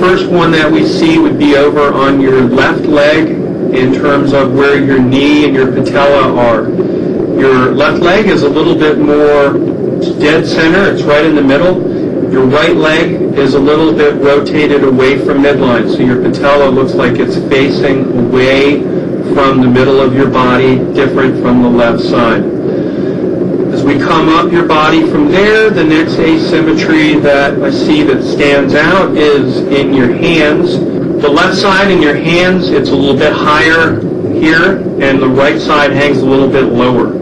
first one that we see would be over on your left leg in terms of where your knee and your patella are. Your left leg is a little bit more dead center. It's right in the middle. Your right leg is a little bit rotated away from midline, so your patella looks like it's facing away from the middle of your body, different from the left side. As we come up your body from there, the next asymmetry that I see that stands out is in your hands. The left side in your hands, it's a little bit higher here, and the right side hangs a little bit lower.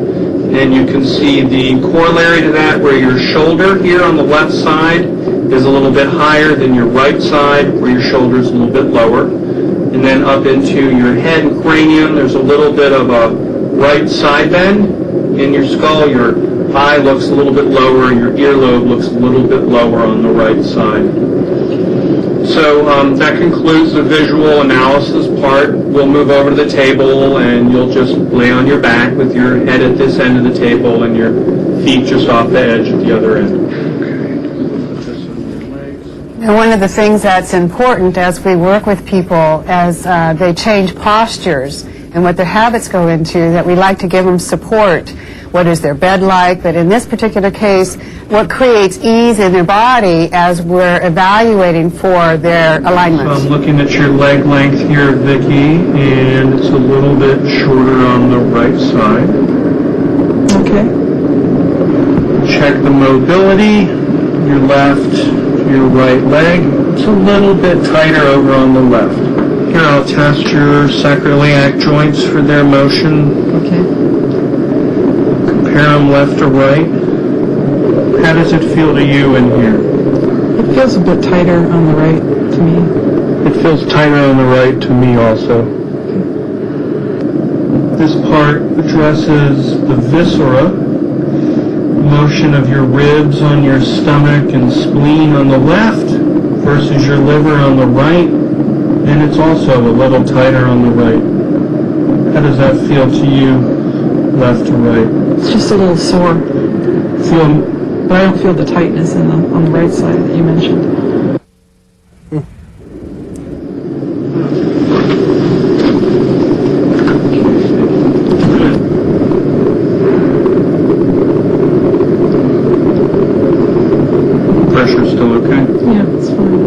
And you can see the corollary to that where your shoulder here on the left side is a little bit higher than your right side where your shoulder is a little bit lower. And then up into your head and cranium, there's a little bit of a right side bend in your skull. Your eye looks a little bit lower, and your earlobe looks a little bit lower on the right side. So that concludes the visual analysis part. We'll move over to the table, and you'll just lay on your back with your head at this end of the table and your feet just off the edge at the other end. And one of the things that's important as we work with people as they change postures and what their habits go into, that we like to give them support. What is their bed like? But in this particular case, what creates ease in their body as we're evaluating for their alignment. So I'm looking at your leg length here, Vicki, and it's a little bit shorter on the right side. Okay. Check the mobility, your left, your right leg. It's a little bit tighter over on the left. Here I'll test your sacroiliac joints for their motion. Okay. Compare them left to right. How does it feel to you in here? It feels a bit tighter on the right to me. It feels tighter on the right to me also. This part addresses the viscera, motion of your ribs on your stomach and spleen on the left versus your liver on the right, and it's also a little tighter on the right. How does that feel to you, left to right? It's just a little sore, but I don't feel the tightness on the right side that you mentioned. Pressure still okay? Yeah, it's fine.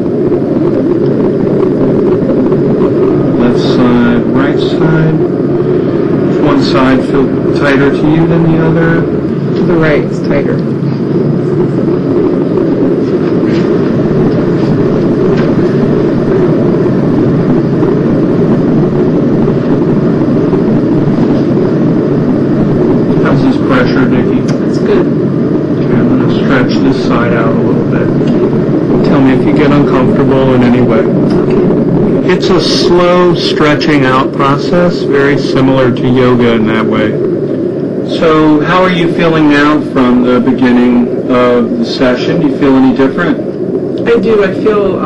Left side, right side. Does one side feel tighter to you than the other? To the right, it's tighter. How's this pressure, Vicki? That's good. Okay, I'm going to stretch this side out a little bit. Tell me if you get uncomfortable in any way. It's a slow stretching out process, very similar to yoga in that way. So how are you feeling now from the beginning of the session? Do you feel any different? I do. I feel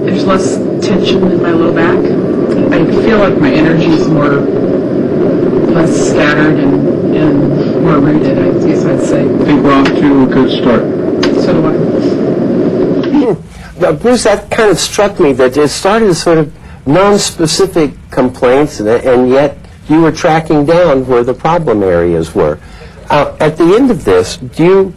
there's less tension in my low back. I feel like my energy is less scattered and more rooted, I guess I'd say. I think we're off to a good start. So do I. Bruce, that kind of struck me that it started as sort of non-specific complaints, and yet you were tracking down where the problem areas were. At the end of this, do you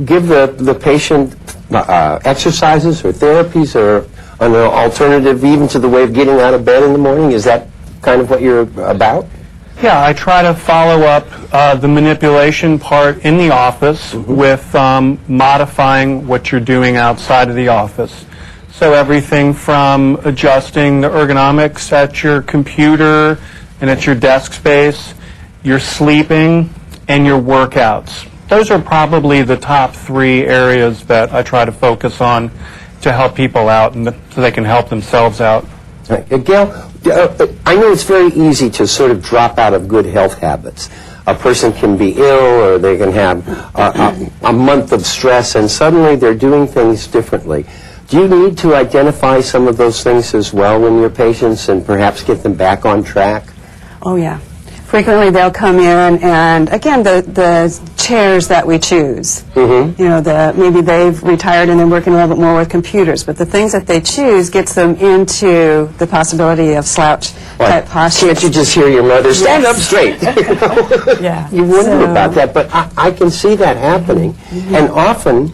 give the patient exercises or therapies or an alternative even to the way of getting out of bed in the morning? Is that kind of what you're about? Yeah, I try to follow up the manipulation part in the office with modifying what you're doing outside of the office. So everything from adjusting the ergonomics at your computer and at your desk space, your sleeping, and your workouts. Those are probably the top three areas that I try to focus on to help people out and so they can help themselves out. Gail, I know it's very easy to sort of drop out of good health habits. A person can be ill or they can have a month of stress and suddenly they're doing things differently. Do you need to identify some of those things as well in your patients and perhaps get them back on track? Oh, yeah. Frequently they'll come in, and again, the chairs that we choose. Mm-hmm. You know, maybe they've retired and they're working a little bit more with computers, but the things that they choose gets them into the possibility of slouch-type posture. Can't you just hear your mother, stand up straight? Yeah. You wonder So- about that, but I can see that happening. And often,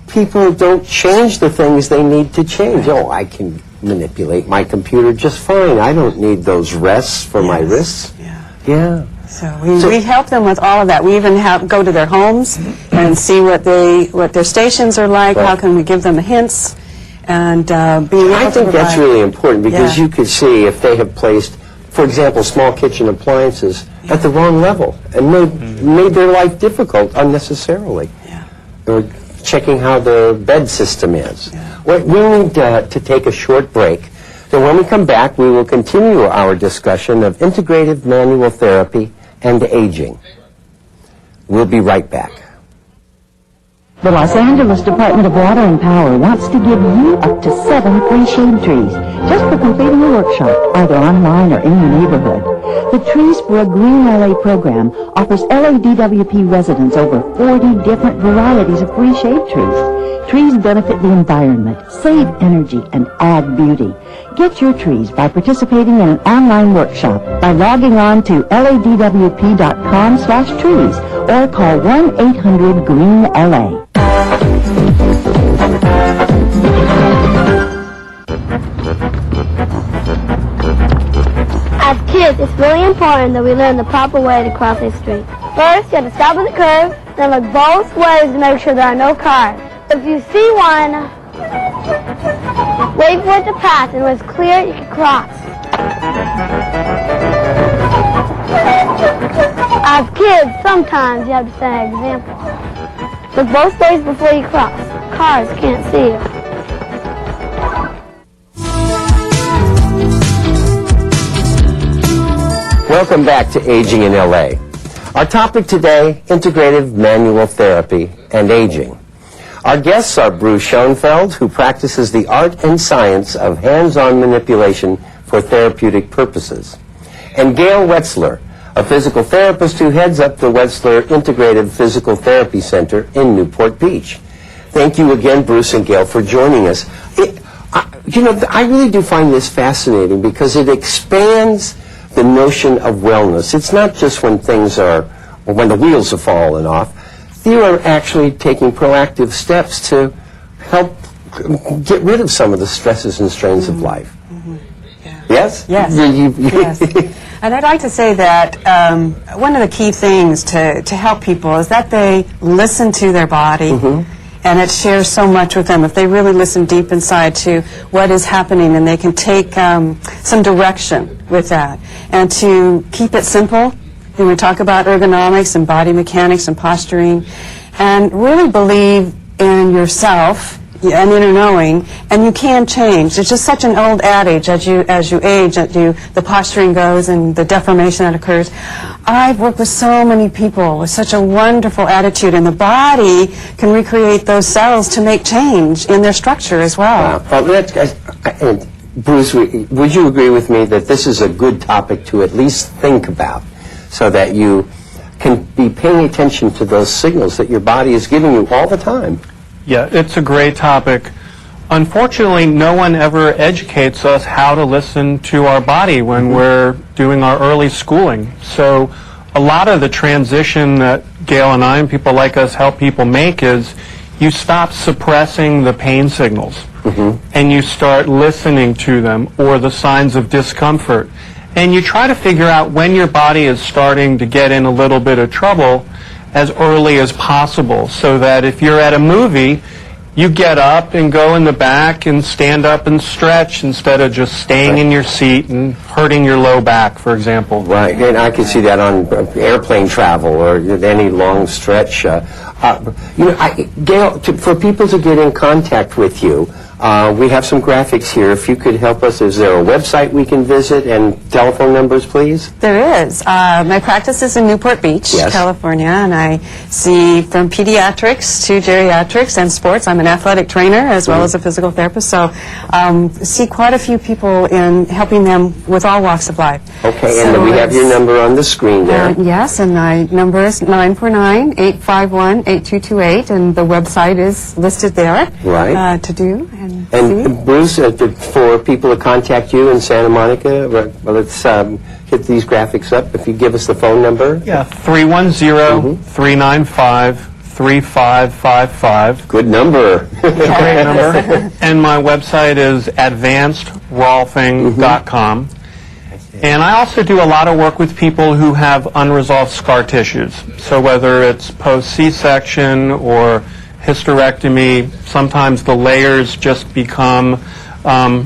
people don't change the things they need to change. Oh, I can manipulate my computer just fine. I don't need those rests for my wrists. Yeah. So we help them with all of that. We even go to their homes and see what their stations are like. Right. How can we give them hints and being able I to think that's provide- really important because Yeah. you could see if they have placed, for example, small kitchen appliances at the wrong level and made their life difficult unnecessarily. Yeah. Or checking how the bed system is. We need to take a short break. So when we come back, we will continue our discussion of integrative manual therapy and aging. We'll be right back. The Los Angeles Department of Water and Power wants to give you up to 7 free shade trees just for completing a workshop, either online or in your neighborhood. The Trees for a Green LA program offers LADWP residents over 40 different varieties of free shade trees. Trees benefit the environment, save energy, and add beauty. Get your trees by participating in an online workshop by logging on to ladwp.com/trees or call 1-800-GREEN-LA. As kids, it's really important that we learn the proper way to cross a street. First, you have to stop at the curb, then look both ways to make sure there are no cars. If you see one, wait for it to pass, and when it's clear, you can cross. As kids, sometimes you have to set an example. Look both ways before you cross. Cars can't see you. Welcome back to Aging in LA. Our topic today, integrative manual therapy and aging. Our guests are Bruce Schoenfeld, who practices the art and science of hands-on manipulation for therapeutic purposes, and Gail Wetzler, a physical therapist who heads up the Wetzler Integrative Physical Therapy Center in Newport Beach. Thank you again, Bruce and Gail, for joining us. I really do find this fascinating because it expands the notion of wellness. It's not just when when the wheels have fallen off. You are actually taking proactive steps to help get rid of some of the stresses and strains of life. Yes? Yes. Yes. And I'd like to say that one of the key things to help people is that they listen to their body, and it shares so much with them. If they really listen deep inside to what is happening, and they can take some direction with that, and to keep it simple. And we talk about ergonomics and body mechanics and posturing, and really believe in yourself and inner knowing, and you can change. It's just such an old adage as you age, the posturing goes and the deformation that occurs. I've worked with so many people with such a wonderful attitude, and the body can recreate those cells to make change in their structure as well. Bruce, would you agree with me that this is a good topic to at least think about so that you can be paying attention to those signals that your body is giving you all the time? Yeah, it's a great topic. Unfortunately, no one ever educates us how to listen to our body when we're doing our early schooling. So a lot of the transition that Gail and I and people like us help people make is you stop suppressing the pain signals and you start listening to them or the signs of discomfort. And you try to figure out when your body is starting to get in a little bit of trouble as early as possible, so that if you're at a movie, you get up and go in the back and stand up and stretch instead of just staying in your seat and hurting your low back, for example. Right, and I can see that on airplane travel or any long stretch. Gail, for people to get in contact with you, We have some graphics here. If you could help us, is there a website we can visit and telephone numbers, please? There is. My practice is in Newport Beach, Yes. California, and I see from pediatrics to geriatrics and sports. I'm an athletic trainer as well as a physical therapist, so see quite a few people in helping them with all walks of life. Okay, So and we have your it's- number on the screen there. Yes, and my number is 949-851-8228, and the website is listed there Right. to do and see. And Bruce, for people to contact you in Santa Monica, well, let's hit these graphics up. If you give us the phone number. Yeah, 310-395-3555. Good number. Great number. And my website is advancedrolfing.com. And I also do a lot of work with people who have unresolved scar tissues. So whether it's post-C-section or hysterectomy, sometimes the layers just become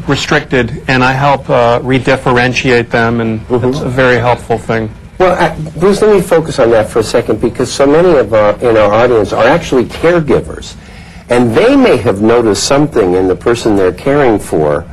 restricted, and I help redifferentiate them, and it's a very helpful thing. Well, Bruce, let me focus on that for a second, because so many of in our audience are actually caregivers, and they may have noticed something in the person they're caring for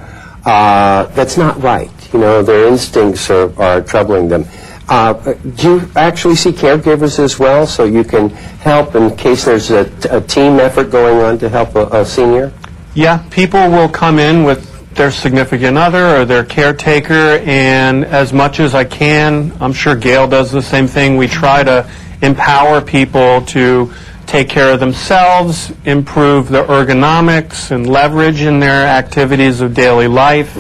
that's not right. You know, their instincts are troubling them. Do you actually see caregivers as well, so you can help in case there's a team effort going on to help a senior? Yeah, people will come in with their significant other or their caretaker, and as much as I can, I'm sure Gail does the same thing, we try to empower people to take care of themselves, improve their ergonomics and leverage in their activities of daily life,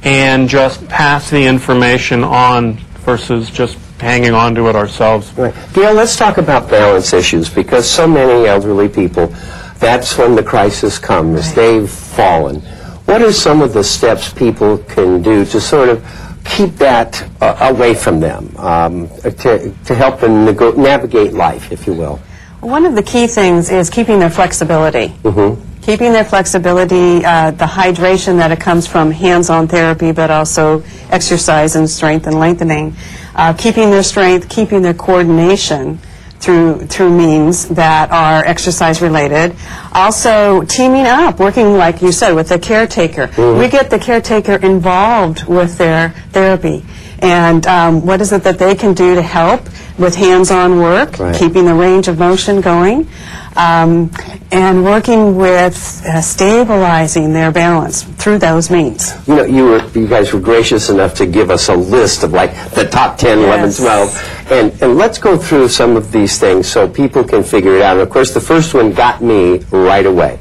and just pass the information on versus just hanging on to it ourselves. Right. Gail, let's talk about balance issues, because so many elderly people, that's when the crisis comes. They've fallen. What are some of the steps people can do to sort of keep that away from them, to help them navigate life, if you will? One of the key things is keeping their flexibility. Keeping their flexibility, the hydration that it comes from hands-on therapy, but also exercise and strength and lengthening. Keeping their strength, keeping their coordination through means that are exercise-related. Also, teaming up, working, like you said, with the caretaker. We get the caretaker involved with their therapy. And what is it that they can do to help with hands-on work, keeping the range of motion going, and working with stabilizing their balance through those means. You know, you guys were gracious enough to give us a list of like the top 10, 11, 12. And let's go through some of these things so people can figure it out. And of course, the first one got me right away.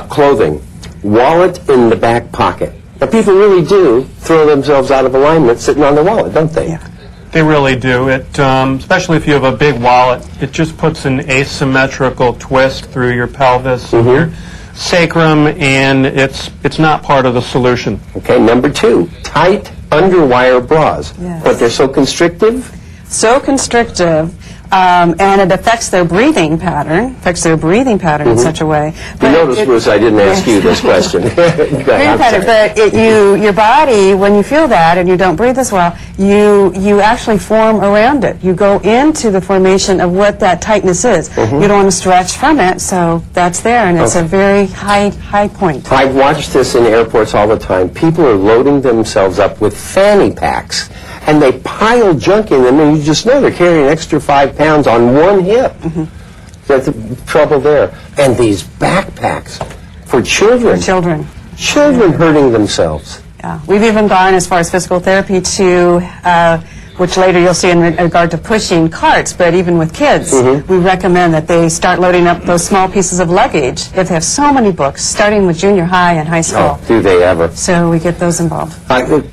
Clothing. Wallet in the back pocket. Now, people really do throw themselves out of alignment sitting on the wallet, don't they? Yeah. They really do. It, especially if you have a big wallet, it just puts an asymmetrical twist through your pelvis and your sacrum, and it's not part of the solution. Okay, number 2, tight underwire bras. Yes. But they're so constrictive. So constrictive, and it affects their breathing pattern, in such a way. You notice, Bruce, I didn't ask you this question. Go ahead, I'm sorry. But your body, when you feel that and you don't breathe as well, you actually form around it. You go into the formation of what that tightness is. You don't want to stretch from it, so that's there, and it's a very high point. I've watched this in airports all the time. People are loading themselves up with fanny packs, and they pile junk in them, and you just know they're carrying an extra 5 pounds on one hip. That's the trouble there. And these backpacks for children. Children hurting themselves. Yeah. We've even gone as far as physical therapy to, which later you'll see in regard to pushing carts, but even with kids, we recommend that they start loading up those small pieces of luggage if they have so many books, starting with junior high and high school. Oh, do they ever. So we get those involved.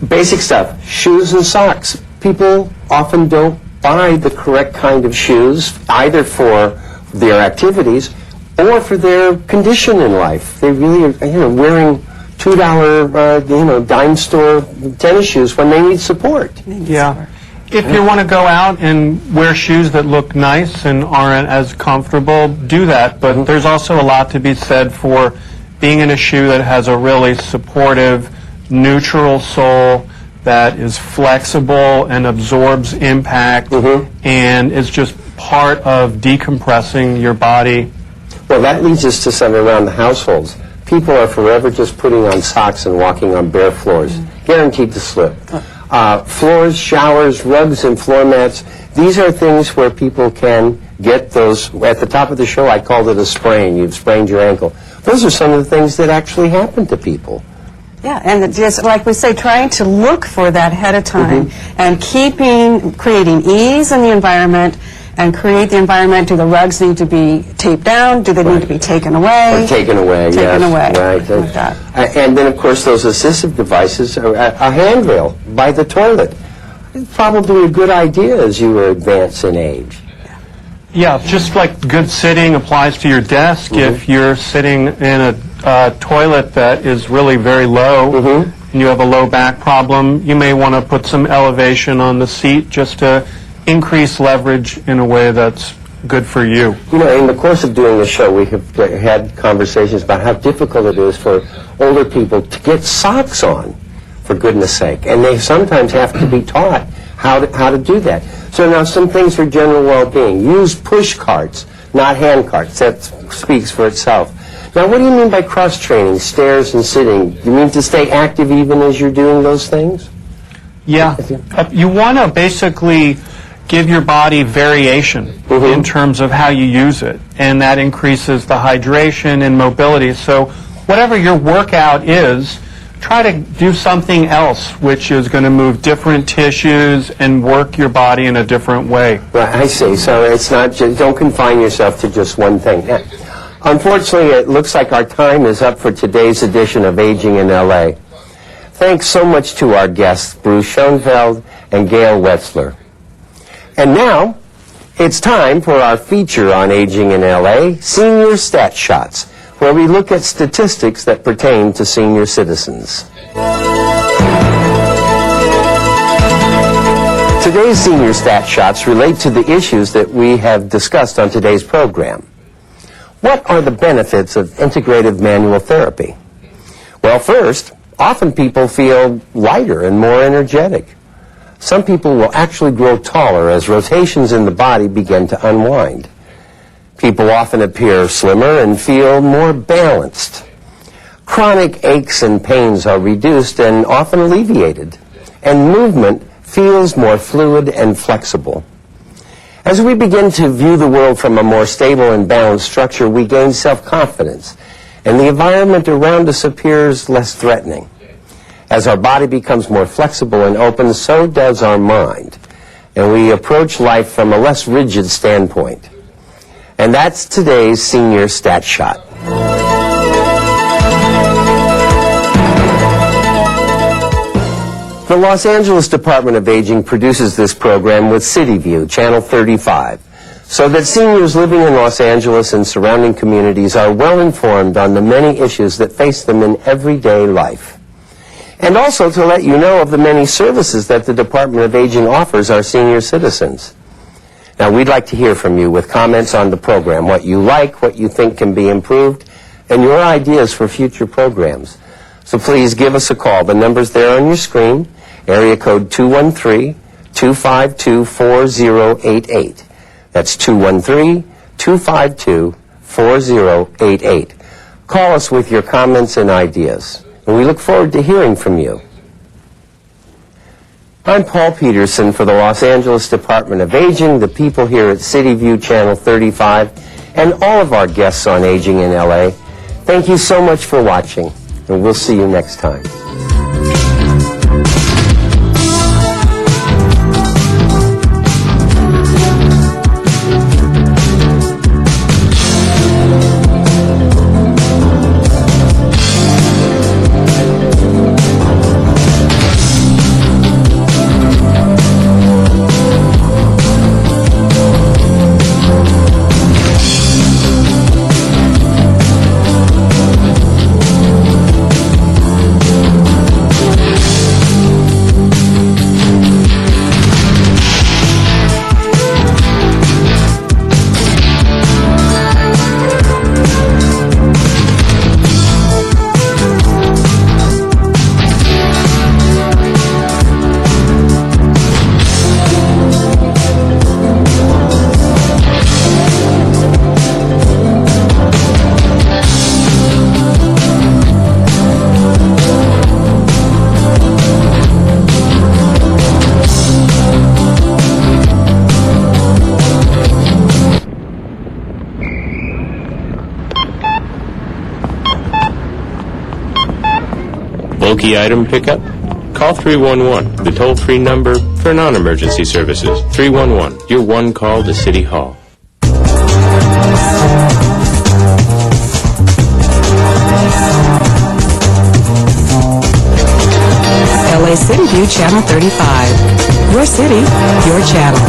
Basic stuff, shoes and socks. People often don't buy the correct kind of shoes, either for their activities or for their condition in life. They really are, wearing $2, dime store tennis shoes when they need support. Yeah. If you want to go out and wear shoes that look nice and aren't as comfortable, do that. But there's also a lot to be said for being in a shoe that has a really supportive, neutral sole that is flexible and absorbs impact and is just part of decompressing your body. Well, that leads us to some around the households. people are forever just putting on socks and walking on bare floors, guaranteed to slip. Floors, showers, rugs, and floor mats, these are things where people can get those. At the top of the show, I called it a sprain. You've sprained your ankle. Those are some of the things that actually happen to people. Yeah, and just like we say, trying to look for that ahead of time and creating ease in the environment and create the environment. Do the rugs need to be taped down? Do they need to be taken away? Or taken away, yes. Taken away, Right. like that. And then, of course, those assistive devices, a handrail by the toilet. It's probably a good idea as you advance in age. Yeah, just like good sitting applies to your desk. If you're sitting in a toilet that is really very low and you have a low back problem, you may want to put some elevation on the seat just to increase leverage in a way that's good for you. You know, in the course of doing the show, we have had conversations about how difficult it is for older people to get socks on, for goodness sake. And they sometimes have to be taught how to do that. So now some things for general well-being. Use push carts, not hand carts. That speaks for itself. Now, what do you mean by cross-training, stairs and sitting? You mean to stay active even as you're doing those things? Yeah. You want to basically give your body variation in terms of how you use it, and that increases the hydration and mobility. So whatever your workout is, try to do something else which is going to move different tissues and work your body in a different way. Right, I see. So it's not just, don't confine yourself to just one thing. Now, unfortunately, it looks like our time is up for today's edition of Aging in L.A. Thanks so much to our guests, Bruce Schoenfeld and Gail Wetzler. And now, it's time for our feature on Aging in L.A., Senior Stat Shots, where we look at statistics that pertain to senior citizens. Today's Senior Stat Shots relate to the issues that we have discussed on today's program. What are the benefits of integrative manual therapy? Well, first, often people feel lighter and more energetic. Some people will actually grow taller as rotations in the body begin to unwind. People often appear slimmer and feel more balanced. Chronic aches and pains are reduced and often alleviated, and movement feels more fluid and flexible. As we begin to view the world from a more stable and balanced structure, we gain self-confidence, and the environment around us appears less threatening. As our body becomes more flexible and open, so does our mind, and we approach life from a less rigid standpoint. And that's today's Senior Stat Shot. The Los Angeles Department of Aging produces this program with CityView, Channel 35, so that seniors living in Los Angeles and surrounding communities are well informed on the many issues that face them in everyday life. And also to let you know of the many services that the Department of Aging offers our senior citizens. Now, we'd like to hear from you with comments on the program, what you like, what you think can be improved, and your ideas for future programs. So please give us a call. The number's there on your screen, area code 213-252-4088. That's 213-252-4088. Call us with your comments and ideas, and we look forward to hearing from you. I'm Paul Peterson for the Los Angeles Department of Aging, the people here at CityView Channel 35, and all of our guests on Aging in LA. Thank you so much for watching, and we'll see you next time. bulky item pickup? Call 311, the toll-free number for non-emergency services. 311, your one call to City Hall. LA City View Channel 35. Your city, your channel.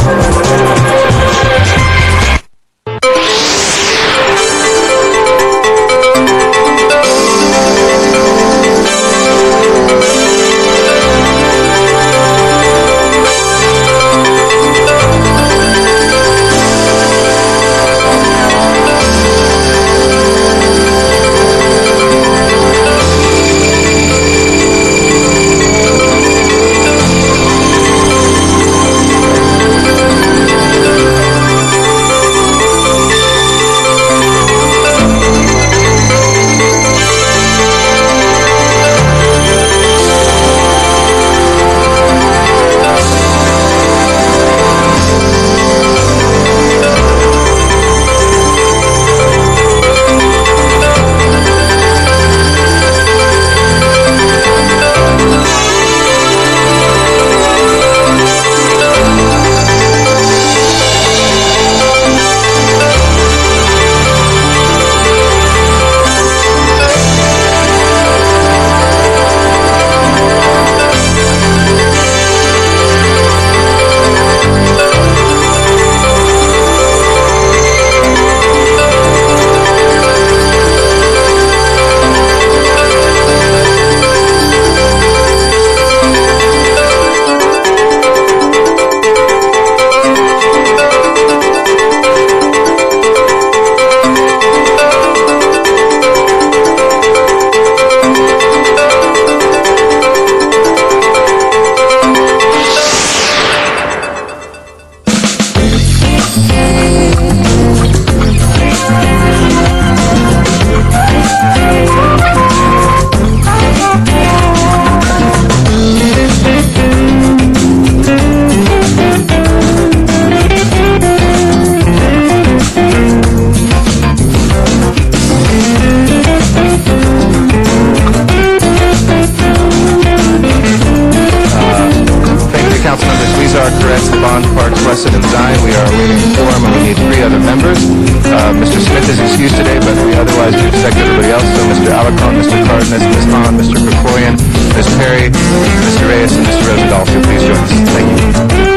Blessed and Zion. We are awaiting a quorum and we need 3 other members. Mr. Smith is excused today, but we otherwise do expect everybody else. So Mr. Alarcon, Mr. Cardenas, Ms. Hahn, Mr. Krikoyan, Ms. Perry, Mr. Reyes, and Mr. Rosadolpho. Please join us. Thank you.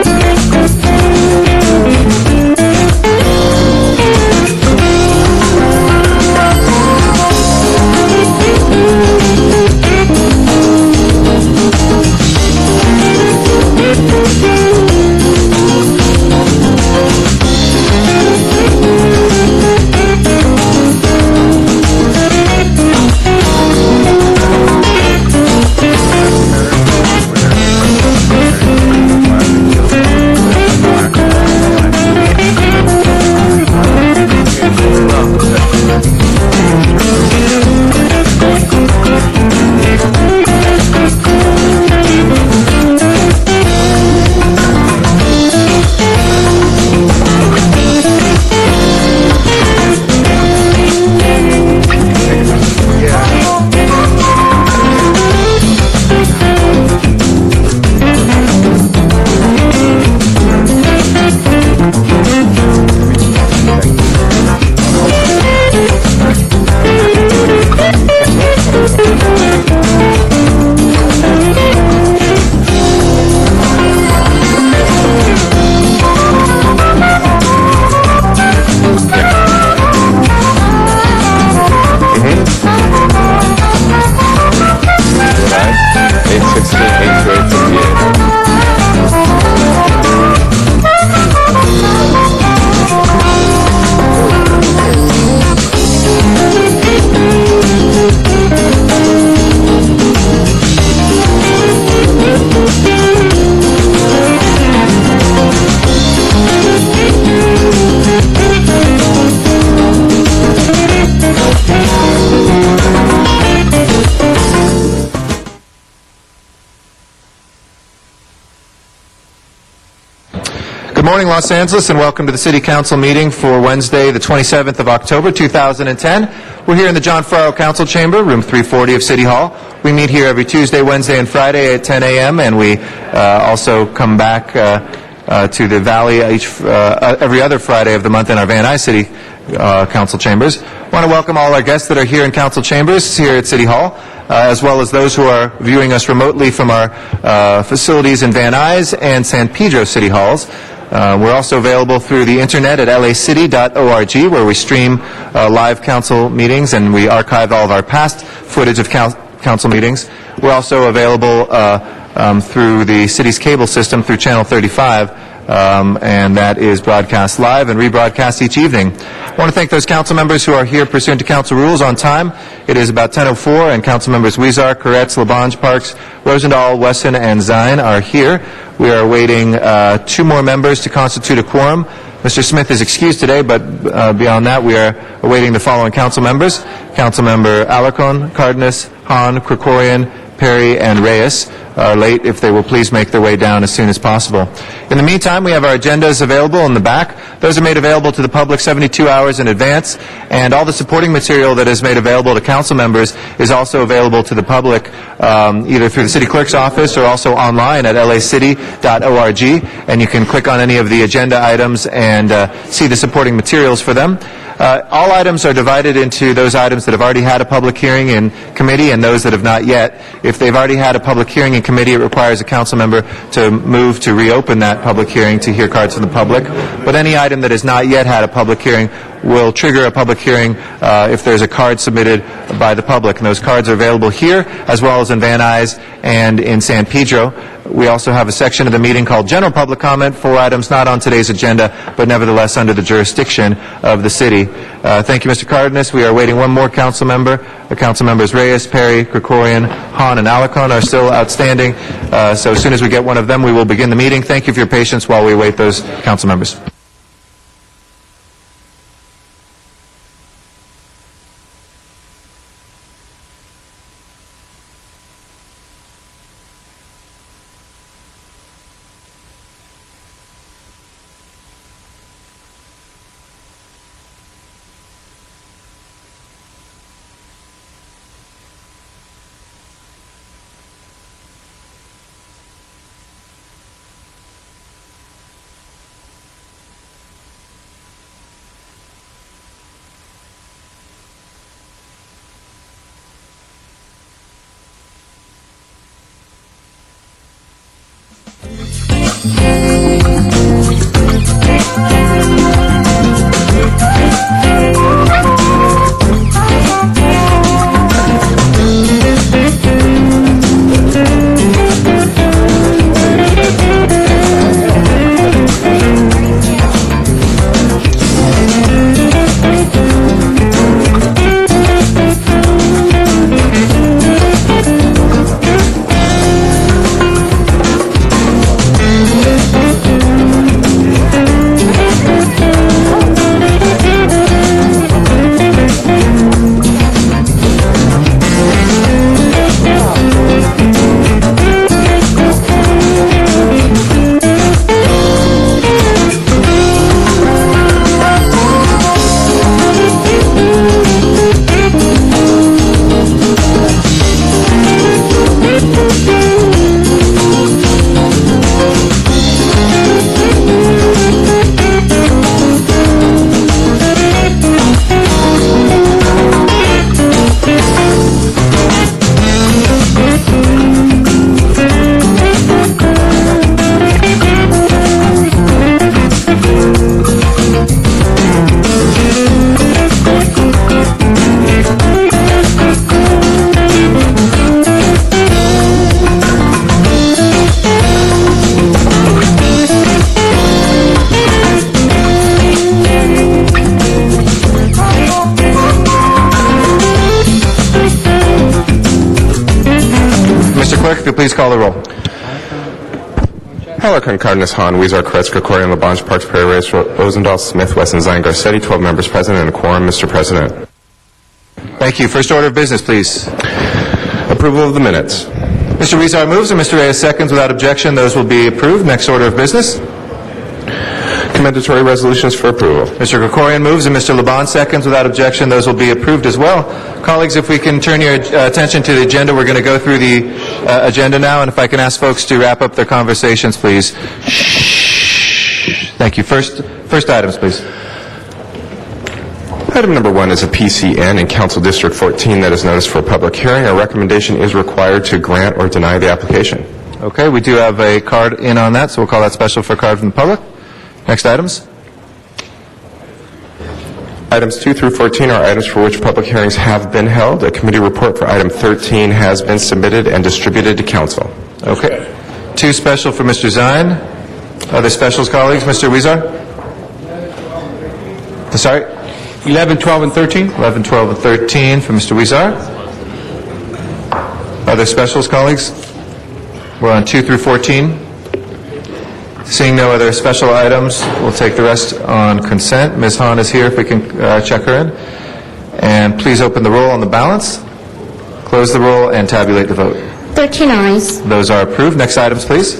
morning, Los Angeles, and welcome to the City Council meeting for Wednesday, the 27th of October, 2010. We're here in the John Farrow Council Chamber, room 340 of City Hall. We meet here every Tuesday, Wednesday, and Friday at 10 a.m., and we also come back to the Valley every other Friday of the month in our Van Nuys City Council Chambers. I want to welcome all our guests that are here in Council Chambers here at City Hall, as well as those who are viewing us remotely from our facilities in Van Nuys and San Pedro City Halls. We're also available through the internet at lacity.org, where we stream live council meetings and we archive all of our past footage of council meetings. We're also available through the city's cable system through Channel 35, and that is broadcast live and rebroadcast each evening. I want to thank those council members who are here pursuant to council rules on time. It is about 10:04, and council members Weezer, Koretz, Labange, Parks, Rosendahl, Wesson, and Zine are here. We are awaiting 2 more members to constitute a quorum. Mr. Smith is excused today, but beyond that, we are awaiting the following council members: Councilmember Alarcon, Cardenas, Hahn, Krikorian, Perry, and Reyes are late. If they will please make their way down as soon as possible. In the meantime, we have our agendas available in the back. Those are made available to the public 72 hours in advance, and all the supporting material that is made available to council members is also available to the public either through the city clerk's office or also online at lacity.org, and you can click on any of the agenda items and see the supporting materials for them. All items are divided into those items that have already had a public hearing in committee and those that have not yet. If they've already had a public hearing in committee, it requires a council member to move to reopen that public hearing to hear cards from the public. But any item that has not yet had a public hearing will trigger a public hearing if there's a card submitted by the public. And those cards are available here as well as in Van Nuys and in San Pedro. We also have a section of the meeting called General Public Comment for items not on today's agenda, but nevertheless under the jurisdiction of the city. Thank you, Mr. Cardenas. We are awaiting one more council member. The council members Reyes, Perry, Krikorian, Hahn, and Alarcon are still outstanding. So as soon as we get one of them, we will begin the meeting. Thank you for your patience while we await those council members. Clerk, if you please call the roll. Alarcon, Cardenas, Hahn, Weezer, Koretz, Krikorian, Labange, Parks, Perry, Reyes, Rosendahl, Smith, Wesson, Zine, Garcetti, 12 members present and a quorum, Mr. President. Thank you. First order of business, please. Approval of the minutes. Mr. Weezer moves and Mr. Reyes seconds without objection. Those will be approved. Next order of business. commendatory resolutions for approval. Mr. Krikorian moves and Mr. Labange seconds. Without objection, those will be approved as well. Colleagues, if we can turn your attention to the agenda, we're going to go through the agenda now, and if I can ask folks to wrap up their conversations, please. Shh. Thank you. First items, please. Item number 1 is a PCN in Council District 14 that is noticed for a public hearing. A recommendation is required to grant or deny the application. Okay, we do have a card in on that, so we'll call that special for card from the public. Next items. Items 2 through 14 are items for which public hearings have been held. A committee report for item 13 has been submitted and distributed to council. Okay. 2 special for Mr. Zine. Other specials, colleagues? Mr. Weezer? Sorry? 11, 12, and 13? 11, 12, and 13 for Mr. Weezer. Other specials, colleagues? We're on 2 through 14. Seeing no other special items, we'll take the rest on consent. Ms. Hahn is here if we can check her in. And please open the roll on the balance, close the roll, and tabulate the vote. 13 ayes. Those are approved. Next items, please.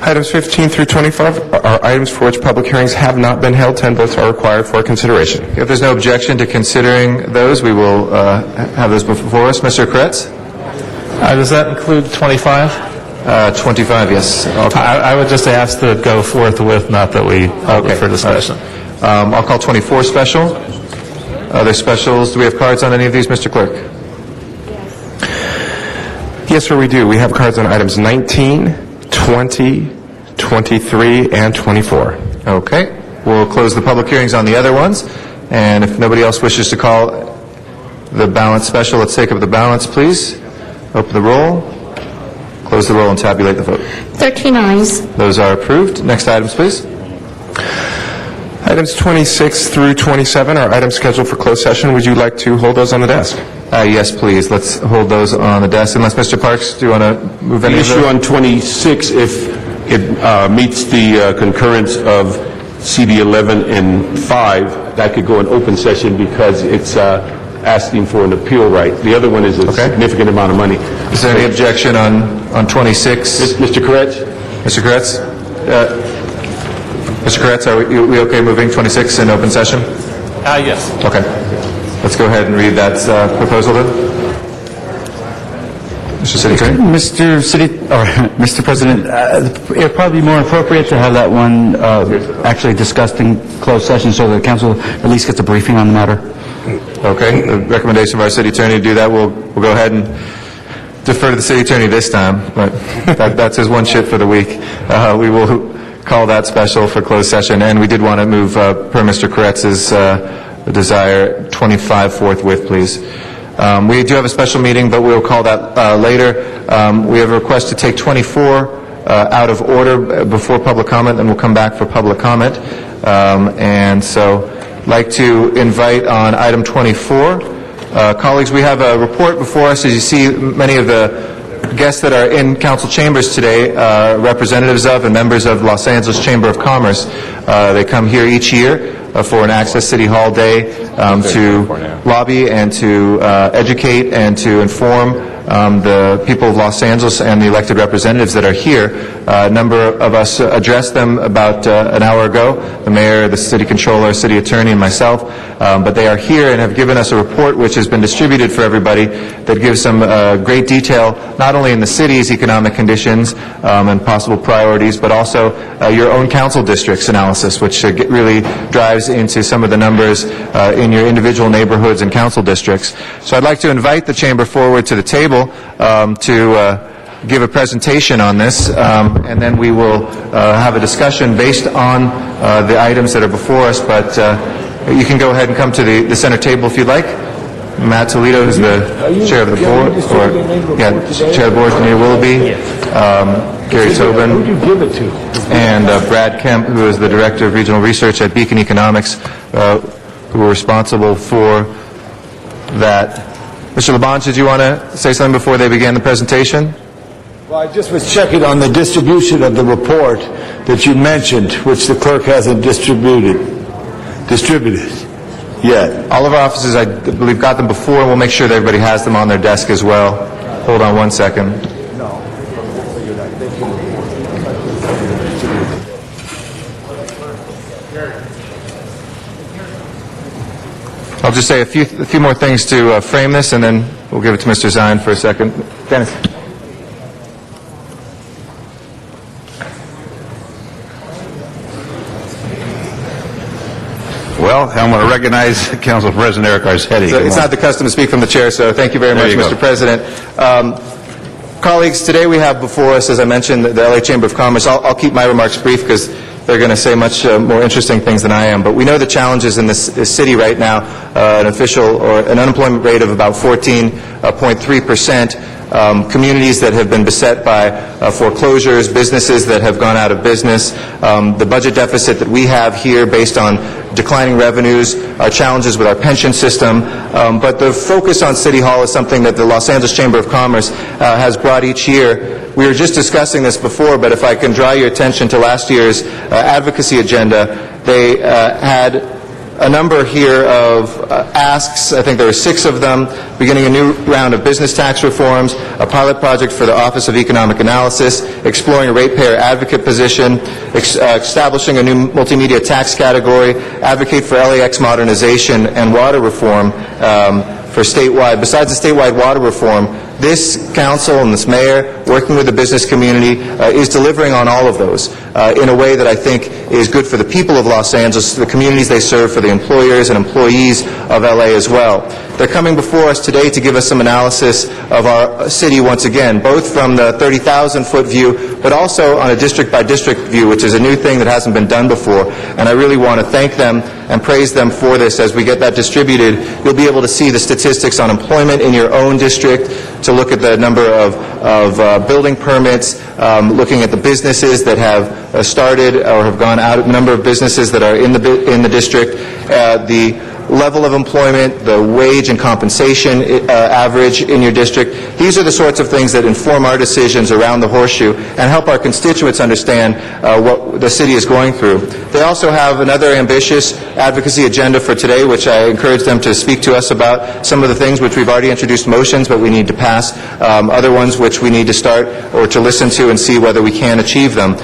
Items 15 through 25 are items for which public hearings have not been held. 10 votes are required for consideration. If there's no objection to considering those, we will have those before us. Mr. Kretz? Does that include 25? 25, yes. I would just ask to go forth with, not that we hold it for discussion. I'll call 24 special. Other specials, do we have cards on any of these, Mr. Clerk? Yes, sir, we do. We have cards on items 19, 20, 23, and 24. Okay. We'll close the public hearings on the other ones. And if nobody else wishes to call the balance special, let's take up the balance, please. Open the roll, close the roll, and tabulate the vote. 13 ayes. Those are approved. Next items, please. Items 26 through 27 are items scheduled for closed session. Would you like to hold those on the desk? Yes, please. Let's hold those on the desk. Unless Mr. Parks, do you want to move any The of those? issue on 26, if it meets the concurrence of CD 11 and 5, that could go in open session because it's asking for an appeal right. The other one is a significant amount of money. Is there any objection on 26? Mr. Koretz? Mr. Koretz? Mr. Koretz, are we okay moving 26 in open session? Yes. Okay. Let's go ahead and read that proposal then. Mr. City Attorney? Mr. President, it would probably be more appropriate to have that one actually discussed in closed session so the council at least gets a briefing on the matter. Okay. The recommendation of our city attorney to do that, we'll go ahead and defer to the city attorney this time, but that's his one shit for the week. We will call that special for closed session, and we did want to move, per Mr. Koretz's desire, 25 forthwith, please. We do have a special meeting, but we'll call that later. We have a request to take 24 out of order before public comment, and we'll come back for public comment. And so I'd like to invite on item 24. Colleagues, we have a report before us. As you see, many of the guests that are in council chambers today are representatives of and members of Los Angeles Chamber of Commerce. They come here each year for an Access City Hall Day to lobby and to educate and to inform the people of Los Angeles and the elected representatives that are here. A number of us addressed them about an hour ago, the mayor, the city controller, city attorney, and myself, but they are here and have given us a report which has been distributed for everybody that gives some great detail, not only in the city's economic conditions and possible priorities, but also your own council districts analysis, which really drives into some of the numbers in your individual neighborhoods and council districts. So I'd like to invite the chamber forward to the table to give a presentation on this, and then we will have a discussion based on the items that are before us, but you can go ahead and come to the center table if you'd like. Matt Toledo, who's the chair of the board, chair of the board, Janita Willoughby, Gary Tobin, and Brad Kemp, who is the director of regional research at Beacon Economics, who are responsible for that. Mr. Labange, did you want to say something before they began the presentation? Well, I just was checking on the distribution of the report that you mentioned, which the clerk hasn't distributed yet. All of our offices, I believe, got them before, and we'll make sure that everybody has them on their desk as well. Hold on one second. I'll just say a few more things to frame this, and then we'll give it to Mr. Zine for a second. Dennis. Well, I'm going to recognize Council President Eric Garcetti. It's not the custom to speak from the chair, so thank you very much, Mr. President. Colleagues, today we have before us, as I mentioned, the LA Chamber of Commerce. I'll keep my remarks brief because they're going to say much more interesting things than I am. But we know the challenges in this city right now, an unemployment rate of about 14.3%. Communities that have been beset by foreclosures, businesses that have gone out of business, the budget deficit that we have here based on declining revenues, our challenges with our pension system. But the focus on City Hall is something that the Los Angeles Chamber of Commerce has brought each year. We were just discussing this before, but if I can draw your attention to last year's advocacy agenda, they had a number here of asks. I think there were 6 of them, beginning a new round of business tax reforms, a pilot project for the Office of Economic Analysis, exploring a ratepayer advocate position, establishing a new multimedia tax category, advocate for LAX modernization and water reform for statewide. Besides the statewide water reform, this council and this mayor, working with the business community, is delivering on all of those in a way that I think is good for the people of Los Angeles, the communities they serve, for the employers and employees of LA as well. They're coming before us today to give us some analysis of our city once again, both from the 30,000-foot view, but also on a district-by-district view, which is a new thing that hasn't been done before. And I really want to thank them and praise them for this. As we get that distributed, you'll be able to see the statistics on employment in your own district, to look at the number of building permits, looking at the businesses that have started or have gone out, number of businesses that are in the district, the level of employment, the wage and compensation average in your district. These are the sorts of things that inform our decisions around the Horseshoe and help our constituents understand what the city is going through. They also have another ambitious advocacy agenda for today, which I encourage them to speak to us about. Some of the things which we've already introduced motions, but we need to pass. Other ones which we need to start or to listen to and see whether we can achieve them.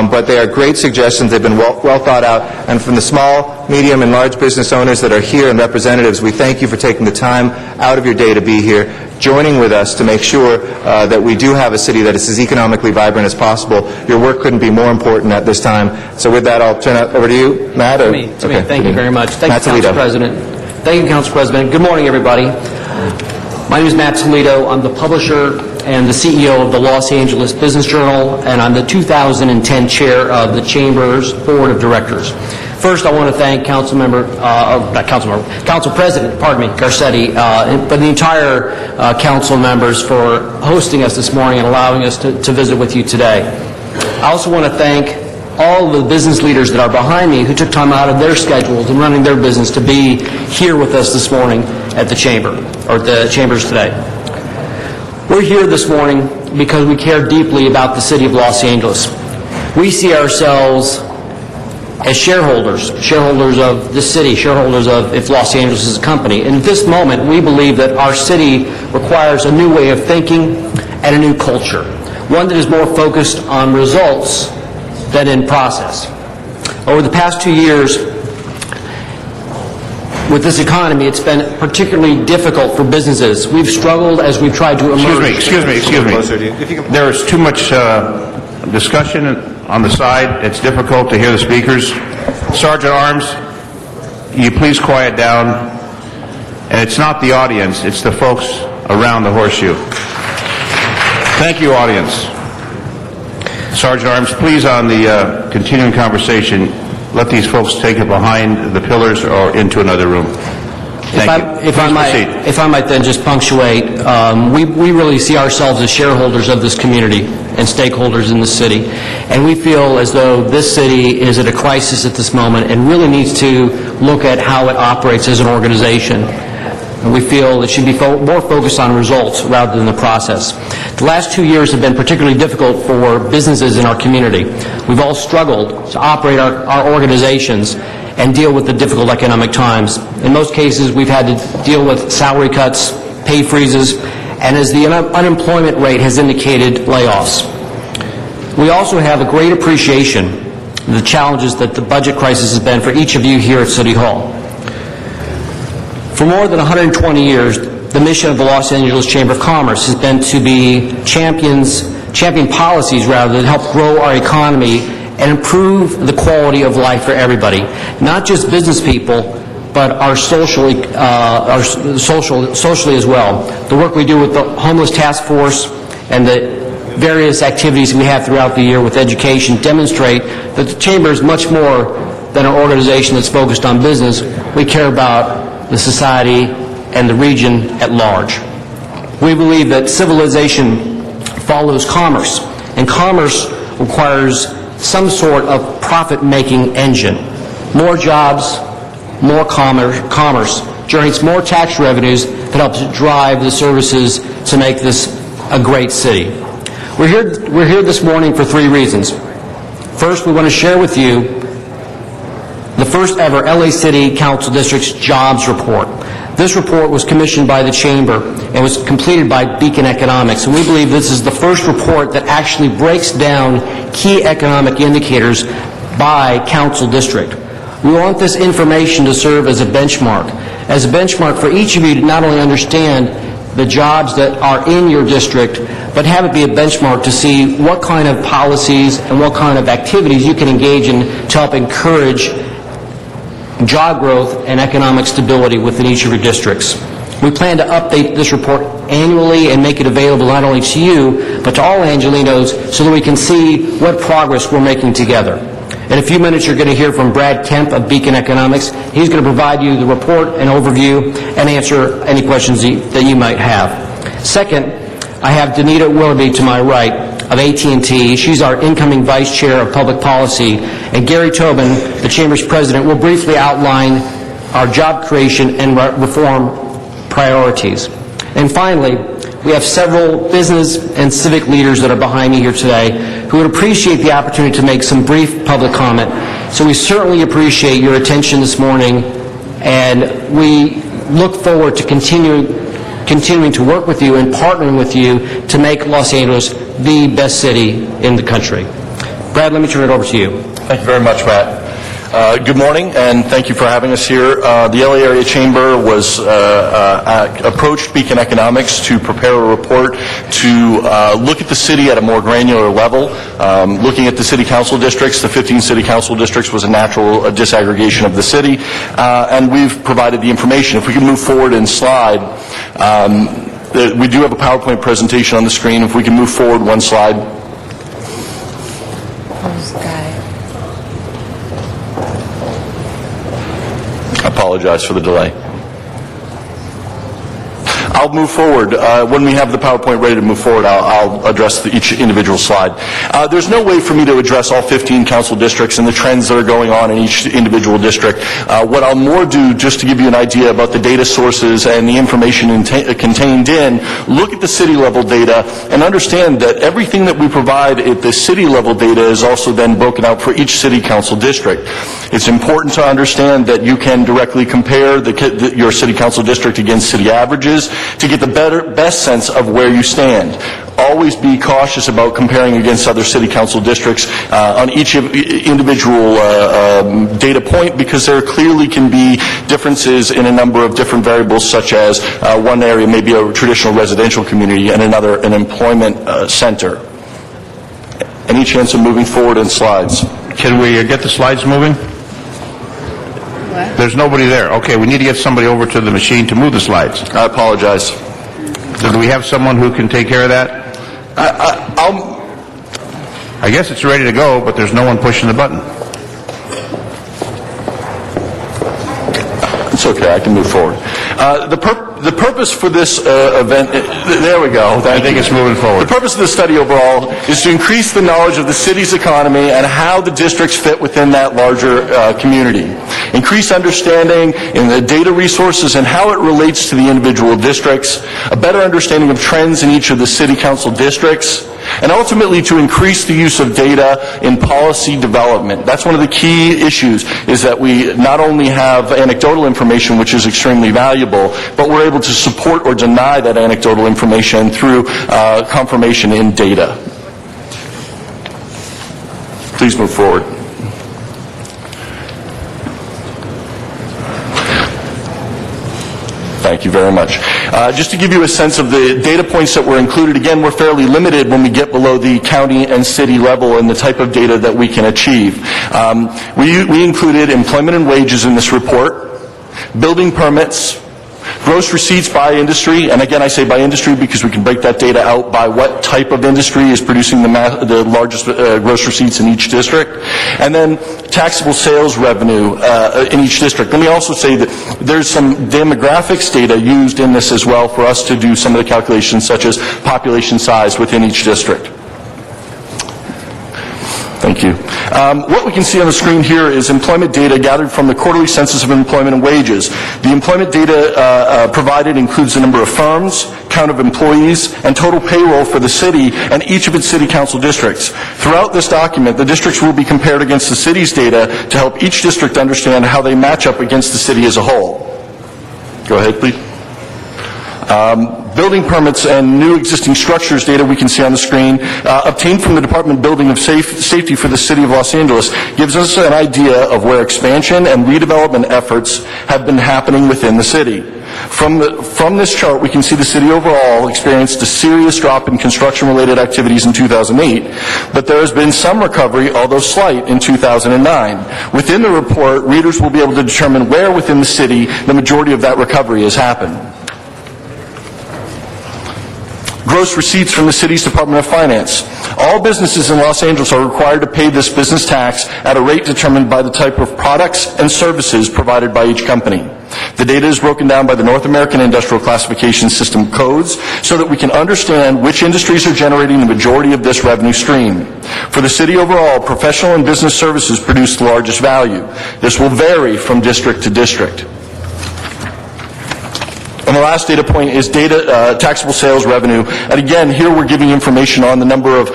But they are great suggestions. They've been well thought out. And from the small, medium, and large business owners that are here and representatives, we thank you for taking the time out of your day to be here, joining with us to make sure that we do have a city that is as economically vibrant as possible. Your work couldn't be more important at this time. So with that, I'll turn it over to you, Matt. To me. Thank you very much. Thank you, Council President. Thank you, Council President. Good morning, everybody. My name is Matt Toledo. I'm the publisher and the CEO of the Los Angeles Business Journal, and I'm the 2010 chair of the Chamber's Board of Directors. First, I want to thank Council President, Garcetti, but the entire council members for hosting us this morning and allowing us to visit with you today. I also want to thank all the business leaders that are behind me who took time out of their schedules and running their business to be here with us this morning at the Chamber, or the Chambers today. We're here this morning because we care deeply about the city of Los Angeles. We see ourselves as shareholders of this city, shareholders of if Los Angeles is a company. And at this moment, we believe that our city requires a new way of thinking and a new culture, one that is more focused on results than in process. Over the past 2 years, with this economy, it's been particularly difficult for businesses. We've struggled as we've tried to emerge. Excuse me. There is too much discussion on the side. It's difficult to hear the speakers. Sergeant Arms, you please quiet down. And it's not the audience, it's the folks around the Horseshoe. Thank you, audience. Sergeant Arms, please, on the continuing conversation, let these folks take it behind the pillars or into another room. If I might then just punctuate, we really see ourselves as shareholders of this community and stakeholders in the city, and we feel as though this city is at a crisis at this moment and really needs to look at how it operates as an organization. And we feel it should be more focused on results rather than the process. The last 2 years have been particularly difficult for businesses in our community. We've all struggled to operate our organizations and deal with the difficult economic times. In most cases, we've had to deal with salary cuts, pay freezes, and as the unemployment rate has indicated, layoffs. We also have a great appreciation the challenges that the budget crisis has been for each of you here at City Hall. For more than 120 years, the mission of the Los Angeles Chamber of Commerce has been to be champion policies that help grow our economy and improve the quality of life for everybody, not just business people, but our socially as well. The work we do with the Homeless Task Force and the various activities we have throughout the year with education demonstrate that the Chamber is much more than an organization that's focused on business. We care about the society and the region at large. We believe that civilization follows commerce, and commerce requires some sort of profit-making engine. More jobs, more commerce generates more tax revenues that helps drive the services to make this a great city. We're here this morning for 3 reasons. First, we want to share with you the first ever LA City Council District's jobs report. This report was commissioned by the Chamber and was completed by Beacon Economics, and we believe this is the first report that actually breaks down key economic indicators by council district. We want this information to serve as a benchmark for each of you to not only understand the jobs that are in your district, but have it be a benchmark to see what kind of policies and what kind of activities you can engage in to help encourage job growth and economic stability within each of your districts. We plan to update this report annually and make it available not only to you, but to all Angelinos so that we can see what progress we're making together. In a few minutes, you're going to hear from Brad Kemp of Beacon Economics. He's going to provide you the report and overview and answer any questions that you might have. Second, I have Danita Willoughby to my right of AT&T. She's our incoming Vice Chair of Public Policy. And Gary Tobin, the Chamber's President, will briefly outline our job creation and reform priorities. And finally, we have several business and civic leaders that are behind me here today who would appreciate the opportunity to make some brief public comment. So we certainly appreciate your attention this morning, and we look forward to continuing to work with you and partnering with you to make Los Angeles the best city in the country. Brad, let me turn it over to you. Thank you very much, Matt. Good morning, and thank you for having us here. The LA Area Chamber was approached Beacon Economics to prepare a report to look at the city at a more granular level. Looking at the city council districts, the 15 city council districts was a natural disaggregation of the city, and we've provided the information. If we can move forward and slide, we do have a PowerPoint presentation on the screen. If we can move forward one slide. I apologize for the delay. I'll move forward. When we have the PowerPoint ready to move forward, I'll address each individual slide. There's no way for me to address all 15 council districts and the trends that are going on in each individual district. What I'll more do, just to give you an idea about the data sources and the information contained in, look at the city level data and understand that everything that we provide at the city level data is also then broken out for each city council district. It's important to understand that you can directly compare your city council district against city averages to get the best sense of where you stand. Always be cautious about comparing against other city council districts on each individual data point, because there clearly can be differences in a number of different variables, such as one area may be a traditional residential community and another an employment center. Any chance of moving forward in slides? Can we get the slides moving? There's nobody there. Okay, we need to get somebody over to the machine to move the slides. I apologize. Do we have someone who can take care of that? I guess it's ready to go, but there's no one pushing the button. It's okay, I can move forward. The purpose for this event, there we go. I think it's moving forward. The purpose of this study overall is to increase the knowledge of the city's economy and how the districts fit within that larger community. Increase understanding in the data resources and how it relates to the individual districts, a better understanding of trends in each of the city council districts, and ultimately to increase the use of data in policy development. That's one of the key issues, is that we not only have anecdotal information, which is extremely valuable, but we're able to support or deny that anecdotal information through confirmation in data. Please move forward. Thank you very much. Just to give you a sense of the data points that were included, again, we're fairly limited when we get below the county and city level in the type of data that we can achieve. We included employment and wages in this report, building permits, gross receipts by industry, and again I say by industry because we can break that data out by what type of industry is producing the largest gross receipts in each district, and then taxable sales revenue in each district. Let me also say that there's some demographics data used in this as well for us to do some of the calculations such as population size within each district. Thank you. What we can see on the screen here is employment data gathered from the quarterly census of employment and wages. The employment data provided includes the number of firms, count of employees, and total payroll for the city and each of its city council districts. Throughout this document, the districts will be compared against the city's data to help each district understand how they match up against the city as a whole. Go ahead, please. Building permits and new existing structures data we can see on the screen, obtained from the Department of Building of Safety for the City of Los Angeles, gives us an idea of where expansion and redevelopment efforts have been happening within the city. From this chart, we can see the city overall experienced a serious drop in construction-related activities in 2008, but there has been some recovery, although slight, in 2009. Within the report, readers will be able to determine where within the city the majority of that recovery has happened. Gross receipts from the city's Department of Finance. All businesses in Los Angeles are required to pay this business tax at a rate determined by the type of products and services provided by each company. The data is broken down by the North American Industrial Classification System codes so that we can understand which industries are generating the majority of this revenue stream. For the city overall, professional and business services produce the largest value. This will vary from district to district. And the last data point is taxable sales revenue. And again, here we're giving information on the number of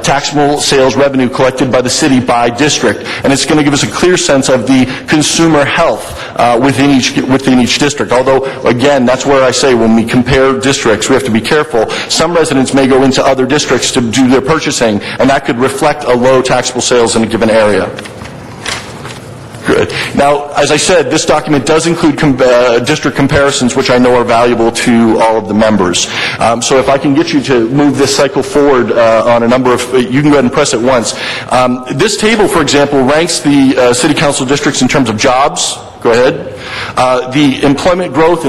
taxable sales revenue collected by the city by district. And it's going to give us a clear sense of the consumer health within each district. Although, again, that's where I say when we compare districts, we have to be careful. Some residents may go into other districts to do their purchasing, and that could reflect a low taxable sales in a given area. Good. Now, as I said, this document does include district comparisons, which I know are valuable to all of the members. So if I can get you to move this cycle forward on a number of, you can go ahead and press it once. This table, for example, ranks the city council districts in terms of jobs. Go ahead. The employment growth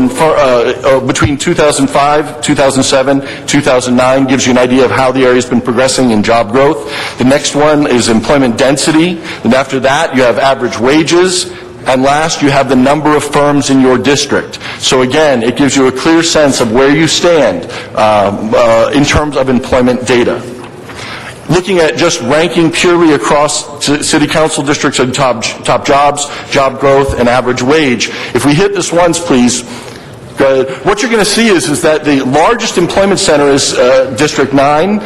between 2005, 2007, 2009 gives you an idea of how the area has been progressing in job growth. The next one is employment density. And after that, you have average wages. And last, you have the number of firms in your district. So again, it gives you a clear sense of where you stand in terms of employment data. Looking at just ranking purely across city council districts and top jobs, job growth, and average wage. If we hit this once, please. What you're going to see is that the largest employment center is District 9.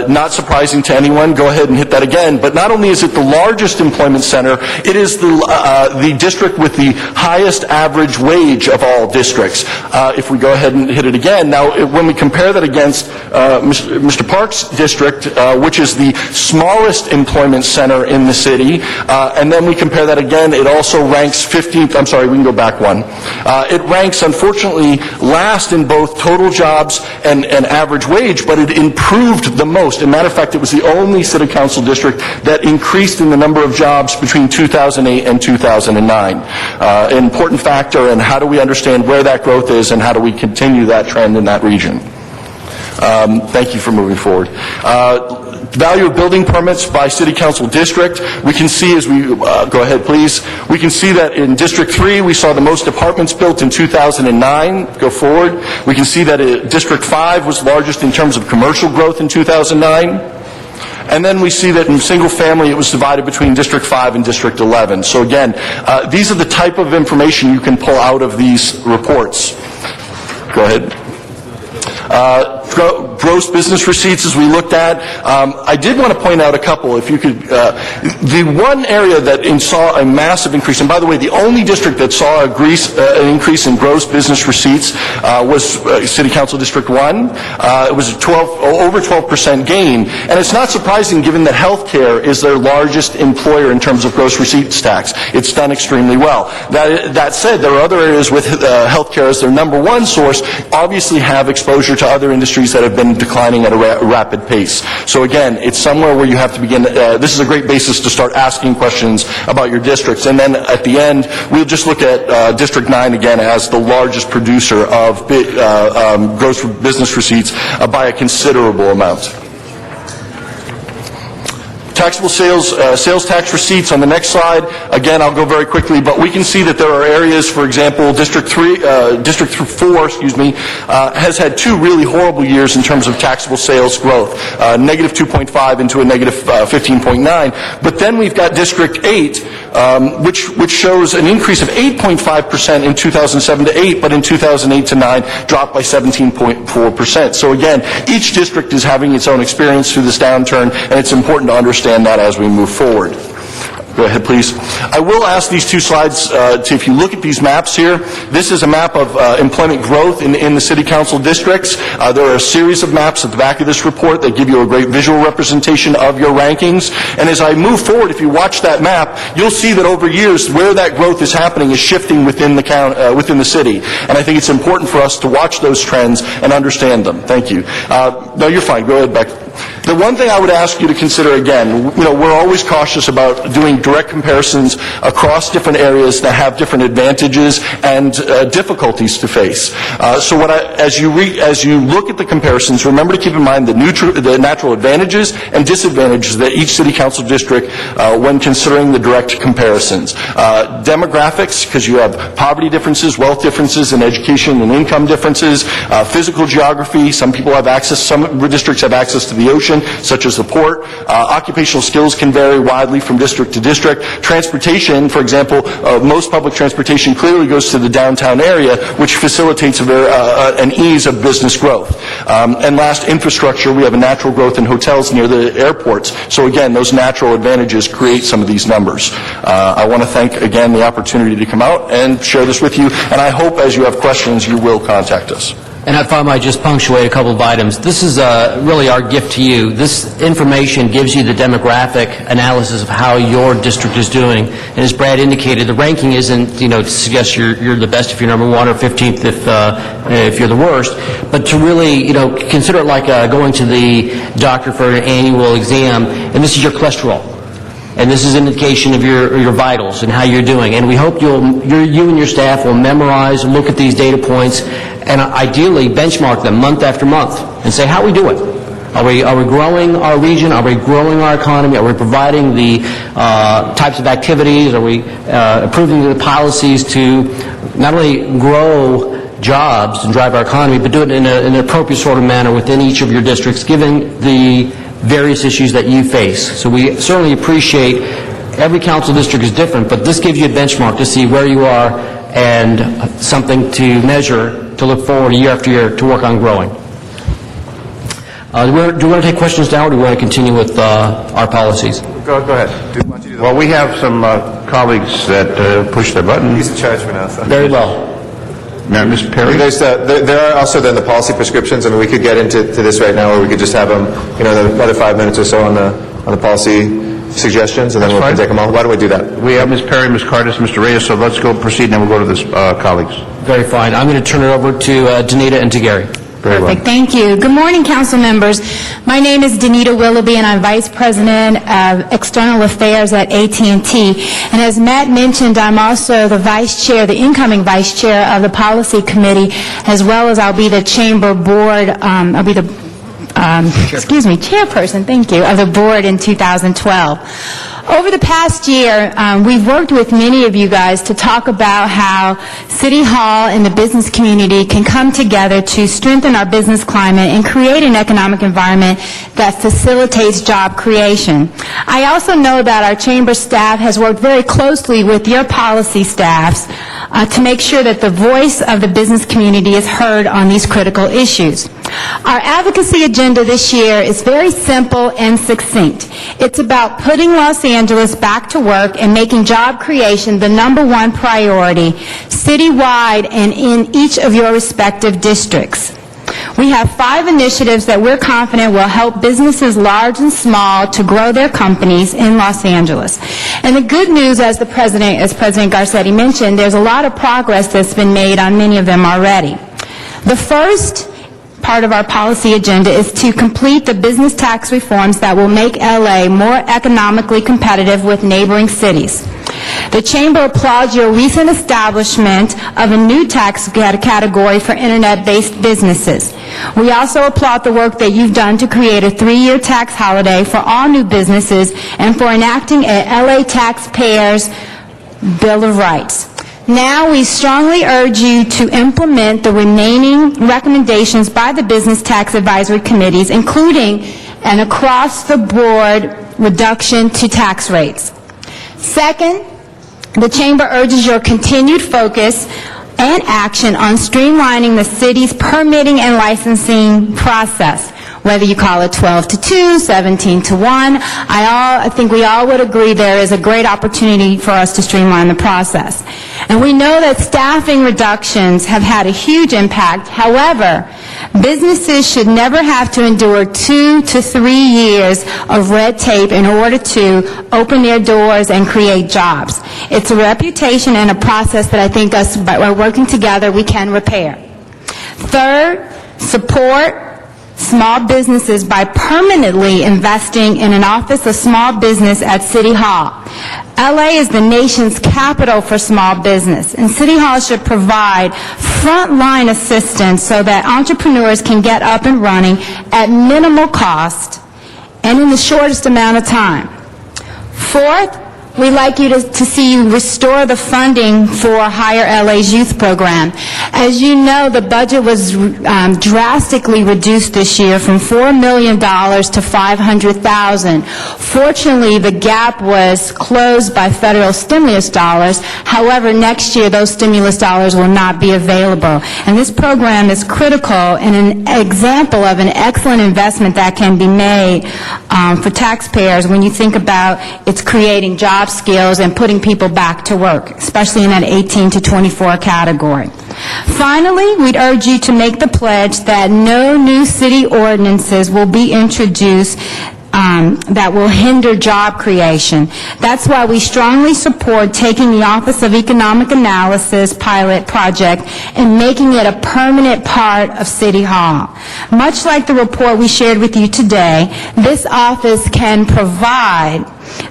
Not surprising to anyone. Go ahead and hit that again. But not only is it the largest employment center, it is the district with the highest average wage of all districts. If we go ahead and hit it again, now when we compare that against Mr. Park's district, which is the smallest employment center in the city, and then we compare that again, it also ranks 15th. I'm sorry, we can go back one. It ranks, unfortunately, last in both total jobs and average wage, but it improved the most. As a matter of fact, it was the only city council district that increased in the number of jobs between 2008 and 2009. An important factor, and how do we understand where that growth is and how do we continue that trend in that region? Thank you for moving forward. Value of building permits by city council district. We can see as we, go ahead please, we can see that in District 3 we saw the most apartments built in 2009. Go forward. We can see that District 5 was largest in terms of commercial growth in 2009. And then we see that in single family it was divided between District 5 and District 11. So again, these are the type of information you can pull out of these reports. Go ahead. Gross business receipts, as we looked at, I did want to point out a couple, if you could. The one area that saw a massive increase, and by the way, the only district that saw an increase in gross business receipts was City Council District 1. It was over 12% gain, and it's not surprising given that healthcare is their largest employer in terms of gross receipts tax. It's done extremely well. That said, there are other areas with healthcare as their number one source, obviously have exposure to other industries that have been declining at a rapid pace. So again, it's somewhere where you have to begin, this is a great basis to start asking questions about your districts. And then at the end, we'll just look at District 9 again as the largest producer of gross business receipts by a considerable amount. Taxable sales tax receipts on the next slide. Again, I'll go very quickly, but we can see that there are areas, for example, District 4, has had two really horrible years in terms of taxable sales growth, negative 2.5 into a negative 15.9. But then we've got District 8, which shows an increase of 8.5% in 2007 to 8, but in 2008 to 9 dropped by 17.4%. So again, each district is having its own experience through this downturn, and it's important to understand that as we move forward. Go ahead, please. I will ask these two slides if you look at these maps here, this is a map of employment growth in the City Council districts. There are a series of maps at the back of this report that give you a great visual representation of your rankings. And as I move forward, if you watch that map, you'll see that over years, where that growth is happening is shifting within the city. And I think it's important for us to watch those trends and understand them. Thank you. No, you're fine. Go ahead, Beck. The one thing I would ask you to consider again, we're always cautious about doing direct comparisons across different areas that have different advantages and difficulties to face. So as you look at the comparisons, remember to keep in mind the natural advantages and disadvantages that each City Council district when considering the direct comparisons. Demographics, because you have poverty differences, wealth differences, and education and income differences. Physical geography, some districts have access to the ocean, such as the port. Occupational skills can vary widely from district to district. Transportation, for example, most public transportation clearly goes to the downtown area, which facilitates an ease of business growth. And last, infrastructure. We have a natural growth in hotels near the airports. So again, those natural advantages create some of these numbers. I want to thank, again, the opportunity to come out and share this with you. And I hope as you have questions, you will contact us. And if I might just punctuate a couple of items. This is really our gift to you. This information gives you the demographic analysis of how your district is doing. And as Brad indicated, the ranking isn't, to suggest you're the best if you're number 1 or 15th if you're the worst, but to really, consider it like going to the doctor for an annual exam, and this is your cholesterol. And this is an indication of your vitals and how you're doing. And we hope you and your staff will memorize and look at these data points and ideally benchmark them month after month and say, how are we doing? Are we growing our region? Are we growing our economy? Are we providing the types of activities? Are we approving the policies to not only grow jobs and drive our economy, but do it in an appropriate sort of manner within each of your districts, given the various issues that you face. So we certainly appreciate every council district is different, but this gives you a benchmark to see where you are and something to measure to look forward year after year to work on growing. Do we want to take questions now, or do we want to continue with our policies? Go ahead. Well, we have some colleagues that push their button. He's in charge for now. So. Very well. Ms. Perry? There are also then the policy prescriptions. I mean, we could get into this right now, or we could just have them, another 5 minutes or so on the policy suggestions, and then we can take them all. Why don't we do that? We have Ms. Perry, Ms. Cardes, Mr. Reyes, so let's go proceed, and then we'll go to the colleagues. Very fine. I'm going to turn it over to Danita and to Gary. Very well. Perfect. Thank you. Good morning, council members. My name is Danita Willoughby, and I'm Vice President of External Affairs at AT&T. And as Matt mentioned, I'm also the Vice Chair, the incoming Vice Chair of the Policy Committee, as well as I'll be the Chamber Board, I'll be the chairperson, thank you, of the board in 2012. Over the past year, we've worked with many of you guys to talk about how City Hall and the business community can come together to strengthen our business climate and create an economic environment that facilitates job creation. I also know that our chamber staff has worked very closely with your policy staffs to make sure that the voice of the business community is heard on these critical issues. Our advocacy agenda this year is very simple and succinct. It's about putting Los Angeles back to work and making job creation the #1 priority citywide and in each of your respective districts. We have 5 initiatives that we're confident will help businesses large and small to grow their companies in Los Angeles. And the good news, as President Garcetti mentioned, there's a lot of progress that's been made on many of them already. The first part of our policy agenda is to complete the business tax reforms that will make LA more economically competitive with neighboring cities. The Chamber applauds your recent establishment of a new tax category for Internet-based businesses. We also applaud the work that you've done to create a 3-year tax holiday for all new businesses and for enacting a LA Taxpayers Bill of Rights. Now, we strongly urge you to implement the remaining recommendations by the Business Tax Advisory Committees, including an across-the-board reduction to tax rates. Second, the Chamber urges your continued focus and action on streamlining the city's permitting and licensing process, whether you call it 12 to 2, 17 to 1. I think we all would agree there is a great opportunity for us to streamline the process. And we know that staffing reductions have had a huge impact. However, businesses should never have to endure 2 to 3 years of red tape in order to open their doors and create jobs. It's a reputation and a process that I think us, by working together, we can repair. Third, support small businesses by permanently investing in an Office of Small Business at City Hall. LA is the nation's capital for small business, and City Hall should provide frontline assistance so that entrepreneurs can get up and running at minimal cost and in the shortest amount of time. Fourth, we'd like you to see you restore the funding for Hire LA's youth program. As you know, the budget was drastically reduced this year from $4 million to $500,000. Fortunately, the gap was closed by federal stimulus dollars. However, next year, those stimulus dollars will not be available. And this program is critical and an example of an excellent investment that can be made for taxpayers when you think about it's creating job skills and putting people back to work, especially in that 18 to 24 category. Finally, we'd urge you to make the pledge that no new city ordinances will be introduced that will hinder job creation. That's why we strongly support taking the Office of Economic Analysis pilot project and making it a permanent part of City Hall. Much like the report we shared with you today, this office can provide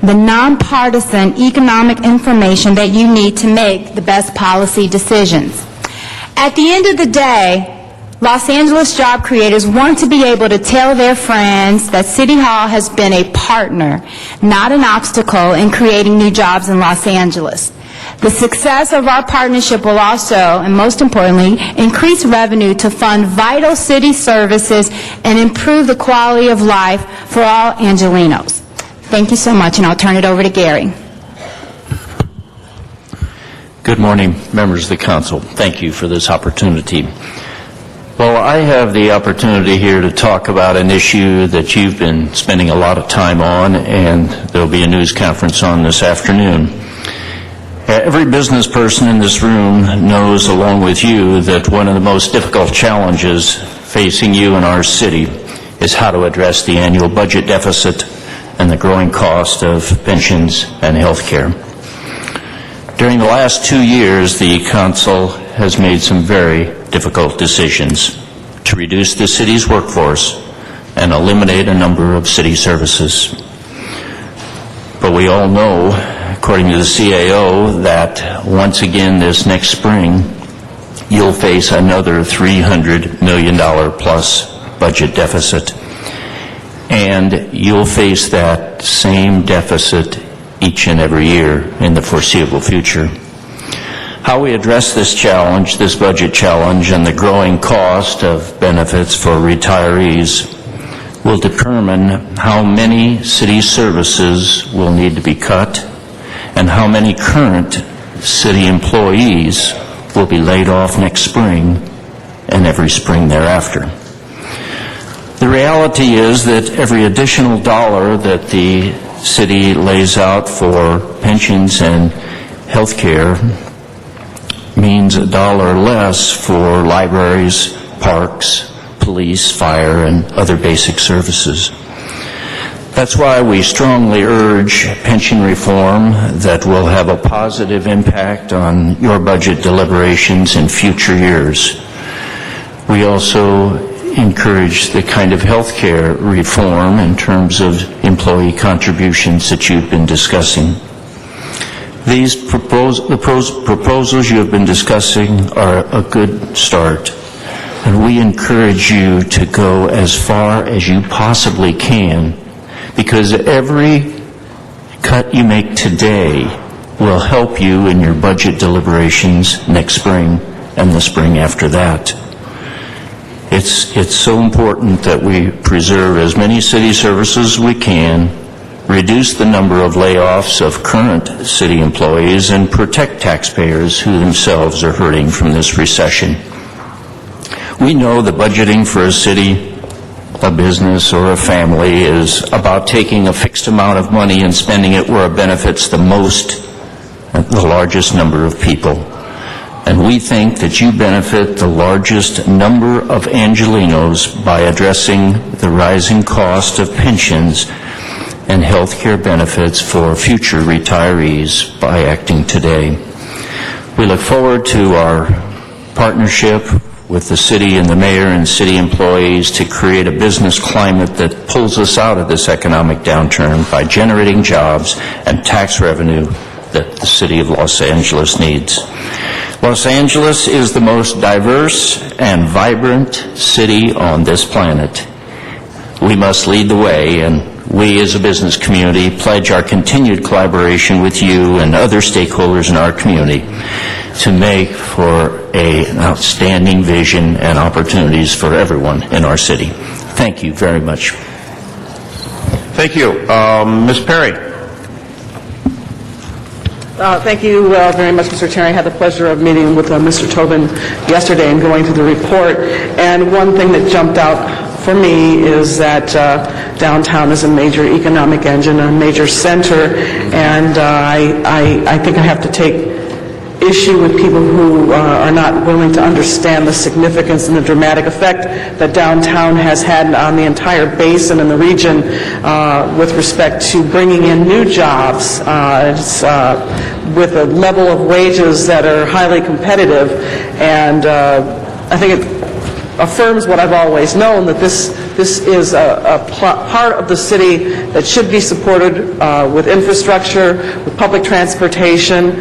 the nonpartisan economic information that you need to make the best policy decisions. At the end of the day, Los Angeles job creators want to be able to tell their friends that City Hall has been a partner, not an obstacle, in creating new jobs in Los Angeles. The success of our partnership will also, and most importantly, increase revenue to fund vital city services and improve the quality of life for all Angelenos. Thank you so much, and I'll turn it over to Gary. Good morning, members of the council. Thank you for this opportunity. Well, I have the opportunity here to talk about an issue that you've been spending a lot of time on, and there'll be a news conference on this afternoon. Every business person in this room knows, along with you, that one of the most difficult challenges facing you in our city is how to address the annual budget deficit and the growing cost of pensions and health care. During the last 2 years, the council has made some very difficult decisions to reduce the city's workforce and eliminate a number of city services. But we all know, according to the CAO, that once again this next spring, you'll face another $300 million plus budget deficit. And you'll face that same deficit each and every year in the foreseeable future. How we address this challenge, this budget challenge, and the growing cost of benefits for retirees will determine how many city services will need to be cut and how many current city employees will be laid off next spring and every spring thereafter. The reality is that every additional dollar that the city lays out for pensions and health care means a dollar less for libraries, parks, police, fire, and other basic services. That's why we strongly urge pension reform that will have a positive impact on your budget deliberations in future years. We also encourage the kind of health care reform in terms of employee contributions that you've been discussing. These proposals you have been discussing are a good start, and we encourage you to go as far as you possibly can, because every cut you make today will help you in your budget deliberations next spring and the spring after that. It's so important that we preserve as many city services as we can, reduce the number of layoffs of current city employees, and protect taxpayers who themselves are hurting from this recession. We know that budgeting for a city, a business, or a family is about taking a fixed amount of money and spending it where it benefits the largest number of people. And we think that you benefit the largest number of Angelenos by addressing the rising cost of pensions and health care benefits for future retirees by acting today. We look forward to our partnership with the city and the mayor and city employees to create a business climate that pulls us out of this economic downturn by generating jobs and tax revenue that the city of Los Angeles needs. Los Angeles is the most diverse and vibrant city on this planet. We must lead the way, and we as a business community pledge our continued collaboration with you and other stakeholders in our community to make for an outstanding vision and opportunities for everyone in our city. Thank you very much. Thank you. Ms. Perry. Thank you very much, Mr. Chair. I had the pleasure of meeting with Mr. Tobin yesterday and going through the report. And one thing that jumped out for me is that downtown is a major economic engine, a major center, and I think I have to take issue with people who are not willing to understand the significance and the dramatic effect that downtown has had on the entire basin and the region with respect to bringing in new jobs with a level of wages that are highly competitive. And I think it affirms what I've always known, that this is a part of the city that should be supported with infrastructure, with public transportation,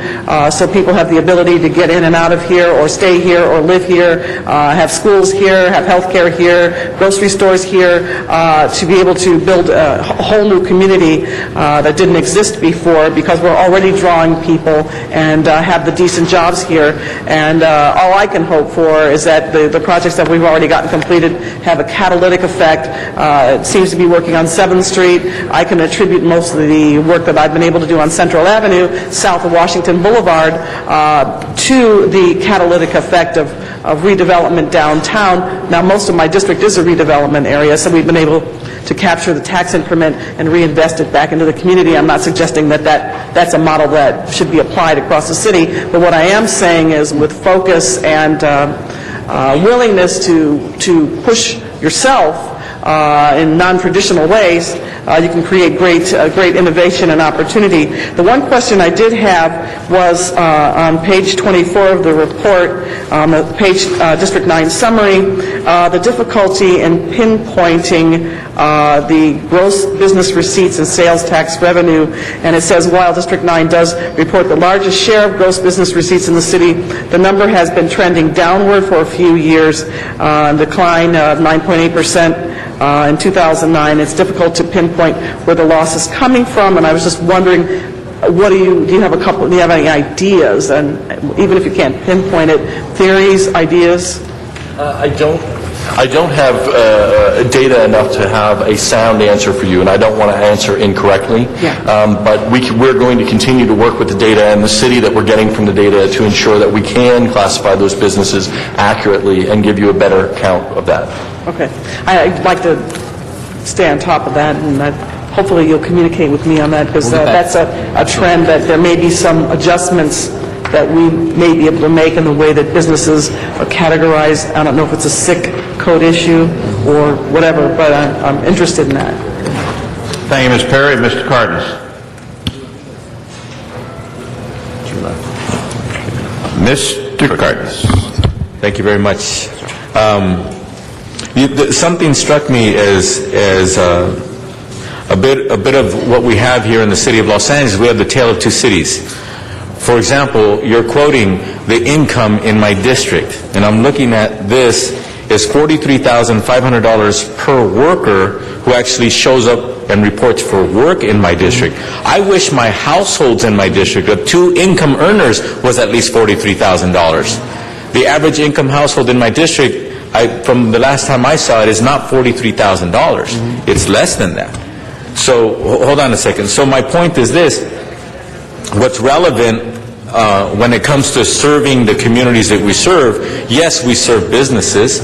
so people have the ability to get in and out of here, or stay here, or live here, have schools here, have health care here, grocery stores here, to be able to build a whole new community that didn't exist before, because we're already drawing people and have the decent jobs here. And all I can hope for is that the projects that we've already gotten completed have a catalytic effect. It seems to be working on 7th Street. I can attribute most of the work that I've been able to do on Central Avenue, south of Washington Boulevard, to the catalytic effect of redevelopment downtown. Now, most of my district is a redevelopment area, so we've been able to capture the tax increment and reinvest it back into the community. I'm not suggesting that that's a model that should be applied across the city, but what I am saying is, with focus and willingness to push yourself in non-traditional ways, you can create great innovation and opportunity. The one question I did have was on page 24 of the report, page District 9 summary, the difficulty in pinpointing the gross business receipts and sales tax revenue. And it says, while District 9 does report the largest share of gross business receipts in the city, the number has been trending downward for a few years, decline of 9.8%. In 2009, it's difficult to pinpoint where the loss is coming from, and I was just wondering, do you have any ideas, and even if you can't pinpoint it, theories, ideas? I don't I don't have data enough to have a sound answer for you, and I don't want to answer incorrectly. But we're going to continue to work with the data and the city that we're getting from the data to ensure that we can classify those businesses accurately and give you a better count of that. Okay. I'd like to stay on top of that, and hopefully you'll communicate with me on that, because that's a trend that there may be some adjustments that we may be able to make in the way that businesses are categorized. I don't know if it's a SIC code issue or whatever, but I'm interested in that. Thank you, Ms. Perry. Mr. Cardenas. Mr. Cardenas. Thank you very much. Something struck me as a bit of what we have here in the city of Los Angeles. We have the tale of two cities. For example, you're quoting the income in my district, and I'm looking at this is $43,500 per worker who actually shows up and reports for work in my district. I wish my households in my district of 2 income earners was at least $43,000. The average income household in my district, from the last time I saw it, is not $43,000. It's less than that. So, hold on a second. So my point is this. What's relevant when it comes to serving the communities that we serve, yes, we serve businesses,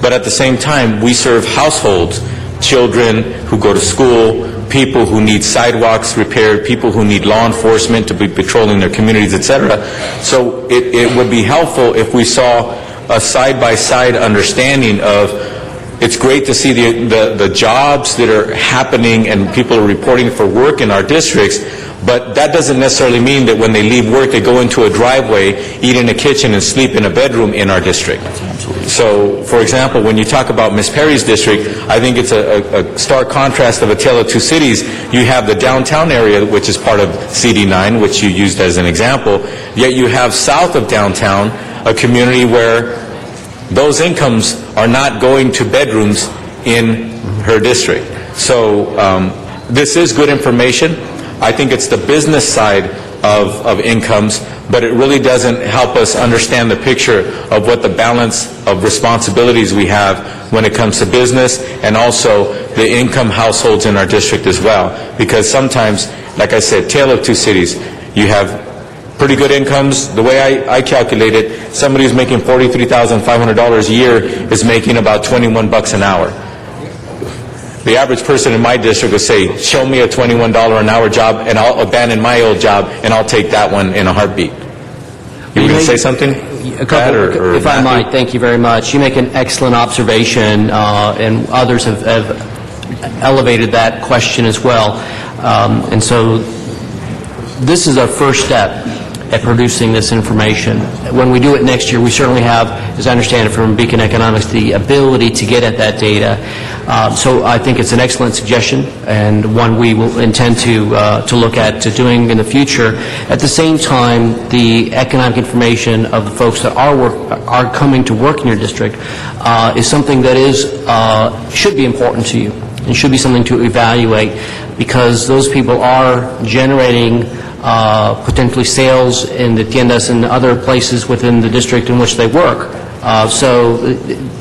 but at the same time, we serve households, children who go to school, people who need sidewalks repaired, people who need law enforcement to be patrolling their communities, etc. So it would be helpful if we saw a side-by-side understanding of, it's great to see the jobs that are happening and people are reporting for work in our districts, but that doesn't necessarily mean that when they leave work, they go into a driveway, eat in a kitchen, and sleep in a bedroom in our district. So, for example, when you talk about Ms. Perry's district, I think it's a stark contrast of a tale of two cities. You have the downtown area, which is part of CD9, which you used as an example, yet you have south of downtown a community where those incomes are not going to bedrooms in her district. So this is good information. I think it's the business side of incomes, but it really doesn't help us understand the picture of what the balance of responsibilities we have when it comes to business and also the income households in our district as well. Because sometimes, like I said, tale of two cities. You have pretty good incomes. The way I calculate it, somebody who's making $43,500 a year is making about $21 an hour. The average person in my district would say, show me a $21 an hour job and I'll abandon my old job and I'll take that one in a heartbeat. You were going to say something? If I might, thank you very much. You make an excellent observation, and others have elevated that question as well. And so this is our first step at producing this information. When we do it next year, we certainly have, as I understand it from Beacon Economics, the ability to get at that data. So I think it's an excellent suggestion and one we will intend to look at doing in the future. At the same time, the economic information of the folks that are coming to work in your district is something that should be important to you and should be something to evaluate, because those people are generating potentially sales in the tiendas and other places within the district in which they work. So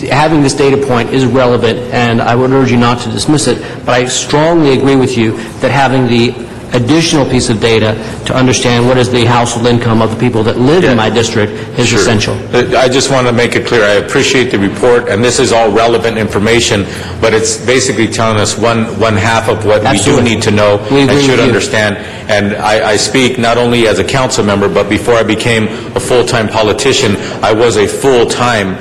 having this data point is relevant, and I would urge you not to dismiss it, but I strongly agree with you that having the additional piece of data to understand what is the household income of the people that live in my district is essential. I just want to make it clear, I appreciate the report, and this is all relevant information, but it's basically telling us one half of what we do need to know and should understand. And I speak not only as a council member, but before I became a full-time politician, I was a full-time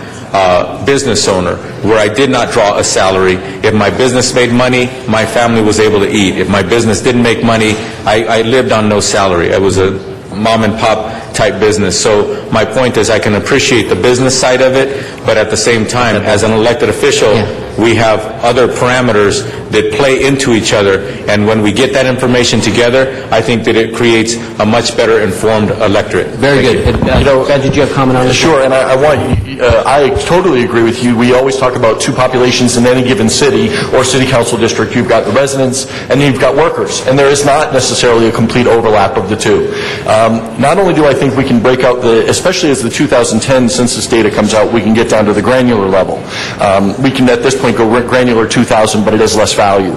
business owner where I did not draw a salary. If my business made money, my family was able to eat. If my business didn't make money, I lived on no salary. I was a mom and pop type business. So my point is I can appreciate the business side of it, but at the same time, as an elected official, we have other parameters that play into each other, and when we get that information together, I think that it creates a much better informed electorate. Very good. Ed, did you have a comment on this? Sure, and I totally agree with you. We always talk about two populations in any given city or city council district. You've got the residents and you've got workers, and there is not necessarily a complete overlap of the two. Not only do I think we can break out especially as the 2010 census data comes out, we can get down to the granular level. We can at this point go granular 2,000, but it has less value.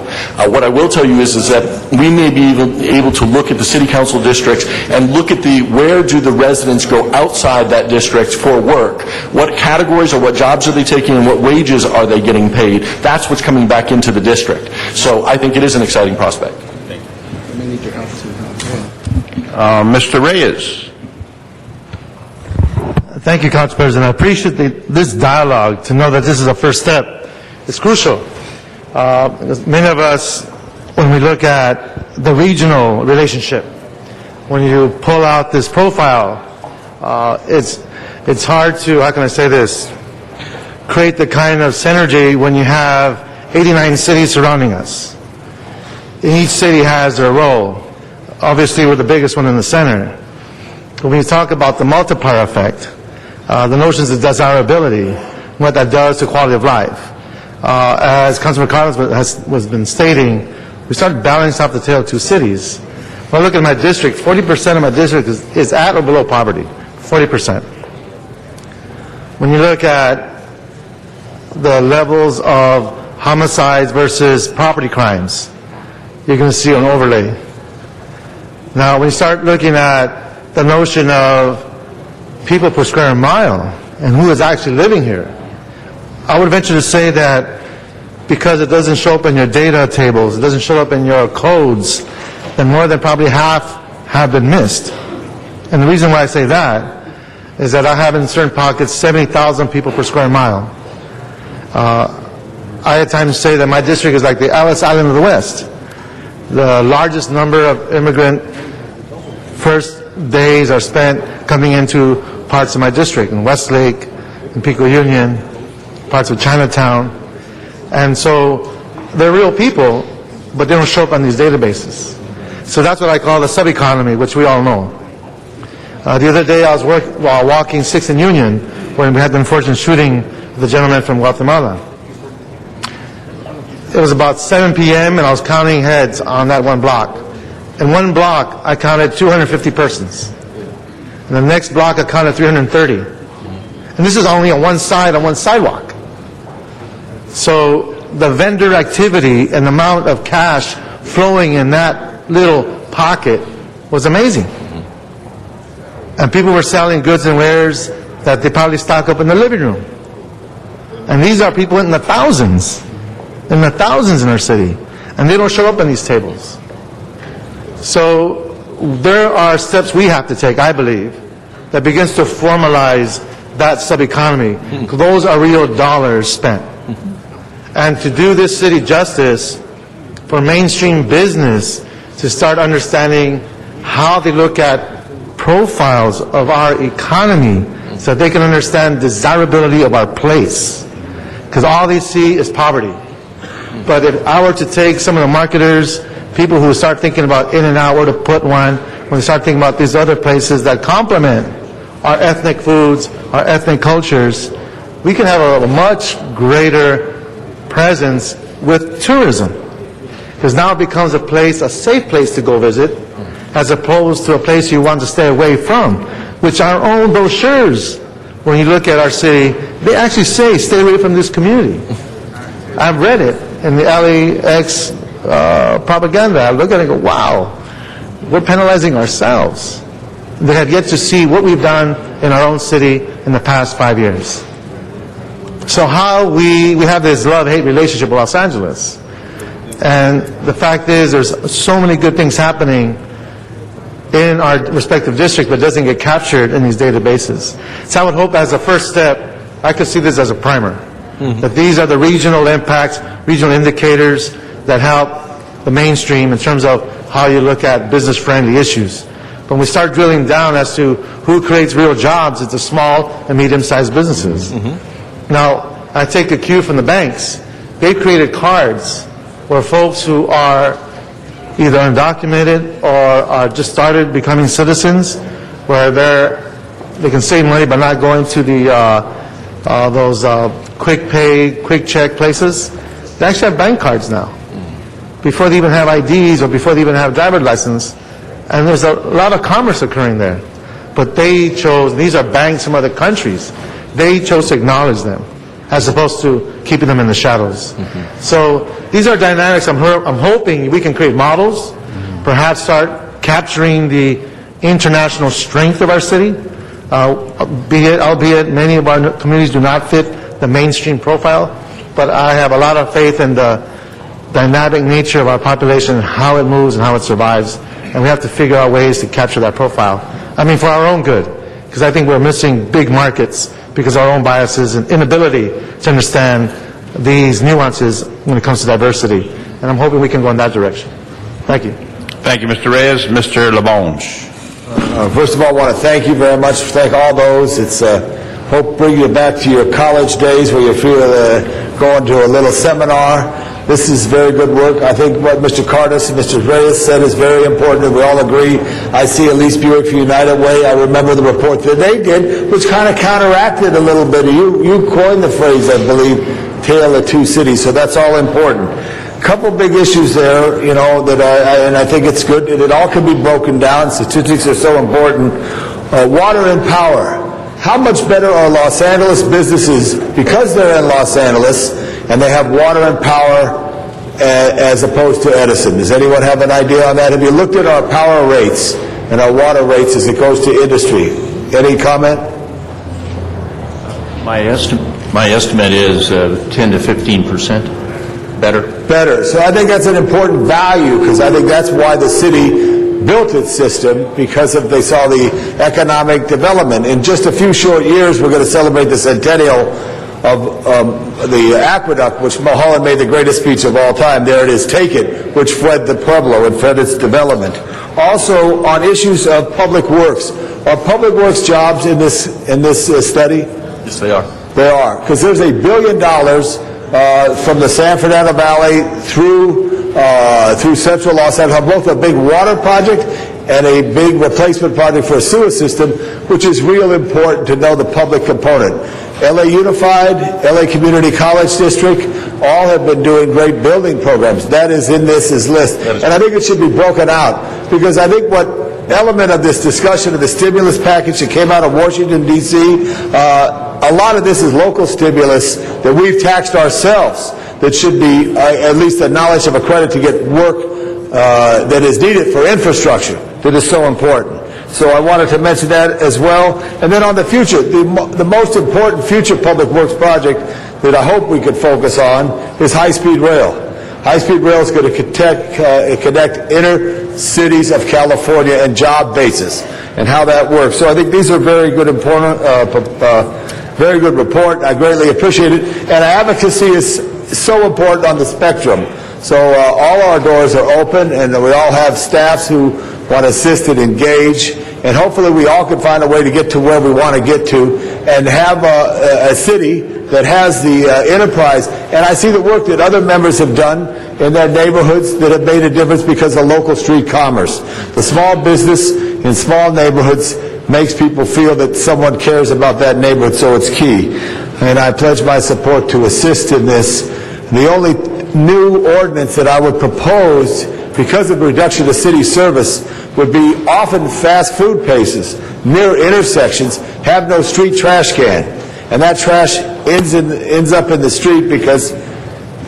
What I will tell you is that we may be able to look at the city council districts and look at where do the residents go outside that district for work. What categories or what jobs are they taking and what wages are they getting paid? That's what's coming back into the district. So I think it is an exciting prospect. Mr. Reyes. Thank you, Council President. I appreciate this dialogue to know that this is a first step. It's crucial. Because many of us, when we look at the regional relationship, when you pull out this profile, it's hard to, how can I say this, create the kind of synergy when you have 89 cities surrounding us. Each city has their role. Obviously, we're the biggest one in the center. But when you talk about the multiplier effect, the notions of desirability, what that does to quality of life. As Councilman Collins has been stating, we started balancing out the tale of two cities. When I look at my district, 40% of my district is at or below poverty, 40%. When you look at the levels of homicides versus property crimes, you're going to see an overlay. Now, when you start looking at the notion of people per square mile and who is actually living here, I would venture to say that because it doesn't show up in your data tables, it doesn't show up in your codes, then more than probably half have been missed. And the reason why I say that is that I have in certain pockets 70,000 people per square mile. I at times say that my district is like the Ellis Island of the West. The largest number of immigrant first days are spent coming into parts of my district, in Westlake, in Pico Union, parts of Chinatown. And so they're real people, but they don't show up on these databases. So that's what I call the sub-economy, which we all know. The other day I was while walking 6th and Union, when we had the unfortunate shooting of the gentleman from Guatemala. It was about 7 p.m. and I was counting heads on that one block. In one block, I counted 250 persons. In the next block, I counted 330. And this is only on one side, on one sidewalk. So the vendor activity and the amount of cash flowing in that little pocket was amazing. And people were selling goods and wares that they probably stock up in the living room. And these are people in the thousands in our city. And they don't show up on these tables. So there are steps we have to take, I believe, that begins to formalize that sub-economy. Those are real dollars spent. And to do this city justice, for mainstream business to start understanding how they look at profiles of our economy so that they can understand desirability of our place. Because all they see is poverty. But if I were to take some of the marketers, people who start thinking about In-N-Out, where to put one, when they start thinking about these other places that complement our ethnic foods, our ethnic cultures, we can have a much greater presence with tourism. Because now it becomes a safe place to go visit, as opposed to a place you want to stay away from, which our own brochures, when you look at our city, they actually say, stay away from this community. I've read it in the LAX propaganda. I look at it and go, wow, we're penalizing ourselves. They have yet to see what we've done in our own city in the past 5 years. So how we have this love-hate relationship with Los Angeles. And the fact is there's so many good things happening in our respective district, but it doesn't get captured in these databases. So I would hope as a first step, I could see this as a primer. That these are the regional impacts, regional indicators that help the mainstream in terms of how you look at business-friendly issues. When we start drilling down as to who creates real jobs, it's the small and medium-sized businesses. Now, I take a cue from the banks. they created cards where folks who are either undocumented or are just started becoming citizens, where they can save money by not going to those quick pay, quick check places. They actually have bank cards now, before they even have IDs or before they even have driver's license. And there's a lot of commerce occurring there. But they chose, these are banks from other countries, they chose to acknowledge them as opposed to keeping them in the shadows. So these are dynamics. I'm hoping we can create models, perhaps start capturing the international strength of our city, albeit many of our communities do not fit the mainstream profile, but I have a lot of faith in the dynamic nature of our population and how it moves and how it survives, and we have to figure out ways to capture that profile. I mean, for our own good, because I think we're missing big markets because of our own biases and inability to understand these nuances when it comes to diversity, and I'm hoping we can go in that direction. Thank you. Thank you, Mr. Reyes. Mr. LaBonge. First of all, I want to thank you very much. Thank all those. It's hope bring you back to your college days where you feel going to a little seminar. This is very good work. I think what Mr. Cardenas and Mr. Reyes said is very important. We all agree. I see at least Buick for United Way. I remember the report that they did, which kind of counteracted a little bit. You coined the phrase, I believe, tale of two cities. So that's all important. Couple big issues there, that and I think it's good. It all can be broken down. Statistics are so important. Water and power. How much better are Los Angeles businesses because they're in Los Angeles and they have water and power as opposed to Edison? Does anyone have an idea on that? Have you looked at our power rates and our water rates as it goes to industry? Any comment? My estimate is 10 to 15%. Better. So I think that's an important value because I think that's why the city built its system, because they saw the economic development. In just a few short years, we're going to celebrate the centennial of the aqueduct, which Mulholland made the greatest speech of all time. There it is, take it, which fed the Pueblo and fed its development. Also, on issues of public works. Are public works jobs in this study? Yes, they are. They are, because there's $1 billion from the San Fernando Valley through central Los Angeles, both a big water project and a big replacement project for a sewer system, which is real important to know the public component. LA Unified, LA Community College District, all have been doing great building programs. That is in this list. And I think it should be broken out, because I think what element of this discussion of the stimulus package that came out of Washington, D.C., a lot of this is local stimulus that we've taxed ourselves that should be at least a knowledge of a credit to get work that is needed for infrastructure that is so important. So I wanted to mention that as well. And then on the future, the most important future public works project that I hope we could focus on is high-speed rail. High-speed rail is going to connect inner cities of California and job bases and how that works. So I think these are very good, important, very good report. I greatly appreciate it. And advocacy is so important on the spectrum. So all our doors are open, and we all have staffs who want to assist and engage. And hopefully we all can find a way to get to where we want to get to and have a city that has the enterprise. And I see the work that other members have done in their neighborhoods that have made a difference because of local street commerce. The small business in small neighborhoods makes people feel that someone cares about that neighborhood, so it's key. And I pledge my support to assist in this. The only new ordinance that I would propose, because of reduction of city service, would be often fast food places near intersections have no street trash can, and that trash ends up in the street because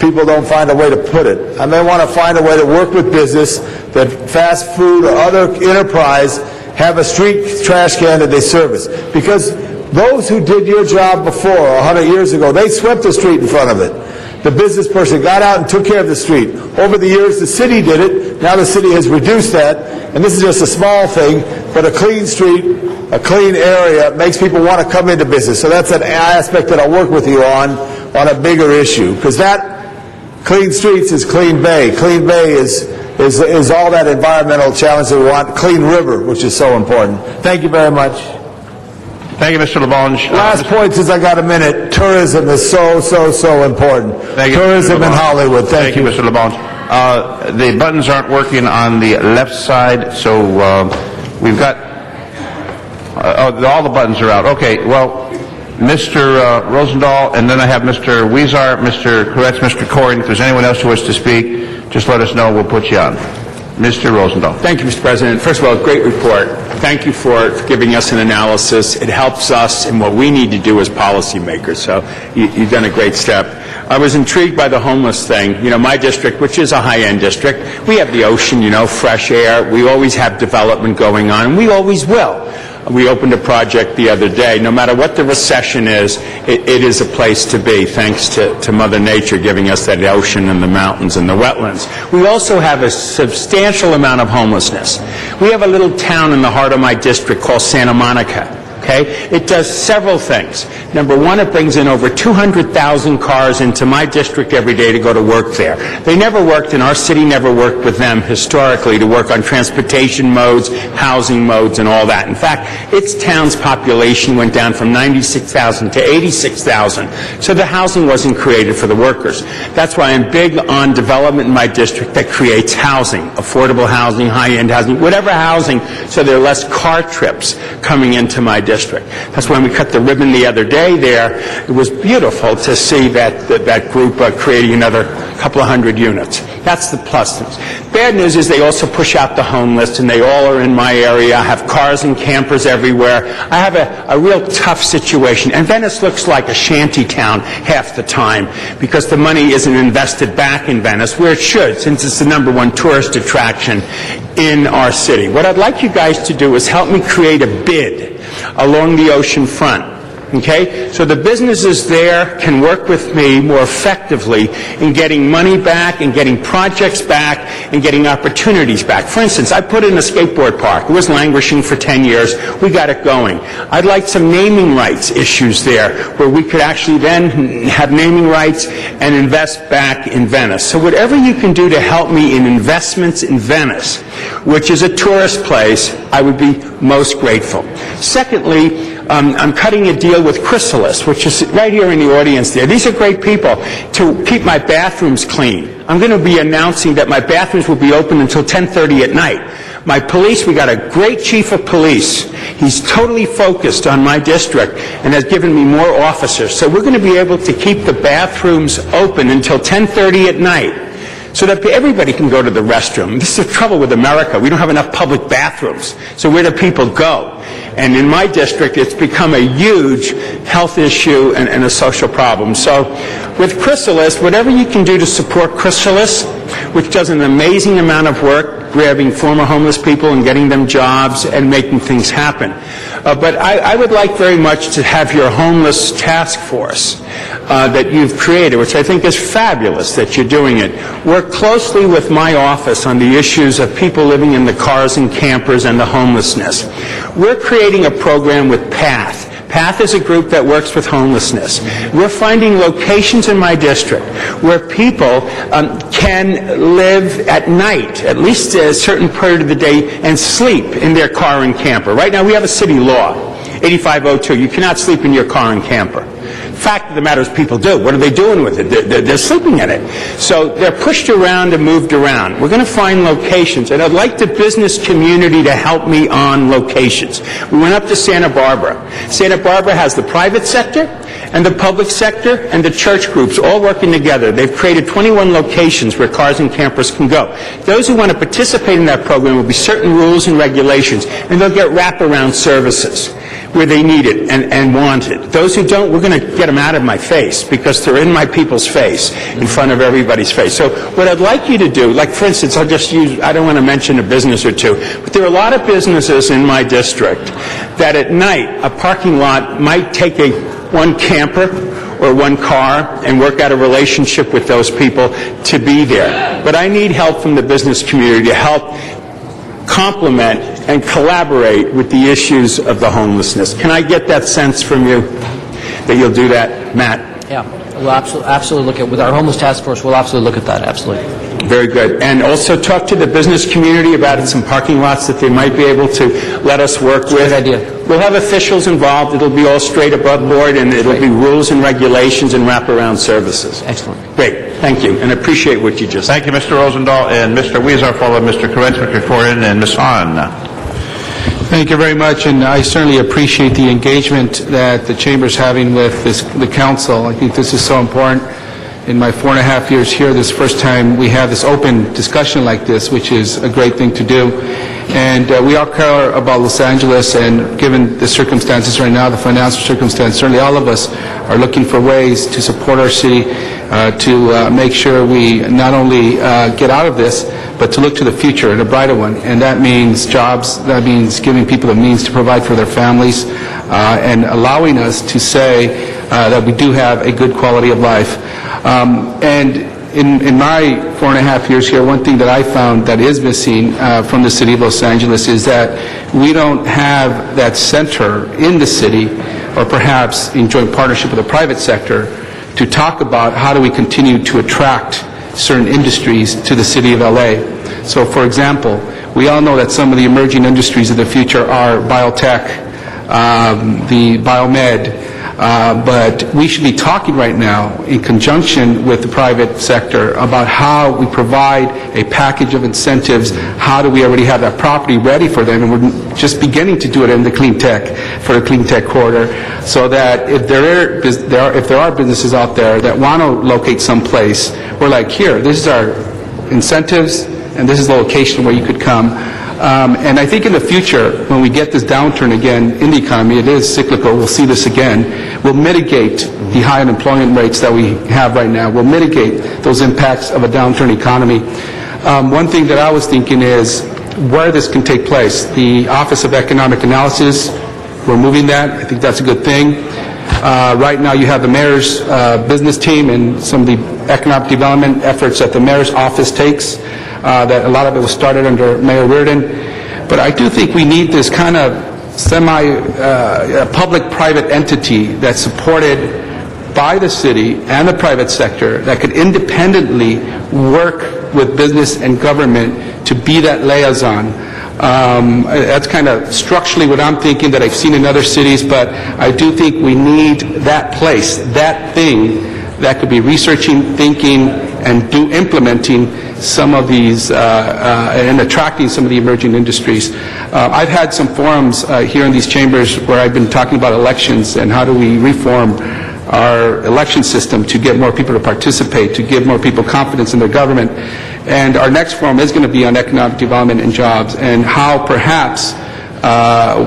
people don't find a way to put it. I may want to find a way to work with business that fast food or other enterprise have a street trash can that they service, because those who did your job before 100 years ago, they swept the street in front of it. The business person got out and took care of the street. Over the years, the city did it. Now the city has reduced that, and this is just a small thing, but a clean street, a clean area makes people want to come into business. So that's an aspect that I'll work with you on a bigger issue, because that clean streets is clean bay. Clean bay is all that environmental challenge that we want. Clean river, which is so important. Thank you very much. Thank you, Mr. LaBonge. Last point, since I got a minute, tourism is so important. Thank you, Tourism Mr. in LaBonge. Hollywood. Thank you. Mr. LaBonge. The buttons aren't working on the left side, so we've got, all the buttons are out. Okay, well, Mr. Rosendahl, and then I have Mr. Weezer, Mr. Koretz, Mr. Corrigan. If there's anyone else who wishes to speak, just let us know. We'll put you on. Mr. Rosendahl. Thank you, Mr. President. First of all, great report. Thank you for giving us an analysis. It helps us in what we need to do as policymakers, so you've done a great step. I was intrigued by the homeless thing. You know, my district, which is a high-end district, we have the ocean, you know, fresh air. We always have development going on, and we always will. We opened a project the other day. No matter what the recession is, it is a place to be, thanks to Mother Nature giving us that ocean and the mountains and the wetlands. We also have a substantial amount of homelessness. We have a little town in the heart of my district called Santa Monica. Okay? It does several things. Number one, it brings in over 200,000 cars into my district every day to go to work there. They never worked, and our city never worked with them historically to work on transportation modes, housing modes, and all that. In fact, its town's population went down from 96,000 to 86,000. So the housing wasn't created for the workers. That's why I'm big on development in my district that creates housing, affordable housing, high-end housing, whatever housing, so there are less car trips coming into my district. That's when we cut the ribbon the other day there. It was beautiful to see that group creating another couple of hundred units. That's the plus things. Bad news is they also push out the homeless, and they all are in my area. I have cars and campers everywhere. I have a real tough situation. And Venice looks like a shanty town half the time because the money isn't invested back in Venice, where it should, since it's the #1 tourist attraction in our city. What I'd like you guys to do is help me create a bid along the ocean front. Okay? So the businesses there can work with me more effectively in getting money back and getting projects back and getting opportunities back. For instance, I put in a skateboard park. It was languishing for 10 years. We got it going. I'd like some naming rights issues there where we could actually then have naming rights and invest back in Venice. So whatever you can do to help me in investments in Venice, which is a tourist place, I would be most grateful. Secondly, I'm cutting a deal with Chrysalis, which is right here in the audience there. These are great people to keep my bathrooms clean. I'm going to be announcing that my bathrooms will be open until 10:30 at night. My police, we got a great chief of police. He's totally focused on my district and has given me more officers. So we're going to be able to keep the bathrooms open until 10:30 at night, so that everybody can go to the restroom. This is the trouble with America. We don't have enough public bathrooms. So where do people go? And in my district, it's become a huge health issue and a social problem. So with Chrysalis, whatever you can do to support Chrysalis, which does an amazing amount of work grabbing former homeless people and getting them jobs and making things happen. But I would like very much to have your homeless task force that you've created, which I think is fabulous that you're doing it, work closely with my office on the issues of people living in the cars and campers and the homelessness. We're creating a program with PATH. PATH is a group that works with homelessness. We're finding locations in my district where people can live at night, at least a certain period of the day, and sleep in their car and camper. Right now we have a city law, 8502. You cannot sleep in your car and camper. Fact of the matter is people do. What are they doing with it? They're sleeping in it. So they're pushed around and moved around. We're going to find locations, and I'd like the business community to help me on locations. We went up to Santa Barbara. Santa Barbara has the private sector and the public sector and the church groups all working together. They've created 21 locations where cars and campers can go. Those who want to participate in that program will be certain rules and regulations, and they'll get wraparound services where they need it and want it. Those who don't, we're going to get them out of my face because they're in my people's face, in front of everybody's face. So what I'd like you to do, like for instance, I'll just use, I don't want to mention a business or two, but there are a lot of businesses in my district that at night, a parking lot might take one camper or one car and work out a relationship with those people to be there. But I need help from the business community to help complement and collaborate with the issues of the homelessness. Can I get that sense from you that you'll do that, Matt? Yeah, we'll absolutely look at, with our homeless task force, we'll absolutely look at that, absolutely. Very good. And also talk to the business community about some parking lots that they might be able to let us work with. Good idea. We'll have officials involved. It'll be all straight above board, and it'll be rules and regulations and wraparound services. Excellent. Great. Thank you. And I appreciate what you just said. Thank you, Mr. Rosendahl. And Mr. Weezer, followed by Mr. Koretz, Mr. Korian, and Ms. Hahn. Thank you very much, and I certainly appreciate the engagement that the Chamber is having with the Council. I think this is so important. In my 4.5 years here, this is the first time we have this open discussion like this, which is a great thing to do. And we all care about Los Angeles, and given the circumstances right now, the financial circumstances, certainly all of us are looking for ways to support our city, to make sure we not only get out of this, but to look to the future and a brighter one. And that means jobs, that means giving people the means to provide for their families, and allowing us to say that we do have a good quality of life. And in my 4.5 years here, one thing that I found that is missing from the city of Los Angeles is that we don't have that center in the city, or perhaps in joint partnership with the private sector, to talk about how do we continue to attract certain industries to the city of LA. So, for example, we all know that some of the emerging industries of the future are biotech, the biomed, but we should be talking right now in conjunction with the private sector about how we provide a package of incentives. How do we already have that property ready for them? And we're just beginning to do it in the clean tech, for the clean tech corridor, so that if there are businesses out there that want to locate someplace, we're like, here, this is our incentives, and this is the location where you could come. And I think in the future, when we get this downturn again in the economy, it is cyclical, we'll see this again, we'll mitigate the high unemployment rates that we have right now. We'll mitigate those impacts of a downturn economy. One thing that I was thinking is where this can take place. The Office of Economic Analysis, we're moving that. I think that's a good thing. Right now you have the mayor's business team and some of the economic development efforts that the mayor's office takes. That a lot of it was started under Mayor Reardon. But I do think we need this kind of public-private entity that's supported by the city and the private sector that could independently work with business and government to be that liaison. That's kind of structurally what I'm thinking that I've seen in other cities, but I do think we need that place, that thing that could be researching, thinking, and implementing some of these and attracting some of the emerging industries. I've had some forums here in these chambers where I've been talking about elections and how do we reform our election system to get more people to participate, to give more people confidence in their government. And our next forum is going to be on economic development and jobs, and how perhaps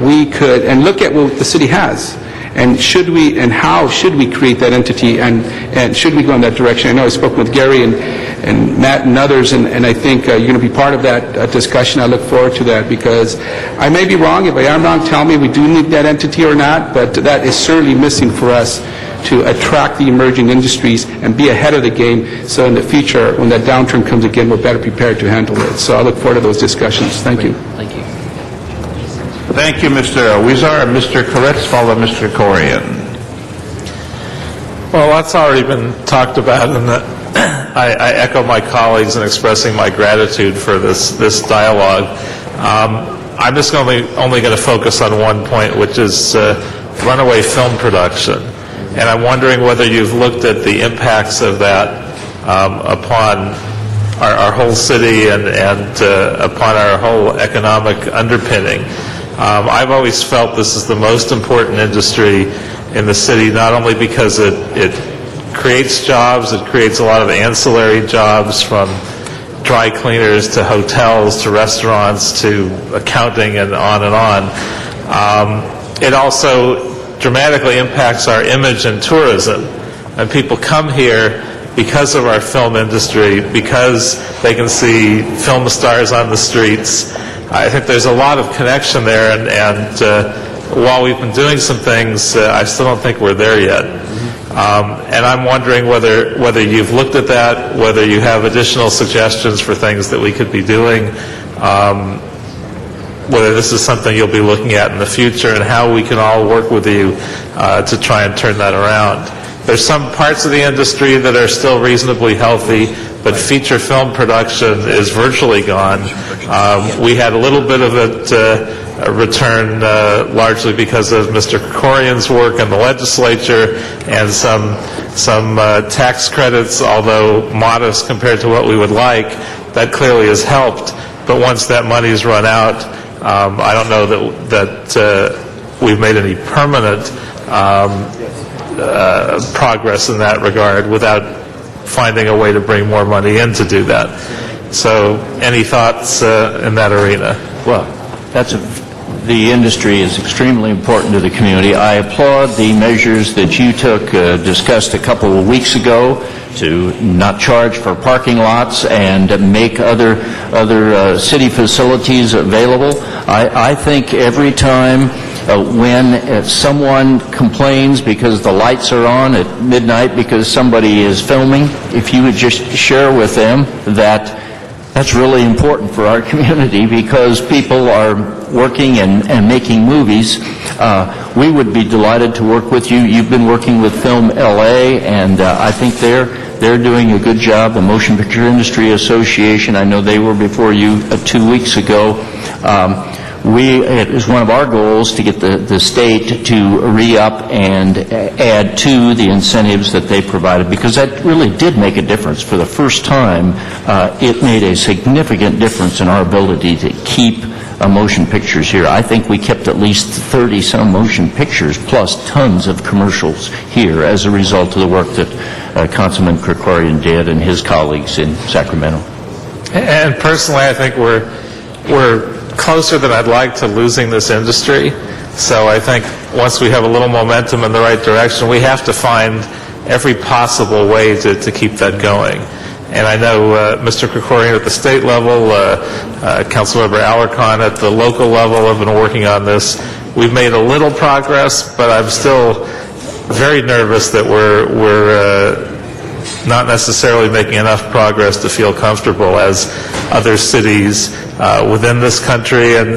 we could, and look at what the city has, and should we, and how should we create that entity, and should we go in that direction? I know I spoke with Gary and Matt and others, and I think you're going to be part of that discussion. I look forward to that, because I may be wrong. If I am wrong, tell me we do need that entity or not, but that is certainly missing for us to attract the emerging industries and be ahead of the game, so in the future, when that downturn comes again, we're better prepared to handle it. So I look forward to those discussions. Thank you. Thank you. Thank you, Mr. Weezer, and Mr. Koretz, followed by Mr. Korian. Well, that's already been talked about, and I echo my colleagues in expressing my gratitude for this dialogue. I'm just only going to focus on one point, which is runaway film production. And I'm wondering whether you've looked at the impacts of that upon our whole city and upon our whole economic underpinning. I've always felt this is the most important industry in the city, not only because it creates jobs, it creates a lot of ancillary jobs, from dry cleaners to hotels to restaurants to accounting and on and on. It also dramatically impacts our image and tourism. And people come here because of our film industry, because they can see film stars on the streets. I think there's a lot of connection there, and while we've been doing some things, I still don't think we're there yet. And I'm wondering whether you've looked at that, whether you have additional suggestions for things that we could be doing, whether this is something you'll be looking at in the future, and how we can all work with you to try and turn that around. There's some parts of the industry that are still reasonably healthy, but feature film production is virtually gone. We had a little bit of it return largely because of Mr. Krikorian's work in the legislature and some tax credits, although modest compared to what we would like. That clearly has helped, but once that money's run out, I don't know that we've made any permanent progress in that regard without finding a way to bring more money in to do that. So, any thoughts in that arena? Well, the industry is extremely important to the community. I applaud the measures that you took, discussed a couple of weeks ago, to not charge for parking lots and make other city facilities available. I think every time when someone complains because the lights are on at midnight because somebody is filming, if you would just share with them that that's really important for our community because people are working and making movies. We would be delighted to work with you. You've been working with Film LA, and I think they're doing a good job. The Motion Picture Industry Association, I know they were before you 2 weeks ago. It is one of our goals to get the state to re-up and add to the incentives that they provided, because that really did make a difference. For the first time, it made a significant difference in our ability to keep motion pictures here. I think we kept at least 30-some motion pictures, plus tons of commercials here as a result of the work that Councilman Krikorian did and his colleagues in Sacramento. And personally, I think we're closer than I'd like to losing this industry. So I think once we have a little momentum in the right direction, we have to find every possible way to keep that going. And I know Mr. Krikorian at the state level, Councilmember Alarcon at the local level have been working on this. We've made a little progress, but I'm still very nervous that we're not necessarily making enough progress to feel comfortable as other cities within this country and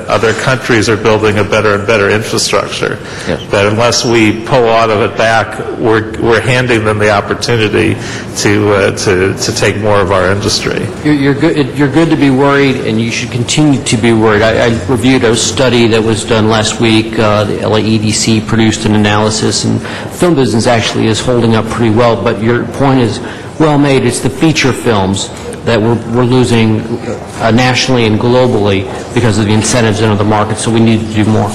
other countries are building a better and better infrastructure. Yes. That unless we pull a lot of it back, we're handing them the opportunity to take more of our industry. You're good to be worried, and you should continue to be worried. I reviewed a study that was done last week. The LAEDC produced an analysis, and film business actually is holding up pretty well. But your point is well made. It's the feature films that we're losing nationally and globally because of the incentives into the market. So we need to do more.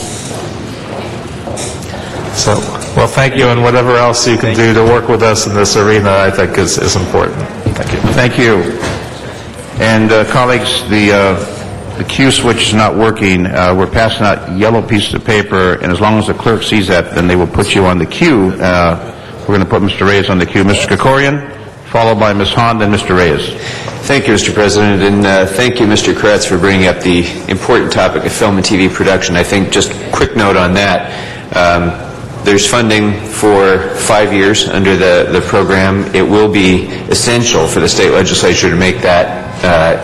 So, well, thank you, and whatever else you can do to work with us in this arena, I think is important. Thank you. Thank you. And colleagues, the cue switch is not working. We're passing out yellow pieces of paper, and as long as the clerk sees that, then they will put you on the queue. We're going to put Mr. Reyes on the queue. Mr. Krikorian, followed by Ms. Hahn, then Mr. Reyes. Thank you, Mr. President, and thank you, Mr. Kretz, for bringing up the important topic of film and TV production. I think just a quick note on that. There's funding for 5 years under the program. It will be essential for the state legislature to make that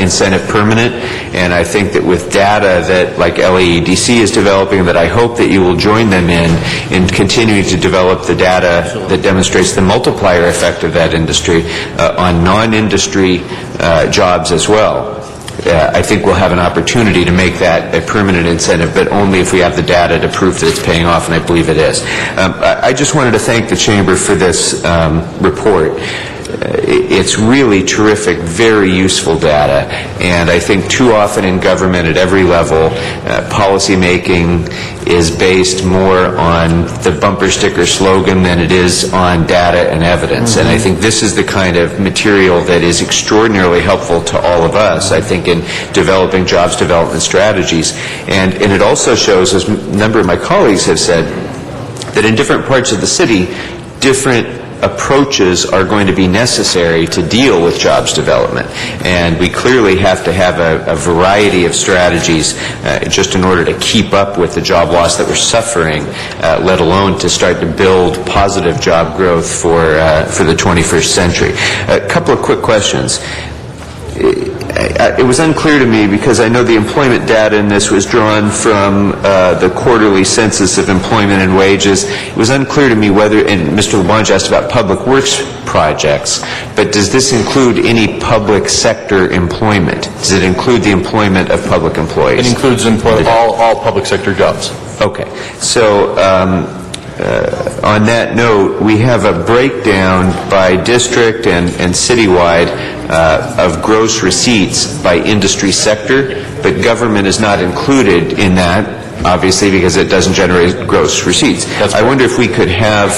incentive permanent, and I think that with data that like LAEDC is developing, that I hope that you will join them in continuing to develop the data that demonstrates the multiplier effect of that industry on non-industry jobs as well. I think we'll have an opportunity to make that a permanent incentive, but only if we have the data to prove that it's paying off, and I believe it is. I just wanted to thank the Chamber for this report. It's really terrific, very useful data, and I think too often in government at every level, policy making is based more on the bumper sticker slogan than it is on data and evidence. And I think this is the kind of material that is extraordinarily helpful to all of us, I think, in developing jobs development strategies. And it also shows, as a number of my colleagues have said, that in different parts of the city, different approaches are going to be necessary to deal with jobs development. And we clearly have to have a variety of strategies just in order to keep up with the job loss that we're suffering, let alone to start to build positive job growth for the 21st century. A couple of quick questions. it was unclear to me, because I know the employment data in this was drawn from the quarterly census of employment and wages. It was unclear to me whether, and Mr. LaBonge asked about public works projects, but does this include any public sector employment? Does it include the employment of public employees? It includes all public sector jobs. Okay. So on that note, we have a breakdown by district and citywide of gross receipts by industry sector, but government is not included in that, obviously, because it doesn't generate gross receipts. I wonder if we could have,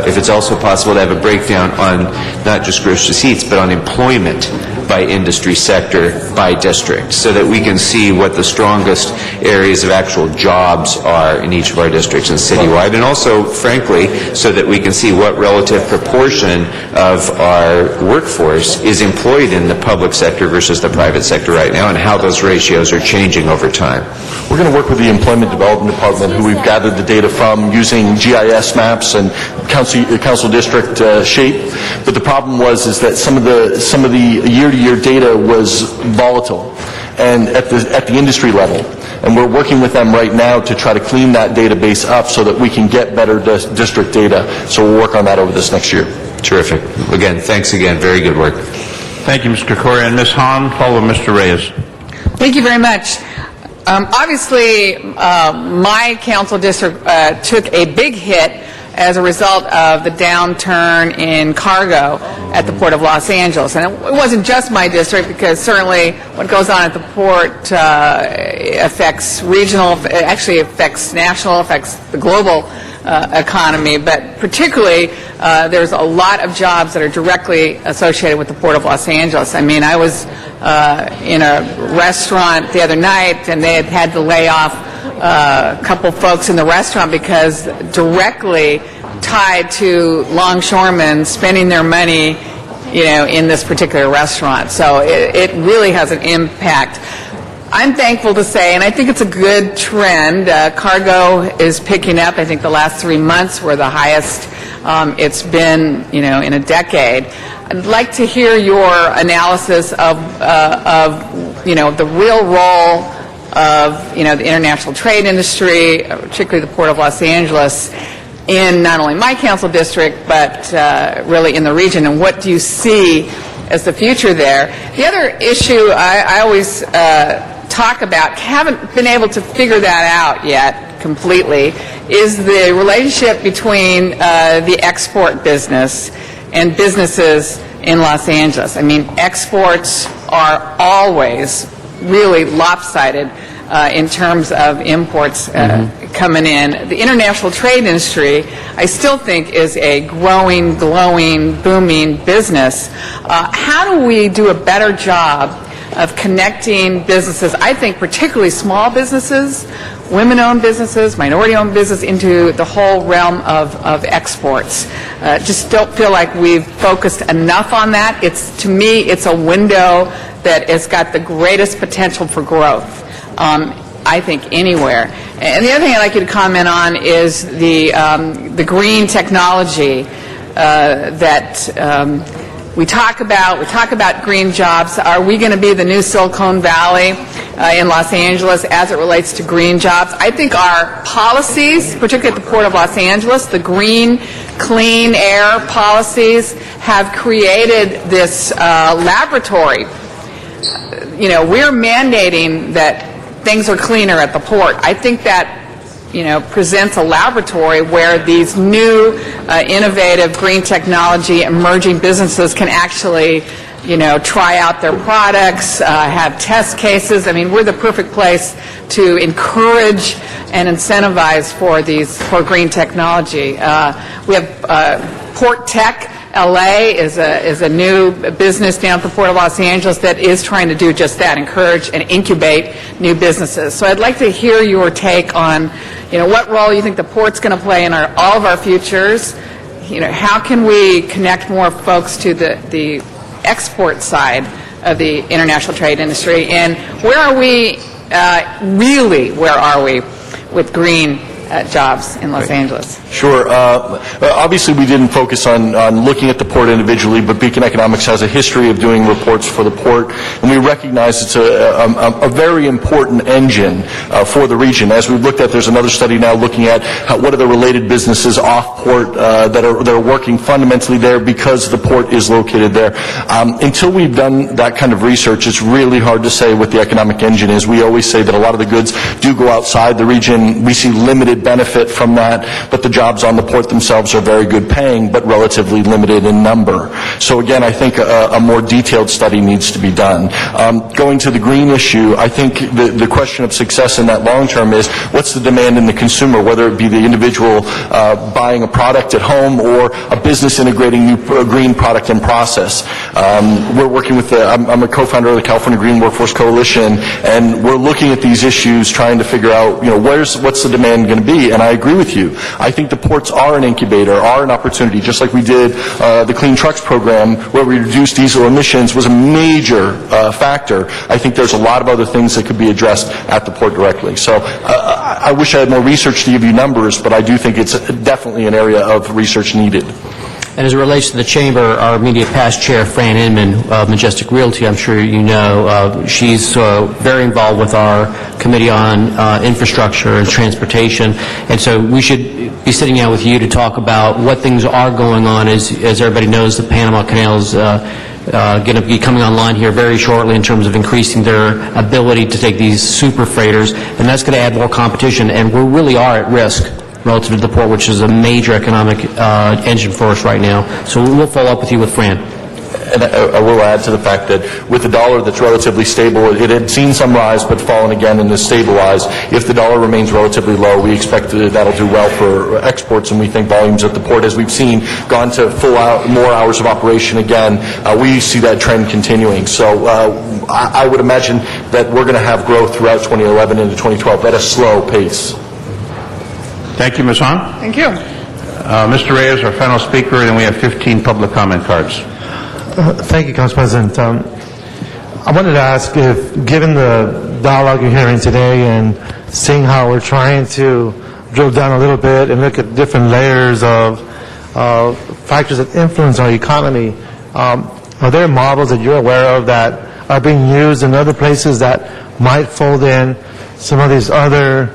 if it's also possible to have a breakdown on not just gross receipts, but on employment by industry sector, by district, so that we can see what the strongest areas of actual jobs are in each of our districts and citywide, and also, frankly, so that we can see what relative proportion of our workforce is employed in the public sector versus the private sector right now, and how those ratios are changing over time. We're going to work with the Employment Development Department, who we've gathered the data from using GIS maps and council district shape. But the problem is that some of the year-to-year data was volatile, and at the industry level. And we're working with them right now to try to clean that database up so that we can get better district data. So we'll work on that over this next year. Terrific. Again, thanks again. Very good work. Thank you, Mr. Correa. And Ms. Hahn, followed by Mr. Reyes. Thank you very much. Obviously, my council district took a big hit as a result of the downturn in cargo at the Port of Los Angeles. And it wasn't just my district, because certainly what goes on at the port affects regional, actually affects national, affects the global economy, but particularly there's a lot of jobs that are directly associated with the Port of Los Angeles. I mean, I was in a restaurant the other night, and they had to lay off a couple folks in the restaurant because directly tied to longshoremen spending their money, in this particular restaurant. So it really has an impact. I'm thankful to say, and I think it's a good trend, cargo is picking up. I think the last 3 months were the highest it's been, in a decade. I'd like to hear your analysis of the real role of, the international trade industry, particularly the Port of Los Angeles, in not only my council district, but really in the region, and what do you see as the future there? The other issue I always talk about, haven't been able to figure that out yet completely, is the relationship between the export business and businesses in Los Angeles. I mean, exports are always really lopsided in terms of imports coming in. The international trade industry, I still think, is a growing, glowing, booming business. How do we do a better job of connecting businesses, I think particularly small businesses, women-owned businesses, minority-owned business, into the whole realm of exports? Just don't feel like we've focused enough on that. To me, it's a window that has got the greatest potential for growth, I think, anywhere. And the other thing I'd like you to comment on is the green technology that we talk about green jobs. Are we going to be the new Silicon Valley in Los Angeles as it relates to green jobs? I think our policies, particularly at the Port of Los Angeles, the green, clean air policies, have created this laboratory. We're mandating that things are cleaner at the port. I think that presents a laboratory where these new innovative green technology emerging businesses can actually try out their products, have test cases. I mean, we're the perfect place to encourage and incentivize for green technology. We have Port Tech. LA is a new business down at the Port of Los Angeles that is trying to do just that, encourage and incubate new businesses. So I'd like to hear your take on, what role you think the port's going to play in all of our futures. How can we connect more folks to the export side of the international trade industry, and where are we with green jobs in Los Angeles? Sure. Obviously, we didn't focus on looking at the port individually, but Beacon Economics has a history of doing reports for the port, and we recognize it's a very important engine for the region. As we've looked at, there's another study now looking at what are the related businesses off port that are working fundamentally there because the port is located there. Until we've done that kind of research, it's really hard to say what the economic engine is. We always say that a lot of the goods do go outside the region. We see limited benefit from that, but the jobs on the port themselves are very good paying, but relatively limited in number. So again, I think a more detailed study needs to be done. Going to the green issue, I think the question of success in that long term is what's the demand in the consumer, whether it be the individual buying a product at home or a business integrating new green product and process. We're working with I'm a co-founder of the California Green Workforce Coalition, and we're looking at these issues, trying to figure out, what's the demand going to be. And I agree with you. I think the ports are an incubator, are an opportunity, just like we did the Clean Trucks program, where we reduced diesel emissions was a major factor. I think there's a lot of other things that could be addressed at the port directly. So I wish I had more research to give you numbers, but I do think it's definitely an area of research needed. And as it relates to the Chamber, our immediate past chair, Fran Inman of Majestic Realty, I'm sure you know, she's very involved with our Committee on Infrastructure and Transportation. And so we should be sitting down with you to talk about what things are going on. As everybody knows, the Panama Canal is going to be coming online here very shortly in terms of increasing their ability to take these super freighters, and that's going to add more competition. And we really are at risk relative to the port, which is a major economic engine for us right now. So we'll follow up with you with Fran. And I will add to the fact that with the dollar that's relatively stable, it had seen some rise but fallen again and is stabilized. If the dollar remains relatively low, we expect that'll do well for exports, and we think volumes at the port, as we've seen, gone to more hours of operation again. We see that trend continuing. So I would imagine that we're going to have growth throughout 2011 into 2012 at a slow pace. Thank you, Ms. Hahn. Thank you. Mr. Reyes, our final speaker, and then we have 15 public comment cards. Thank you, Council President. I wanted to ask if, given the dialogue you're hearing today and seeing how we're trying to drill down a little bit and look at different layers of factors that influence our economy, are there models that you're aware of that are being used in other places that might fold in some of these other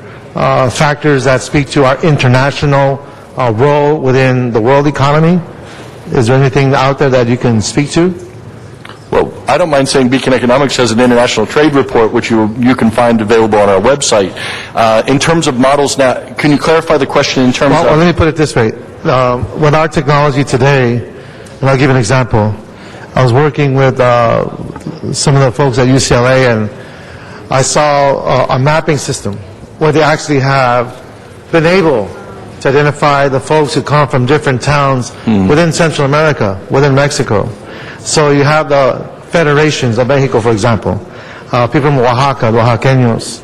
factors that speak to our international role within the world economy? Is there anything out there that you can speak to? Well, I don't mind saying Beacon Economics has an international trade report, which you can find available on our website. In terms of models now, can you clarify the question in terms of... Well, let me put it this way. With our technology today, and I'll give an example. I was working with some of the folks at UCLA, and I saw a mapping system where they actually have been able to identify the folks who come from different towns within Central America, within Mexico. So you have the federations of Mexico, for example, people from Oaxaca, the Oaxaqueños.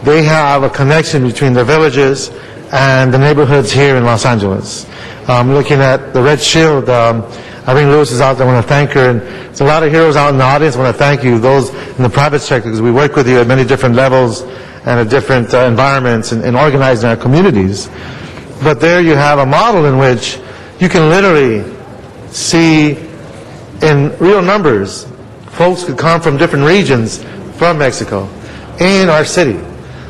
They have a connection between their villages and the neighborhoods here in Los Angeles. Looking at the Red Shield, Irene Lewis is out there. I want to thank her. And there's a lot of heroes out in the audience. I want to thank you, those in the private sector, because we work with you at many different levels and at different environments and organizing our communities. But there you have a model in which you can literally see in real numbers folks who come from different regions from Mexico in our city,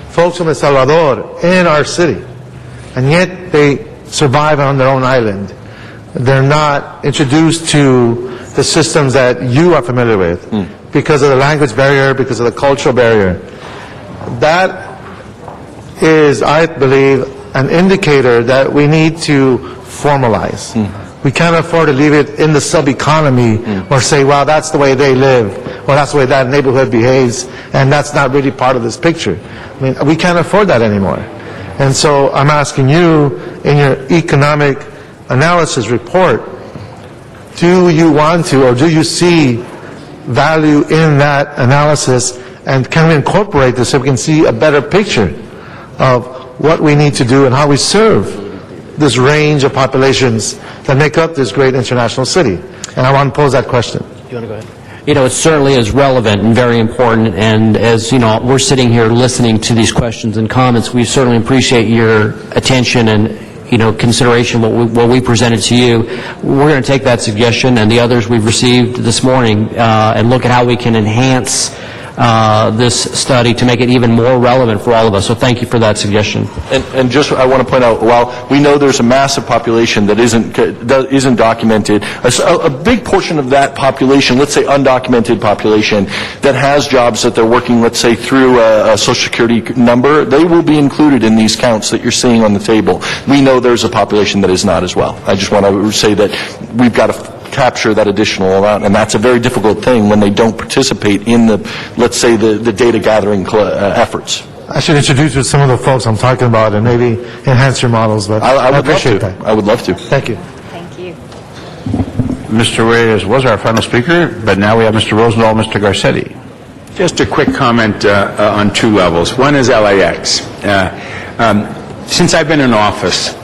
folks from El Salvador in our city, and yet they survive on their own island. They're not introduced to the systems that you are familiar with because of the language barrier, because of the cultural barrier. That is, I believe, an indicator that we need to formalize. We can't afford to leave it in the sub-economy or say, well, that's the way they live, or that's the way that neighborhood behaves, and that's not really part of this picture. I mean, we can't afford that anymore. And so I'm asking you, in your economic analysis report, do you want to, or do you see value in that analysis, and can we incorporate this so we can see a better picture of what we need to do and how we serve this range of populations that make up this great international city? And I want to pose that question. You want to go ahead? it certainly is relevant and very important, and as, we're sitting here listening to these questions and comments, we certainly appreciate your attention and, consideration what we presented to you. We're going to take that suggestion and the others we've received this morning and look at how we can enhance this study to make it even more relevant for all of us. So thank you for that suggestion. And just, I want to point out, while we know there's a massive population that isn't documented, a big portion of that population, let's say undocumented population, that has jobs that they're working, let's say, through a Social Security number, they will be included in these counts that you're seeing on the table. We know there's a population that is not as well. I just want to say that we've got to capture that additional amount, and that's a very difficult thing when they don't participate in let's say, the data gathering efforts. I should introduce you to some of the folks I'm talking about and maybe enhance your models, but I appreciate that. I would love to. Thank you. Thank you. Mr. Reyes was our final speaker, but now we have Mr. Rosendahl, Mr. Garcetti. Just a quick comment on two levels. One is LAX. Since I've been in office,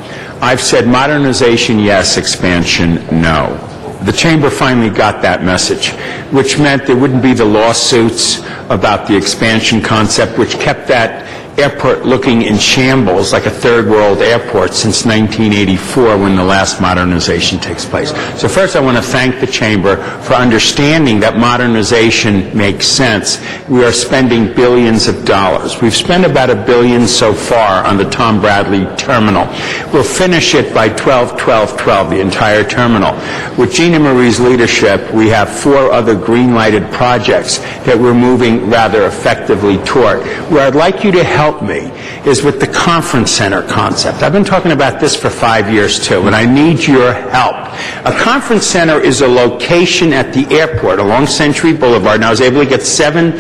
I've said modernization, yes, expansion, no. The Chamber finally got that message, which meant there wouldn't be the lawsuits about the expansion concept, which kept that airport looking in shambles like a third world airport since 1984 when the last modernization takes place. So first I want to thank the Chamber for understanding that modernization makes sense. We are spending billions of dollars. We've spent about $1 billion so far on the Tom Bradley terminal. We'll finish it by 12/12/12, the entire terminal. With Gina Marie's leadership, we have 4 other green-lighted projects that we're moving rather effectively toward. Where I'd like you to help me is with the conference center concept. I've been talking about this for 5 years too, and I need your help. A conference center is a location at the airport along Century Boulevard, and I was able to get $7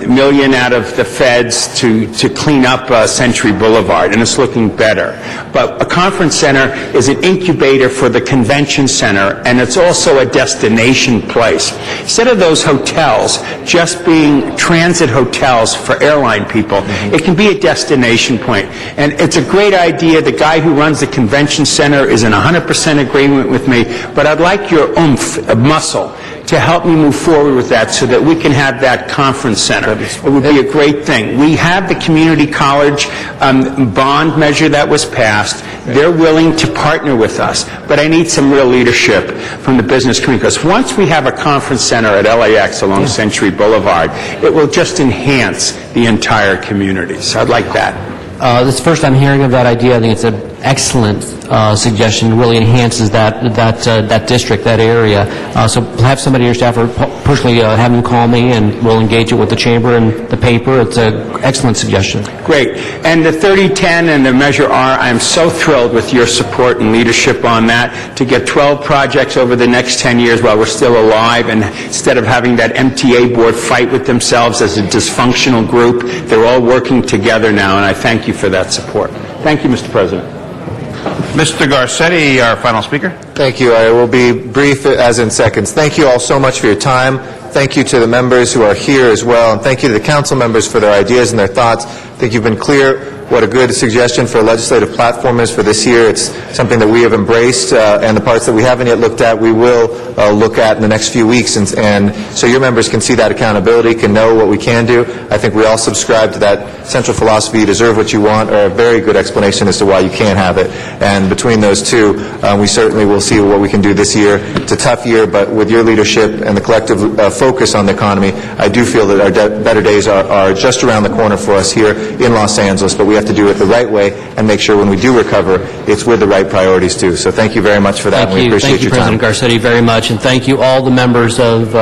million out of the feds to clean up Century Boulevard, and it's looking better. But a conference center is an incubator for the convention center, and it's also a destination place. Instead of those hotels just being transit hotels for airline people, it can be a destination point. And it's a great idea. The guy who runs the convention center is in 100% agreement with me, but I'd like your oomph, muscle, to help me move forward with that so that we can have that conference center. It would be a great thing. We have the community college bond measure that was passed. They're willing to partner with us, but I need some real leadership from the business community, because once we have a conference center at LAX along Century Boulevard, it will just enhance the entire community. So I'd like that. This is the first I'm hearing of that idea. I think it's an excellent suggestion. It really enhances that district, that area. So have somebody in your staff or personally have them call me, and we'll engage it with the Chamber and the paper. It's an excellent suggestion. Great. And the 3010 and the Measure R, I'm so thrilled with your support and leadership on that, to get 12 projects over the next 10 years while we're still alive, and instead of having that MTA board fight with themselves as a dysfunctional group, they're all working together now, and I thank you for that support. Thank you, Mr. President. Mr. Garcetti, our final speaker. Thank you. I will be brief as in seconds. Thank you all so much for your time. Thank you to the members who are here as well, and thank you to the council members for their ideas and their thoughts. I think you've been clear what a good suggestion for a legislative platform is for this year. It's something that we have embraced, and the parts that we haven't yet looked at, we will look at in the next few weeks, and so your members can see that accountability, can know what we can do. I think we all subscribe to that central philosophy, you deserve what you want, or a very good explanation as to why you can't have it. And between those two, we certainly will see what we can do this year. It's a tough year, but with your leadership and the collective focus on the economy, I do feel that our better days are just around the corner for us here in Los Angeles, but we have to do it the right way and make sure when we do recover, it's with the right priorities too. So thank you very much for that. Thank you. We appreciate Thank you, your time. President Garcetti, very much, and thank you all the members of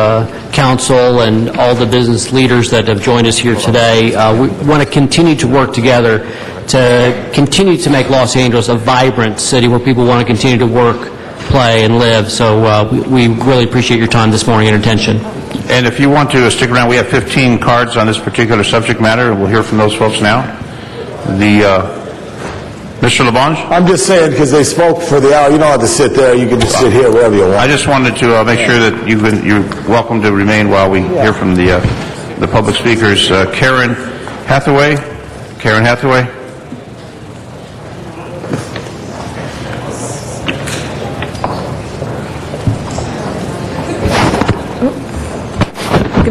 council and all the business leaders that have joined us here today. We want to continue to work together to continue to make Los Angeles a vibrant city where people want to continue to work, play, and live. So we really appreciate your time this morning and attention. And if you want to stick around, we have 15 cards on this particular subject matter, and we'll hear from those folks now. Mr. LaBonge? I'm just saying, because they spoke for the hour, you don't have to sit there, you can just sit here wherever you want. I just wanted to make sure that you're welcome to remain while we hear from the public speakers. Karen Hathaway? Karen Hathaway?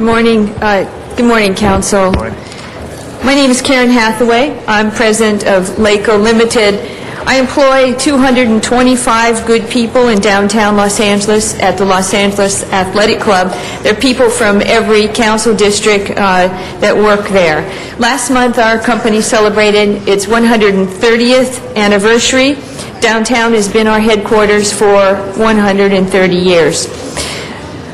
Good morning. Good morning, Council. My name is Karen Hathaway. I'm president of LACO Limited. I employ 225 good people in downtown Los Angeles at the Los Angeles Athletic Club. There are people from every council district that work there. Last month, our company celebrated its 130th anniversary. Downtown has been our headquarters for 130 years.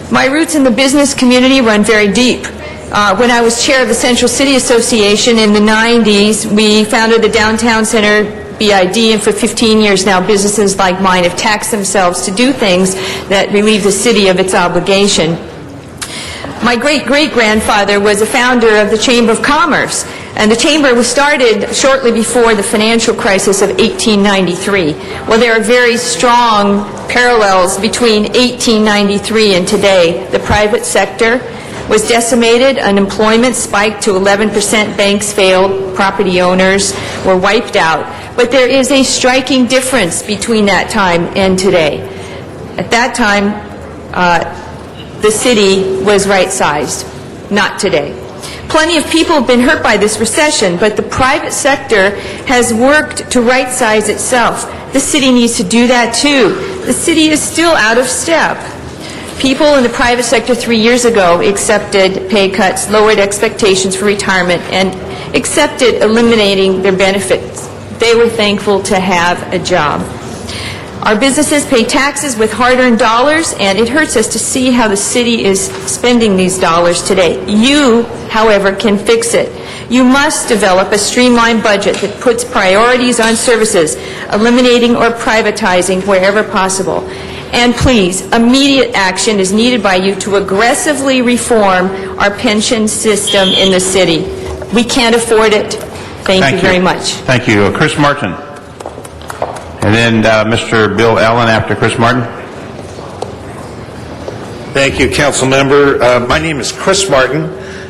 My roots in the business community run very deep. When I was chair of the Central City Association in the 90s, we founded the Downtown Center BID, and for 15 years now, businesses like mine have taxed themselves to do things that relieve the city of its obligation. My great-great-grandfather was a founder of the Chamber of Commerce, and the Chamber was started shortly before the financial crisis of 1893. Well, there are very strong parallels between 1893 and today. The private sector was decimated, unemployment spiked to 11%, banks failed, property owners were wiped out. But there is a striking difference between that time and today. At that time, the city was right-sized, not today. Plenty of people have been hurt by this recession, but the private sector has worked to right-size itself. The city needs to do that too. The city is still out of step. People in the private sector 3 years ago accepted pay cuts, lowered expectations for retirement, and accepted eliminating their benefits. They were thankful to have a job. Our businesses pay taxes with hard-earned dollars, and it hurts us to see how the city is spending these dollars today. You, however, can fix it. You must develop a streamlined budget that puts priorities on services, eliminating or privatizing wherever possible. And please, immediate action is needed by you to aggressively reform our pension system in the city. We can't afford it. Thank you very much. Thank you. Chris Martin. And then Mr. Bill Allen after Chris Martin. Thank you, Council Member. My name is Chris Martin.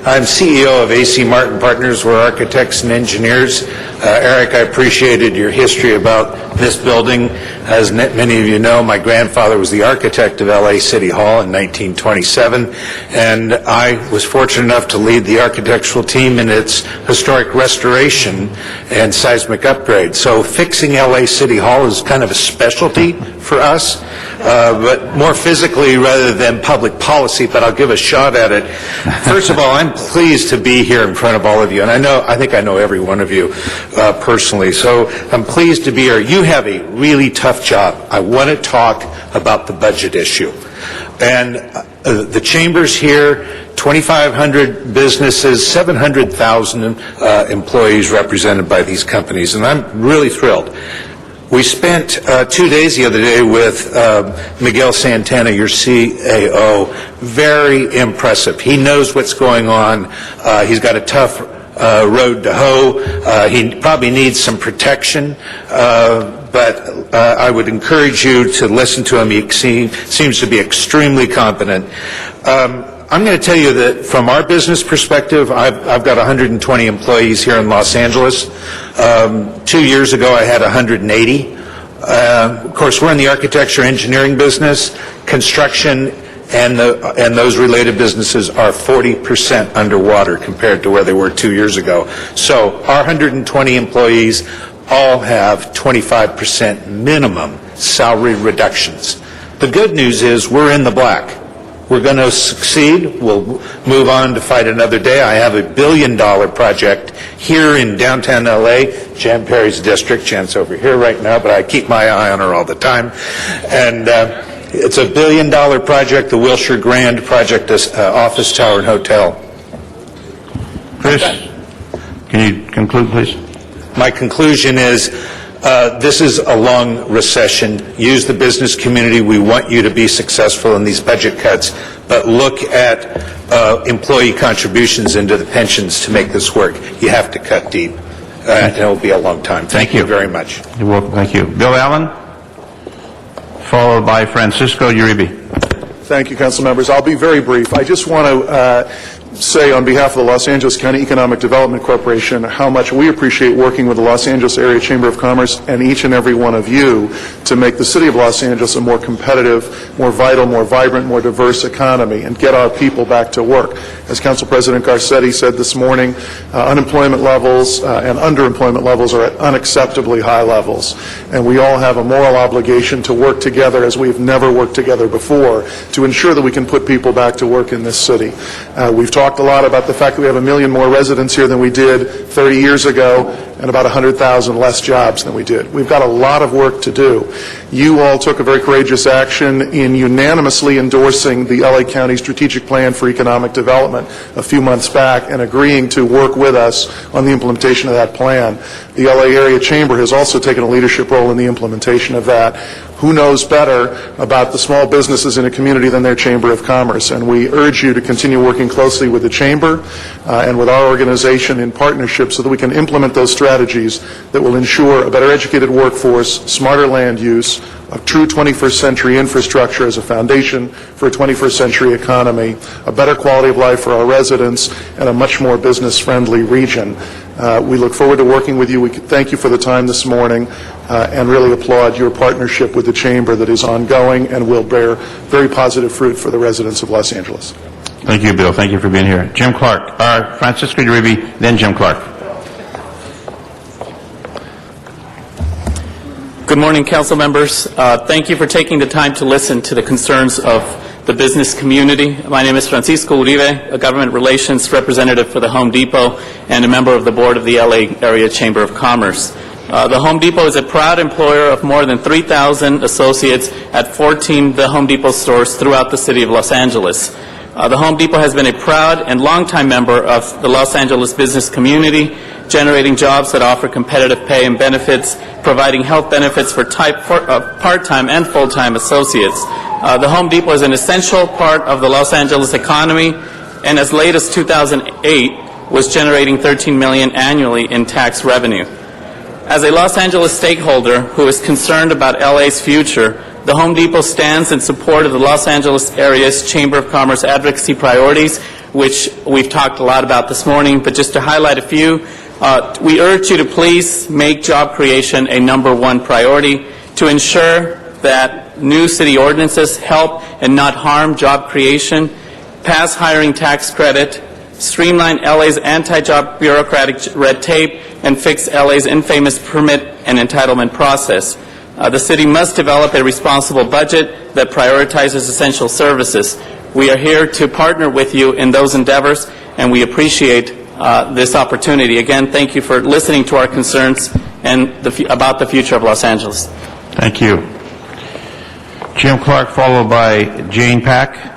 I'm CEO of AC Martin Partners. We're architects and engineers. Eric, I appreciated your history about this building. As many of you know, my grandfather was the architect of LA City Hall in 1927, and I was fortunate enough to lead the architectural team in its historic restoration and seismic upgrade. So fixing LA City Hall is kind of a specialty for us, but more physically rather than public policy, but I'll give a shot at it. First of all, I'm pleased to be here in front of all of you, and I think I know every one of you personally, so I'm pleased to be here. You have a really tough job. I want to talk about the budget issue. And the Chamber's here, 2,500 businesses, 700,000 employees represented by these companies, and I'm really thrilled. We spent 2 days the other day with Miguel Santana, your CAO. Very impressive. He knows what's going on. He's got a tough road to hoe. He probably needs some protection, but I would encourage you to listen to him. He seems to be extremely competent. I'm going to tell you that from our business perspective, I've got 120 employees here in Los Angeles. 2 years ago, I had 180. Of course, we're in the architecture engineering business. Construction and those related businesses are 40% underwater compared to where they were 2 years ago. So our 120 employees all have 25% minimum salary reductions. The good news is we're in the black. We're going to succeed. We'll move on to fight another day. I have $1 billion project here in downtown LA, Jan Perry's district. Jan's over here right now, but I keep my eye on her all the time. And it's $1 billion project, the Wilshire Grand project, office tower and hotel. Chris, can you conclude, please? My conclusion is this is a long recession. Use the business community. We want you to be successful in these budget cuts, but look at employee contributions into the pensions to make this work. You have to cut deep, and it will be a long time. Thank you very much. You're welcome. Thank you. Bill Allen, followed by Francisco Uribe. Thank you, council members. I'll be very brief. I just want to say on behalf of the Los Angeles County Economic Development Corporation how much we appreciate working with the Los Angeles Area Chamber of Commerce and each and every one of you to make the city of Los Angeles a more competitive, more vital, more vibrant, more diverse economy and get our people back to work. As Council President Garcetti said this morning, unemployment levels and underemployment levels are at unacceptably high levels, and we all have a moral obligation to work together as we've never worked together before to ensure that we can put people back to work in this city. We've talked a lot about the fact that we have 1 million more residents here than we did 30 years ago and about 100,000 less jobs than we did. We've got a lot of work to do. You all took a very courageous action in unanimously endorsing the LA County Strategic Plan for Economic Development a few months back and agreeing to work with us on the implementation of that plan. The LA Area Chamber has also taken a leadership role in the implementation of that. Who knows better about the small businesses in a community than their Chamber of Commerce? And we urge you to continue working closely with the Chamber and with our organization in partnership so that we can implement those strategies that will ensure a better educated workforce, smarter land use, a true 21st century infrastructure as a foundation for a 21st century economy, a better quality of life for our residents, and a much more business-friendly region. We look forward to working with you. We thank you for the time this morning and really applaud your partnership with the Chamber that is ongoing and will bear very positive fruit for the residents of Los Angeles. Thank you, Bill. Thank you for being here. Jim Clark. Francisco Uribe, then Jim Clark. Good morning, council members. Thank you for taking the time to listen to the concerns of the business community. My name is Francisco Uribe, a government relations representative for the Home Depot and a member of the board of the LA Area Chamber of Commerce. The Home Depot is a proud employer of more than 3,000 associates at 14 The Home Depot stores throughout the city of Los Angeles. The Home Depot has been a proud and longtime member of the Los Angeles business community, generating jobs that offer competitive pay and benefits, providing health benefits for part-time and full-time associates. The Home Depot is an essential part of the Los Angeles economy, and as late as 2008 was generating $13 million annually in tax revenue. As a Los Angeles stakeholder who is concerned about LA's future, the Home Depot stands in support of the Los Angeles area's Chamber of Commerce advocacy priorities, which we've talked a lot about this morning, but just to highlight a few, we urge you to please make job creation a #1 priority to ensure that new city ordinances help and not harm job creation, pass hiring tax credit, streamline LA's anti-job bureaucratic red tape, and fix LA's infamous permit and entitlement process. The city must develop a responsible budget that prioritizes essential services. We are here to partner with you in those endeavors, and we appreciate this opportunity. Again, thank you for listening to our concerns and about the future of Los Angeles. Thank you. Jim Clark, followed by Jane Pack.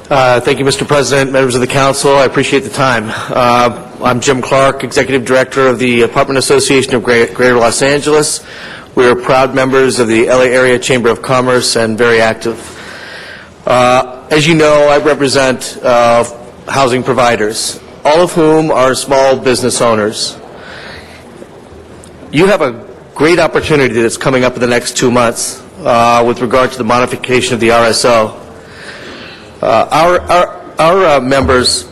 Thank you, Mr. President, members of the council. I appreciate the time. I'm Jim Clark, Executive Director of the Apartment Association of Greater Los Angeles. We are proud members of the LA Area Chamber of Commerce and very active. As you know, I represent housing providers, all of whom are small business owners. You have a great opportunity that's coming up in the next 2 months with regard to the modification of the RSO. Our members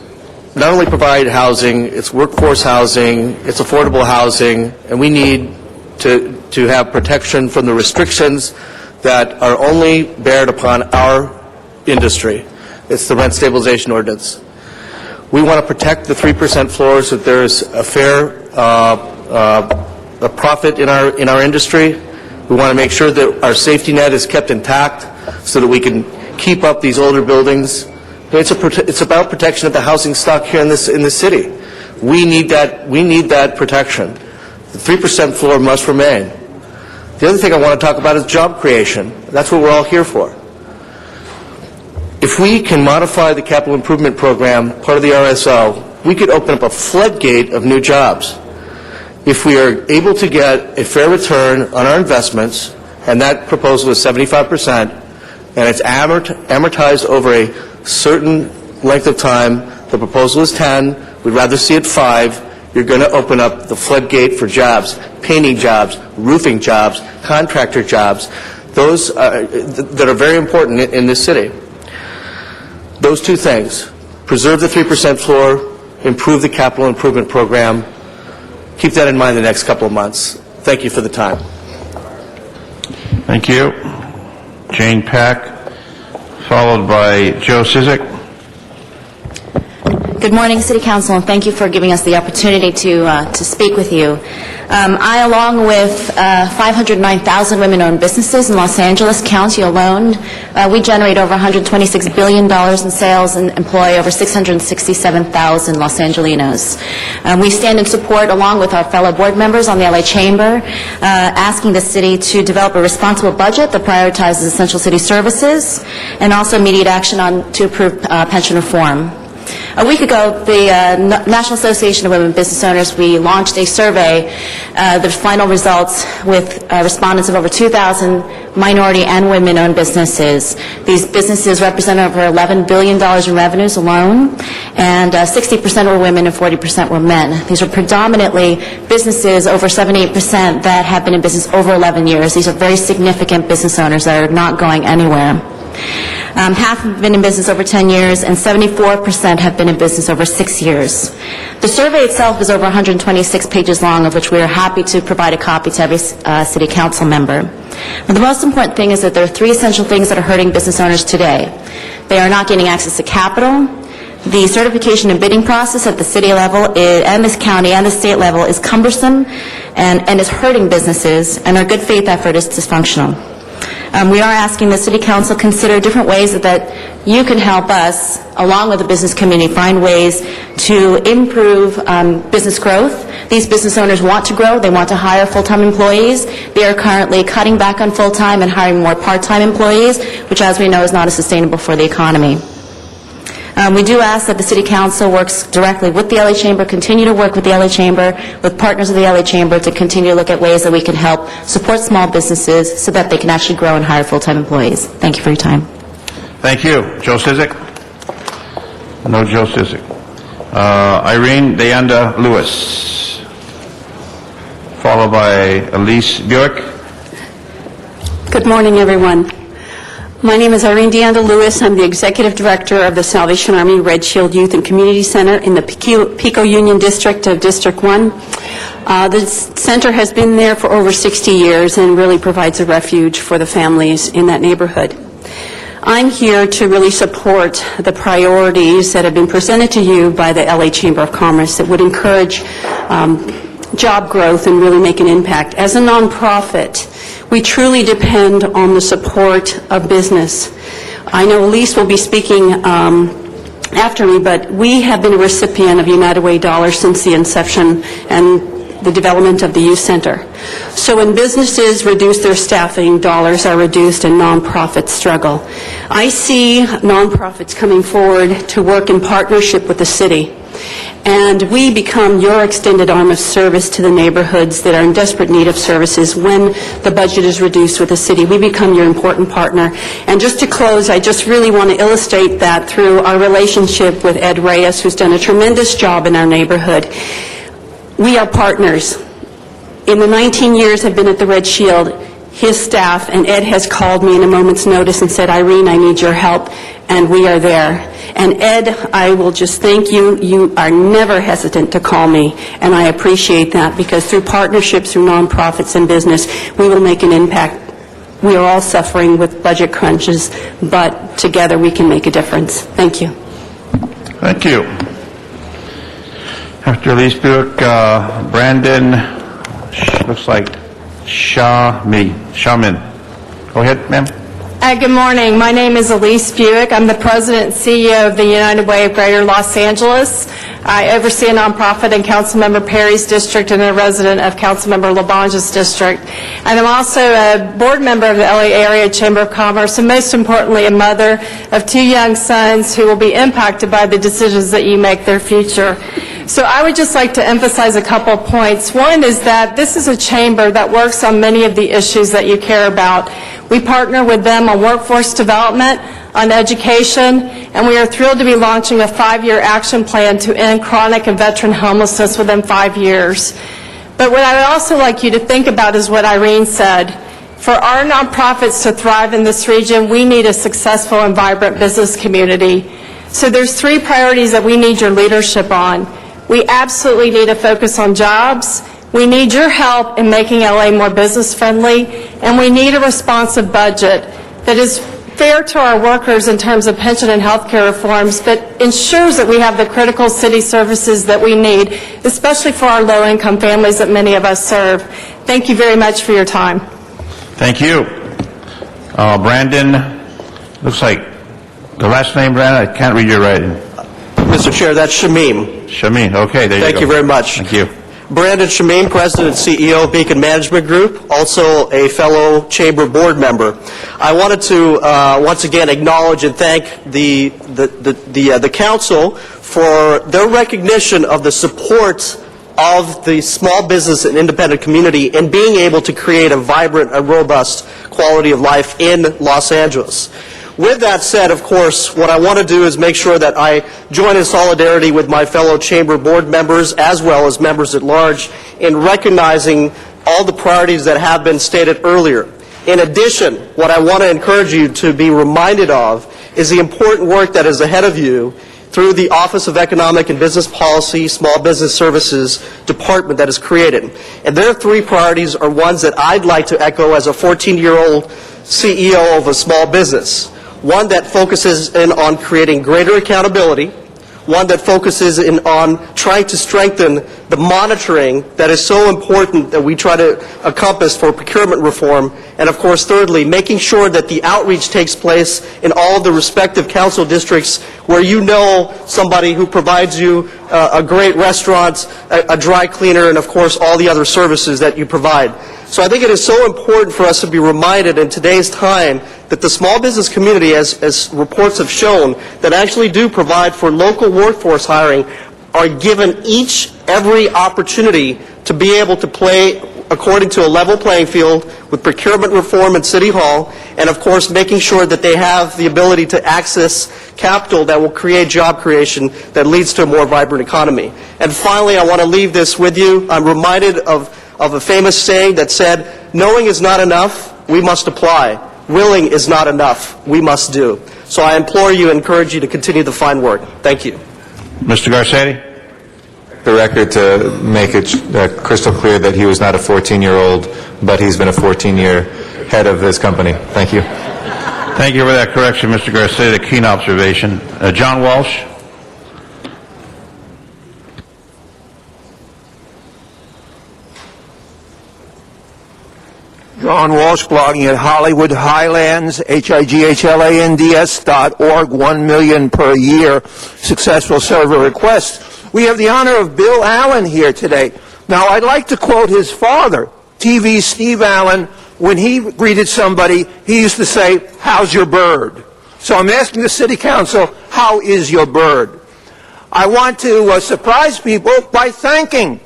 not only provide housing, it's workforce housing, it's affordable housing, and we need to have protection from the restrictions that are only bared upon our industry. It's the rent stabilization ordinance. We want to protect the 3% floors so that there's a fair profit in our industry. We want to make sure that our safety net is kept intact so that we can keep up these older buildings. It's about protection of the housing stock here in this city. We need that protection. The 3% floor must remain. The other thing I want to talk about is job creation. That's what we're all here for. If we can modify the capital improvement program, part of the RSO, we could open up a floodgate of new jobs. If we are able to get a fair return on our investments, and that proposal is 75%, and it's amortized over a certain length of time, the proposal is 10, we'd rather see it 5, you're going to open up the floodgate for jobs, painting jobs, roofing jobs, contractor jobs, those that are very important in this city. Those two things, preserve the 3% floor, improve the capital improvement program. Keep that in mind the next couple of months. Thank you for the time. Thank you. Jane Pack, followed by Joe Cizik. Good morning, City Council, and thank you for giving us the opportunity to speak with you. I, along with 509,000 women-owned businesses in Los Angeles County alone, we generate over $126 billion in sales and employ over 667,000 Los Angelinos. We stand in support, along with our fellow board members on the LA Chamber, asking the city to develop a responsible budget that prioritizes essential city services and also immediate action to approve pension reform. A week ago, the National Association of Women Business Owners, we launched a survey, the final results with respondents of over 2,000 minority and women-owned businesses. These businesses represent over $11 billion in revenues alone, and 60% were women and 40% were men. These are predominantly businesses, over 78%, that have been in business over 11 years. These are very significant business owners that are not going anywhere. Half have been in business over 10 years, and 74% have been in business over 6 years. The survey itself is over 126 pages long, of which we are happy to provide a copy to every City Council member. But the most important thing is that there are 3 essential things that are hurting business owners today. They are not gaining access to capital. The certification and bidding process at the city level and this county and the state level is cumbersome and is hurting businesses, and our good faith effort is dysfunctional. We are asking the City Council consider different ways that you can help us, along with the business community, find ways to improve business growth. These business owners want to grow. They want to hire full-time employees. They are currently cutting back on full-time and hiring more part-time employees, which, as we know, is not as sustainable for the economy. We do ask that the City Council works directly with the LA Chamber, continue to work with the LA Chamber, with partners of the LA Chamber, to continue to look at ways that we can help support small businesses so that they can actually grow and hire full-time employees. Thank you for your time. Thank you. Joe Cizik? No Joe Cizik. Irene Deanda Lewis, followed by Elise Buick. Good morning, everyone. My name is Irene Deanda Lewis. I'm the Executive Director of the Salvation Army Red Shield Youth and Community Center in the Pico Union District of District 1. The center has been there for over 60 years and really provides a refuge for the families in that neighborhood. I'm here to really support the priorities that have been presented to you by the LA Chamber of Commerce that would encourage job growth and really make an impact. As a nonprofit, we truly depend on the support of business. I know Elise will be speaking after me, but we have been a recipient of United Way dollars since the inception and the development of the youth center. So when businesses reduce their staffing, dollars are reduced and nonprofits struggle. I see nonprofits coming forward to work in partnership with the city, and we become your extended arm of service to the neighborhoods that are in desperate need of services when the budget is reduced with the city. We become your important partner. And just to close, I just really want to illustrate that through our relationship with Ed Reyes, who's done a tremendous job in our neighborhood. We are partners. In the 19 years I've been at the Red Shield, his staff and Ed has called me in a moment's notice and said, Irene, I need your help, and we are there. And Ed, I will just thank you. You are never hesitant to call me, and I appreciate that, because through partnerships, through nonprofits and business, we will make an impact. We are all suffering with budget crunches, but together we can make a difference. Thank you. Thank you. After Elise Buick, Brandon, looks like Shamin. Go ahead, ma'am. Good morning. My name is Elise Buick. I'm the President and CEO of the United Way of Greater Los Angeles. I oversee a nonprofit in Councilmember Perry's district and a resident of Councilmember LaBonge's district. And I'm also a board member of the LA Area Chamber of Commerce, and most importantly, a mother of 2 young sons who will be impacted by the decisions that you make their future. So I would just like to emphasize a couple of points. One is that this is a chamber that works on many of the issues that you care about. We partner with them on workforce development, on education, and we are thrilled to be launching a 5-year action plan to end chronic and veteran homelessness within 5 years. But what I would also like you to think about is what Irene said. For our nonprofits to thrive in this region, we need a successful and vibrant business community. So there's 3 priorities that we need your leadership on. We absolutely need to focus on jobs. We need your help in making LA more business friendly, and we need a responsive budget that is fair to our workers in terms of pension and health care reforms, but ensures that we have the critical city services that we need, especially for our low-income families that many of us serve. Thank you very much for your time. Thank you. Brandon, looks like the last name, Brandon, I can't read your writing. Mr. Chair, that's Shamim. Shameen, okay, there you go. Thank you very much. Thank you. Brandon Shamim, President and CEO of Beacon Management Group, also a fellow Chamber Board member. I wanted to once again acknowledge and thank the Council for their recognition of the support of the small business and independent community in being able to create a vibrant and robust quality of life in Los Angeles. With that said, of course, what I want to do is make sure that I join in solidarity with my fellow Chamber Board members as well as members at large in recognizing all the priorities that have been stated earlier. In addition, what I want to encourage you to be reminded of is the important work that is ahead of you through the Office of Economic and Business Policy, Small Business Services Department that is created. And their 3 priorities are ones that I'd like to echo as a 14-year-old CEO of a small business. One that focuses in on creating greater accountability, one that focuses in on trying to strengthen the monitoring that is so important that we try to encompass for procurement reform, and of course, thirdly, making sure that the outreach takes place in all of the respective council districts where you know somebody who provides you a great restaurant, a dry cleaner, and of course, all the other services that you provide. So I think it is so important for us to be reminded in today's time that the small business community, as reports have shown, that actually do provide for local workforce hiring, are given every opportunity to be able to play according to a level playing field with procurement reform at City Hall, and of course making sure that they have the ability to access capital that will create job creation that leads to a more vibrant economy. And finally, I want to leave this with you. I'm reminded of a famous saying that said, knowing is not enough, we must apply. Willing is not enough, we must do. So I implore you and encourage you to continue the fine work. Thank you. Mr. Garcetti? The record to make it crystal clear that he was not a 14-year-old, but he's been a 14-year head of this company. Thank you. Thank you for that correction, Mr. Garcetti, a keen observation. John Walsh? John Walsh, blogging at Hollywood Highlands, HIGHLANDS.org, 1 million per year successful server requests. We have the honor of Bill Allen here today. Now, I'd like to quote his father, TV Steve Allen. When he greeted somebody, he used to say, "How's your bird?" So I'm asking the City Council, how is your bird? I want to surprise people by thanking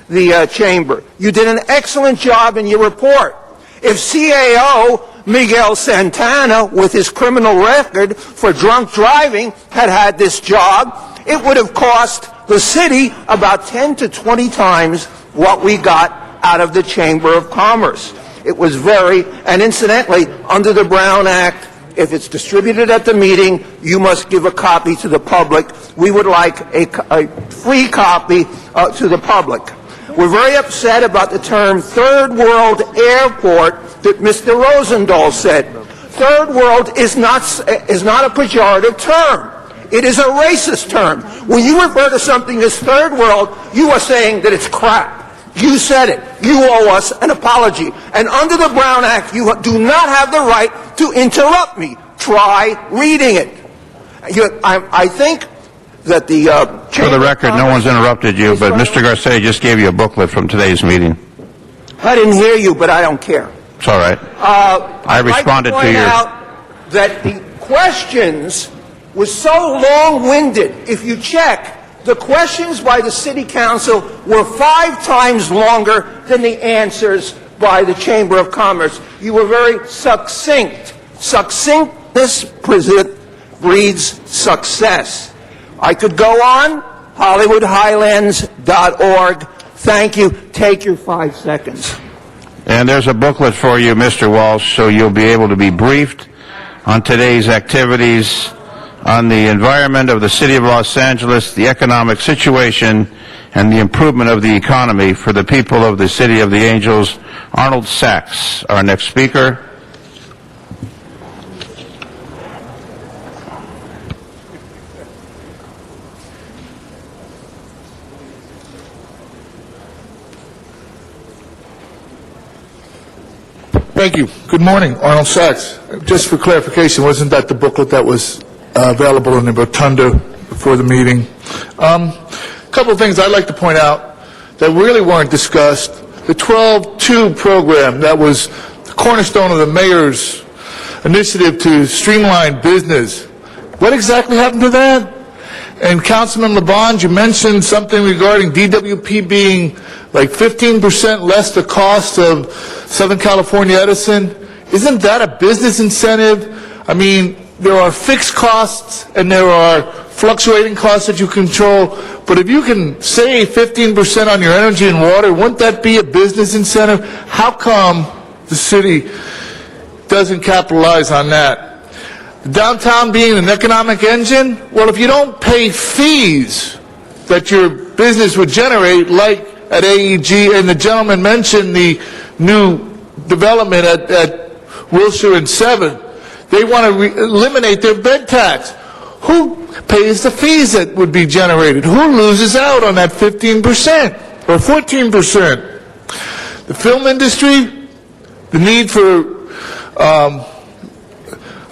the Chamber. You did an excellent job in your report. If CAO Miguel Santana, with his criminal record for drunk driving, had this job, it would have cost the city about 10 to 20 times what we got out of the Chamber of Commerce. It was and incidentally, under the Brown Act, if it's distributed at the meeting, you must give a copy to the public. We would like a free copy to the public. We're very upset about the term third world airport that Mr. Rosendahl said. Third world is not a pejorative term. It is a racist term. When you refer to something as third world, you are saying that it's crap. You said it. You owe us an apology. And under the Brown Act, you do not have the right to interrupt me. Try reading it. I think that the For the record, no one's interrupted you, but Mr. Garcetti just gave you a booklet from today's meeting. I didn't hear you, but I don't care. It's all right. I responded to your... I'd like to point out that the questions were so long-winded. If you check, the questions by the City Council were 5 times longer than the answers by the Chamber of Commerce. You were very succinct. Succinctness breeds success. I could go on, HollywoodHighlands.org. Thank you. Take your 5 seconds. And there's a booklet for you, Mr. Walsh, so you'll be able to be briefed on today's activities on the environment of the City of Los Angeles, the economic situation, and the improvement of the economy for the people of the City of the Angels. Arnold Sachs, our next speaker. Thank you. Good morning, Arnold Sachs. Just for clarification, wasn't that the booklet that was available in the rotunda before the meeting? A couple of things I'd like to point out that really weren't discussed. The 12-2 program, that was the cornerstone of the mayor's initiative to streamline business. What exactly happened to that? And Councilman LeBon, you mentioned something regarding DWP being like 15% less the cost of Southern California Edison. Isn't that a business incentive? I mean, there are fixed costs and there are fluctuating costs that you control, but if you can save 15% on your energy and water, wouldn't that be a business incentive? How come the city doesn't capitalize on that? Downtown being an economic engine, well, if you don't pay fees that your business would generate, like at AEG, and the gentleman mentioned the new development at Wilshire and 7th, they want to eliminate their bed tax. Who pays the fees that would be generated? Who loses out on that 15% or 14%? The film industry, the need for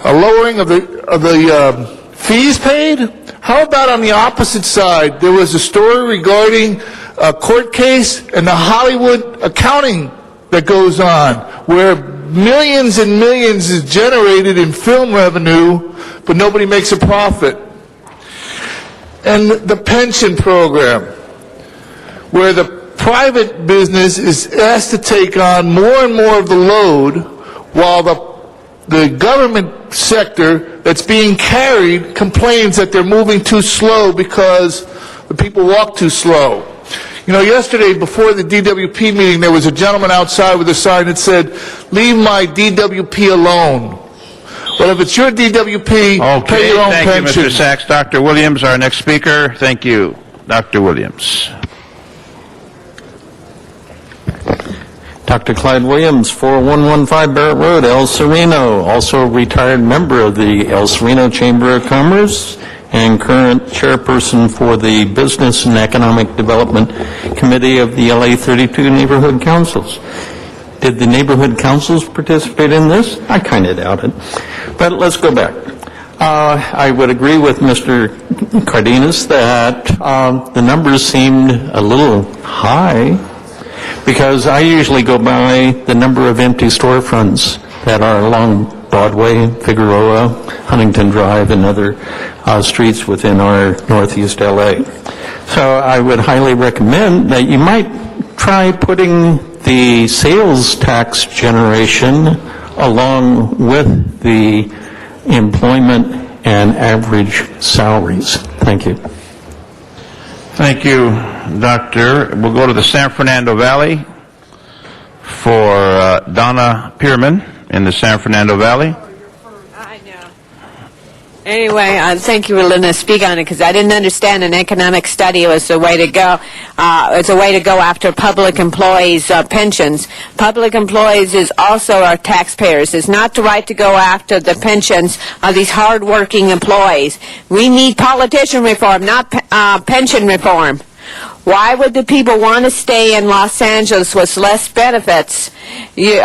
a lowering of the fees paid? How about on the opposite side? There was a story regarding a court case and the Hollywood accounting that goes on, where millions and millions is generated in film revenue, but nobody makes a profit. And the pension program, where the private business is asked to take on more and more of the load, while the government sector that's being carried complains that they're moving too slow because the people walk too slow. You know, yesterday before the DWP meeting, there was a gentleman outside with a sign that said, "Leave my DWP alone." Well, if it's your DWP, pay your own pension. Thank you, Mr. Sachs. Dr. Williams, our next speaker. Thank you, Dr. Williams. Dr. Clyde Williams, 4115 Barrett Road, El Sereno, also a retired member of the El Sereno Chamber of Commerce and current chairperson for the Business and Economic Development Committee of the LA 32 Neighborhood Councils. Did the neighborhood councils participate in this? I kind of doubt it. But let's go back. I would agree with Mr. Cardenas that the numbers seemed a little high, because I usually go by the number of empty storefronts that are along Broadway, Figueroa, Huntington Drive, and other streets within our Northeast LA. So I would highly recommend that you might try putting the sales tax generation along with the employment and average salaries. Thank you. Thank you, Doctor. We'll go to the San Fernando Valley for Donna Pierman in the San Fernando Valley. Anyway, thank you for letting us speak on it, because I didn't understand an economic study was the way to go. It's a way to go after public employees' pensions. Public employees is also our taxpayers. It's not the right to go after the pensions of these hard-working employees. We need politician reform, not pension reform. Why would the people want to stay in Los Angeles with less benefits? We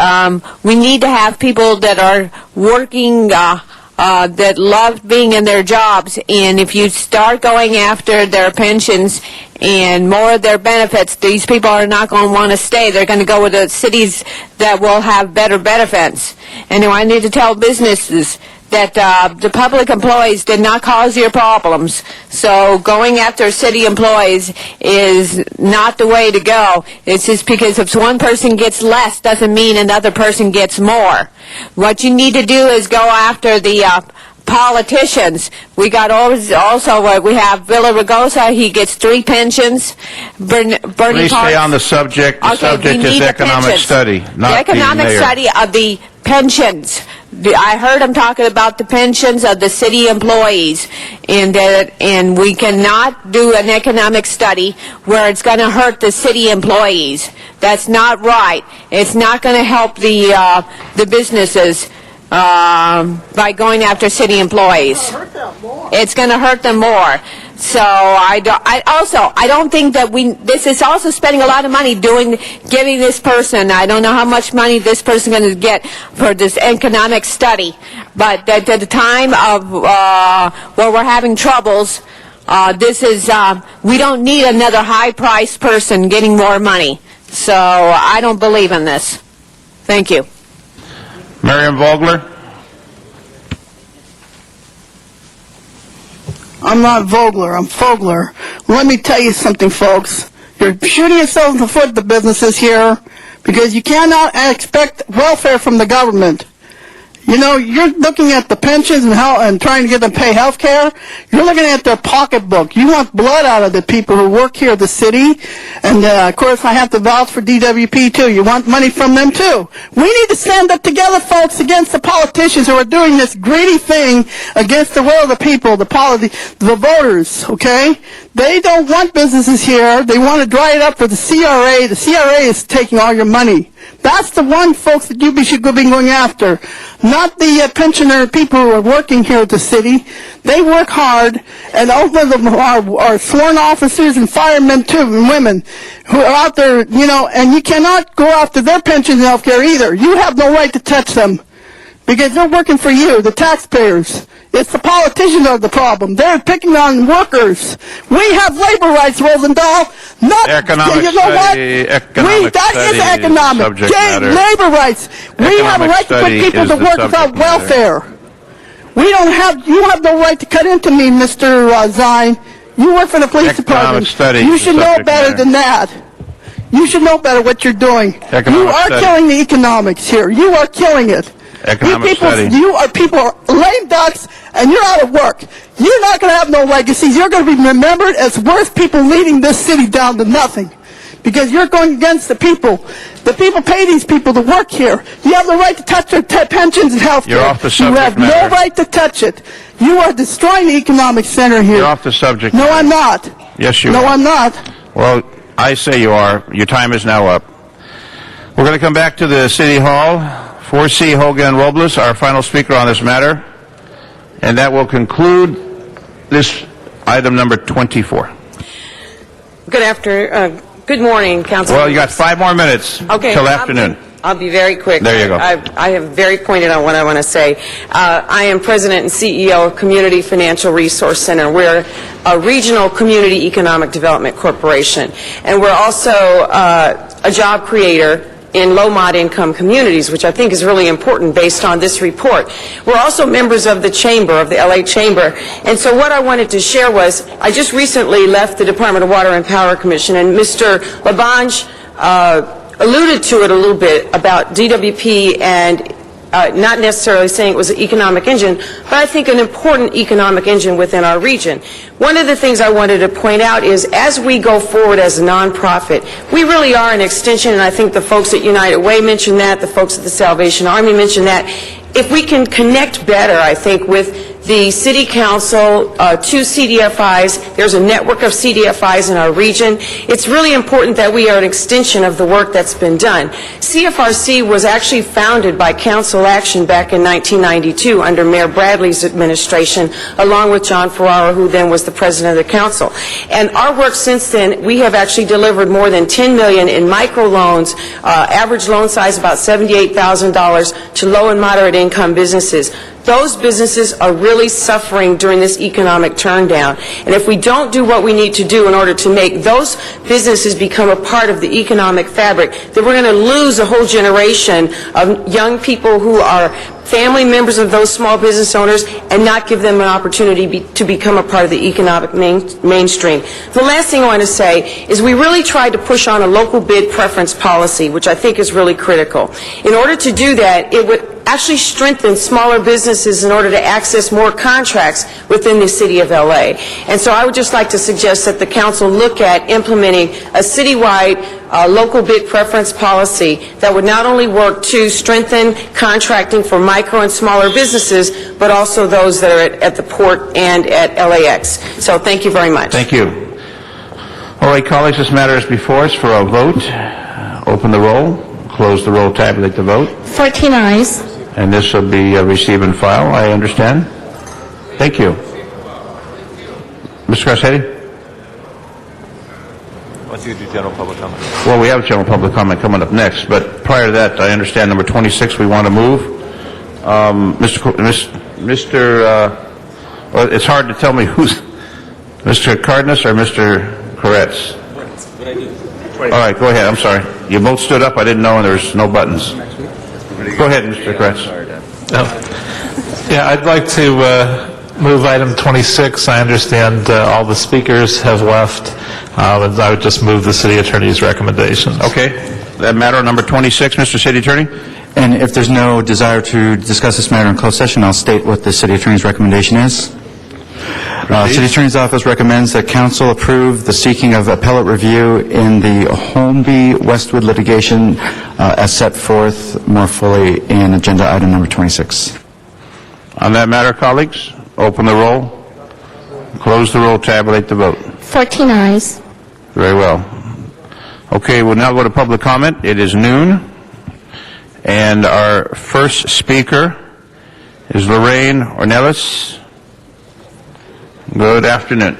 need to have people that are working that love being in their jobs, and if you start going after their pensions and more of their benefits, these people are not going to want to stay. They're going to go with the cities that will have better benefits. And I need to tell businesses that the public employees did not cause your problems. So going after city employees is not the way to go. It's just because if one person gets less doesn't mean another person gets more. What you need to do is go after the politicians. We got also we have Villaraigosa. He gets 3 pensions. Bernie Please stay on the subject. The subject is economic study, not the economic the mayor. study of the pensions. I heard him talking about the pensions of the city employees, and we cannot do an economic study where it's going to hurt the city employees. That's not right. It's not going to help the businesses by going after city employees. It's going to hurt them more. So I don't think that this is also spending a lot of money giving this person, I don't know how much money this person is going to get for this economic study, but at the time of where we're having troubles, we don't need another high-priced person getting more money. So I don't believe in this. Thank you. Miriam Vogler? I'm not Vogler, I'm Fogler. Let me tell you something, folks. You're shooting yourselves in the foot, the businesses here, because you cannot expect welfare from the government. You know, you're looking at the pensions and trying to get them to pay health care. You're looking at their pocketbook. You want blood out of the people who work here at the city. And, of course, I have to vouch for DWP, too. You want money from them, too. We need to stand up together, folks, against the politicians who are doing this greedy thing against the will of the people, the voters, okay? They don't want businesses here. They want to dry it up for the CRA. The CRA is taking all your money. That's the one, folks, that you should be going after. Not the pensioner people who are working here at the city. They work hard, and all of them are sworn officers and firemen, too, and women who are out there, you know, and you cannot go after their pensions and health care either. You have no right to touch them because they're working for you, the taxpayers. It's the politicians that are the problem. They're picking on workers. We have labor rights, Rosendahl. Not economic you know study, what? economic That study is economic. subject matter. Labor rights. We have a right to put people to work without welfare. We don't have. You have no right to cut into me, Mr. Zine. You work for the police department. You should know better than that. You should know better what you're doing. You are killing the economics here. You are killing it. You are people lame ducks, and you're out of work. You're not going to have no legacies. You're going to be remembered as worst people leading this city down to nothing, because you're going against the people. The people pay these people to work here. You have the right to touch their pensions and health care. You're off the subject You have matter. no right to touch it. You are destroying the economic center here. You're off the subject No, matter. I'm not. Yes, you are. No, I'm not. Well, I say you are. Your time is now up. We're going to come back to the City Hall. 4C Hogan Robles, our final speaker on this matter. And that will conclude this item number 24. Good morning, Council. Well, you got 5 more minutes till afternoon. I'll be very quick. There you go. I have very pointed on what I want to say. I am President and CEO of Community Financial Resource Center. We're a regional community economic development corporation, and we're also a job creator in low-mod income communities, which I think is really important based on this report. We're also members of the Chamber, of the LA Chamber, and so what I wanted to share was, I just recently left the Department of Water and Power Commission, and Mr. Labange alluded to it a little bit about DWP and not necessarily saying it was an economic engine, but I think an important economic engine within our region. One of the things I wanted to point out is as we go forward as a nonprofit, we really are an extension, and I think the folks at United Way mentioned that, the folks at the Salvation Army mentioned that. If we can connect better, I think, with the City Council, 2 CDFIs, there's a network of CDFIs in our region. It's really important that we are an extension of the work that's been done. CFRC was actually founded by Council Action back in 1992 under Mayor Bradley's administration, along with John Ferraro, who then was the president of the council. And our work since then, we have actually delivered more than $10 million in microloans, average loan size about $78,000 to low and moderate income businesses. Those businesses are really suffering during this economic turndown. And if we don't do what we need to do in order to make those businesses become a part of the economic fabric, then we're going to lose a whole generation of young people who are family members of those small business owners and not give them an opportunity to become a part of the economic mainstream. The last thing I want to say is we really tried to push on a local bid preference policy, which I think is really critical. In order to do that, it would actually strengthen smaller businesses in order to access more contracts within the city of LA. And so I would just like to suggest that the council look at implementing a citywide local bid preference policy that would not only work to strengthen contracting for micro and smaller businesses, but also those that are at the port and at LAX. So thank you very much. Thank you. All right, colleagues, this matter is before us for a vote. Open the roll, close the roll, tabulate the vote. 14 ayes. And this will be receive and file, I understand. Thank you. Mr. Garcetti? Why don't you do general public comment? Well, we have general public comment coming up next, but prior to that, I understand number 26 we want to move. Well, it's hard to tell me who's Mr. Cardenas or Mr. Koretz. All right, go ahead. I'm sorry. You both stood up. I didn't know, and there's no buttons. Go ahead, Mr. Koretz. Yeah, I'd like to move item 26. I understand all the speakers have left. And I would just move the city attorney's recommendations. Okay. That matter, number 26, Mr. City Attorney? And if there's no desire to discuss this matter in closed session, I'll state what the city attorney's recommendation is. City Attorney's Office recommends that council approve the seeking of appellate review in the Holmby Westwood litigation as set forth more fully in agenda item number 26. On that matter, colleagues, open the roll, close the roll, tabulate the vote. 14 ayes. Very well. Okay, we'll now go to public comment. It is noon, and our first speaker is Lorraine Ornelas. Good afternoon.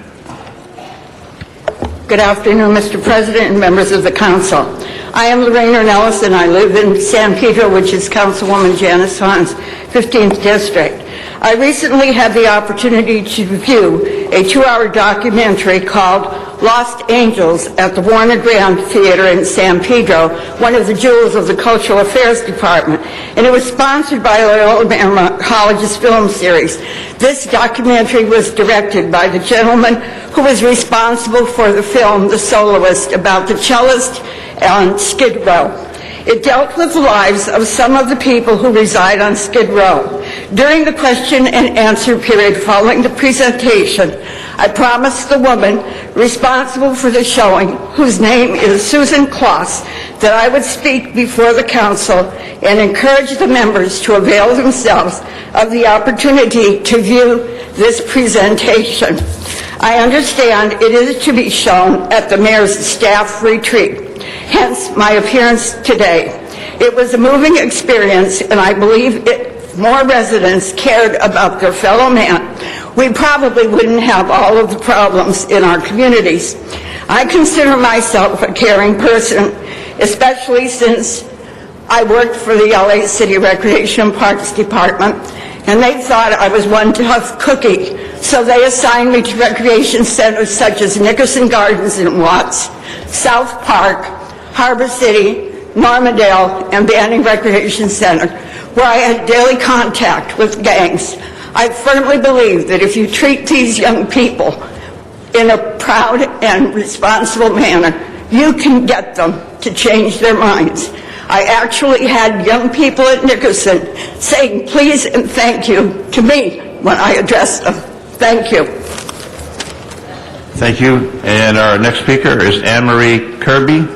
Good afternoon, Mr. President and members of the council. I am Lorraine Ornelas, and I live in San Pedro, which is Councilwoman Janice Hahn's 15th district. I recently had the opportunity to view a 2-hour documentary called Lost Angels at the Warner Grand Theater in San Pedro, one of the jewels of the Cultural Affairs Department, and it was sponsored by Loyola Marymount College's film series. This documentary was directed by the gentleman who was responsible for the film The Soloist, about the cellist on Skid Row. It dealt with the lives of some of the people who reside on Skid Row. During the question and answer period following the presentation, I promised the woman responsible for the showing, whose name is Susan Kloss, that I would speak before the council and encourage the members to avail themselves of the opportunity to view this presentation. I understand it is to be shown at the mayor's staff retreat. Hence my appearance today. It was a moving experience, and I believe if more residents cared about their fellow man, we probably wouldn't have all of the problems in our communities. I consider myself a caring person, especially since I worked for the LA City Recreation and Parks Department, and they thought I was one tough cookie, so they assigned me to recreation centers such as Nickerson Gardens in Watts, South Park, Harbor City, Normandale, and Banning Recreation Center, where I had daily contact with gangs. I firmly believe that if you treat these young people in a proud and responsible manner, you can get them to change their minds. I actually had young people at Nickerson saying please and thank you to me when I addressed them. Thank you. Thank you. And our next speaker is Anne Marie Kirby.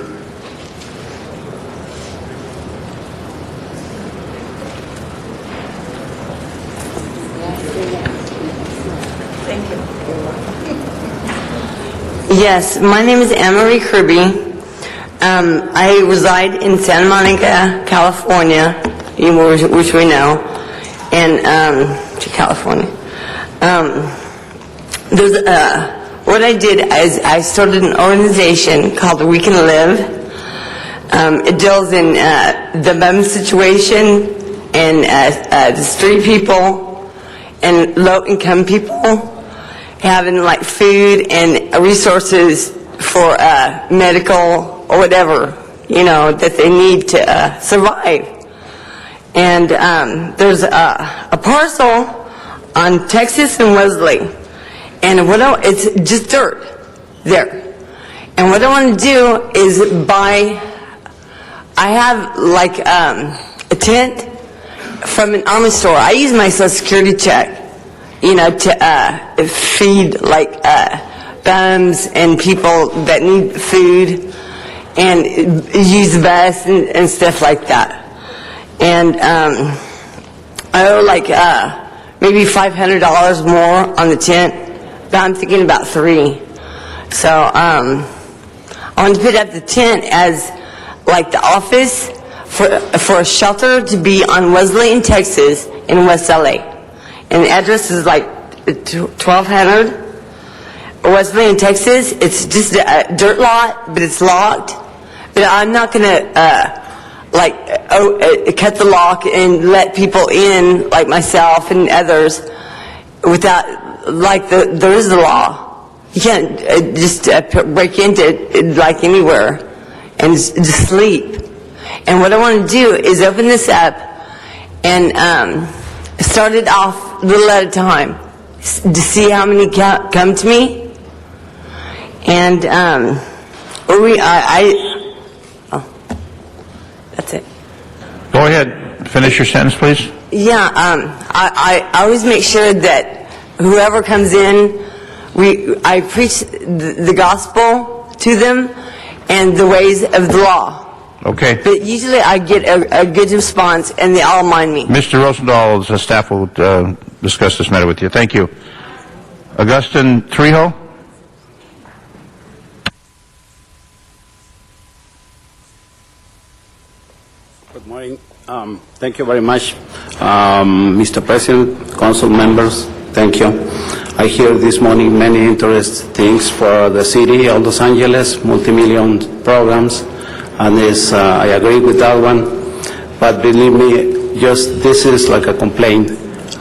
Yes, my name is Anne-Marie Kirby. I reside in Santa Monica, California, which we know, and California. What I did is I started an organization called We Can Live. It deals in the BEM situation and the street people and low-income people having like food and resources for medical or whatever, that they need to survive. And there's a parcel on Texas and Wesley, and it's just dirt there. And what I want to do is I have like a tent from an Army store. I use my Social Security check, to feed bums and people that need food, and use vests and stuff like that. And I owe maybe $500 more on the tent, but I'm thinking about $3. So I want to put up the tent as the office for a shelter to be on Wesleyan, Texas, in West LA. And the address is 1200 Wesleyan, Texas. It's just a dirt lot, but it's locked. But I'm not going to cut the lock and let people in, like myself and others, without, there is the law. You can't just break into it anywhere and just sleep. And what I want to do is open this up and start it off a little at a time to see how many come to me. And that's it. Go ahead. Finish your sentence, please. Yeah, I always make sure that whoever comes in, I preach the gospel to them and the ways of the law. Okay. But usually I get a good response, and they all mind me. Mr. Rosendall's staff will discuss this matter with you. Thank you. Augustin Trejo? Good morning. Thank you very much, Mr. President, council members. Thank you. I hear this morning many interesting things for the city of Los Angeles, multi-million programs, and I agree with that one. But believe me, this is like a complaint.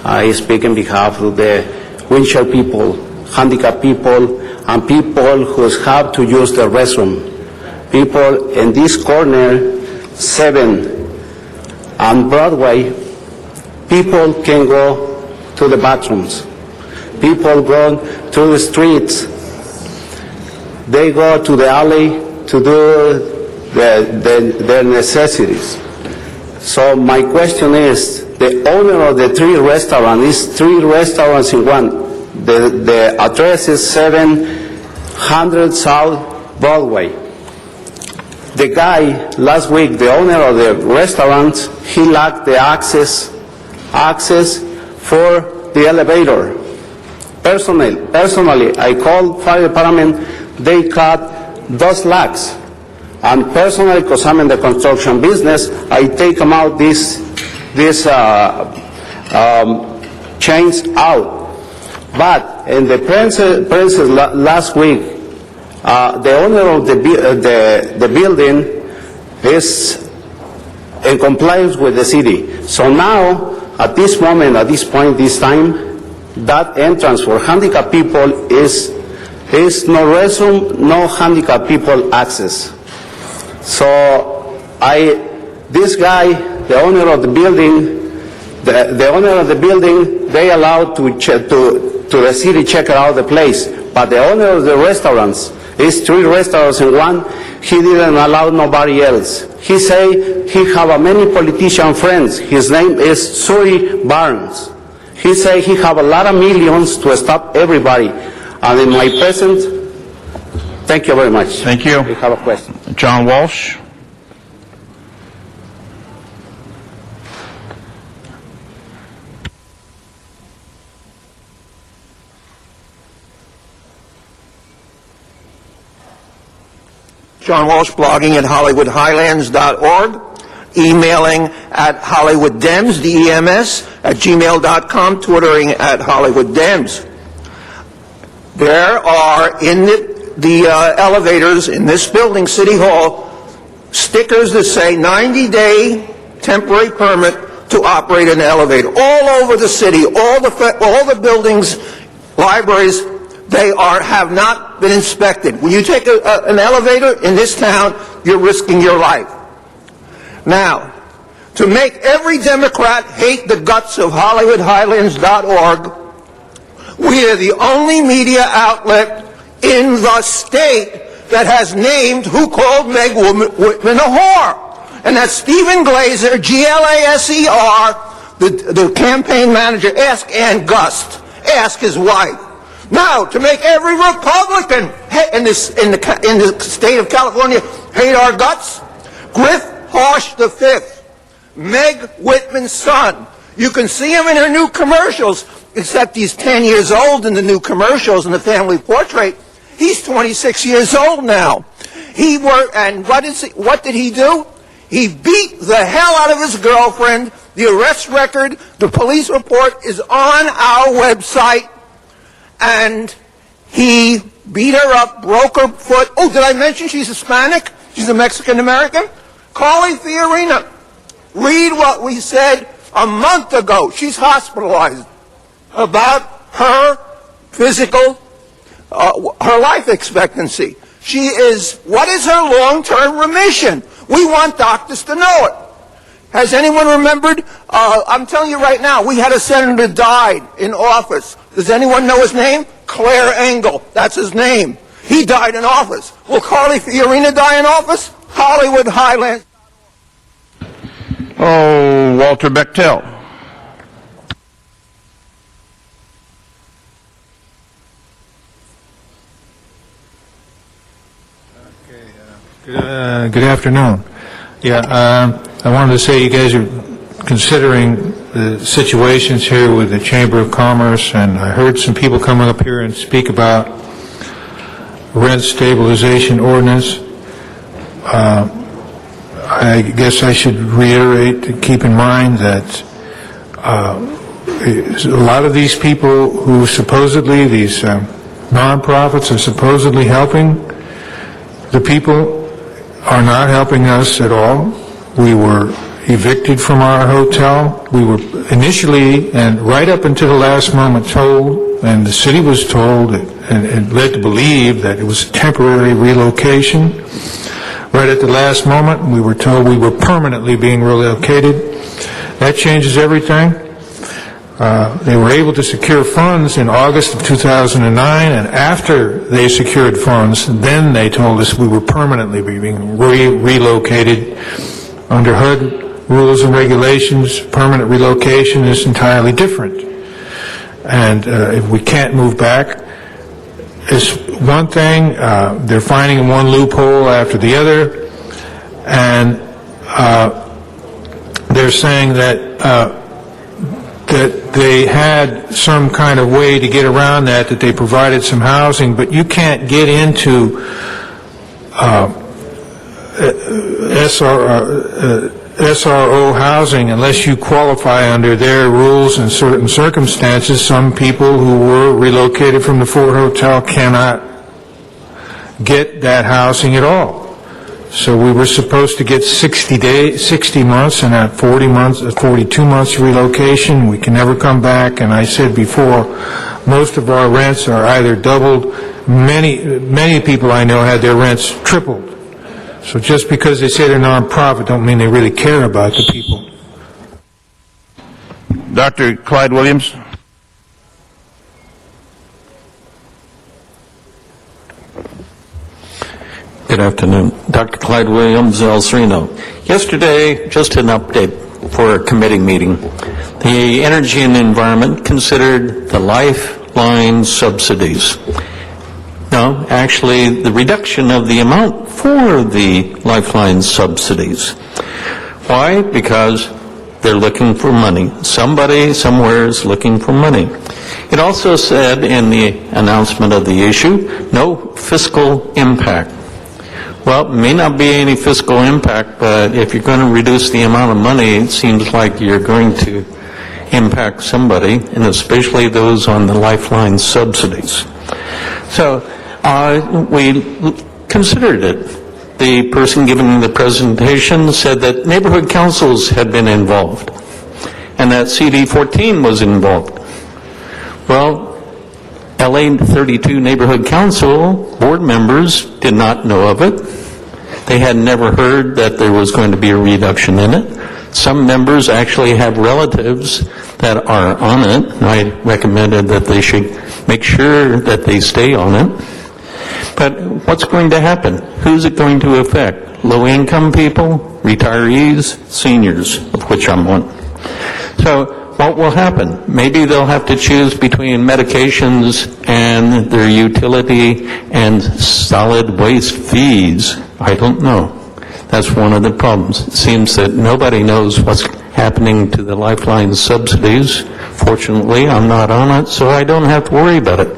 I speak on behalf of the wheelchair people, handicapped people, and people who have to use the restroom. People in this corner, 7 on Broadway, people can go to the bathrooms. People go to the streets. They go to the alley to do their necessities. So my question is, the owner of the 3 restaurants, is 3 restaurants in one. The address is 700 South Broadway. The guy last week, the owner of the restaurant, he lacked the access for the elevator. Personally, I called fire department. They cut those locks. And personally, because I'm in the construction business, I take them out these chains out. But in the premises last week, the owner of the building is in compliance with the city. So now, at this moment, at this point, this time, that entrance for handicapped people is no restroom, no handicapped people access. So this guy, the owner of the building, they allowed to the city check out the place. But the owner of the restaurants, is 3 restaurants in one, he didn't allow nobody else. He say he have many politician friends. His name is Suri Barnes. He say he have a lot of millions to stop everybody. And in my present, thank you very much. Thank you. We have a question. John Walsh? John Walsh, blogging at HollywoodHighlands.org, emailing at HollywoodDems, D-E-M-S, at gmail.com, twittering at HollywoodDems. There are in the elevators in this building, City Hall, stickers that say 90-day temporary permit to operate an elevator. All over the city, all the buildings, libraries, they have not been inspected. When you take an elevator in this town, you're risking your life. Now, to make every Democrat hate the guts of HollywoodHighlands.org, we are the only media outlet in the state that has named who called Meg Whitman a whore. And that's Stephen Glazer, Glaser, the campaign manager, ask Ann Gust, ask his wife. Now, to make every Republican in the state of California hate our guts, Griff Hosh V, Meg Whitman's son. You can see him in her new commercials, except he's 10 years old in the new commercials in the family portrait. He's 26 years old now. And what did he do? He beat the hell out of his girlfriend. The arrest record, the police report is on our website. And he beat her up, broke her foot. Oh, did I mention she's Hispanic? She's a Mexican-American? Carly Fiorina. Read what we said a month ago. She's hospitalized about her physical, her life expectancy. What is her long-term remission? We want doctors to know it. Has anyone remembered? I'm telling you right now, we had a senator died in office. Does anyone know his name? Claire Engel. That's his name. He died in office. Will Carly Fiorina die in office? Hollywood Highlands. Oh, Walter Bechtel. Good afternoon. I wanted to say you guys are considering the situations here with the Chamber of Commerce, and I heard some people coming up here and speak about rent stabilization ordinance. I guess I should reiterate to keep in mind that a lot of these people who supposedly, these nonprofits are supposedly helping the people are not helping us at all. We were evicted from our hotel. We were initially and right up until the last moment told, and the city was told and led to believe that it was a temporary relocation. Right at the last moment, we were told we were permanently being relocated. That changes everything. They were able to secure funds in August of 2009, and after they secured funds, then they told us we were permanently being relocated. Under HUD rules and regulations, permanent relocation is entirely different. And if we can't move back, it's one thing. They're finding one loophole after the other, and they're saying that they had some kind of way to get around that they provided some housing, but you can't get into SRO housing unless you qualify under their rules in certain circumstances. Some people who were relocated from the Ford Hotel cannot get that housing at all. So we were supposed to get 60 months and not 40 months, 42 months relocation. We can never come back. And I said before, most of our rents are either doubled. Many people I know had their rents tripled. So just because they say they're nonprofit don't mean they really care about the people. Dr. Clyde Williams. Good afternoon. Dr. Clyde Williams, El Sereno. Yesterday, just an update for a committee meeting. The Energy and Environment considered the Lifeline subsidies. No, actually, the reduction of the amount for the Lifeline subsidies. Why? Because they're looking for money. Somebody somewhere is looking for money. It also said in the announcement of the issue, no fiscal impact. Well, it may not be any fiscal impact, but if you're going to reduce the amount of money, it seems like you're going to impact somebody, and especially those on the Lifeline subsidies. So we considered it. The person giving the presentation said that neighborhood councils had been involved and that CD14 was involved. Well, LA 32 Neighborhood Council board members did not know of it. They had never heard that there was going to be a reduction in it. Some members actually have relatives that are on it, and I recommended that they should make sure that they stay on it. But what's going to happen? Who's it going to affect? Low-income people, retirees, seniors, of which I'm one. So what will happen? Maybe they'll have to choose between medications and their utility and solid waste fees. I don't know. That's one of the problems. It seems that nobody knows what's happening to the Lifeline subsidies. Fortunately, I'm not on it, so I don't have to worry about it.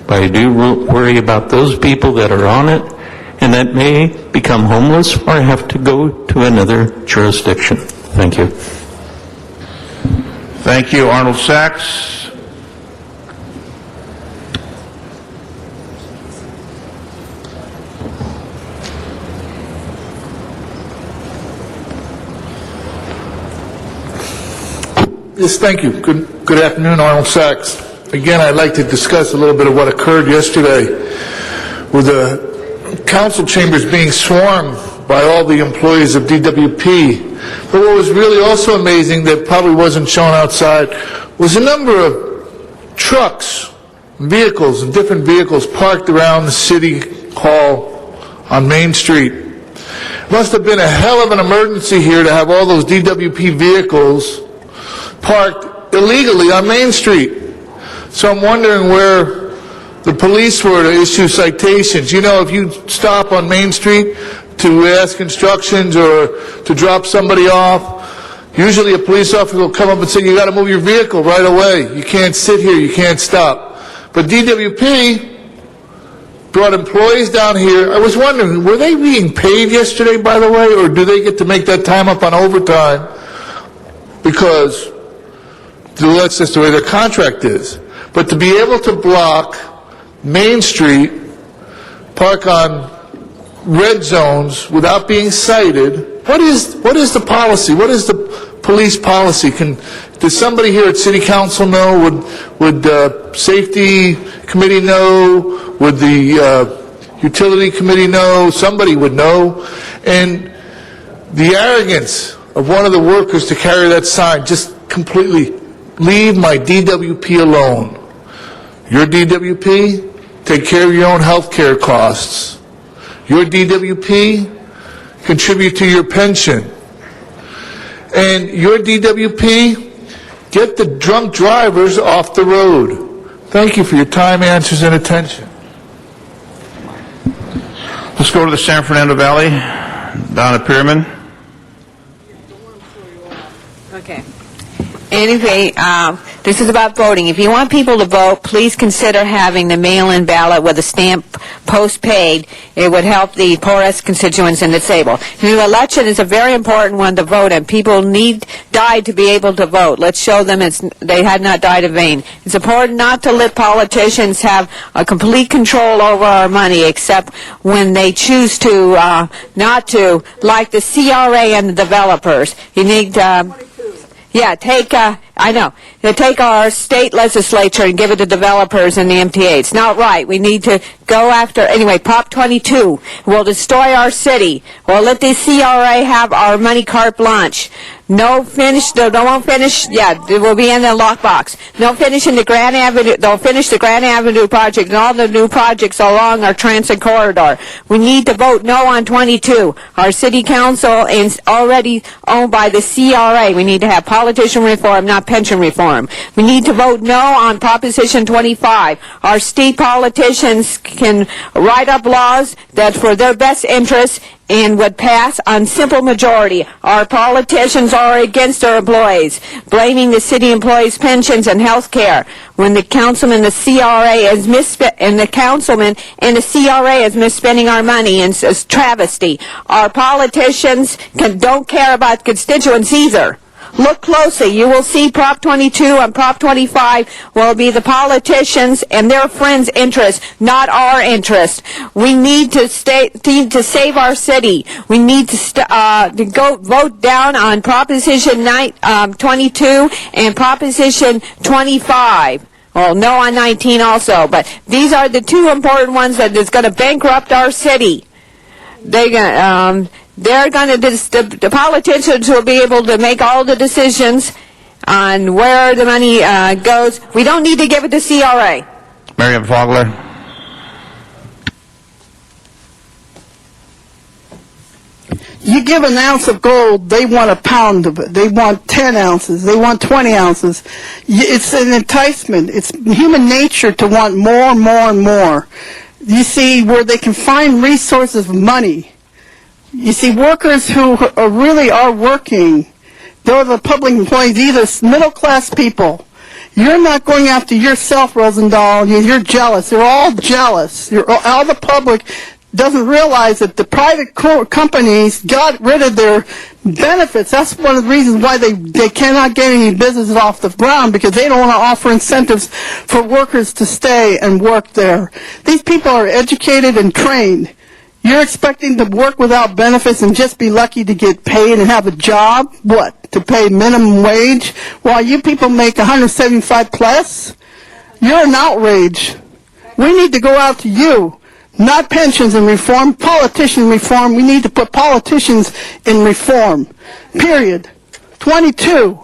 But I do worry about those people that are on it and that may become homeless or have to go to another jurisdiction. Thank you. Thank you, Arnold Sachs. Yes, thank you. Good afternoon, Arnold Sachs. Again, I'd like to discuss a little bit of what occurred yesterday with the council chambers being swarmed by all the employees of DWP. But what was really also amazing that probably wasn't shown outside was a number of trucks, vehicles, and different vehicles parked around the city hall on Main Street. Must have been a hell of an emergency here to have all those DWP vehicles parked illegally on Main Street. So I'm wondering where the police were to issue citations. You know, if you stop on Main Street to ask instructions or to drop somebody off, usually a police officer will come up and say, you got to move your vehicle right away. You can't sit here, you can't stop. But DWP brought employees down here. I was wondering, were they being paid yesterday, by the way, or do they get to make that time up on overtime? Because that's just the way their contract is. But to be able to block Main Street, park on red zones without being cited, what is the policy? What is the police policy? Does somebody here at City Council know? Would the Safety Committee know? Would the Utility Committee know? Somebody would know. And the arrogance of one of the workers to carry that sign, just completely, leave my DWP alone. Your DWP, take care of your own health care costs. Your DWP, contribute to your pension. And your DWP, get the drunk drivers off the road. Thank you for your time, answers, and attention. Let's go to the San Fernando Valley. Donna Pearman. Okay. Anyway, this is about voting. If you want people to vote, please consider having the mail-in ballot with a stamp post-paid. It would help the poorest constituents and disabled. The election is a very important one to vote in. People died to be able to vote. Let's show them they had not died in vain. It's important not to let politicians have a complete control over our money, except when they choose to not to, like the CRA and the developers. You need take our state legislature and give it to developers and the MTA. It's not right. We need to go after, anyway, Prop 22 will destroy our city. We'll let the CRA have our money carte blanche. No finish, they won't finish, it will be in the lockbox. No finishing the Grand Avenue, they'll finish the Grand Avenue project and all the new projects along our transit corridor. We need to vote no on 22. Our city council is already owned by the CRA. We need to have politician reform, not pension reform. We need to vote no on Proposition 25. Our state politicians can write up laws that for their best interests and would pass on simple majority. Our politicians are against our employees, blaming the city employees' pensions and health care. When the councilman, the CRA is and the councilman and the CRA is misspending our money, and it's travesty. Our politicians don't care about constituents either. Look closely. You will see Prop 22 and Prop 25 will be the politicians and their friends' interest, not our interest. We need to save our city. We need to go vote down on Proposition 22 and Proposition 25. Well, no on 19 also, but these are the two important ones that is going to bankrupt our city. The politicians will be able to make all the decisions on where the money goes. We don't need to give it to CRA. Marian Fogler. You give an ounce of gold, they want a pound of it. They want 10 ounces. They want 20 ounces. It's an enticement. It's human nature to want more, more, and more. You see, where they can find resources of money. You see, workers who really are working, they're the public employees, these are middle-class people. You're not going after yourself, Rosendahl. You're jealous. They're all jealous. All the public doesn't realize that the private companies got rid of their benefits. That's one of the reasons why they cannot get any businesses off the ground, because they don't want to offer incentives for workers to stay and work there. These people are educated and trained. You're expecting to work without benefits and just be lucky to get paid and have a job? What, to pay minimum wage? While you people make 175 plus? You're an outrage. We need to go out to you. Not pensions and reform, politician reform. We need to put politicians in reform. Period. 22.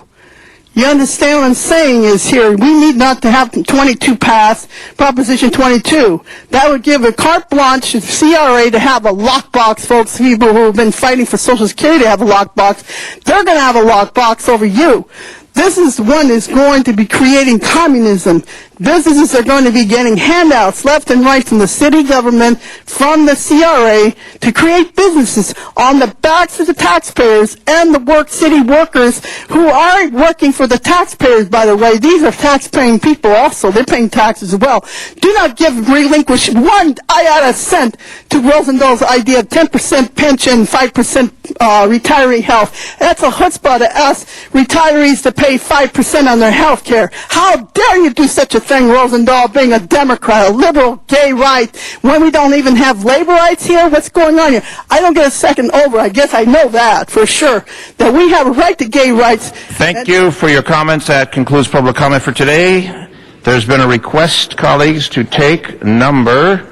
You understand what I'm saying is here, we need not to have 22 pass, Proposition 22. That would give a carte blanche to CRA to have a lockbox, folks, people who have been fighting for Social Security to have a lockbox. They're going to have a lockbox over you. This is one is going to be creating communism. Businesses are going to be getting handouts left and right from the city government, from the CRA, to create businesses on the backs of the taxpayers and the city workers who are working for the taxpayers, by the way. These are tax-paying people also. They're paying taxes as well. Do not relinquish one iota cent to Rosendahl's idea of 10% pension, 5% retiree health. That's a chutzpah to ask retirees to pay 5% on their health care. How dare you do such a thing, Rosendahl, being a Democrat, a liberal, gay right, when we don't even have labor rights here? What's going on here? I don't get a second over. I guess I know that for sure, that we have a right to gay rights. Thank you for your comments. That concludes public comment for today. There's been a request, colleagues, to take number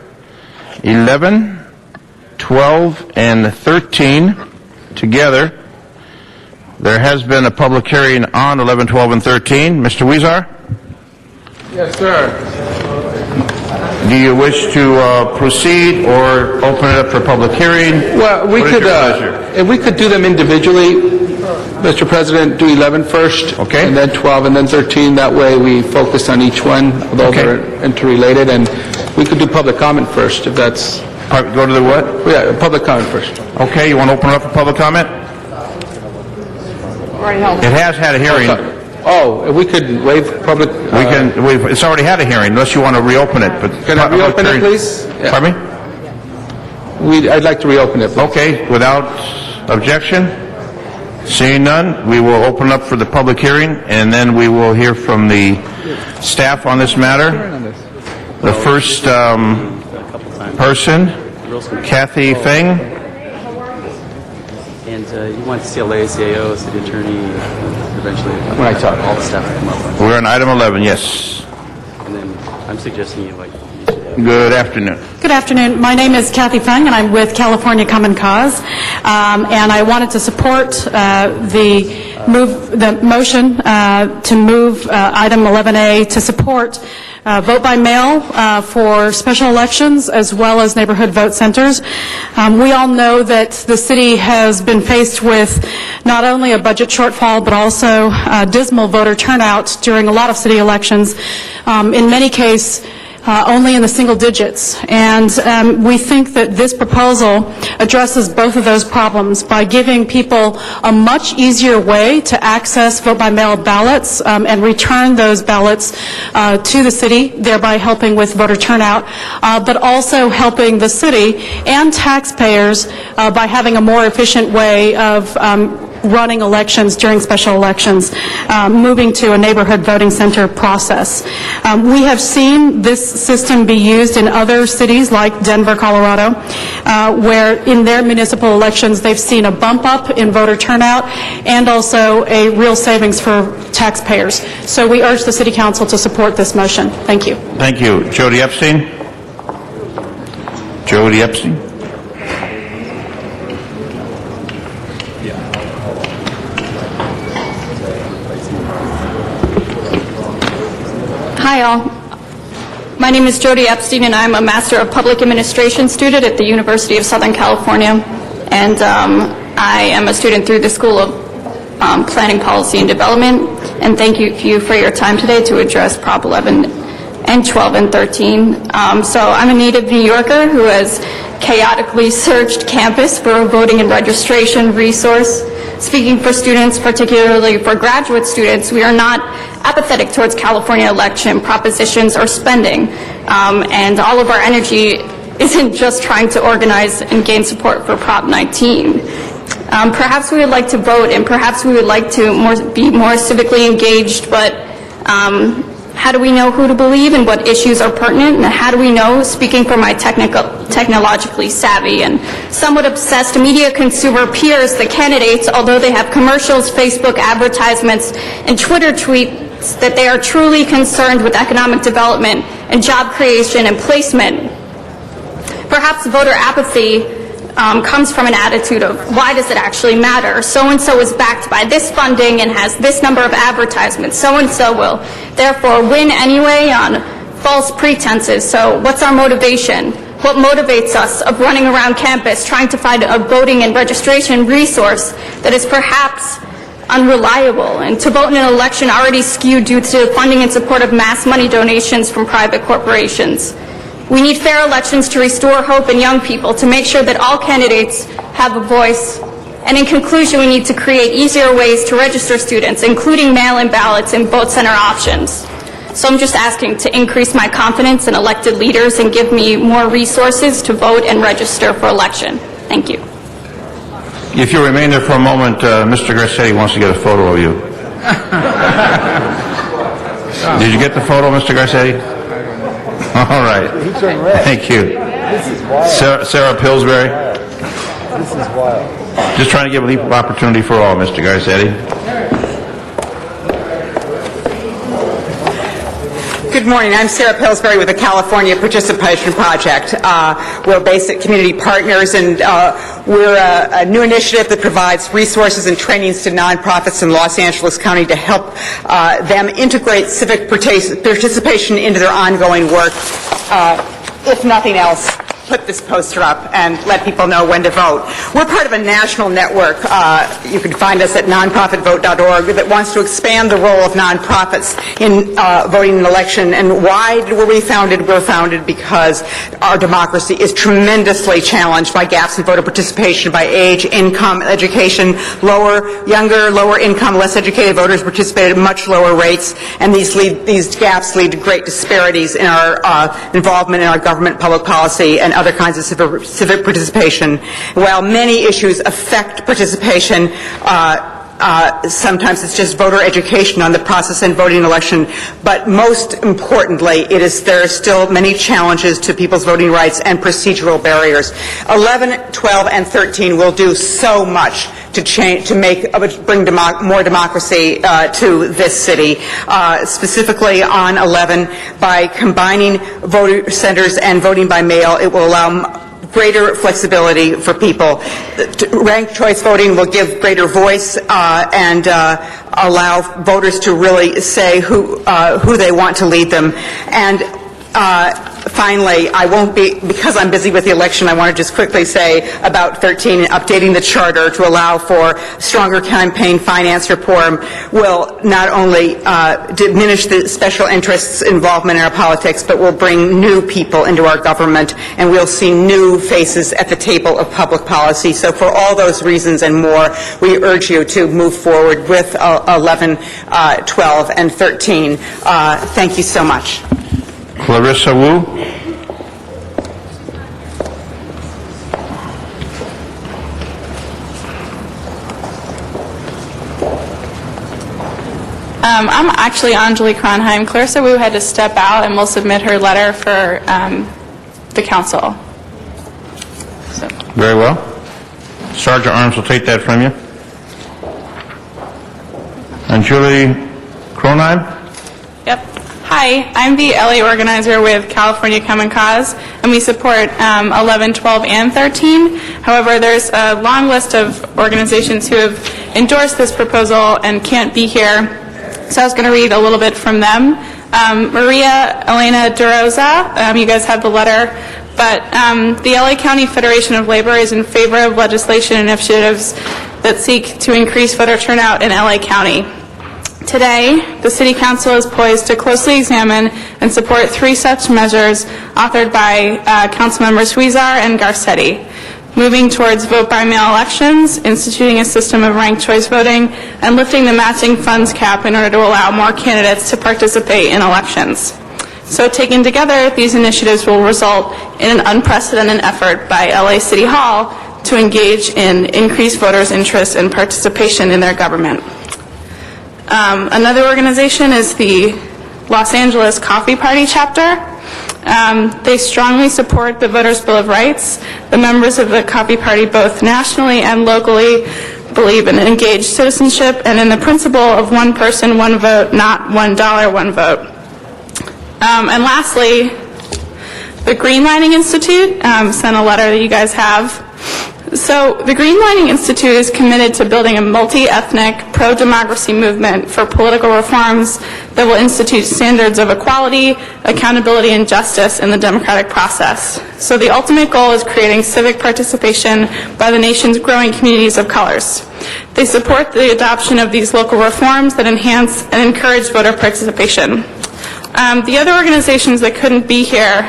11, 12, and 13 together. There has been a public hearing on 11, 12, and 13. Mr. Huizar? Yes, sir. Do you wish to proceed or open it up for public hearing? Well, if we could do them individually, Mr. President, do 11 first, okay, and then 12, and then 13. That way we focus on each one, although they're interrelated, and we could do public comment first, if that's... Go to the what? Yeah, public comment first. Okay, you want to open it up for public comment? It has had a hearing. Oh, if we could waive public... It's already had a hearing, unless you want to reopen it. But can I reopen it, please? Yeah. Pardon me? I'd like to reopen it, please. Okay, without objection? Seeing none, we will open up for the public hearing, and then we will hear from the staff on this matter. The first person, Kathy Feng. And you want to see a CAO, city attorney, eventually when I talk, all the staff will come up. We're on item 11, yes. And then I'm suggesting you invite each. Good afternoon. Good afternoon. My name is Kathy Feng, and I'm with California Common Cause. And I wanted to support the motion to move item 11A to support vote by mail for special elections as well as neighborhood vote centers. We all know that the city has been faced with not only a budget shortfall but also dismal voter turnout during a lot of city elections, in many cases only in the single digits. And we think that this proposal addresses both of those problems by giving people a much easier way to access vote-by-mail ballots and return those ballots to the city, thereby helping with voter turnout, but also helping the city and taxpayers by having a more efficient way of running elections during special elections, moving to a neighborhood voting center process. We have seen this system be used in other cities like Denver, Colorado, where in their municipal elections they've seen a bump up in voter turnout and also a real savings for taxpayers. So we urge the City Council to support this motion. Thank you. Thank you. Jody Epstein? Jody Epstein? Hi all. My name is Jody Epstein and I'm a Master of Public Administration student at the University of Southern California. And I am a student through the School of Planning, Policy, and Development, and thank you for your time today to address Prop 11 and 12 and 13. So I'm a native New Yorker who has chaotically searched campus for a voting and registration resource. Speaking for students, particularly for graduate students, we are not apathetic towards California election propositions or spending, and all of our energy isn't just trying to organize and gain support for Prop 19. Perhaps we would like to vote, and perhaps we would like to be more civically engaged, but how do we know who to believe and what issues are pertinent? And how do we know, speaking for my technologically savvy and somewhat obsessed media consumer peers, the candidates, although they have commercials, Facebook advertisements, and Twitter tweets, that they are truly concerned with economic development and job creation and placement? Perhaps voter apathy comes from an attitude of, why does it actually matter? So-and-so is backed by this funding and has this number of advertisements. So-and-so will therefore win anyway on false pretenses. So what's our motivation? What motivates us of running around campus trying to find a voting and registration resource that is perhaps unreliable, and to vote in an election already skewed due to funding and support of mass money donations from private corporations? We need fair elections to restore hope in young people, to make sure that all candidates have a voice. And in conclusion, we need to create easier ways to register students, including mail-in ballots and vote center options. So I'm just asking to increase my confidence in elected leaders and give me more resources to vote and register for election. Thank you. If you remain there for a moment, Mr. Garcetti wants to get a photo of you. Did you get the photo, Mr. Garcetti? All right. Thank you. Sarah Pillsbury. This is wild. Just trying to give an equal opportunity for all, Mr. Garcetti. Good morning. I'm Sarah Pillsbury with the California Participation Project. We're basic community partners, and we're a new initiative that provides resources and trainings to nonprofits in Los Angeles County to help them integrate civic participation into their ongoing work. If nothing else, put this poster up and let people know when to vote. We're part of a national network. You can find us at nonprofitvote.org that wants to expand the role of nonprofits in voting in election. And why were we founded? We're founded because our democracy is tremendously challenged by gaps in voter participation by age, income, education. Younger, lower income, less educated voters participate at much lower rates, and these gaps lead to great disparities in our involvement in our government, public policy, and other kinds of civic participation. While many issues affect participation, sometimes it's just voter education on the process and voting election, but most importantly, there are still many challenges to people's voting rights and procedural barriers. 11, 12, and 13 will do so much to bring more democracy to this city. Specifically on 11, by combining voter centers and voting by mail, it will allow greater flexibility for people. Ranked choice voting will give greater voice and allow voters to really say who they want to lead them. And finally, because I'm busy with the election, I want to just quickly say about 13, updating the charter to allow for stronger campaign finance reform will not only diminish the special interests' involvement in our politics, but will bring new people into our government, and we'll see new faces at the table of public policy. So for all those reasons and more, we urge you to move forward with 11, 12, and 13. Thank you so much. Clarissa Wu. I'm actually Anjali Kronheim. Clarissa Wu had to step out, and will submit her letter for the council. So. Very well. Sergeant Arms will take that from you. And Julie Kronheim? Yep. Hi, I'm the LA organizer with California Common Cause, and we support 11, 12, and 13. However, there's a long list of organizations who have endorsed this proposal and can't be here, so I was going to read a little bit from them. Maria Elena De Rosa, you guys have the letter but the LA County Federation of Labor is in favor of legislation initiatives that seek to increase voter turnout in LA County. Today, the City Council is poised to closely examine and support 3 such measures authored by Councilmembers Huizar and Garcetti: moving towards vote-by-mail elections, instituting a system of ranked choice voting, and lifting the matching funds cap in order to allow more candidates to participate in elections. So taken together, these initiatives will result in an unprecedented effort by LA City Hall to engage in increased voters' interest and participation in their government. Another organization is the Los Angeles Coffee Party chapter. They strongly support the Voters' Bill of Rights. The members of the Coffee Party, both nationally and locally, believe in engaged citizenship and in the principle of one person, one vote, not $1, one vote. And lastly, the Greenlining Institute sent a letter that you guys have. So the Greenlining Institute is committed to building a multi-ethnic, pro-democracy movement for political reforms that will institute standards of equality, accountability, and justice in the democratic process. So the ultimate goal is creating civic participation by the nation's growing communities of colors. They support the adoption of these local reforms that enhance and encourage voter participation. The other organizations that couldn't be here,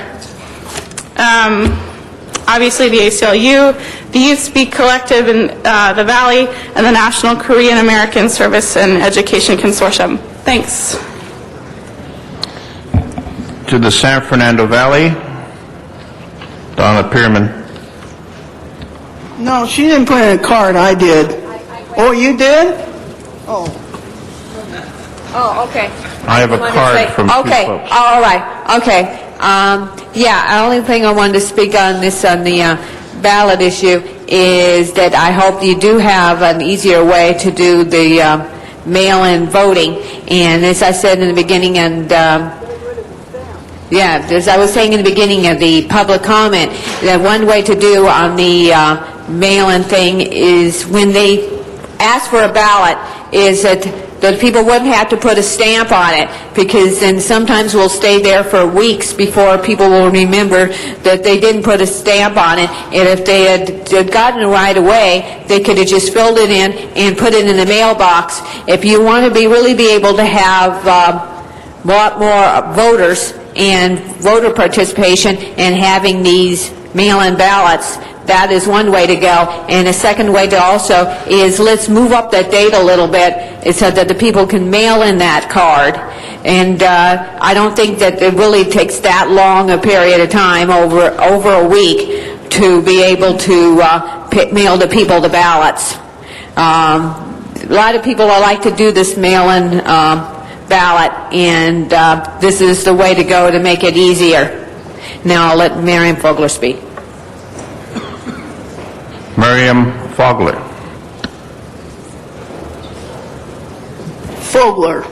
obviously the ACLU, the Youth Speak Collective in the Valley, and the National Korean American Service and Education Consortium. Thanks. To the San Fernando Valley, Donna Pearman. No, she didn't put in a card, I did. Oh, you did? Oh, okay. I have a card from two Okay, folks. all right, okay. Yeah, the only thing I wanted to speak on this, on the ballot issue, is that I hope you do have an easier way to do the mail-in voting. And as I said in the beginning, and yeah, as I was saying in the beginning of the public comment, that one way to do on the mail-in thing is when they ask for a ballot, is that the people wouldn't have to put a stamp on it, because then sometimes we'll stay there for weeks before people will remember that they didn't put a stamp on it. And if they had gotten it right away, they could have just filled it in and put it in the mailbox. If you want to really be able to have a lot more voters and voter participation and having these mail-in ballots, that is one way to go. And a second way to also is, let's move up that date a little bit so that the people can mail in that card. And I don't think that it really takes that long a period of time, over a week, to be able to mail to people the ballots. A lot of people like to do this mail-in ballot, and this is the way to go to make it easier. Now I'll let Miriam Fogler speak. Miriam Fogler. Fogler.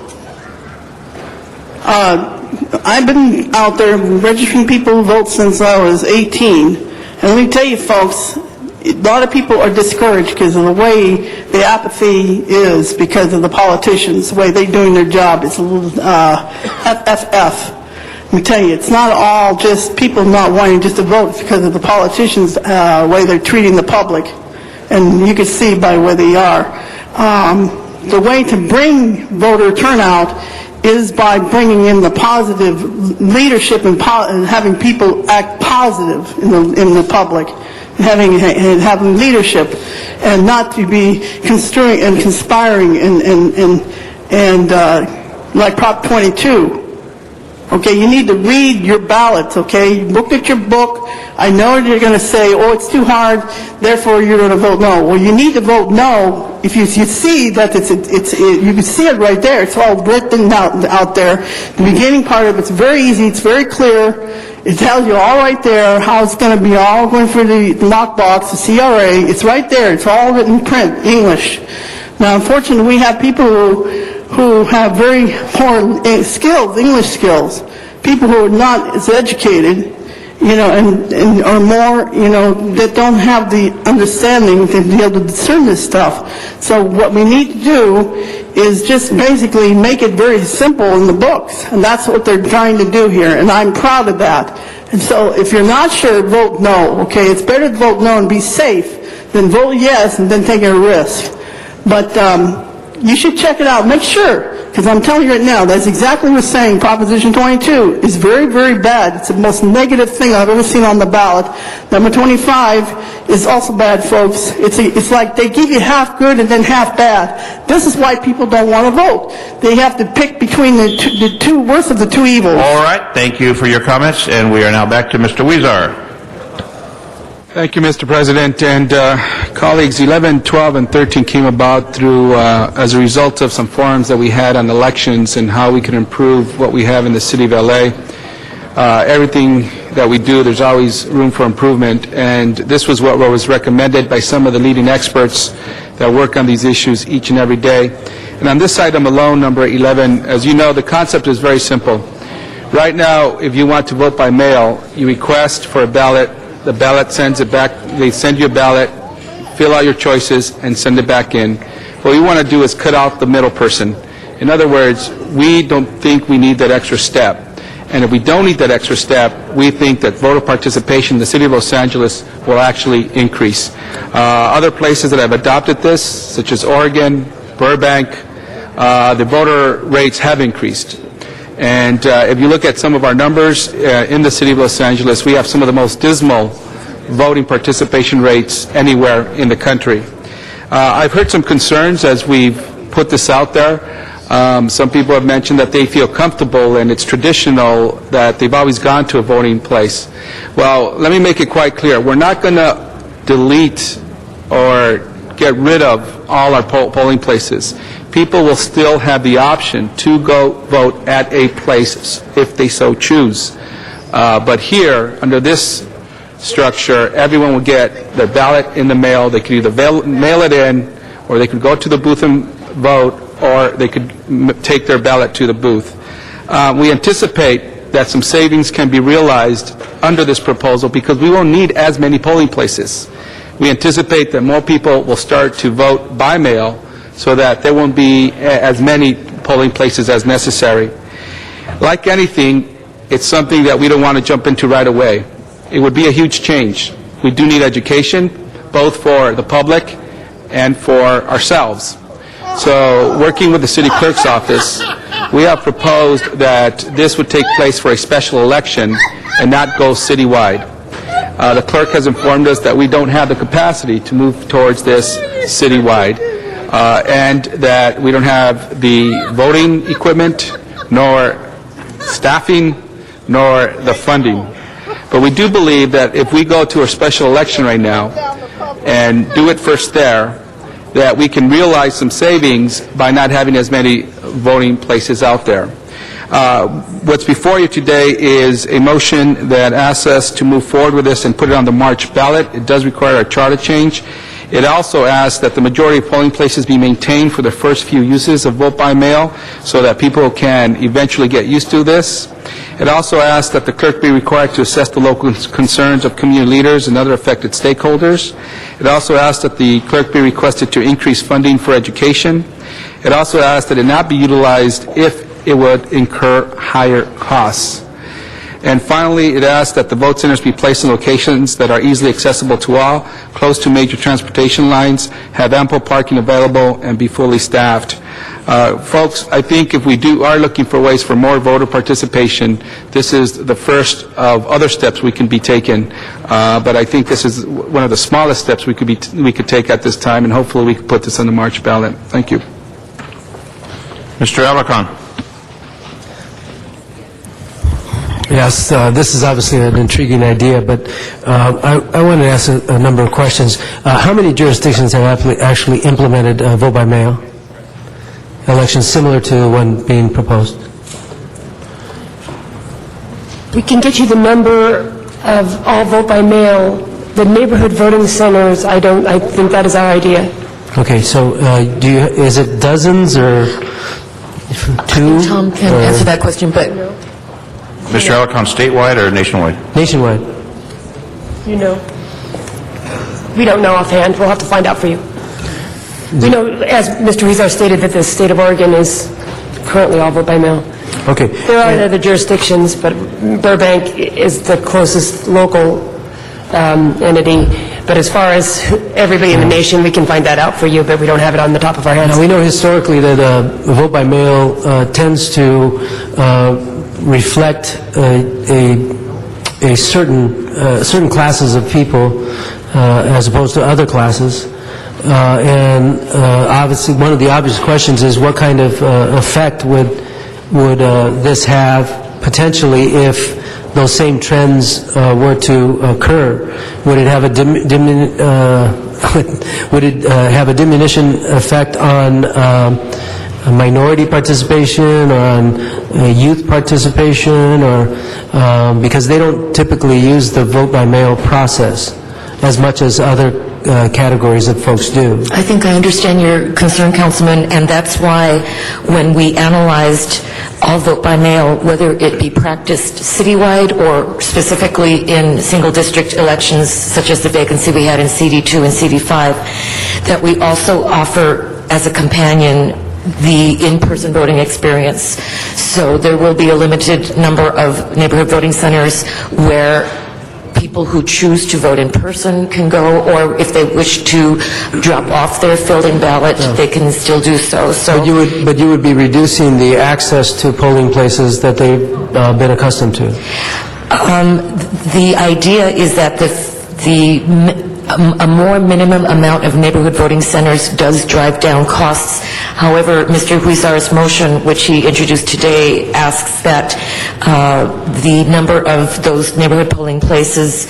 I've been out there registering people to vote since I was 18. And let me tell you, folks, a lot of people are discouraged because of the way the apathy is, because of the politicians, the way they're doing their job. It's a little FFF. Let me tell you, it's not all just people not wanting just to vote. It's because of the politicians' way they're treating the public. And you can see by where they are. The way to bring voter turnout is by bringing in the positive leadership and having people act positive in the public, and having leadership, and not to be construing and conspiring and like Prop 22. Okay, you need to read your ballots, okay? Look at your book. I know you're going to say, oh, it's too hard, therefore you're going to vote no. Well, you need to vote no if you see that you can see it right there. It's all written out there. The beginning part of it's very easy. It's very clear. It tells you all right there how it's going to be all going through the lockbox, the CRA. It's right there. It's all written in print, English. Now, unfortunately, we have people who have very poor skills, English skills, people who are not as educated, and or more, that don't have the understanding to be able to discern this stuff. So what we need to do is just basically make it very simple in the books, and that's what they're trying to do here, and I'm proud of that. And so if you're not sure, vote no, okay? It's better to vote no and be safe than vote yes and then take a risk. But you should check it out. Make sure, because I'm telling you right now, that's exactly what we're saying. Proposition 22 is very, very bad. It's the most negative thing I've ever seen on the ballot. Number 25 is also bad, folks. It's like they give you half good and then half bad. This is why people don't want to vote. They have to pick between the two worst of the two evils. All right, thank you for your comments, and we are now back to Mr. Weezer. Thank you, Mr. President. And colleagues, 11, 12, and 13 came about through, as a result of some forums that we had on elections and how we can improve what we have in the city of LA. Everything that we do, there's always room for improvement, and this was what was recommended by some of the leading experts that work on these issues each and every day. And on this item alone, number 11, as you know, the concept is very simple. Right now, if you want to vote by mail, you request for a ballot. The ballot sends it back. They send you a ballot, fill out your choices, and send it back in. What we want to do is cut out the middle person. In other words, we don't think we need that extra step. And if we don't need that extra step, we think that voter participation in the city of Los Angeles will actually increase. Other places that have adopted this, such as Oregon, Burbank, the voter rates have increased. And if you look at some of our numbers in the city of Los Angeles, we have some of the most dismal voting participation rates anywhere in the country. I've heard some concerns as we've put this out there. Some people have mentioned that they feel comfortable and it's traditional that they've always gone to a voting place. Well, let me make it quite clear. We're not going to delete or get rid of all our polling places. People will still have the option to go vote at a place if they so choose. But here, under this structure, everyone will get their ballot in the mail. They could either mail it in, or they could go to the booth and vote, or they could take their ballot to the booth. We anticipate that some savings can be realized under this proposal because we won't need as many polling places. We anticipate that more people will start to vote by mail, so that there won't be as many polling places as necessary. Like anything, it's something that we don't want to jump into right away. It would be a huge change. We do need education, both for the public and for ourselves. So, working with the city clerk's office, we have proposed that this would take place for a special election and not go citywide. The clerk has informed us that we don't have the capacity to move towards this citywide. And that we don't have the voting equipment, nor staffing, nor the funding. But we do believe that if we go to a special election right now and do it first there, that we can realize some savings by not having as many voting places out there. What's before you today is a motion that asks us to move forward with this and put it on the March ballot. It does require a charter change. It also asks that the majority of polling places be maintained for the first few uses of vote by mail so that people can eventually get used to this. It also asks that the clerk be required to assess the local concerns of community leaders and other affected stakeholders. It also asks that the clerk be requested to increase funding for education. It also asks that it not be utilized if it would incur higher costs. And finally, it asks that the vote centers be placed in locations that are easily accessible to all, close to major transportation lines, have ample parking available, and be fully staffed. Folks, I think if we are looking for ways for more voter participation, this is the first of other steps we can be taken. But I think this is one of the smallest steps we could take at this time, and hopefully we can put this on the March ballot. Thank you. Mr. Alarcon. Yes, this is obviously an intriguing idea, but I want to ask a number of questions. How many jurisdictions have actually implemented vote by mail elections similar to the one being proposed? We can get you the number of all vote by mail. The neighborhood voting centers, I think that is our idea. Okay, so is it dozens or two? Tom can answer that question, but Mr. Alarcon, statewide or nationwide? Nationwide. You know. We don't know offhand. We'll have to find out for you. We know, as Mr. Huizar stated, that the state of Oregon is currently all vote by mail. Okay. There are other jurisdictions, but Burbank is the closest local entity. But as far as everybody in the nation, we can find that out for you, but we don't have it on the top of our heads. Now, we know historically that vote by mail tends to reflect a certain classes of people as opposed to other classes. And obviously, one of the obvious questions is what kind of effect would this have potentially if those same trends were to occur? Would it have a diminution effect on minority participation or on youth participation, or because they don't typically use the vote by mail process as much as other categories of folks do? I think I understand your concern, Councilman, and that's why when we analyzed all vote by mail, whether it be practiced citywide or specifically in single district elections, such as the vacancy we had in CD2 and CD5, that we also offer as a companion the in-person voting experience. So there will be a limited number of neighborhood voting centers where people who choose to vote in person can go, or if they wish to drop off their filled-in ballot, they can still do so. But you would be reducing the access to polling places that they've been accustomed to. The idea is that a more minimum amount of neighborhood voting centers does drive down costs. However, Mr. Huizar's motion, which he introduced today, asks that the number of those neighborhood polling places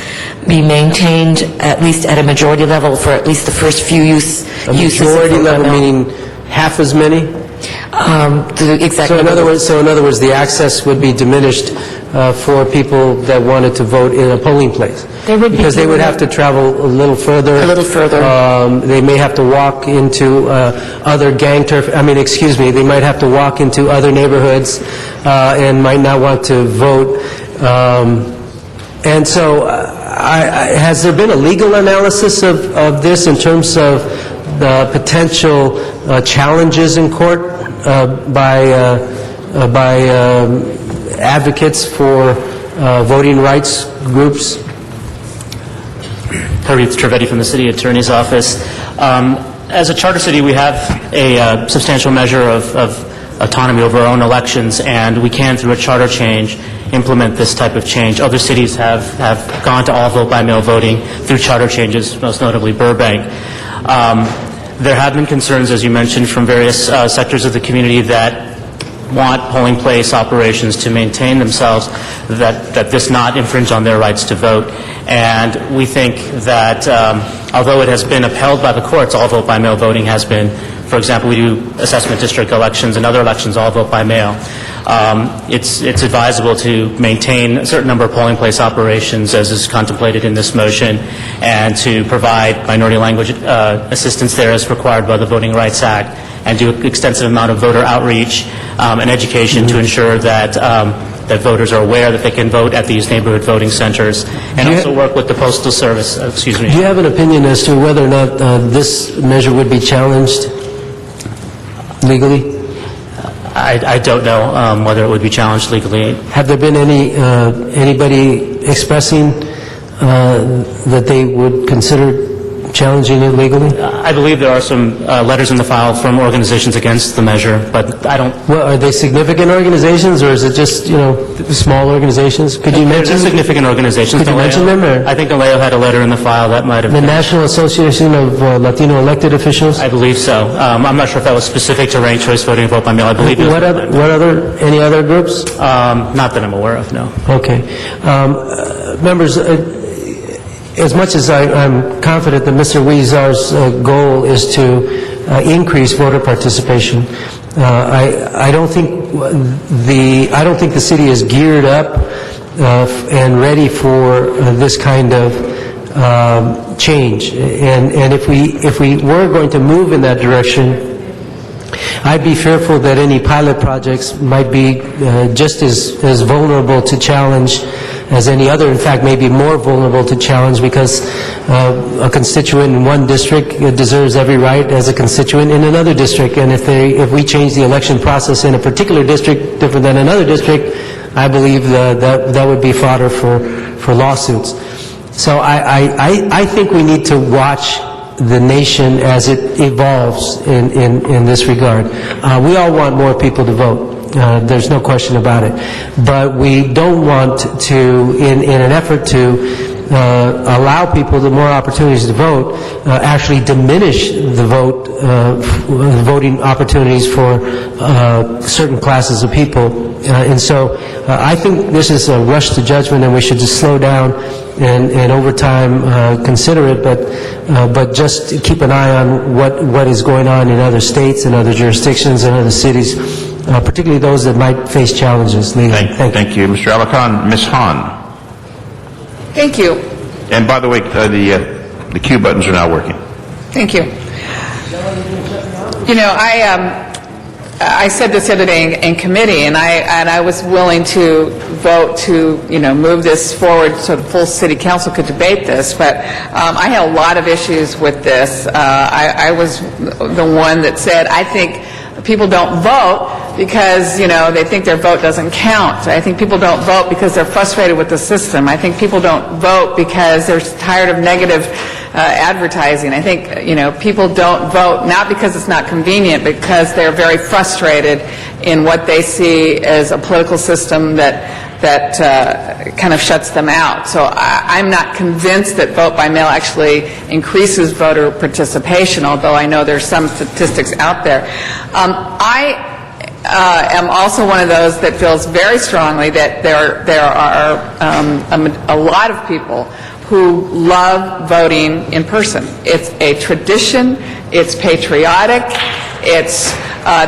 be maintained at least at a majority level for at least the first few uses. A majority level meaning half as many? Exactly. So in other words, the access would be diminished for people that wanted to vote in a polling place. Because they would have to travel a little further. They may have to walk into other they might have to walk into other neighborhoods and might not want to vote. And so has there been a legal analysis of this in terms of the potential challenges in court by advocates for voting rights groups? Harith Trivedi from the City Attorney's Office. As a charter city, we have a substantial measure of autonomy over our own elections, and we can, through a charter change, implement this type of change. Other cities have gone to all vote-by-mail voting through charter changes, most notably Burbank. There have been concerns, as you mentioned, from various sectors of the community that want polling place operations to maintain themselves, that this not infringe on their rights to vote. And we think that although it has been upheld by the courts, all vote-by-mail voting has been, for example, we do assessment district elections and other elections all vote by mail. It's advisable to maintain a certain number of polling place operations as is contemplated in this motion, and to provide minority language assistance there as required by the Voting Rights Act, and do an extensive amount of voter outreach and education to ensure that that voters are aware that they can vote at these neighborhood voting centers, and also work with the Postal Service. Do you have an opinion as to whether or not this measure would be challenged legally? I don't know whether it would be challenged legally. Have there been anybody expressing that they would consider challenging it legally? I believe there are some letters in the file from organizations against the measure, but I don't... Well, are they significant organizations, or is it just, small organizations? Could you mention... They're significant organizations. Could you mention them? Or? I think Aleo had a letter in the file that might have... The National Association of Latino Elected Officials? I believe so. I'm not sure if that was specific to ranked choice voting and vote by mail. I believe it was... Any other groups? Not that I'm aware of, no. Okay. Members, as much as I'm confident that Mr. Huizar's goal is to increase voter participation, I don't think the city is geared up and ready for this kind of change. And if we were going to move in that direction, I'd be fearful that any pilot projects might be just as vulnerable to challenge as any other. In fact, maybe more vulnerable to challenge because a constituent in one district deserves every right as a constituent in another district. And if we change the election process in a particular district different than another district, I believe that would be fodder for lawsuits. So I think we need to watch the nation as it evolves in this regard. We all want more people to vote. There's no question about it. But we don't want to, in an effort to allow people the more opportunities to vote, actually diminish the voting opportunities for certain classes of people. And so I think this is a rush to judgment, and we should just slow down and over time consider it, but just keep an eye on what is going on in other states and other jurisdictions and other cities, particularly those that might face challenges. Thank you. Mr. Alakan, Ms. Hahn. Thank you. And by the way, the cue buttons are now working. Thank you. You know, I said this the other day in committee, and I was willing to vote to, move this forward so the full city council could debate this, but I had a lot of issues with this. I was the one that said, I think people don't vote because, they think their vote doesn't count. I think people don't vote because they're frustrated with the system. I think people don't vote because they're tired of negative advertising. I think, people don't vote not because it's not convenient, because they're very frustrated in what they see as a political system that kind of shuts them out. So I'm not convinced that vote by mail actually increases voter participation, although I know there's some statistics out there. I am also one of those that feels very strongly that there are a lot of people who love voting in person. It's a tradition, it's patriotic, it's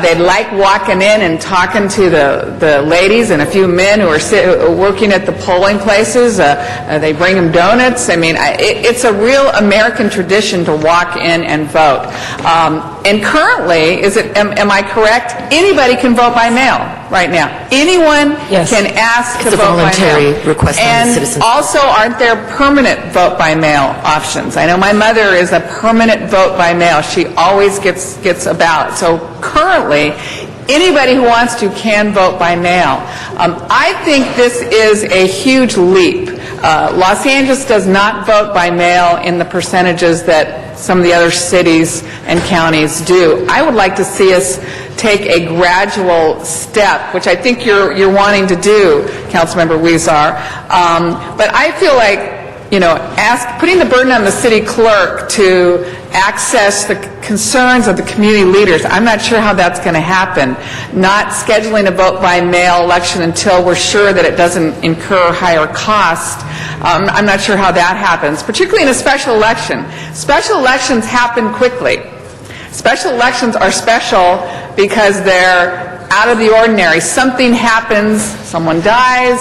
they like walking in and talking to the ladies and a few men who are working at the polling places. They bring them donuts. I mean, it's a real American tradition to walk in and vote. And currently, am I correct? Anybody can vote by mail right now. Anyone can ask to vote by mail. It's a voluntary request on the citizens. And also, aren't there permanent vote by mail options? I know my mother is a permanent vote by mail. She always gets a ballot. So currently, anybody who wants to can vote by mail. I think this is a huge leap. Los Angeles does not vote by mail in the percentages that some of the other cities and counties do. I would like to see us take a gradual step, which I think you're wanting to do, Councilmember Huizar. But I feel like, putting the burden on the city clerk to access the concerns of the community leaders, I'm not sure how that's going to happen. Not scheduling a vote by mail election until we're sure that it doesn't incur higher cost. I'm not sure how that happens, particularly in a special election. Special elections happen quickly. Special elections are special because they're out of the ordinary. Something happens, someone dies,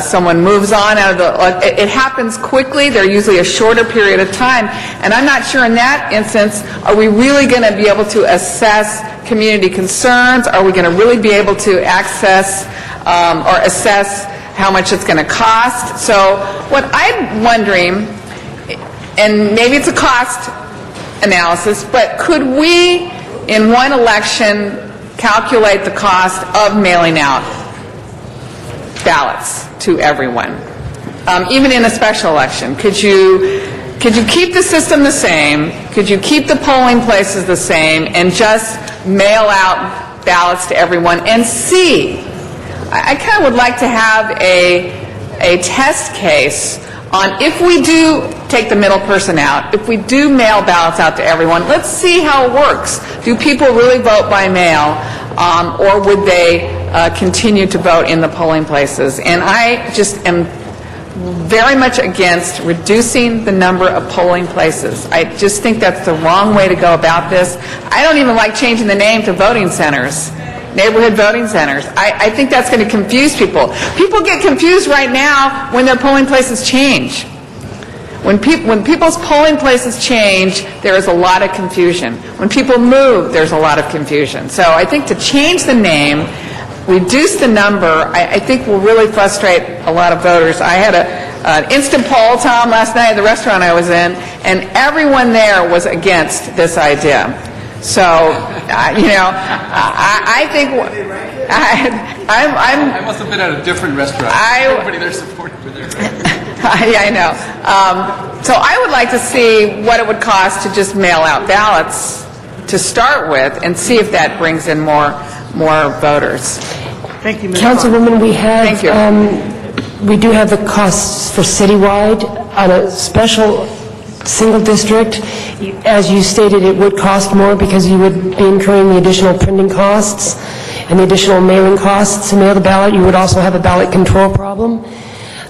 someone moves on out of the, it happens quickly. They're usually a shorter period of time. And I'm not sure in that instance, are we really going to be able to assess community concerns? Are we going to really be able to access or assess how much it's going to cost? So what I'm wondering, and maybe it's a cost analysis, but could we, in one election, calculate the cost of mailing out ballots to everyone, even in a special election? Could you keep the system the same? Could you keep the polling places the same and just mail out ballots to everyone and see? I kind of would like to have a test case on, if we do take the middle person out, if we do mail ballots out to everyone, let's see how it works. Do people really vote by mail, or would they continue to vote in the polling places? And I just am very much against reducing the number of polling places. I just think that's the wrong way to go about this. I don't even like changing the name to voting centers. Neighborhood voting centers. I think that's going to confuse people. People get confused right now when their polling places change. When people's polling places change, there is a lot of confusion. When people move, there's a lot of confusion. So I think to change the name reduce the number, I think will really frustrate a lot of voters. I had an instant poll, Tom, last night at the restaurant I was in, and everyone there was against this idea. So, I think I must have been at a different restaurant. Everybody there supported me there. I know. So I would like to see what it would cost to just mail out ballots to start with and see if that brings in more voters. Thank you, Ms. Councilwoman, we have, Thank you. we do have the costs for citywide on a special single district. As you stated, it would cost more because you would be incurring the additional printing costs and the additional mailing costs to mail the ballot. You would also have a ballot control problem.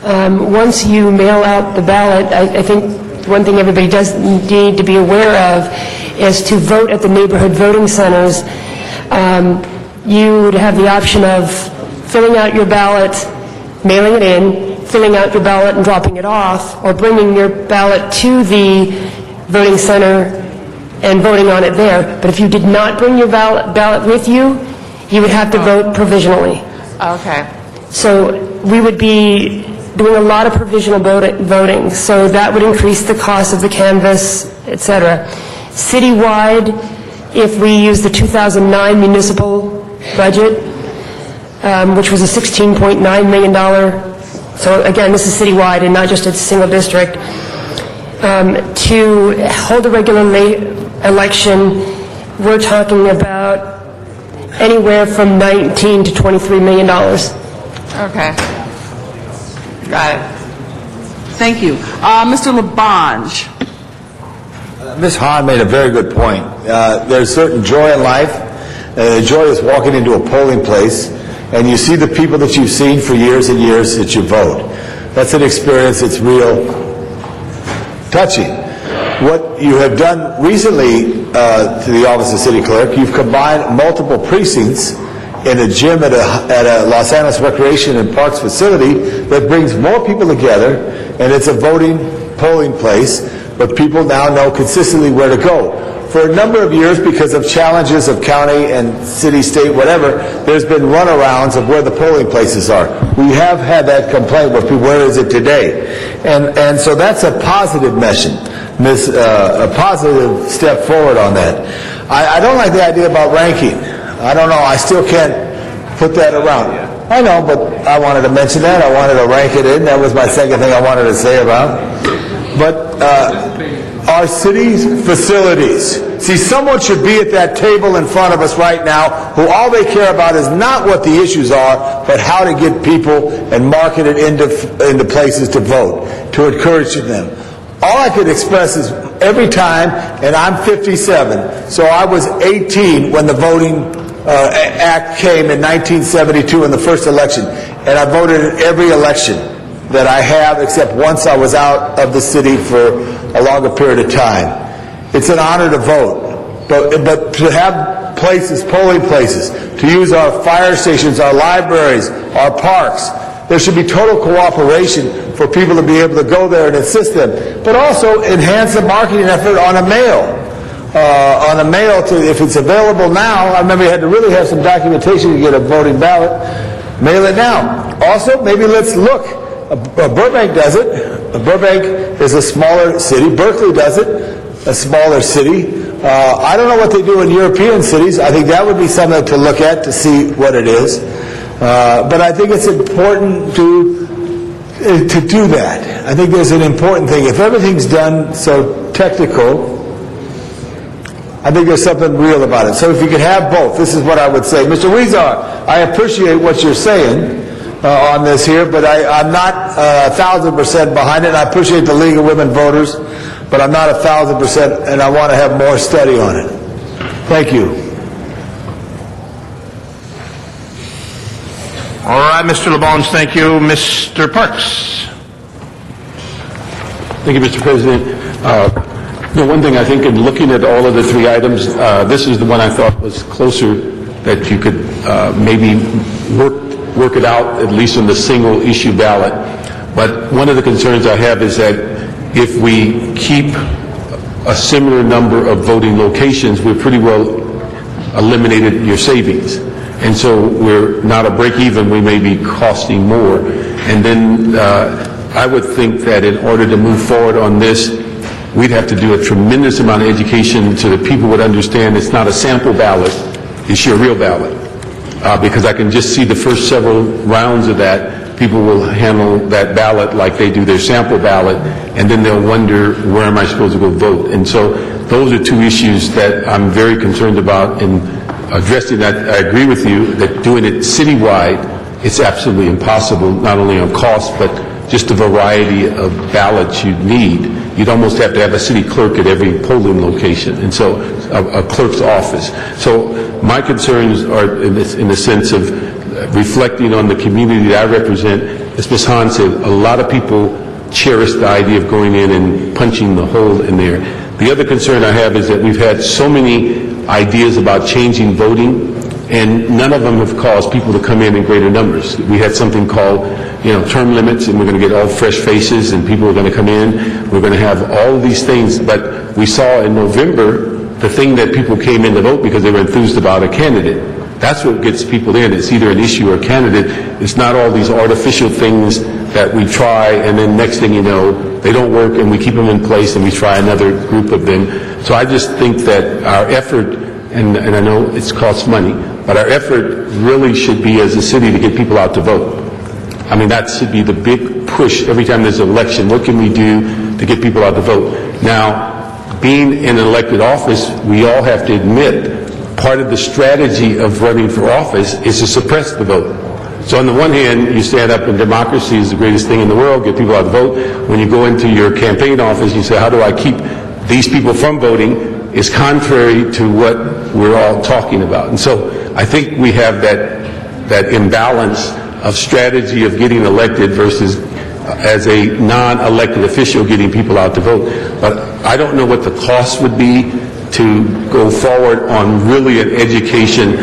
Once you mail out the ballot, I think one thing everybody does need to be aware of is to vote at the neighborhood voting centers. You would have the option of filling out your ballot, mailing it in, filling out your ballot and dropping it off, or bringing your ballot to the voting center and voting on it there. But if you did not bring your ballot with you, you would have to vote provisionally. Okay. So we would be doing a lot of provisional voting, so that would increase the cost of the canvass, et cetera. Citywide, if we use the 2009 municipal budget, which was a $16.9 million, so again, this is citywide and not just a single district, to hold a regular election, we're talking about anywhere from $19 to $23 million. Okay. Got it. Thank you. Mr. Labange. Ms. Hahn made a very good point. There's certain joy in life. Joy is walking into a polling place, and you see the people that you've seen for years and years that you vote. That's an experience that's real touching. What you have done recently to the Office of City Clerk, you've combined multiple precincts in a gym at a Los Angeles Recreation and Parks facility that brings more people together, and it's a voting polling place, but people now know consistently where to go. For a number of years, because of challenges of county and city, state, whatever, there's been runarounds of where the polling places are. We have had that complaint with people, where is it today? And so that's a positive mission, a positive step forward on that. I don't like the idea about ranking. I don't know, I still can't put that around. I know, but I wanted to mention that. I wanted to rank it in. That was my second thing I wanted to say about. But our city's facilities. See, someone should be at that table in front of us right now who all they care about is not what the issues are, but how to get people and market it into places to vote, to encourage them. All I could express is every time, and I'm 57, so I was 18 when the Voting Act came in 1972 in the first election, and I voted in every election that I have, except once I was out of the city for a longer period of time. It's an honor to vote, but to have places, polling places, to use our fire stations, our libraries, our parks, there should be total cooperation for people to be able to go there and assist them, but also enhance the marketing effort on a mail. If it's available now, I remember you had to really have some documentation to get a voting ballot. Mail it now. Also, maybe let's look. Burbank does it. Burbank is a smaller city. Berkeley does it, a smaller city. I don't know what they do in European cities. I think that would be something to look at to see what it is. But I think it's important to do that. I think there's an important thing. If everything's done so technical, I think there's something real about it. So if you could have both, this is what I would say. Mr. Huizar, I appreciate what you're saying on this here, but I'm not 1,000% behind it. And I appreciate the League of Women Voters, but I'm not 1,000%, and I want to have more study on it. Thank you. All right, Mr. Labange, thank you. Mr. Parks. Thank you, Mr. President. One thing I think in looking at all of the three items, this is the one I thought was closer that you could maybe work it out, at least on the single issue ballot. But one of the concerns I have is that if we keep a similar number of voting locations, we've pretty well eliminated your savings. And so we're not a break even, we may be costing more. And then I would think that in order to move forward on this, we'd have to do a tremendous amount of education so that people would understand it's not a sample ballot, it's your real ballot. Because I can just see the first several rounds of that, people will handle that ballot like they do their sample ballot, and then they'll wonder, where am I supposed to go vote? And so those are two issues that I'm very concerned about in addressing that. I agree with you that doing it citywide, it's absolutely impossible, not only on cost, but just the variety of ballots you'd need. You'd almost have to have a city clerk at every polling location, and so a clerk's office. So my concerns are in the sense of reflecting on the community that I represent. As Ms. Hahn said, a lot of people cherish the idea of going in and punching the hole in there. The other concern I have is that we've had so many ideas about changing voting, and none of them have caused people to come in greater numbers. We had something called, term limits, and we're going to get all fresh faces, and people are going to come in. We're going to have all of these things, but we saw in November the thing that people came in to vote because they were enthused about a candidate. That's what gets people in. It's either an issue or a candidate. It's not all these artificial things that we try, and then next thing you know, they don't work, and we keep them in place, and we try another group of them. So I just think that our effort, and I know it costs money, but our effort really should be as a city to get people out to vote. I mean, that should be the big push every time there's an election. What can we do to get people out to vote? Now, being in an elected office, we all have to admit part of the strategy of running for office is to suppress the vote. So on the one hand, you stand up and democracy is the greatest thing in the world, get people out to vote. When you go into your campaign office, you say, how do I keep these people from voting? Is contrary to what we're all talking about. And so I think we have that imbalance of strategy of getting elected versus as a non-elected official getting people out to vote. But I don't know what the cost would be to go forward on really an education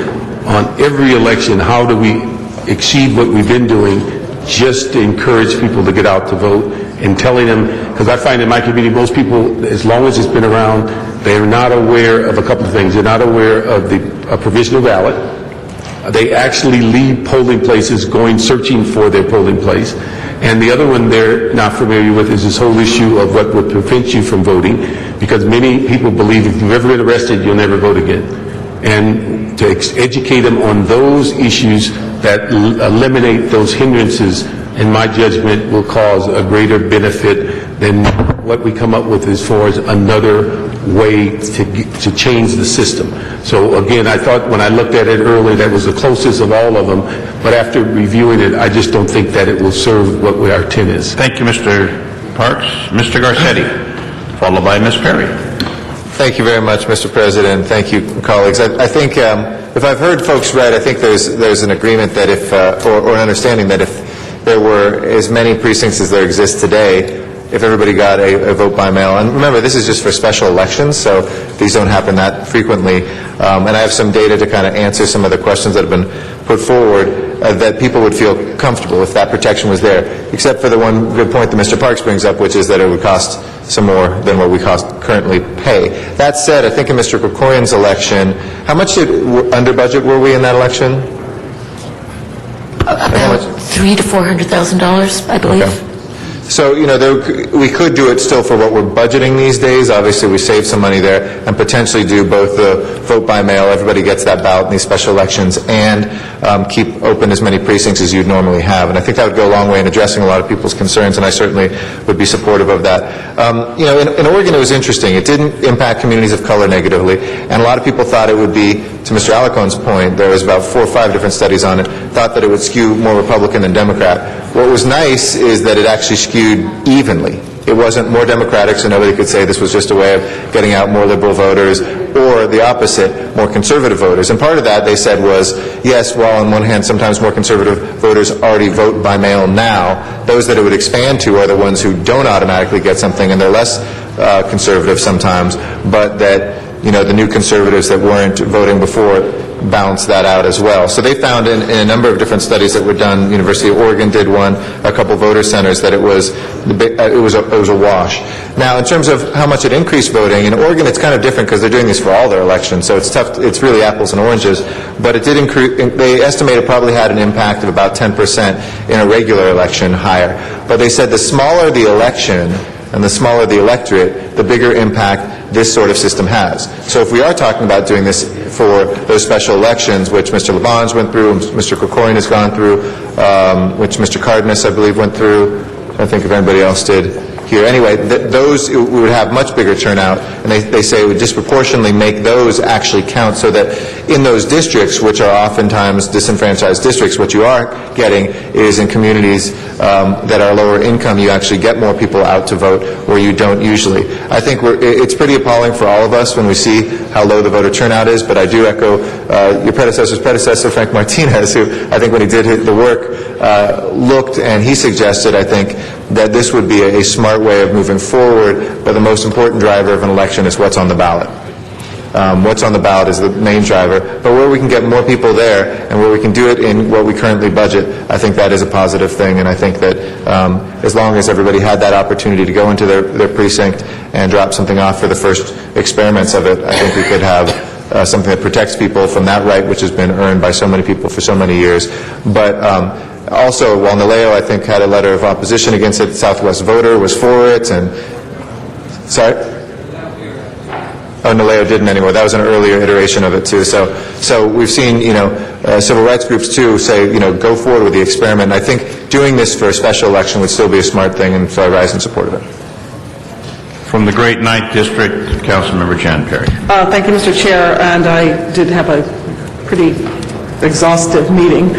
on every election. How do we exceed what we've been doing just to encourage people to get out to vote, and telling them, because I find in my community most people, as long as it's been around, they're not aware of a couple of things. They're not aware of the provisional ballot. They actually leave polling places going searching for their polling place. And the other one they're not familiar with is this whole issue of what would prevent you from voting, because many people believe if you've ever been arrested, you'll never vote again. And to educate them on those issues that eliminate those hindrances, in my judgment, will cause a greater benefit than what we come up with as far as another way to change the system. So again, I thought when I looked at it earlier, that was the closest of all of them, but after reviewing it, I just don't think that it will serve what our intent is. Thank you, Mr. Parks. Mr. Garcetti, followed by Ms. Perry. Thank you very much, Mr. President. Thank you, colleagues. I think if I've heard folks right, I think there's an agreement that if, or an understanding that if there were as many precincts as there exist today, if everybody got a vote by mail, and remember, this is just for special elections, so these don't happen that frequently, and I have some data to kind of answer some of the questions that have been put forward, that people would feel comfortable if that protection was there, except for the one good point that Mr. Parks brings up, which is that it would cost some more than what we currently pay. That said, I think in Mr. Krikoyan's election, how much under budget were we in that election? About $300,000 to $400,000, I believe. Okay. So, we could do it still for what we're budgeting these days. Obviously, we save some money there, and potentially do both the vote by mail, everybody gets that ballot in these special elections, and keep open as many precincts as you'd normally have. And I think that would go a long way in addressing a lot of people's concerns, and I certainly would be supportive of that. In Oregon, it was interesting. It didn't impact communities of color negatively, and a lot of people thought it would be, to Mr. Alicone's point, there was about 4 or 5 different studies on it, thought that it would skew more Republican than Democrat. What was nice is that it actually skewed evenly. It wasn't more Democratic, so nobody could say this was just a way of getting out more liberal voters, or the opposite, more conservative voters. And part of that, they said, was, yes, while on one hand sometimes more conservative voters already vote by mail now, those that it would expand to are the ones who don't automatically get something, and they're less conservative sometimes, but that the new conservatives that weren't voting before balance that out as well. So they found in a number of different studies that were done, University of Oregon did one, a couple voter centers, that it was a wash. Now, in terms of how much it increased voting, in Oregon it's kind of different because they're doing this for all their elections, so it's tough, it's really apples and oranges, but it did increase, they estimate it probably had an impact of about 10% in a regular election higher. But they said the smaller the election and the smaller the electorate, the bigger impact this sort of system has. So if we are talking about doing this for those special elections, which Mr. Labange went through, Mr. Krikorian has gone through, which Mr. Cardenas, I believe, went through, I think if anybody else did here. Anyway, those, we would have much bigger turnout, and they say it would disproportionately make those actually count, so that in those districts, which are oftentimes disenfranchised districts, what you are getting is in communities that are lower income, you actually get more people out to vote where you don't usually. I think it's pretty appalling for all of us when we see how low the voter turnout is, but I do echo your predecessor's predecessor, Frank Martinez, who I think when he did the work looked and he suggested, I think, that this would be a smart way of moving forward, but the most important driver of an election is what's on the ballot. What's on the ballot is the main driver, but where we can get more people there and where we can do it in what we currently budget, I think that is a positive thing, and I think that as long as everybody had that opportunity to go into their precinct and drop something off for the first experiments of it, I think we could have something that protects people from that right which has been earned by so many people for so many years. But also, while Naleo, I think, had a letter of opposition against it, Southwest Voter was for it, and... Sorry? Oh, Naleo didn't anymore. That was an earlier iteration of it, too. So we've seen, civil rights groups, too, say, go forward with the experiment. And I think doing this for a special election would still be a smart thing, and so I rise in support of it. From the great 9th District, Councilmember Chan Perry. Thank you, Mr. Chair, and I did have a pretty exhausting meeting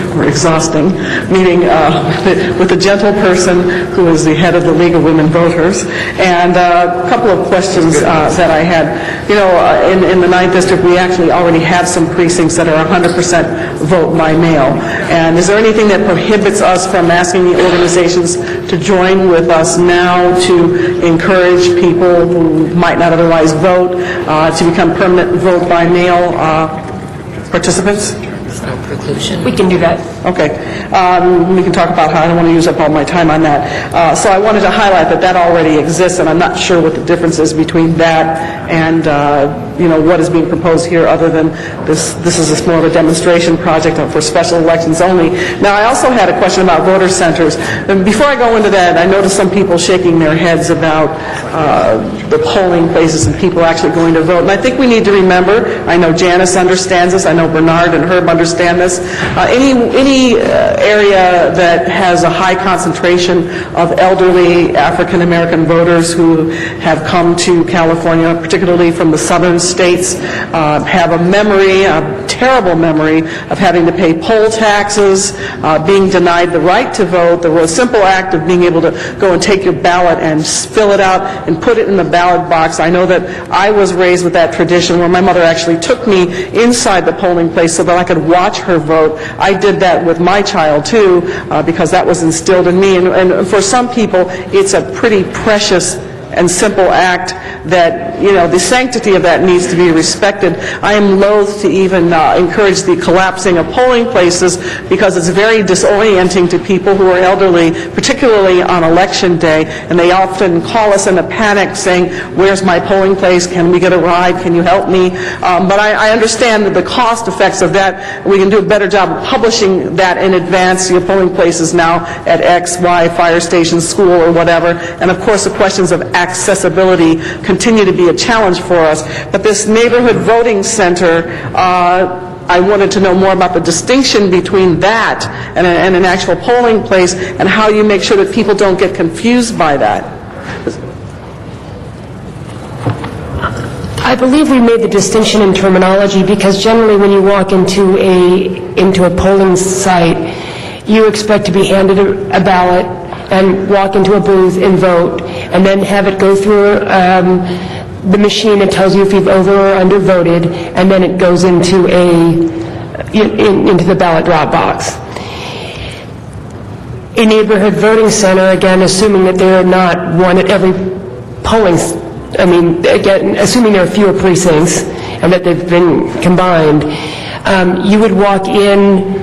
with a gentle person who is the head of the League of Women Voters, and a couple of questions that I had. In the 9th District, we actually already have some precincts that are 100% vote by mail, and is there anything that prohibits us from asking the organizations to join with us now to encourage people who might not otherwise vote to become permanent vote by mail participants? No preclusion. We can do that. Okay. We can talk about how I don't want to use up all my time on that. So I wanted to highlight that already exists, and I'm not sure what the difference is between that and what is being proposed here, other than this is more of a demonstration project for special elections only. Now, I also had a question about voter centers. And before I go into that, I noticed some people shaking their heads about the polling places and people actually going to vote. And I think we need to remember, I know Janice understands this, I know Bernard and Herb understand this, any area that has a high concentration of elderly African American voters who have come to California, particularly from the southern states, have a memory, a terrible memory of having to pay poll taxes, being denied the right to vote, the simple act of being able to go and take your ballot and fill it out and put it in the ballot box. I know that I was raised with that tradition where my mother actually took me inside the polling place so that I could watch her vote. I did that with my child too, because that was instilled in me. And for some people, it's a pretty precious and simple act that, the sanctity of that needs to be respected. I am loath to even encourage the collapsing of polling places because it's very disorienting to people who are elderly, particularly on election day, and they often call us in a panic saying, where's my polling place? Can we get a ride? Can you help me? But I understand that the cost effects of that, we can do a better job of publishing that in advance. Your polling place is now at X, Y, fire station, school, or whatever. And of course, the questions of accessibility continue to be a challenge for us. But this neighborhood voting center, I wanted to know more about the distinction between that and an actual polling place, and how you make sure that people don't get confused by that. I believe we made the distinction in terminology because generally when you walk into a polling site, you expect to be handed a ballot and walk into a booth and vote, and then have it go through the machine that tells you if you've over or under voted, and then it goes into the ballot drop box. A neighborhood voting center, again, assuming that there are not one at every polling, again, assuming there are fewer precincts and that they've been combined, You would walk in,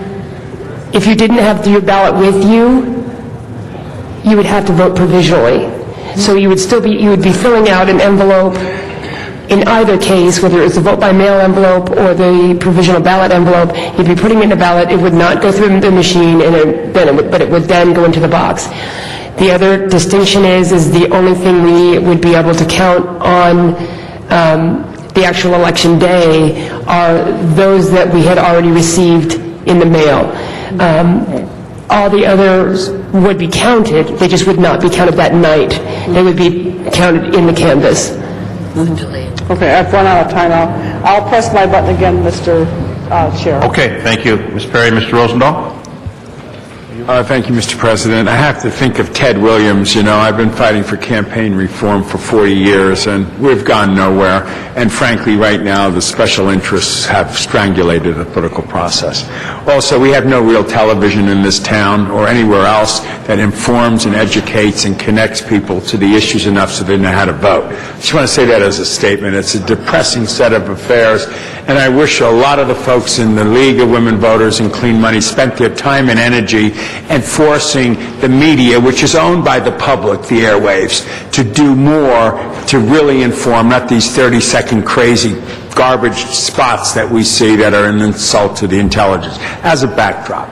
if you didn't have your ballot with you, you would have to vote provisionally. So you would be filling out an envelope in either case, whether it's a vote-by-mail envelope or the provisional ballot envelope. You'd be putting in the ballot, it would not go through the machine, but it would then go into the box. The other distinction is the only thing we would be able to count on the actual election day are those that we had already received in the mail. All the others would be counted, they just would not be counted that night. They would be counted in the canvass. Okay, I've run out of time. I'll press my button again, Mr. Chair. Okay, thank you. Ms. Perry, Mr. Rosendahl? Thank you, Mr. President. I have to think of Ted Williams. You know, I've been fighting for campaign reform for 40 years, and we've gone nowhere. And frankly, right now, the special interests have strangulated the political process. Also, we have no real television in this town or anywhere else that informs and educates and connects people to the issues enough so they know how to vote. I just want to say that as a statement. It's a depressing set of affairs, and I wish a lot of the folks in the League of Women Voters and Clean Money spent their time and energy enforcing the media, which is owned by the public, the airwaves, to do more to really inform, not these 30-second crazy garbage spots that we see that are an insult to the intelligence. As a backdrop,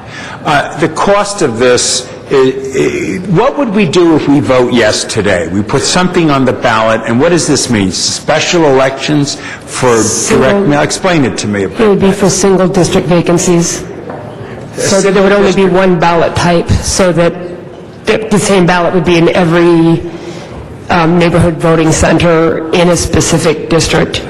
the cost of this, what would we do if we vote yes today? We put something on the ballot, and what does this mean? Special elections for direct mail? Explain it to me. It would be for single district vacancies. So that there would only be one ballot type, so that the same ballot would be in every neighborhood voting center in a specific district.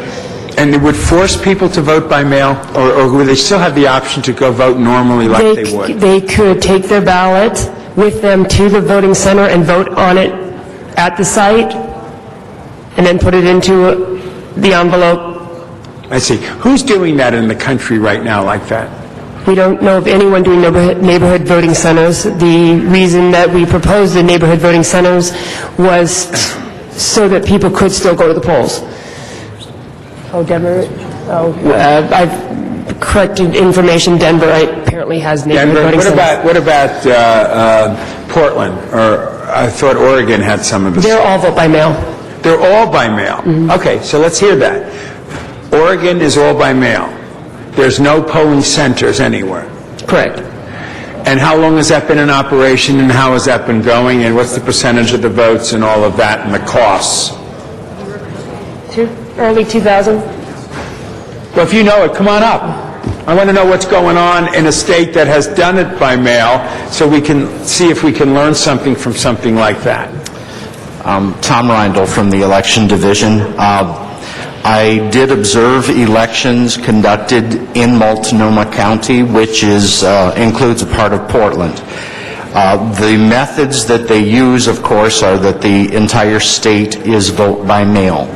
And it would force people to vote by mail, or would they still have the option to go vote normally like they would? They could take their ballot with them to the voting center and vote on it at the site, and then put it into the envelope. I see. Who's doing that in the country right now like that? We don't know of anyone doing neighborhood voting centers. The reason that we proposed the neighborhood voting centers was so that people could still go to the polls. Oh, Denver? I've corrected information. Denver apparently has neighborhood voting centers. What about Portland? Or I thought Oregon had some of the... They're all vote by mail. They're all by mail? Mm-hmm. Okay, so let's hear that. Oregon is all by mail. There's no polling centers anywhere. Correct. And how long has that been in operation, and how has that been going, and what's the percentage of the votes and all of that and the costs? Early 2000. Well, if you know it, come on up. I want to know what's going on in a state that has done it by mail so we can see if we can learn something from something like that. Tom Reindl from the Election Division. I did observe elections conducted in Multnomah County, which includes a part of Portland. The methods that they use, of course, are that the entire state is vote by mail.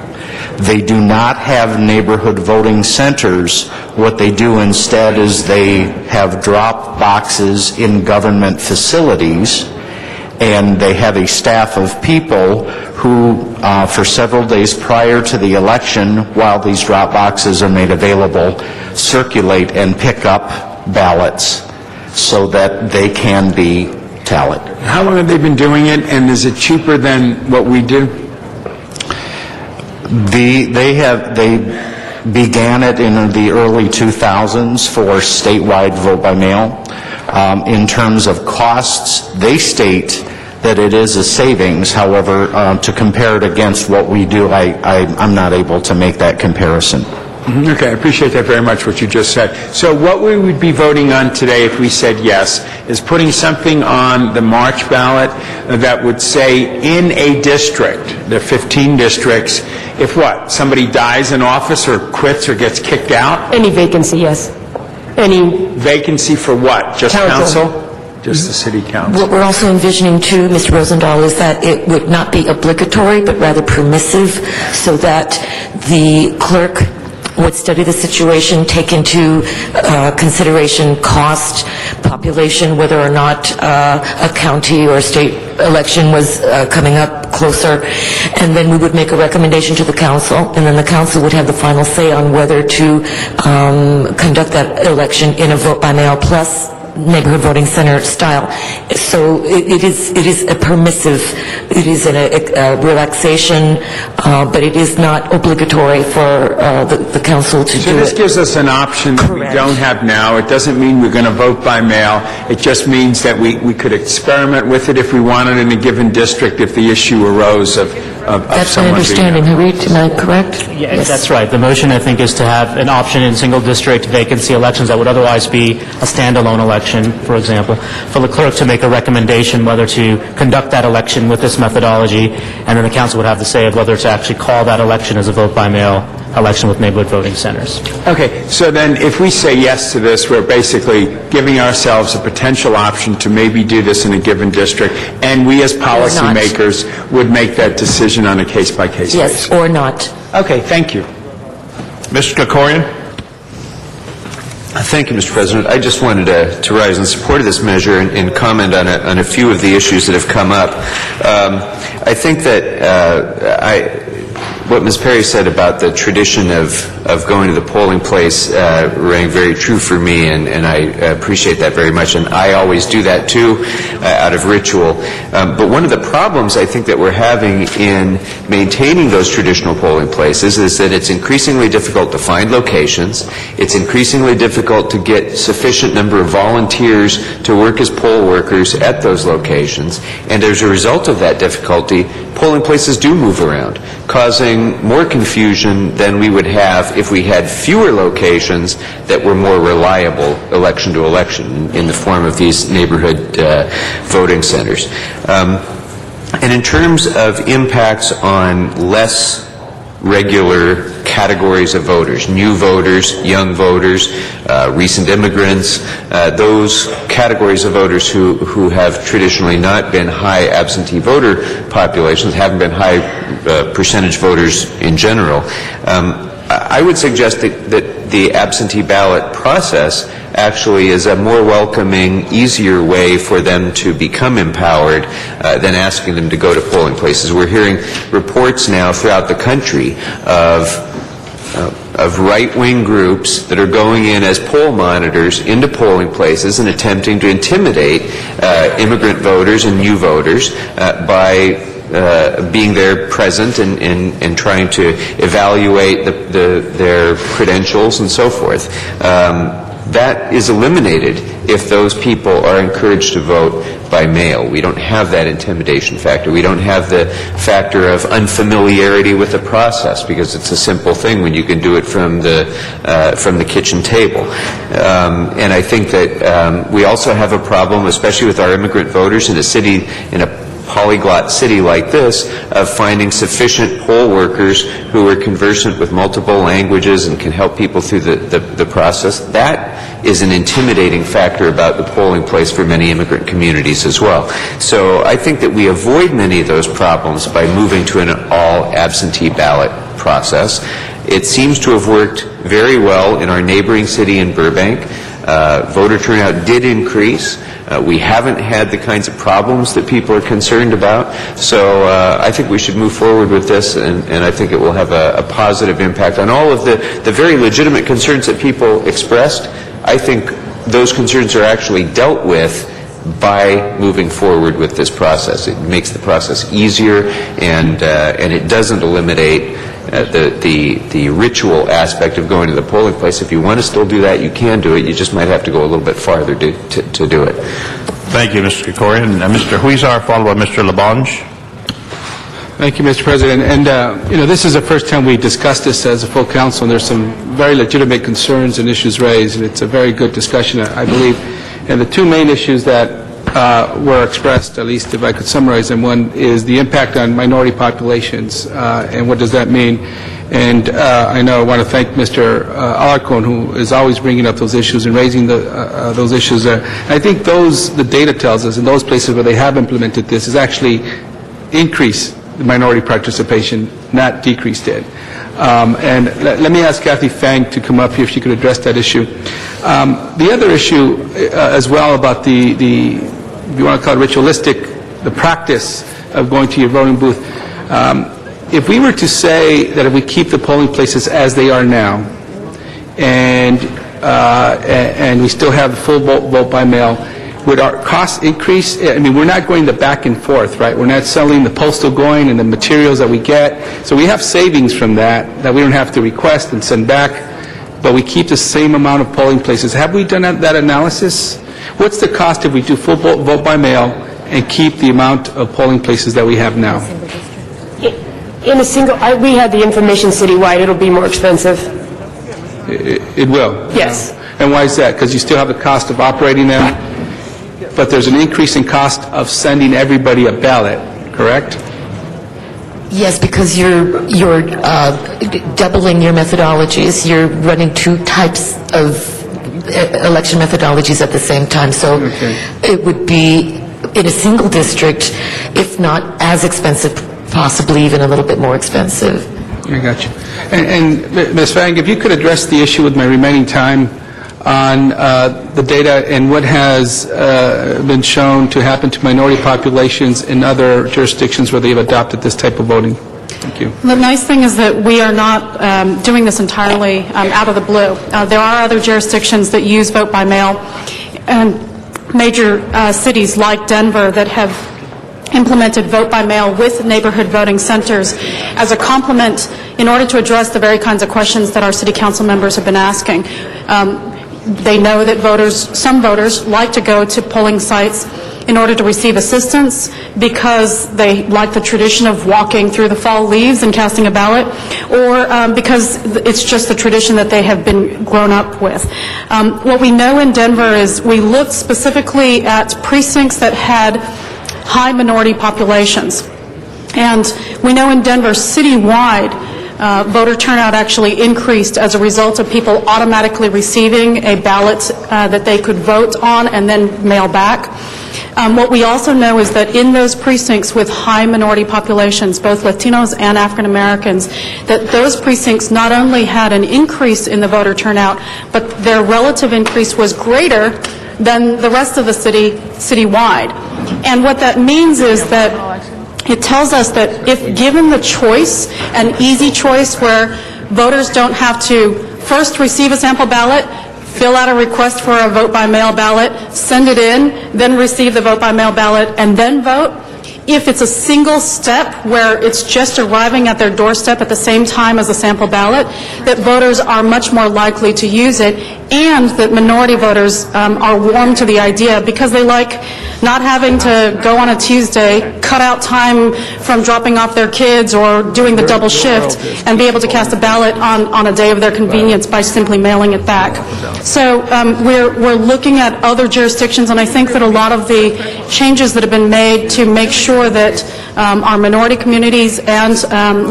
They do not have neighborhood voting centers. What they do instead is they have drop boxes in government facilities, and they have a staff of people who, for several days prior to the election, while these drop boxes are made available, circulate and pick up ballots so that they can be tallied. How long have they been doing it, and is it cheaper than what we do? They began it in the early 2000s for statewide vote by mail. In terms of costs, they state that it is a savings. However, to compare it against what we do, I'm not able to make that comparison. Okay, I appreciate that very much, what you just said. So what we would be voting on today if we said yes is putting something on the March ballot that would say in a district, there are 15 districts, if what, somebody dies in office or quits or gets kicked out? Any vacancy, yes. Any vacancy for what? Just council? Just the city council. What we're also envisioning too, Mr. Rosendahl, is that it would not be obligatory but rather permissive, so that the clerk would study the situation, take into consideration cost, population, whether or not a county or state election was coming up closer, and then we would make a recommendation to the council, and then the council would have the final say on whether to conduct that election in a vote by mail plus neighborhood voting center style. So it is a permissive, it is a relaxation, but it is not obligatory for the council to do it. So this gives us an option that we don't have now. It doesn't mean we're going to vote by mail. It just means that we could experiment with it if we wanted in a given district if the issue arose of That's my someone understanding. Harit, am I correct? Yeah, that's right. The motion, I think, is to have an option in single district vacancy elections that would otherwise be a standalone election, for example, for the clerk to make a recommendation whether to conduct that election with this methodology, and then the council would have the say of whether to actually call that election as a vote-by-mail election with neighborhood voting centers. Okay, so then if we say yes to this, we're basically giving ourselves a potential option to maybe do this in a given district, and we as policymakers would make that decision on a case-by-case basis. Yes, or not. Okay, thank you. Mr. Krikorian? Thank you, Mr. President. I just wanted to rise in support of this measure and comment on a few of the issues that have come up. I think that what Ms. Perry said about the tradition of going to the polling place rang very true for me, and I appreciate that very much. And I always do that, too, out of ritual. But one of the problems I think that we're having in maintaining those traditional polling places is that it's increasingly difficult to find locations. It's increasingly difficult to get sufficient number of volunteers to work as poll workers at those locations. And as a result of that difficulty, polling places do move around, causing more confusion than we would have if we had fewer locations that were more reliable election to election in the form of these neighborhood voting centers. And in terms of impacts on less regular categories of voters, new voters, young voters, recent immigrants, those categories of voters who have traditionally not been high absentee voter populations, haven't been high percentage voters in general. I would suggest that the absentee ballot process actually is a more welcoming, easier way for them to become empowered than asking them to go to polling places. We're hearing reports now throughout the country of right-wing groups that are going in as poll monitors into polling places and attempting to intimidate immigrant voters and new voters by being there present and trying to evaluate their credentials and so forth. That is eliminated if those people are encouraged to vote by mail. We don't have that intimidation factor. We don't have the factor of unfamiliarity with the process because it's a simple thing when you can do it from the kitchen table. And I think that we also have a problem, especially with our immigrant voters in a polyglot city like this, of finding sufficient poll workers who are conversant with multiple languages and can help people through the process. That is an intimidating factor about the polling place for many immigrant communities as well. So I think that we avoid many of those problems by moving to an all-absentee ballot process. It seems to have worked very well in our neighboring city in Burbank. Voter turnout did increase. We haven't had the kinds of problems that people are concerned about. So I think we should move forward with this, and I think it will have a positive impact on all of the very legitimate concerns that people expressed. I think those concerns are actually dealt with by moving forward with this process. It makes the process easier, and it doesn't eliminate the ritual aspect of going to the polling place. If you want to still do that, you can do it. You just might have to go a little bit farther to do it. Thank you, Mr. Krikorian. Mr. Huizar, followed by Mr. Labange. Thank you, Mr. President. And, this is the first time we discussed this as a full council, and there's some very legitimate concerns and issues raised, and it's a very good discussion, I believe. And the two main issues that were expressed, at least if I could summarize them, one is the impact on minority populations, and what does that mean? And I want to thank Mr. Alarcon, who is always bringing up those issues and raising those issues. I think the data tells us in those places where they have implemented this is actually increase the minority participation, not decreased it. And let me ask Kathy Fang to come up here if she could address that issue. The other issue as well about the, if you want to call it ritualistic, the practice of going to your voting booth. If we were to say that if we keep the polling places as they are now, and we still have the full vote by mail, would our costs increase? I mean, we're not going the back and forth, right? We're not selling the postal going and the materials that we get. So we have savings from that we don't have to request and send back, but we keep the same amount of polling places. Have we done that analysis? What's the cost if we do full vote by mail and keep the amount of polling places that we have now? In a single, we had the information citywide, it'll be more expensive. It will? Yes. And why is that? Because you still have the cost of operating them, but there's an increase in cost of sending everybody a ballot, correct? Yes, because you're doubling your methodologies. You're running two types of election methodologies at the same time. So it would be in a single district, if not as expensive, possibly even a little bit more expensive. I got you. And Ms. Fang, if you could address the issue with my remaining time on the data and what has been shown to happen to minority populations in other jurisdictions where they've adopted this type of voting. Thank you. The nice thing is that we are not doing this entirely out of the blue. There are other jurisdictions that use vote by mail, and major cities like Denver that have implemented vote by mail with neighborhood voting centers as a complement in order to address the very kinds of questions that our city council members have been asking. They know that some voters like to go to polling sites in order to receive assistance because they like the tradition of walking through the fall leaves and casting a ballot, or because it's just the tradition that they have been grown up with. What we know in Denver is we looked specifically at precincts that had high minority populations. And we know in Denver citywide, voter turnout actually increased as a result of people automatically receiving a ballot that they could vote on and then mail back. What we also know is that in those precincts with high minority populations, both Latinos and African Americans, that those precincts not only had an increase in the voter turnout, but their relative increase was greater than the rest of the city, citywide. And what that means is that it tells us that if given the choice, an easy choice where voters don't have to first receive a sample ballot, fill out a request for a vote-by-mail ballot, send it in, then receive the vote-by-mail ballot, and then vote, if it's a single step where it's just arriving at their doorstep at the same time as a sample ballot, that voters are much more likely to use it, and that minority voters are warm to the idea because they like not having to go on a Tuesday, cut out time from dropping off their kids or doing the double shift, and be able to cast a ballot on a day of their convenience by simply mailing it back. So we're looking at other jurisdictions, and I think that a lot of the changes that have been made to make sure that our minority communities and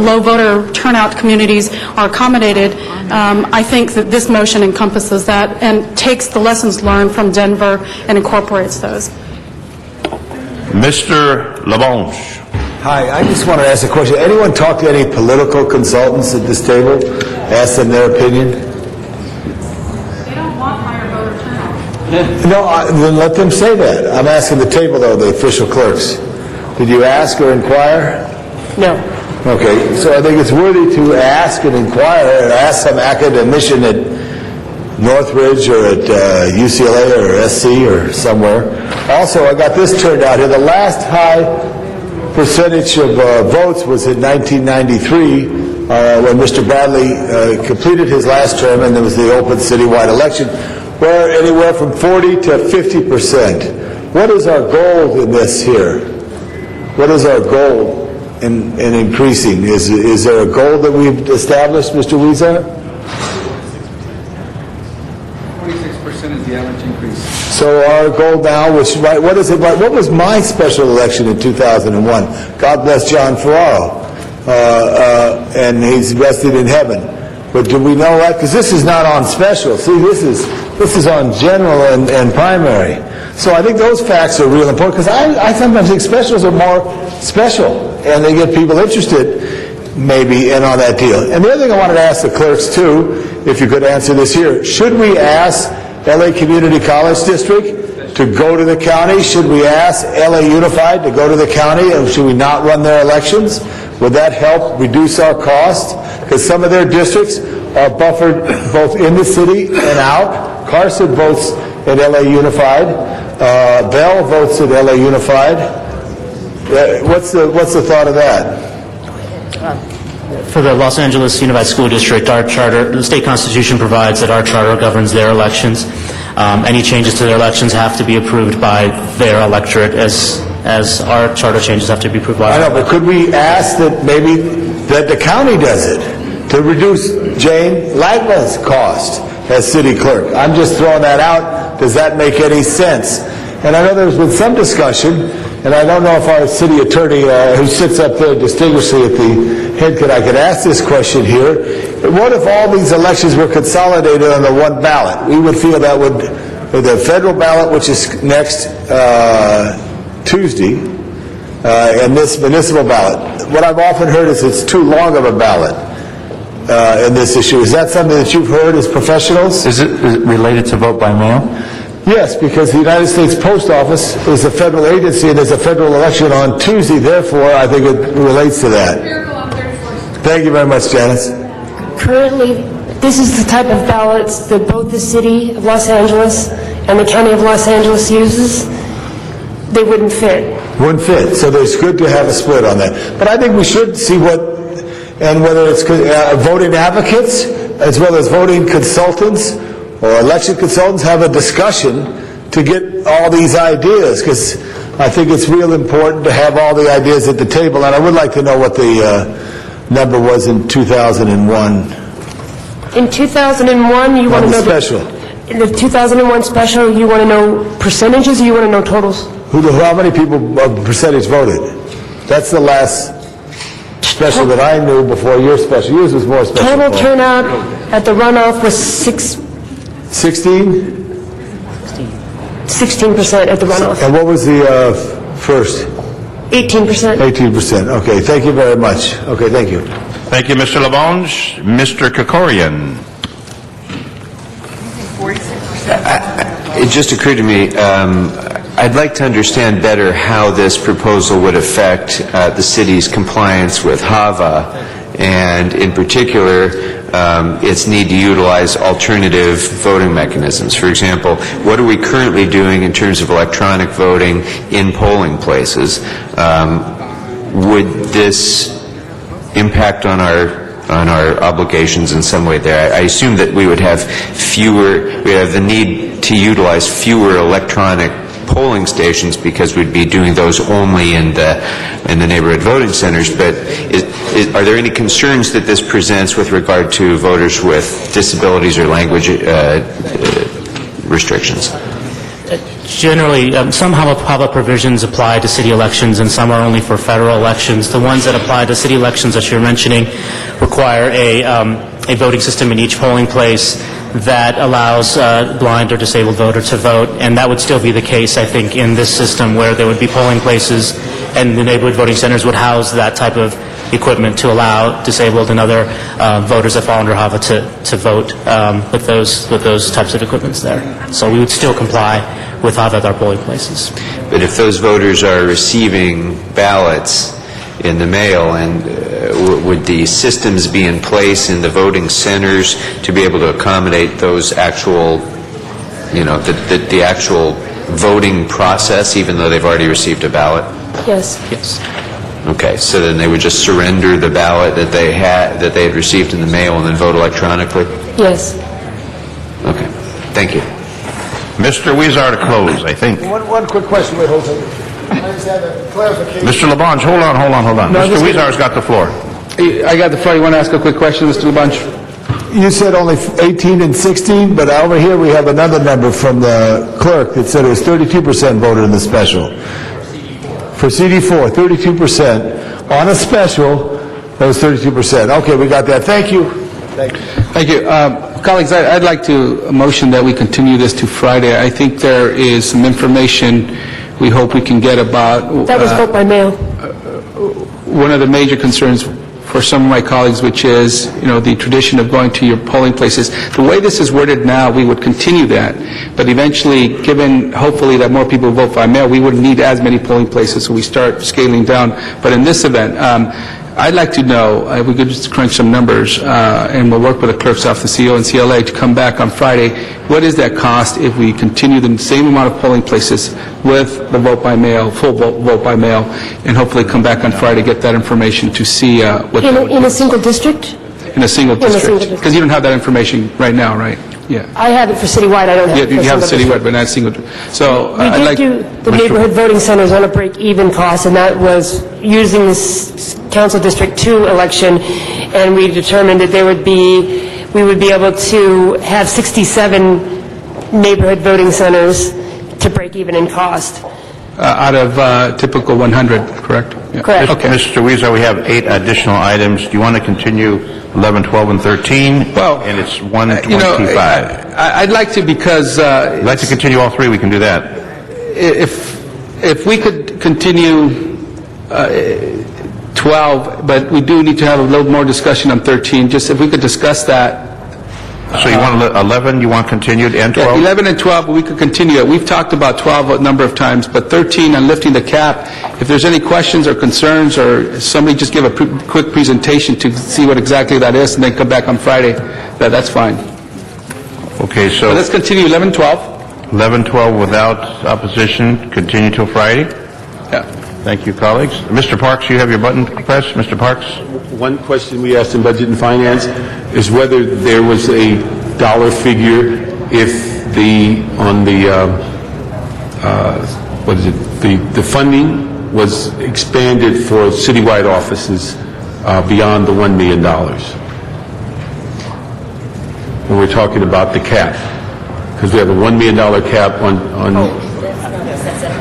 low voter turnout communities are accommodated, I think that this motion encompasses that and takes the lessons learned from Denver and incorporates those. Mr. LaBonge. Hi, I just want to ask a question. Anyone talk to any political consultants at this table? Ask them their opinion? They don't want higher voter turnout. No, then let them say that. I'm asking the table, though, the official clerks. Did you ask or inquire? No. Okay, so I think it's worthy to ask and inquire, or ask some academician at Northridge or at UCLA or SC or somewhere. Also, I got this turned out here. The last high percentage of votes was in 1993 when Mr. Bradley completed his last term, and there was the open citywide election, where anywhere from 40 to 50%. What is our goal in this here? What is our goal in increasing? Is there a goal that we've established, Mr. Weezer? 46% is the average increase. So our goal now was, right, what is it, right, what was my special election in 2001? God bless John Ferraro, and he's rested in heaven. But do we know that? Because this is not on special. See, this is on general and primary. So I think those facts are real important, because I sometimes think specials are more special, and they get people interested. maybe in on that deal. And the other thing I wanted to ask the clerks too, if you could answer this here, should we ask LA Community College District to go to the county? Should we ask LA Unified to go to the county, and should we not run their elections? Would that help reduce our cost? Because some of their districts are buffered both in the city and out. Carson votes at LA Unified. Bell votes at LA Unified. What's the thought of that? For the Los Angeles Unified School District, our charter, the state constitution provides that our charter governs their elections. Any changes to their elections have to be approved by their electorate, as our charter changes have to be approved by. I know, but could we ask that maybe that the county does it to reduce Jane Lagma's cost as city clerk? I'm just throwing that out. Does that make any sense? And I know there's been some discussion, and I don't know if our city attorney, who sits up there distinguishedly at the head, I could ask this question here. What if all these elections were consolidated on the one ballot? We would feel that would, the federal ballot, which is next Tuesday, and this municipal ballot. What I've often heard is it's too long of a ballot in this issue. Is that something that you've heard as professionals? Is it related to vote by mail? Yes, because the United States Post Office is a federal agency and there's a federal election on Tuesday. Therefore, I think it relates to that. Thank you very much, Janice. Currently, this is the type of ballots that both the city of Los Angeles and the county of Los Angeles uses. They wouldn't fit. Wouldn't fit. So it's good to have a split on that. But I think we should see what, and whether it's voting advocates as well as voting consultants or election consultants have a discussion to get all these ideas, because I think it's real important to have all the ideas at the table. And I would like to know what the number was in 2001. In 2001, you want to know... special. In the 2001 special, you want to know percentages or you want to know totals? How many people percentage voted? That's the last special that I knew before your special. Yours was more special. Total turnout at the runoff was 16% 16% at the runoff. And what was the first? 18%. 18%. Okay, thank you very much. Okay, thank you. Thank you, Mr. Labange. Mr. Kokorian. It just occurred to me, I'd like to understand better how this proposal would affect the city's compliance with HAVA, and in particular, its need to utilize alternative voting mechanisms. For example, what are we currently doing in terms of electronic voting in polling places? Would this impact on our obligations in some way there? I assume that we would have the need to utilize fewer electronic polling stations because we'd be doing those only in the neighborhood voting centers. But are there any concerns that this presents with regard to voters with disabilities or language restrictions? Generally, some HAVA provisions apply to city elections and some are only for federal elections. The ones that apply to city elections that you're mentioning require a voting system in each polling place that allows a blind or disabled voter to vote, and that would still be the case, I think, in this system where there would be polling places and the neighborhood voting centers would house that type of equipment to allow disabled and other voters that fall under HAVA to vote with those types of equipments there. So we would still comply with HAVA at our polling places. But if those voters are receiving ballots in the mail, and would the systems be in place in the voting centers to be able to accommodate those actual, the actual voting process, even though they've already received a ballot? Yes. Yes. Okay, so then they would just surrender the ballot that they had received in the mail and then vote electronically? Yes. Okay, thank you. Mr. Weezer to close, I think. One quick question. Wait, hold on. I just had a clarification. Mr. Labange, hold on. No, Mr. Weezer's got the floor. I got the floor. You want to ask a quick question, Mr. Labange? You said only 18 and 16, but over here we have another number from the clerk that said it was 32% voted in the special. For CD4, 32%. On a special, that was 32%. Okay, we got that. Thank you. Thank you. Colleagues, I'd like to motion that we continue this to Friday. I think there is some information we hope we can get about... That was vote by mail. One of the major concerns for some of my colleagues, which is, the tradition of going to your polling places. The way this is worded now, we would continue that, but eventually, given hopefully that more people vote by mail, we wouldn't need as many polling places, so we start scaling down. But in this event, I'd like to know, if we could just crunch some numbers, and we'll work with the clerk's office, the CO and CLA, to come back on Friday. What is that cost if we continue the same amount of polling places with the vote by mail, full vote by mail, and hopefully come back on Friday, get that information to see what... In a single district? In a single district. Because you don't have that information right now, right? Yeah. I have it for citywide, I don't have it for You have single citywide, but not single. So We I'd did like... do the neighborhood voting centers on a break-even cost, and that was using this Council District 2 election, and we determined that we would be able to have 67 neighborhood voting centers to break even in cost. Out of typical 100, correct? Yeah. Correct. Okay. Mr. Weezer, we have 8 additional items. Do you want to continue 11, 12, and 13? Well, and it's 125. I'd like to, because... If you'd like to continue all 3, we can do that. If we could continue 12, but we do need to have a little more discussion on 13, just if we could discuss that. So you want 11, you want continued, and 12? Yeah, 11 and 12, but we could continue it. We've talked about 12 a number of times, but 13 on lifting the cap, if there's any questions or concerns, or somebody just give a quick presentation to see what exactly that is, and then come back on Friday, that's fine. Okay, so... But let's continue 11, 12. 11, 12 without opposition, continue till Friday? Yeah. Thank you, colleagues. Mr. Parks, you have your button pressed. Mr. Parks? One question we asked in Budget and Finance is whether there was a dollar figure if the funding was expanded for citywide offices beyond the $1 million. When we're talking about the cap, because we have a $1 million cap on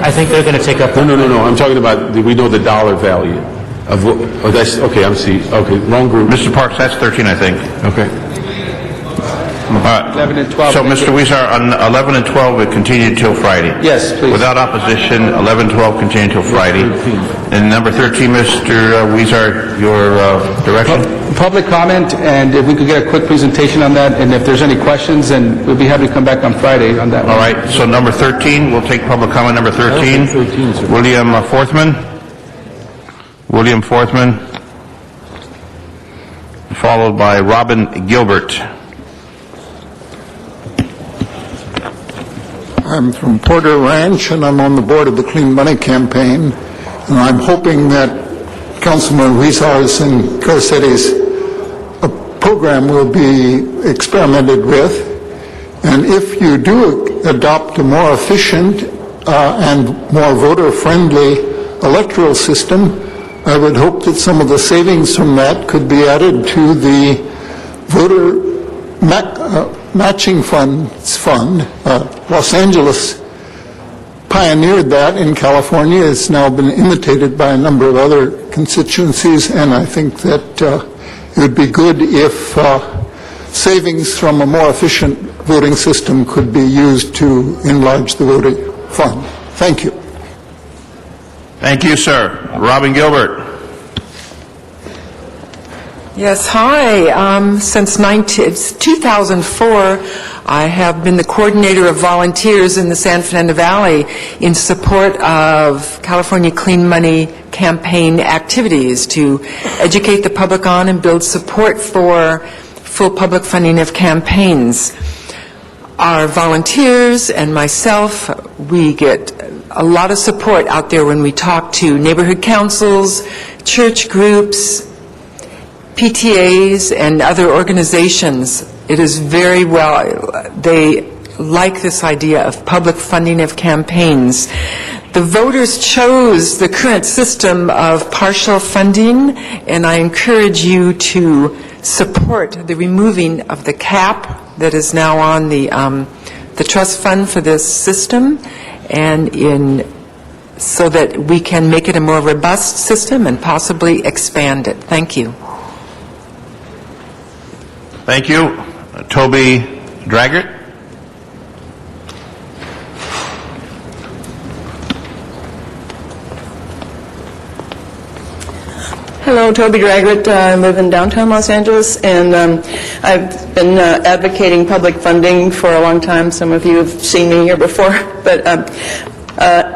I think they're going to take up... No. I'm talking about, we know the dollar value of what... Oh, that's... Okay, I'm seeing... Okay, wrong group. Mr. Parks, that's 13, I think. Okay. 11 and 12. So, Mr. Weezer, on 11 and 12, we continue till Friday? Yes, please. Without opposition, 11, 12 continue till Friday. And number 13, Mr. Weezer, your direction? Public comment, and if we could get a quick presentation on that, and if there's any questions, then we'll be happy to come back on Friday on that one. All right, so number 13, we'll take public comment number 13. William Forthman. William Forthman, followed by Robin Gilbert. I'm from Porter Ranch, and I'm on the board of the Clean Money Campaign, and I'm hoping that Councilman Huizar's and Garcetti's program will be experimented with, and if you do adopt a more efficient and more voter-friendly electoral system, I would hope that some of the savings from that could be added to the voter matching funds fund. Los Angeles pioneered that in California. It's now been imitated by a number of other constituencies, and I think that it would be good if savings from a more efficient voting system could be used to enlarge the voting fund. Thank you. Thank you, sir. Robin Gilbert. Yes, hi. Since 2004, I have been the coordinator of volunteers in the San Fernando Valley in support of California Clean Money campaign activities to educate the public on and build support for full public funding of campaigns. Our volunteers and myself, we get a lot of support out there when we talk to neighborhood councils, church groups, PTAs, and other organizations. It is very well, they like this idea of public funding of campaigns. The voters chose the current system of partial funding, and I encourage you to support the removing of the cap that is now on the trust fund for this system, and so that we can make it a more robust system and possibly expand it. Thank you. Thank you. Toby Draggart. Hello, Toby Draggett. I live in downtown Los Angeles, and I've been advocating public funding for a long time. Some of you have seen me here before, but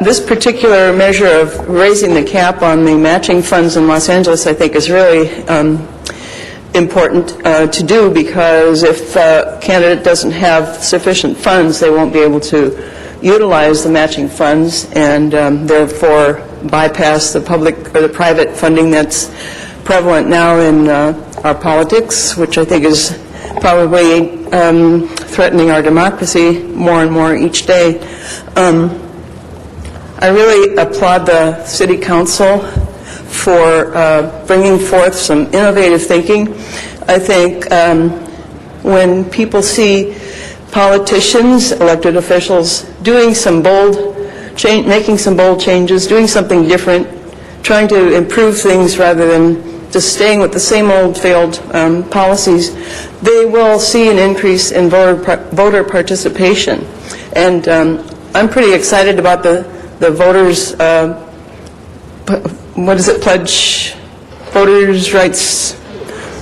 this particular measure of raising the cap on the matching funds in Los Angeles, I think, is really important to do, because if a candidate doesn't have sufficient funds, they won't be able to utilize the matching funds and therefore bypass the public or the private funding that's prevalent now in our politics, which I think is probably threatening our democracy more and more each day. I really applaud the City Council for bringing forth some innovative thinking. I think when people see politicians, elected officials, doing some making some bold changes, doing something different, trying to improve things rather than just staying with the same old failed policies, they will see an increase in voter participation. And I'm pretty excited about the voters, what is it, pledge, voters' rights,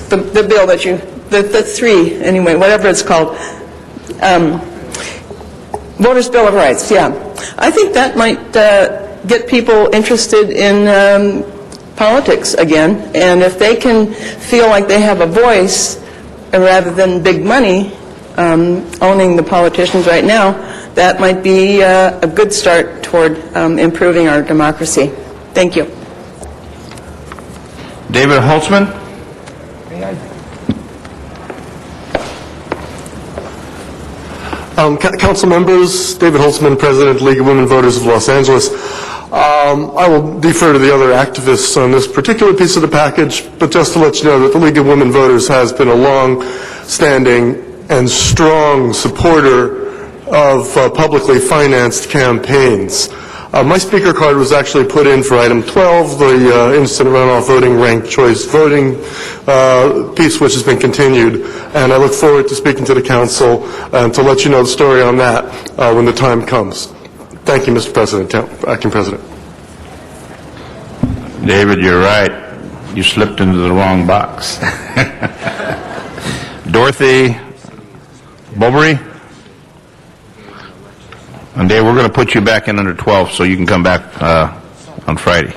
the bill that the three, anyway, whatever it's called, Voters' Bill of Rights, yeah. I think that might get people interested in politics again, and if they can feel like they have a voice rather than big money owning the politicians right now, that might be a good start toward improving our democracy. Thank you. David Holtzman? Council members, David Holtzman, President, League of Women Voters of Los Angeles. I will defer to the other activists on this particular piece of the package, but just to let you know that the League of Women Voters has been a long-standing and strong supporter of publicly financed campaigns. My speaker card was actually put in for item 12, the instant runoff voting ranked choice voting piece, which has been continued. And I look forward to speaking to the council and to let you know the story on that when the time comes. Thank you, Mr. President, Acting President. David, you're right. You slipped into the wrong box. Dorothy Bobry? And Dave, we're going to put you back in under 12 so you can come back on Friday.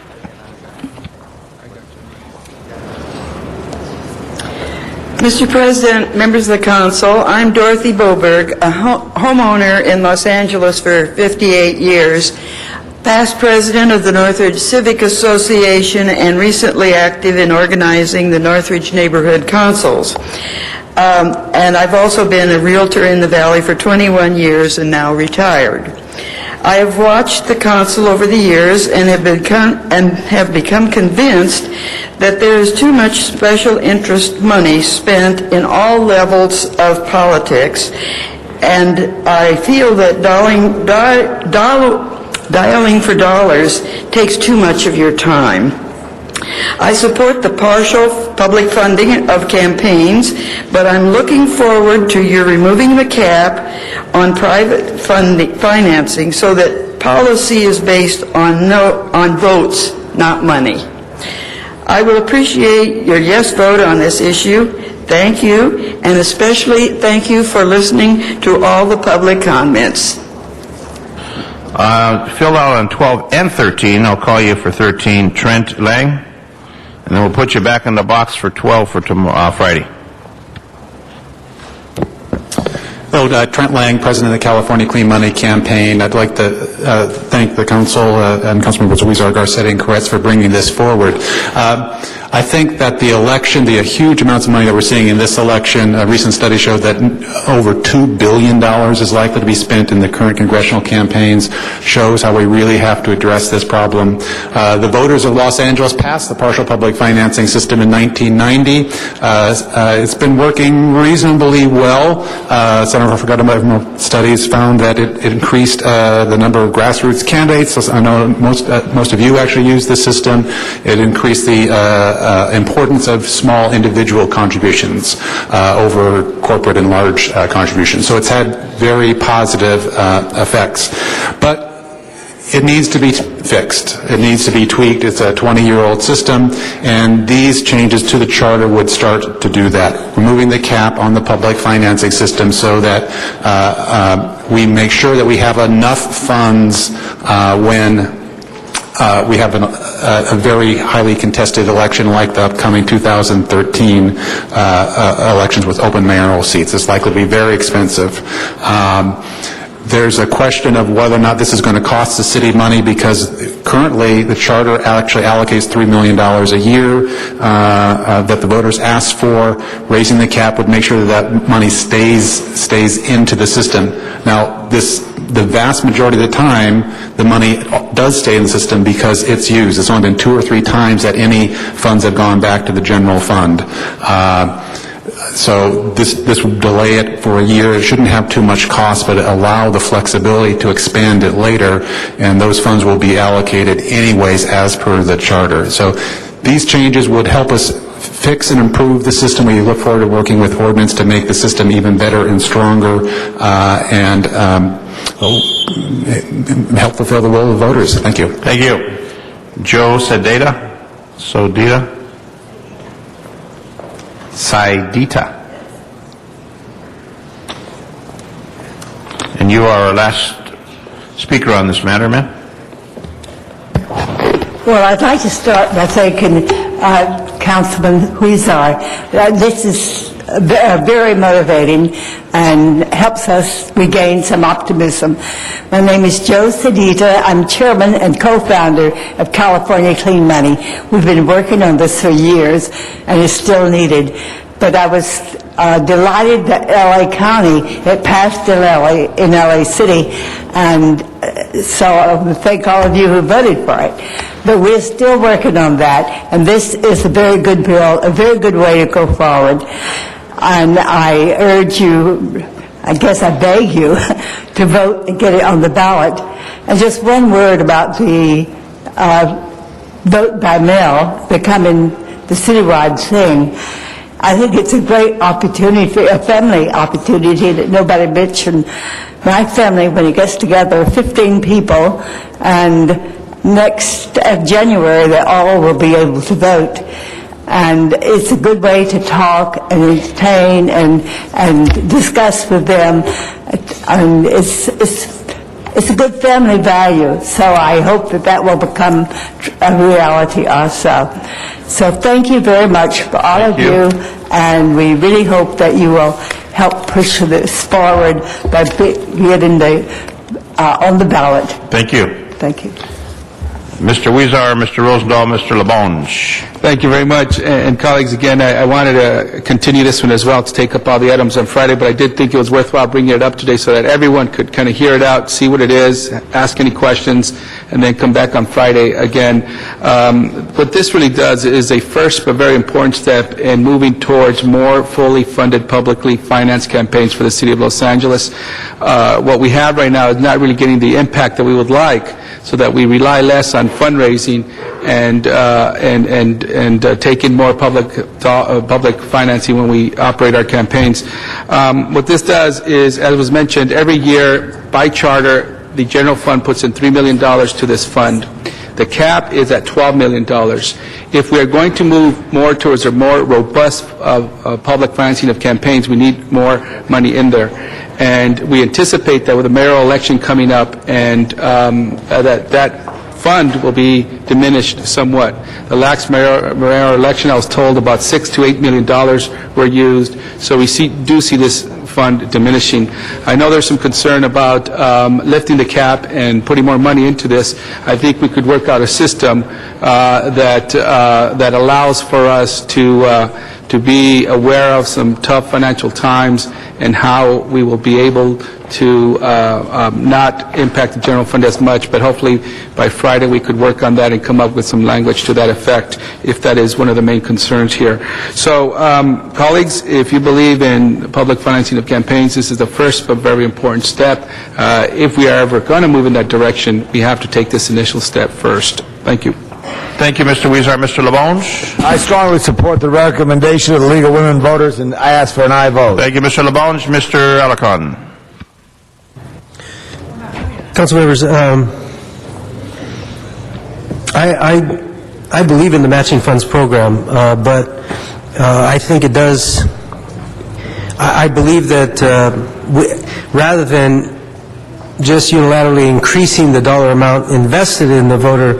Mr. President, members of the council, I'm Dorothy Boberg, a homeowner in Los Angeles for 58 years, past president of the Northridge Civic Association, and recently active in organizing the Northridge Neighborhood Councils. And I've also been a realtor in the Valley for 21 years and now retired. I have watched the council over the years and have become convinced that there is too much special interest money spent in all levels of politics, and I feel that dialing for dollars takes too much of your time. I support the partial public funding of campaigns, but I'm looking forward to your removing the cap on private financing so that policy is based on votes, not money. I will appreciate your yes vote on this issue. Thank you, and especially thank you for listening to all the public comments. Filled out on 12 and 13. I'll call you for 13, Trent Lang. And then we'll put you back in the box for 12 for Friday. Hello, Trent Lang, President of the California Clean Money Campaign. I'd like to thank the Council and Councilmembers Huizar, Garcetti, and Koretz for bringing this forward. I think that the election, the huge amounts of money that we're seeing in this election, a recent study showed that over $2 billion is likely to be spent in the current congressional campaigns, shows how we really have to address this problem. The voters of Los Angeles passed the partial public financing system in 1990. It's been working reasonably well. Senator Forgotten studies found that it increased the number of grassroots candidates. I know most of you actually use this system. It increased the importance of small individual contributions over corporate and large contributions. So it's had very positive effects. But it needs to be fixed. It needs to be tweaked. It's a 20-year-old system, and these changes to the charter would start to do that, removing the cap on the public financing system so that we make sure that we have enough funds when we have a very highly contested election like the upcoming 2013 elections with open mayoral seats. It's likely to be very expensive. There's a question of whether or not this is going to cost the city money, because currently the charter actually allocates $3 million a year that the voters ask for. Raising the cap would make sure that money stays into the system. Now, the vast majority of the time, the money does stay in the system because it's used. It's only been 2 or 3 times that any funds have gone back to the general fund. So this would delay it for a year. It shouldn't have too much cost, but allow the flexibility to expand it later, and those funds will be allocated anyways as per the charter. So these changes would help us fix and improve the system. We look forward to working with ordinance to make the system even better and stronger and help fulfill the role of voters. Thank you. Thank you. Joe Saidita. And you are our last speaker on this matter, ma'am. Well, I'd like to start by thanking Councilman Huizar. This is very motivating and helps us regain some optimism. My name is Joe Saidita. I'm chairman and co-founder of California Clean Money. We've been working on this for years, and it's still needed. But I was delighted that LA County, it passed in LA City, and so I want to thank all of you who voted for it. But we're still working on that, and this is a very good bill, a very good way to go forward. And I urge you, I guess I beg you, to vote and get it on the ballot. And just one word about the vote by mail becoming the citywide thing. I think it's a great opportunity, a family opportunity that nobody mentioned. My family, when it gets together, 15 people, and next January they all will be able to vote. And it's a good way to talk and entertain and discuss with them. And it's a good family value. So I hope that will become a reality also. So thank you very much for all of you, and we really hope that you will help push this forward by getting on the ballot. Thank you. Thank you. Mr. Huizar, Mr. Rosendahl, Mr. LaBonge. Thank you very much. And colleagues, again, I wanted to continue this one as well to take up all the items on Friday, but I did think it was worthwhile bringing it up today so that everyone could kind of hear it out, see what it is, ask any questions, and then come back on Friday again. What this really does is a first but very important step in moving towards more fully funded, publicly financed campaigns for the city of Los Angeles. What we have right now is not really getting the impact that we would like, so that we rely less on fundraising and take in more public financing when we operate our campaigns. What this does is, as was mentioned, every year by charter, the general fund puts in $3 million to this fund. The cap is at $12 million. If we are going to move more towards a more robust public financing of campaigns, we need more money in there. And we anticipate that with the mayoral election coming up, and that fund will be diminished somewhat. The last mayoral election, I was told about $6 to $8 million were used, so we do see this fund diminishing. I know there's some concern about lifting the cap and putting more money into this. I think we could work out a system that allows for us to be aware of some tough financial times and how we will be able to not impact the general fund as much, but hopefully by Friday we could work on that and come up with some language to that effect, if that is one of the main concerns here. So, colleagues, if you believe in public financing of campaigns, this is the first but very important step. If we are ever going to move in that direction, we have to take this initial step first. Thank you. Thank you, Mr. Huizar. Mr. LaBonge? I strongly support the recommendation of the League of Women Voters, and I ask for an aye vote. Thank you, Mr. LaBonge. Mr. Alarcon? Council members, I believe in the matching funds program, but I think it does, I believe that rather than just unilaterally increasing the dollar amount invested in the voter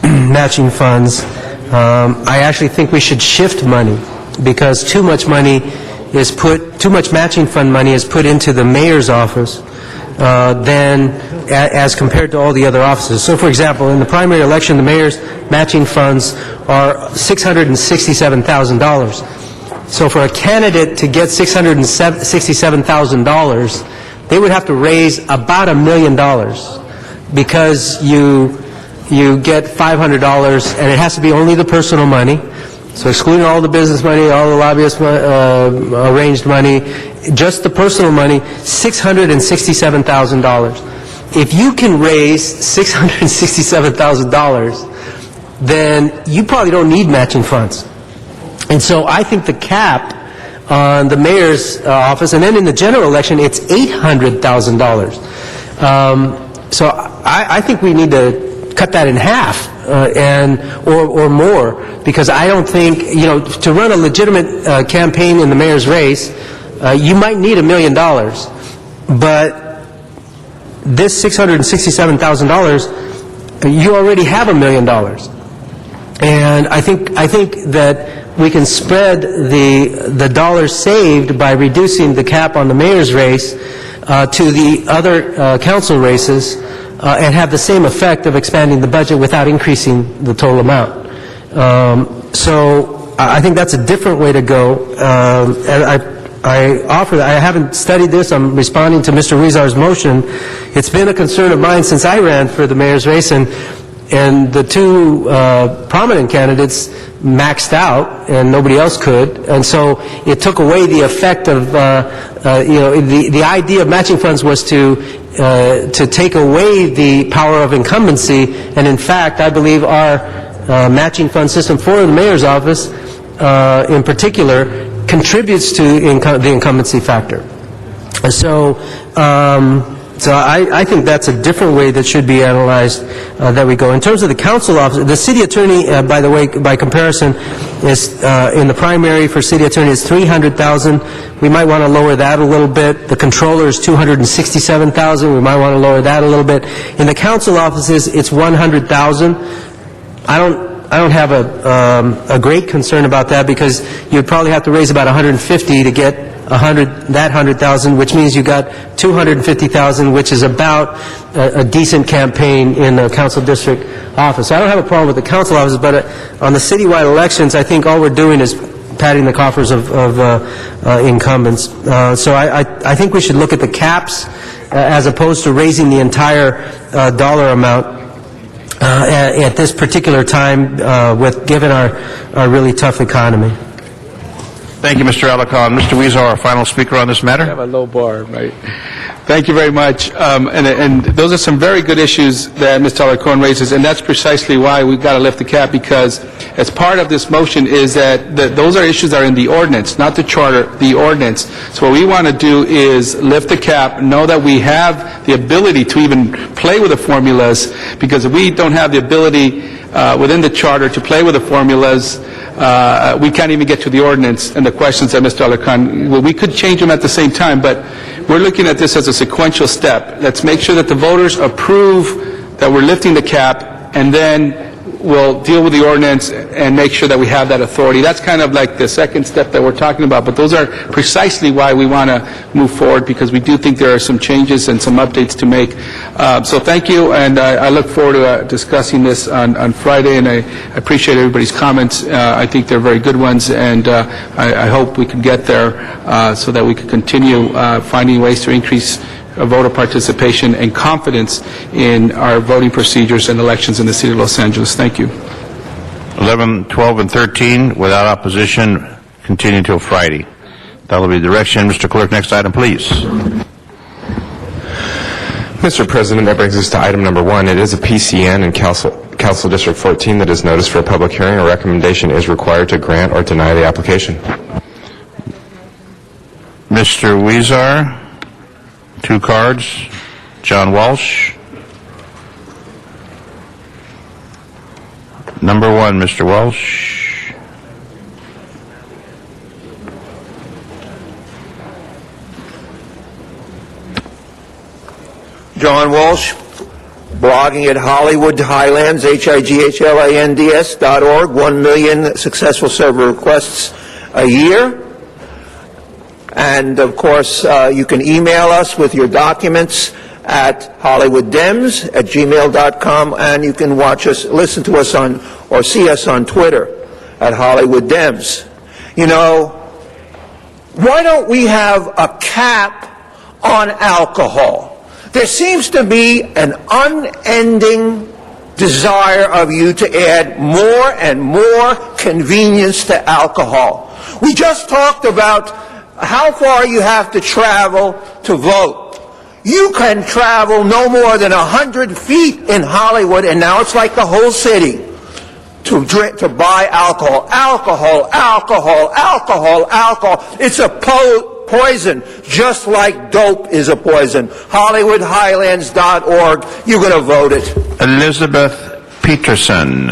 matching funds, I actually think we should shift money, because too much matching fund money is put into the mayor's office as compared to all the other offices. So, for example, in the primary election, the mayor's matching funds are $667,000. So for a candidate to get $667,000, they would have to raise about $1 million, because you get $500, and it has to be only the personal money. So excluding all the business money, all the lobbyist arranged money, just the personal money, $667,000. If you can raise $667,000, then you probably don't need matching funds. And so I think the cap on the mayor's office, and then in the general election, it's $800,000. So I think we need to cut that in half, or more, because I don't think, to run a legitimate campaign in the mayor's race, you might need $1 million, but this $667,000, you already have $1 million. And I think that we can spread the dollars saved by reducing the cap on the mayor's race to the other council races, and have the same effect of expanding the budget without increasing the total amount. So I think that's a different way to go. And I offer that. I haven't studied this. I'm responding to Mr. Huizar's motion. It's been a concern of mine since I ran for the mayor's race, and the two prominent candidates maxed out, and nobody else could. And so it took away the effect of, the idea of matching funds was to take away the power of incumbency. And in fact, I believe our matching fund system for the mayor's office, in particular, contributes to the incumbency factor. So I think that's a different way that should be analyzed, that we go. In terms of the council office, the city attorney, by the way, by comparison, is in the primary for city attorney is $300,000. We might want to lower that a little bit. The controller is $267,000. We might want to lower that a little bit. In the council offices, it's $100,000. I don't have a great concern about that, because you'd probably have to raise about $150,000 to get that $100,000, which means you got $250,000, which is about a decent campaign in the council district office. So I don't have a problem with the council office, but on the citywide elections, I think all we're doing is padding the coffers of incumbents. So I think we should look at the caps as opposed to raising the entire dollar amount at this particular time, given our really tough economy. Thank you, Mr. Alarcon. Mr. Huizar, our final speaker on this matter. I have a low bar, right? Thank you very much. And those are some very good issues that Mr. Alarcon raises, and that's precisely why we've got to lift the cap, because as part of this motion is that those are issues that are in the ordinance, not the charter, the ordinance. So what we want to do is lift the cap, know that we have the ability to even play with the formulas, because if we don't have the ability within the charter to play with the formulas, we can't even get to the ordinance and the questions that Mr. Alarcon, well, we could change them at the same time, but we're looking at this as a sequential step. Let's make sure that the voters approve that we're lifting the cap, and then we'll deal with the ordinance and make sure that we have that authority. That's kind of like the second step that we're talking about, but those are precisely why we want to move forward, because we do think there are some changes and some updates to make. So thank you, and I look forward to discussing this on Friday, and I appreciate everybody's comments. I think they're very good ones, and I hope we can get there so that we can continue finding ways to increase voter participation and confidence in our voting procedures and elections in the city of Los Angeles. Thank you. 11, 12, and 13, without opposition, continue until Friday. That will be the direction. Mr. Clerk, next item, please. Mr. President, that brings us to item number 1. It is a PCN in Council District 14 that is noticed for a public hearing. A recommendation is required to grant or deny the application. Mr. Huizar, 2 cards. John Walsh. number 1, Mr. Walsh. John Walsh, blogging at Hollywood Highlands, HIGHLANDS.org, 1 million successful server requests a year. And, of course, you can email us with your documents at hollywooddems@gmail.com, and you can watch us, listen to us on, or see us on Twitter at HollywoodDems. You know, why don't we have a cap on alcohol? There seems to be an unending desire of you to add more and more convenience to alcohol. We just talked about how far you have to travel to vote. You can travel no more than 100 feet in Hollywood, and now it's like the whole city, to buy alcohol. Alcohol, alcohol, alcohol, alcohol. It's a poison, just like dope is a poison. HollywoodHighlands.org. You're going to vote it. Elizabeth Peterson.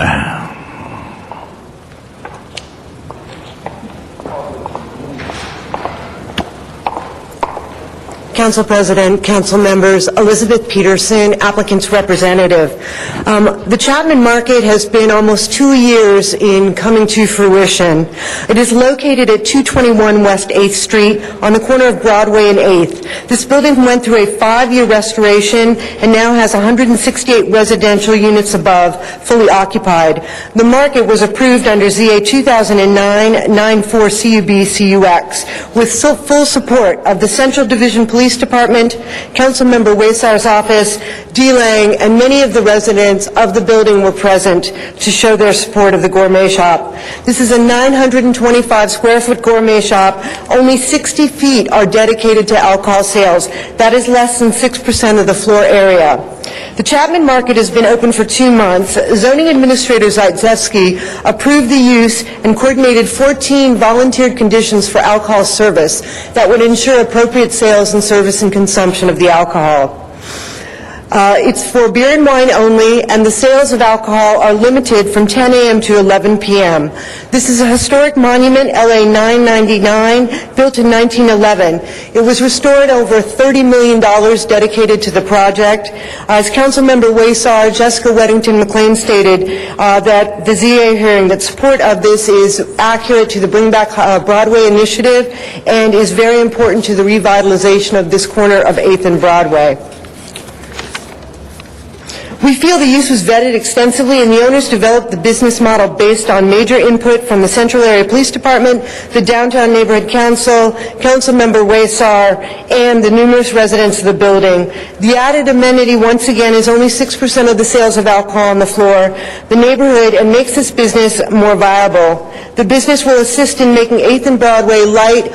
Council President, council members, Elizabeth Peterson, applicant's representative. The Chapman Market has been almost 2 years in coming to fruition. It is located at 221 West 8th Street on the corner of Broadway and 8th. This building went through a 5-year restoration and now has 168 residential units above, fully occupied. The market was approved under ZA 2009-94 CUB-CUX with full support of the Central Division Police Department, Councilmember Waysar's office, D-Lang, and many of the residents of the building were present to show their support of the gourmet shop. This is a 925-square-foot gourmet shop. Only 60 feet are dedicated to alcohol sales. That is less than 6% of the floor area. The Chapman Market has been open for 2 months. Zoning Administrator Zajewski approved the use and coordinated 14 volunteered conditions for alcohol service that would ensure appropriate sales and service and consumption of the alcohol. It's for beer and wine only, and the sales of alcohol are limited from 10 a.m. to 11 p.m. This is a historic monument, LA 999, built in 1911. It was restored over $30 million dedicated to the project. As Councilmember Waysar, Jessica Weddington McLean stated that the ZA hearing, that support of this is accurate to the Bring Back Broadway initiative and is very important to the revitalization of this corner of 8th and Broadway. We feel the use was vetted extensively, and the owners developed the business model based on major input from the Central Area Police Department, the Downtown Neighborhood Council, Councilmember Waysar, and the numerous residents of the building. The added amenity, once again, is only 6% of the sales of alcohol on the floor, the neighborhood, and makes this business more viable. The business will assist in making 8th and Broadway light,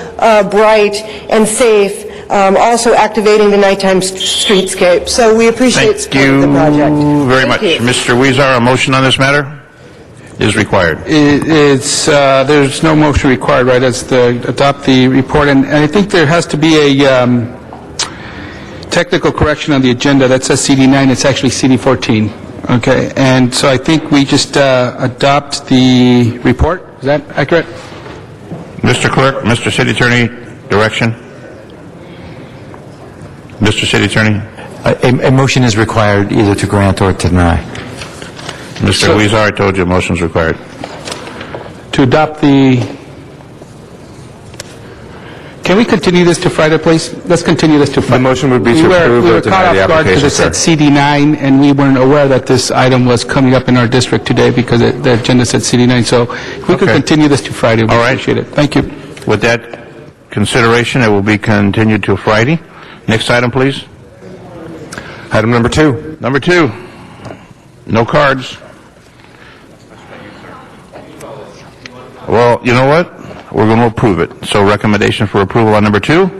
bright, and safe, also activating the nighttime streetscape. So we appreciate support of the project. Thank you very much. Mr. Weezer, a motion on this matter is required. There's no motion required, right, as to adopt the report, and I think there has to be a technical correction on the agenda that says CD9, it's actually CD14, okay, and so I think we just adopt the report. Is that accurate? Mr. Clerk, Mr. City Attorney, direction. Mr. City Attorney. A motion is required either to grant or to deny. Mr. Weezer, I told you a motion is required. To adopt the... Can we continue this to Friday, please? Let's continue this to Friday. The motion would be to approve or deny the application, We were caught off guard because it said CD9, and we weren't aware that this item was coming up in our district today because the agenda said CD9. So if we could continue this to Friday, we appreciate it. Thank you. With that consideration, it will be continued to Friday. Next item, please. Item number 2. Number 2. No cards. Well, you know what? We're going to approve it. So recommendation for approval on number 2.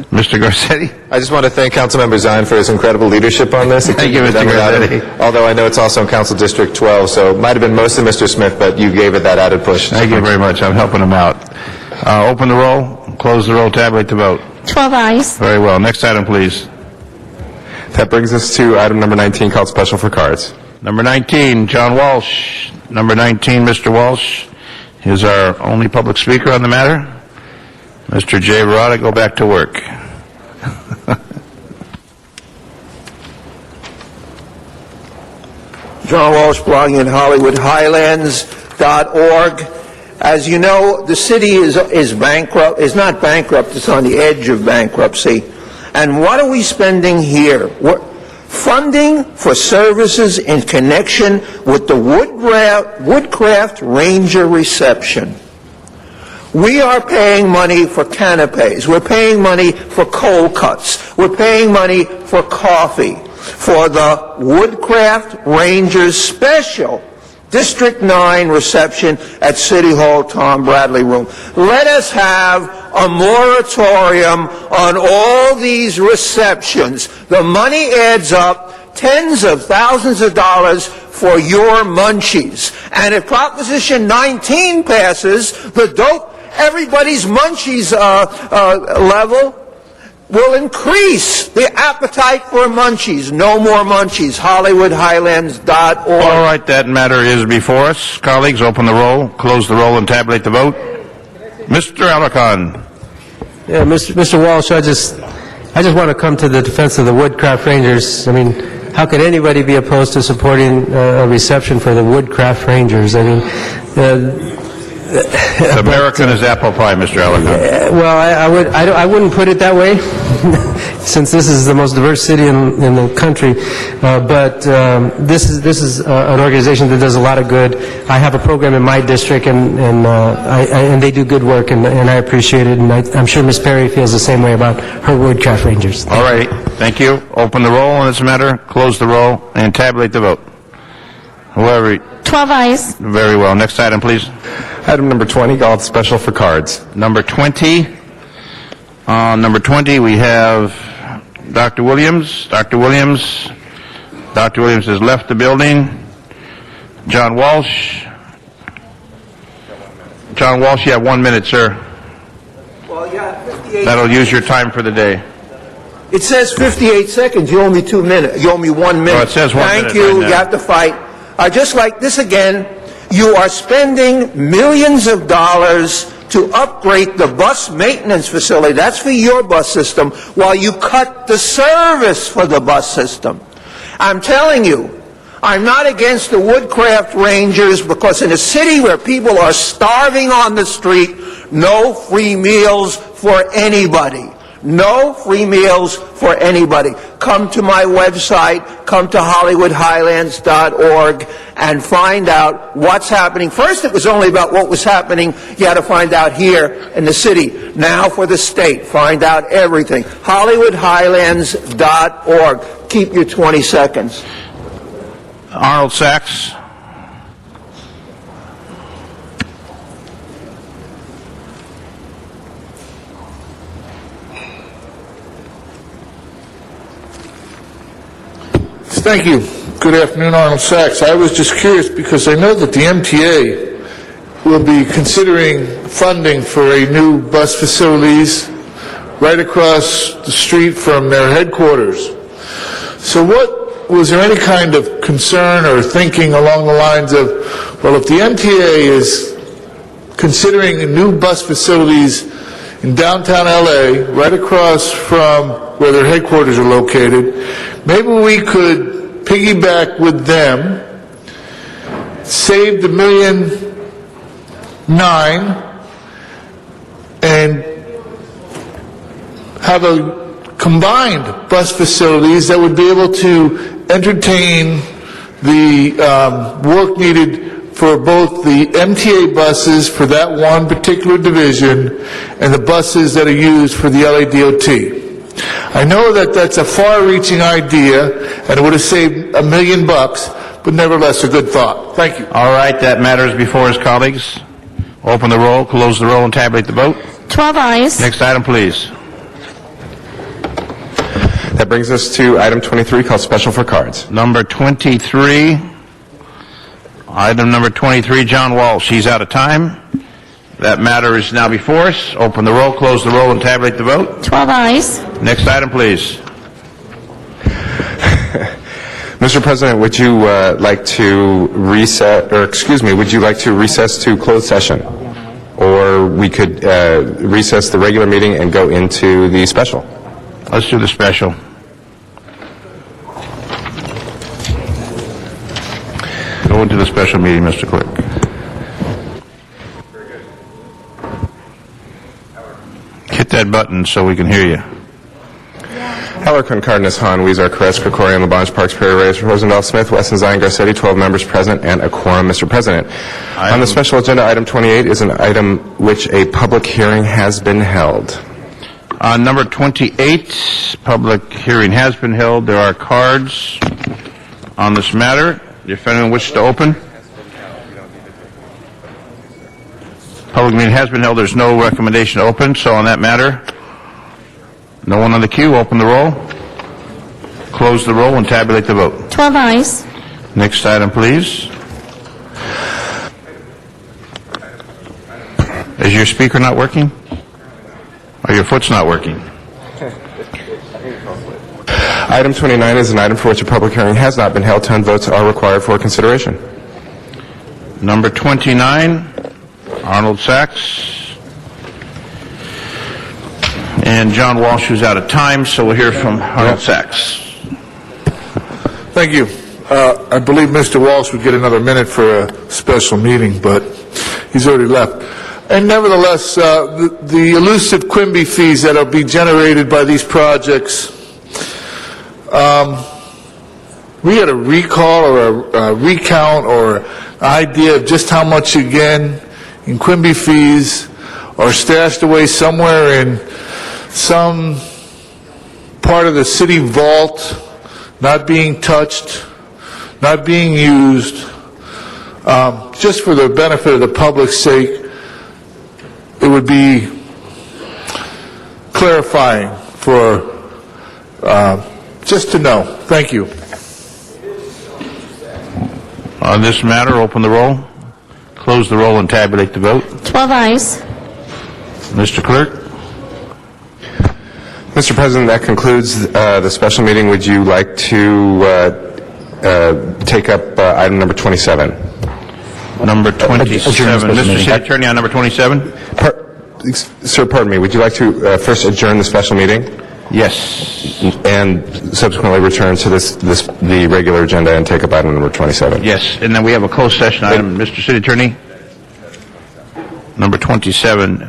Mr. Garcetti. I just want to thank Councilmember Zine for his incredible leadership on this. Thank you, Mr. Garcetti. Although I know it's also in Council District 12, so it might have been mostly Mr. Smith, but you gave it that added push. Thank you very much. I'm helping him out. Open the roll, close the roll, tabulate the vote. 12 ayes. Very well. Next item, please. That brings us to item number 19, called Special for Cards. Number 19, John Walsh. Number 19, Mr. Walsh is our only public speaker on the matter. Mr. J. Verada, go back to work. John Walsh, blogging at HollywoodHighlands.org. As you know, the city is bankrupt, is not bankrupt, it's on the edge of bankruptcy. And what are we spending here? We're funding for services in connection with the Woodcraft Ranger reception. We are paying money for canapes. We're paying money for cold cuts. We're paying money for coffee for the Woodcraft Rangers special District 9 reception at City Hall Tom Bradley Room. Let us have a moratorium on all these receptions. The money adds up, tens of thousands of dollars for your munchies. And if Proposition 19 passes, the dope, everybody's munchies level will increase the appetite for munchies. No more munchies. HollywoodHighlands.org. All right, that matter is before us. Colleagues, open the roll, close the roll, and tabulate the vote. Mr. Alarcon. Yeah, Mr. Walsh, I just want to come to the defense of the Woodcraft Rangers. I mean, how could anybody be opposed to supporting a reception for the Woodcraft Rangers? I mean, American is apple pie, Mr. Alarcon. well, I wouldn't put it that way, since this is the most diverse city in the country. But this is an organization that does a lot of good. I have a program in my district, and they do good work, and I appreciate it. And I'm sure Ms. Perry feels the same way about her Woodcraft Rangers. All right, thank you. Open the roll on this matter, close the roll, and tabulate the vote. Whoever. 12 ayes. Very well. Next item, please. Item number 20, called special for cards. Number 20. Number 20, we have Dr. Williams. Dr. Williams has left the building. John Walsh. John Walsh, you have 1 minute, sir. Well, yeah, 58. That'll use your time for the day. It says 58 seconds. You owe me 2 minutes. You owe me 1 minute. Oh, it says 1 minute. Thank you. Right now. You have to fight. Just like this again, you are spending millions of dollars to upgrade the bus maintenance facility. That's for your bus system, while you cut the service for the bus system. I'm telling you, I'm not against the Woodcraft Rangers, because in a city where people are starving on the street, no free meals for anybody. No free meals for anybody. Come to my website, come to HollywoodHighlands.org, and find out what's happening. First, it was only about what was happening. You had to find out here in the city. Now for the state. Find out everything. HollywoodHighlands.org. Keep your 20 seconds. Arnold Sachs. Thank you. Good afternoon, Arnold Sachs. I was just curious because I know that the MTA will be considering funding for a new bus facilities right across the street from their headquarters. So was there any kind of concern or thinking along the lines of, well, if the MTA is considering new bus facilities in downtown LA, right across from where their headquarters are located, maybe we could piggyback with them, save the $1.9 million, and have a combined bus facilities that would be able to entertain the work needed for both the MTA buses for that one particular division and the buses that are used for the LADOT. I know that that's a far-reaching idea, and it would have saved $1 million, but nevertheless a good thought. Thank you. All right, that matter is before us, colleagues. Open the roll, close the roll, and tabulate the vote. 12 ayes. Next item, please. That brings us to item 23, called special for cards. Number 23. Item number 23, John Walsh. He's out of time. That matter is now before us. Open the roll, close the roll, and tabulate the vote. 12 ayes. Next item, please. Mr. President, would you like to would you like to recess to closed session? Or we could recess the regular meeting and go into the special? Let's do the special. Go into the special meeting, Mr. Clerk. Hit that button so we can hear you. Alarcon, Cardenas, Hahn, Weezer, Caress, Krikorian, Labange, Parks, Perry, Reyes, Rosendahl, Smith, Wesson, Zion, Garcetti, 12 members present, and a quorum, Mr. President. On the special agenda, item 28 is an item which a public hearing has been held. On number 28, public hearing has been held. There are cards on this matter. If anyone wishes to open. Public meeting has been held. There's no recommendation to open. So on that matter, no one on the queue. Open the roll. Close the roll and tabulate the vote. 12 ayes. Next item, please. Is your speaker not working? Or your foot's not working? Item 29 is an item for which a public hearing has not been held. 10 votes are required for consideration. Number 29, Arnold Sachs. And John Walsh, who's out of time, so we'll hear from Arnold Sachs. Thank you. I believe Mr. Walsh would get another minute for a special meeting, but he's already left. And nevertheless, the elusive Quimby fees that will be generated by these projects, we had a recall or a recount or idea of just how much, again, in Quimby fees are stashed away somewhere in some part of the city vault, not being touched, not being used, just for the benefit of the public's sake. It would be clarifying for just to know. Thank you. On this matter, open the roll, close the roll, and tabulate the vote. 12 ayes. Mr. Clerk? Mr. President, that concludes the special meeting. Would you like to take up item number 27? Number 27. Mr. City Attorney, on number 27? Sir, pardon me. Would you like to first adjourn the special meeting? Yes. And subsequently return to the regular agenda and take up item number 27? Yes. And then we have a closed session item. Mr. City Attorney? Number 27.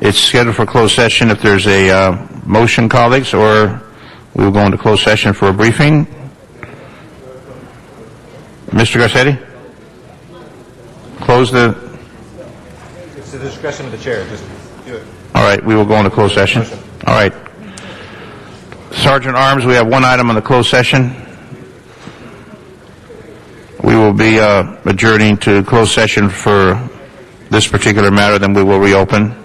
It's scheduled for closed session if there's a motion, colleagues, or we will go into closed session for a briefing. Mr. Garcetti? Close the... It's the discretion of the chair. Just do it. All right, we will go into closed session. All right. Sergeant Arms, we have one item on the closed session. We will be adjourning to closed session for this particular matter, then we will reopen.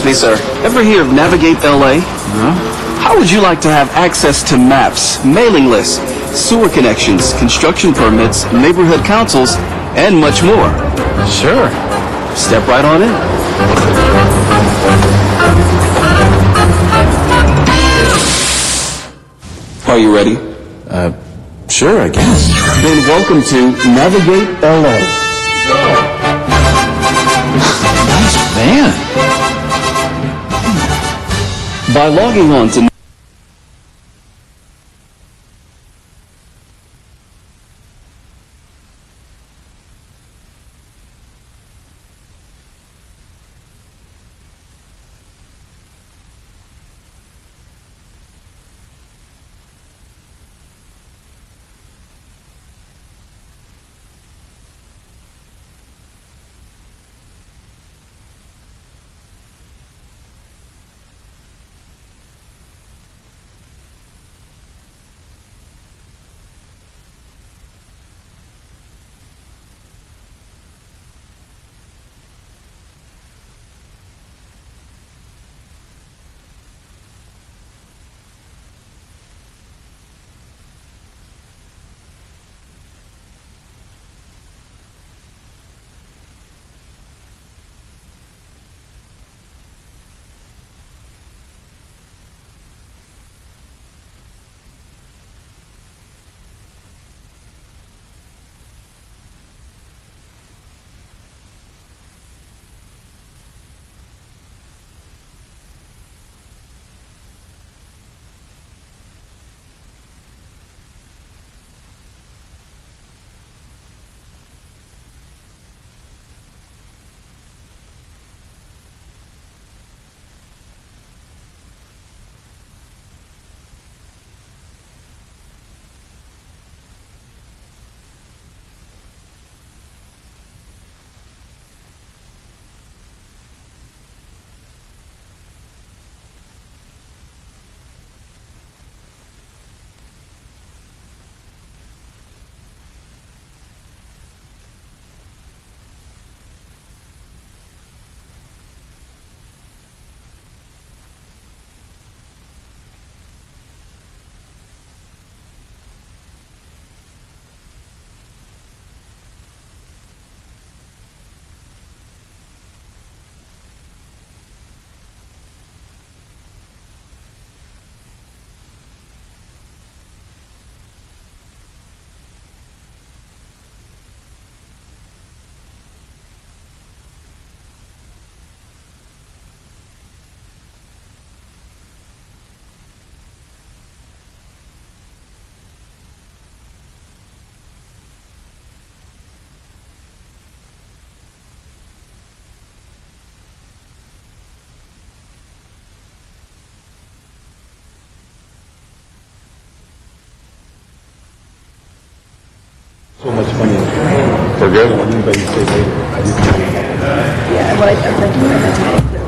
me, sir. Ever hear of Navigate LA? How would you like to have access to maps, mailing lists, sewer connections, construction permits, neighborhood councils, and much more? Sure. Step right on in. Are you ready? Sure, I guess. Then welcome to Navigate LA. Nice van. By logging on to So much money. We're good? Yeah, well, I think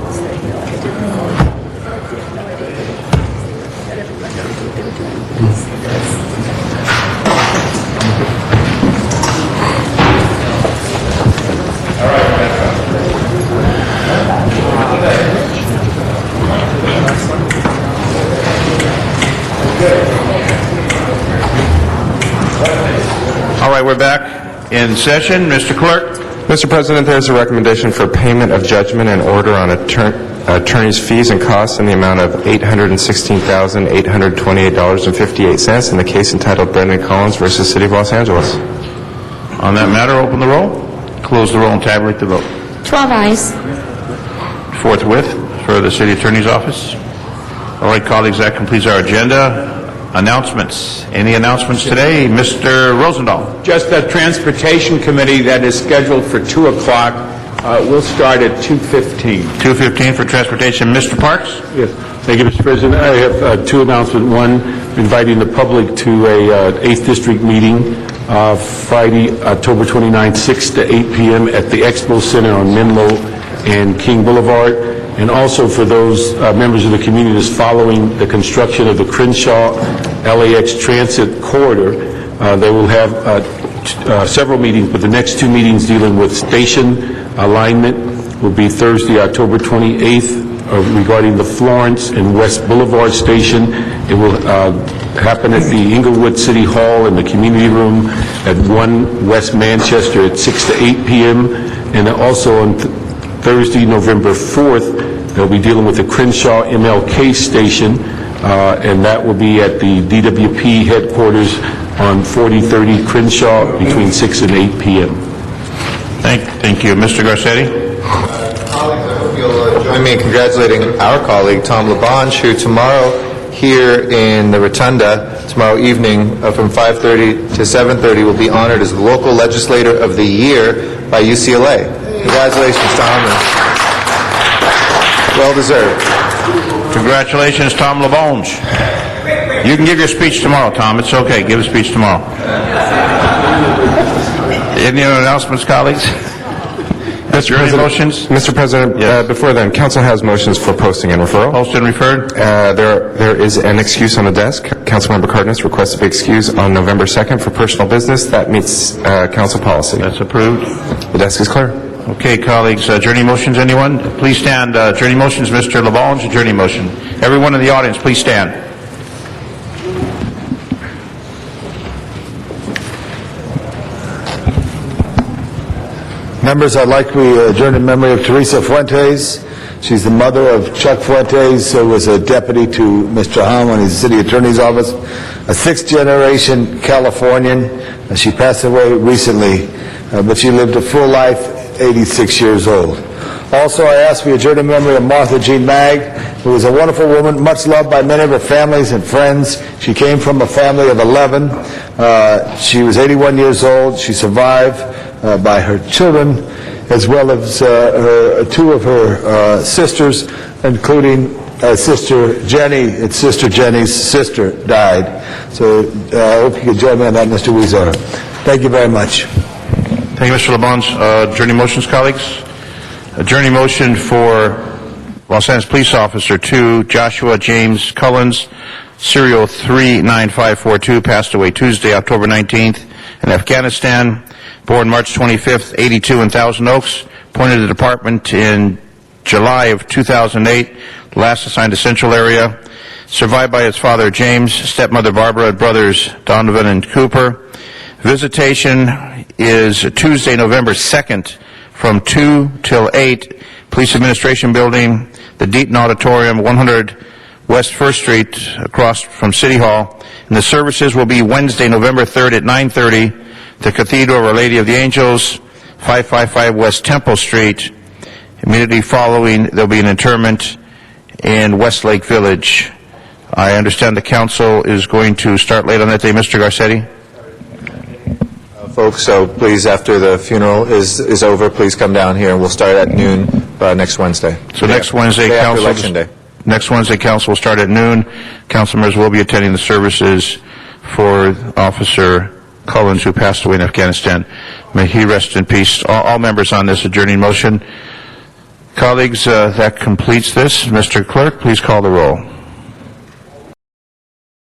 All right, we're back in session. Mr. Clerk. Mr. President, there is a recommendation for payment of judgment and order on attorney's fees and costs in the amount of $816,828.58 in the case entitled Brendan Collins versus City of Los Angeles. On that matter, open the roll, close the roll, and tabulate the vote. 12 ayes. Forthwith for the City Attorney's Office. All right, colleagues, that completes our agenda. Announcements. Any announcements today? Mr. Rosendahl. Just that Transportation Committee that is scheduled for 2 o'clock will start at 2:15. 2:15 for Transportation. Mr. Parks? Yes. Thank you, Mr. President. I have two announcements. One, inviting the public to a 8th District meeting Friday, October 29th, 6 to 8 p.m. at the Expo Center on Menlo and King Boulevard. And also for those members of the community that's following the construction of the Crenshaw LAX Transit Corridor, they will have several meetings, but the next two meetings dealing with station alignment will be Thursday, October 28th regarding the Florence and West Boulevard Station. It will happen at the Inglewood City Hall in the community room at 1 West Manchester at 6 to 8 p.m. And also on Thursday, November 4th, they'll be dealing with the Crenshaw MLK Station, and that will be at the DWP headquarters on 4030 Crenshaw between 6 and 8 p.m. Thank you. Mr. Garcetti? I hope you'll join me in congratulating our colleague, Tom LaBonge, who tomorrow here in the Rotunda, tomorrow evening from 5:30 to 7:30 will be honored as the Local Legislator of the Year by UCLA. Congratulations, Tom. Well deserved. Congratulations, Tom LaBonge. You can give your speech tomorrow, Tom. It's okay. Give a speech tomorrow. Any other announcements, colleagues? Mr. President, before then, council has motions for posting and referral. Posted and referred? There is an excuse on the desk. Councilmember Cardenas requests to be excused on November 2nd for personal business. That meets council policy. That's approved. The desk is clear. Okay, colleagues, adjourning motions, anyone? Please stand. Adjourning motions, Mr. LaBonge, adjourning motion. Everyone in the audience, please stand. Members, I'd like to adjourn in memory of Teresa Fuentes. She's the mother of Chuck Fuentes, who was a deputy to Mr. Hahn when he was in the city attorney's office, a sixth-generation Californian. She passed away recently, but she lived a full life, 86 years old. Also, I ask we adjourn in memory of Martha Jean Magg, who was a wonderful woman, much loved by many of her families and friends. She came from a family of 11. She was 81 years old. She survived by her children, as well as two of her sisters, including Sister Jenny. It's Sister Jenny's sister died. So I hope you could join me on that, Mr. Weezer. Thank you very much. Thank you, Mr. LaBonge. Adjourning motions, colleagues. Adjourning motion for Los Angeles Police Officer 2, Joshua James Cullens, serial 39542, passed away Tuesday, October 19th in Afghanistan. Born March 25th, 82 in Thousand Oaks. Appointed to the department in July of 2008. Last assigned to Central area. Survived by his father James, stepmother Barbara, and brothers Donovan and Cooper. Visitation is Tuesday, November 2nd from 2 till 8. Police Administration Building, the Deaton Auditorium, 100 West 1st Street, across from City Hall. And the services will be Wednesday, November 3rd at 9:30. The Cathedral of Our Lady of the Angels, 555 West Temple Street. Immediately following, there'll be an interment in Westlake Village. I understand the council is going to start late on that day. Mr. Garcetti? Folks, so please, after the funeral is over, please come down here, and we'll start at noon next Wednesday. So next Wednesday, day after council. Election Day. Next Wednesday, council will start at noon. Council members will be attending the services for Officer Cullens, who passed away in Afghanistan. May he rest in peace. All members on this adjourning motion. Colleagues, that completes this. Mr. Clerk, please call the roll.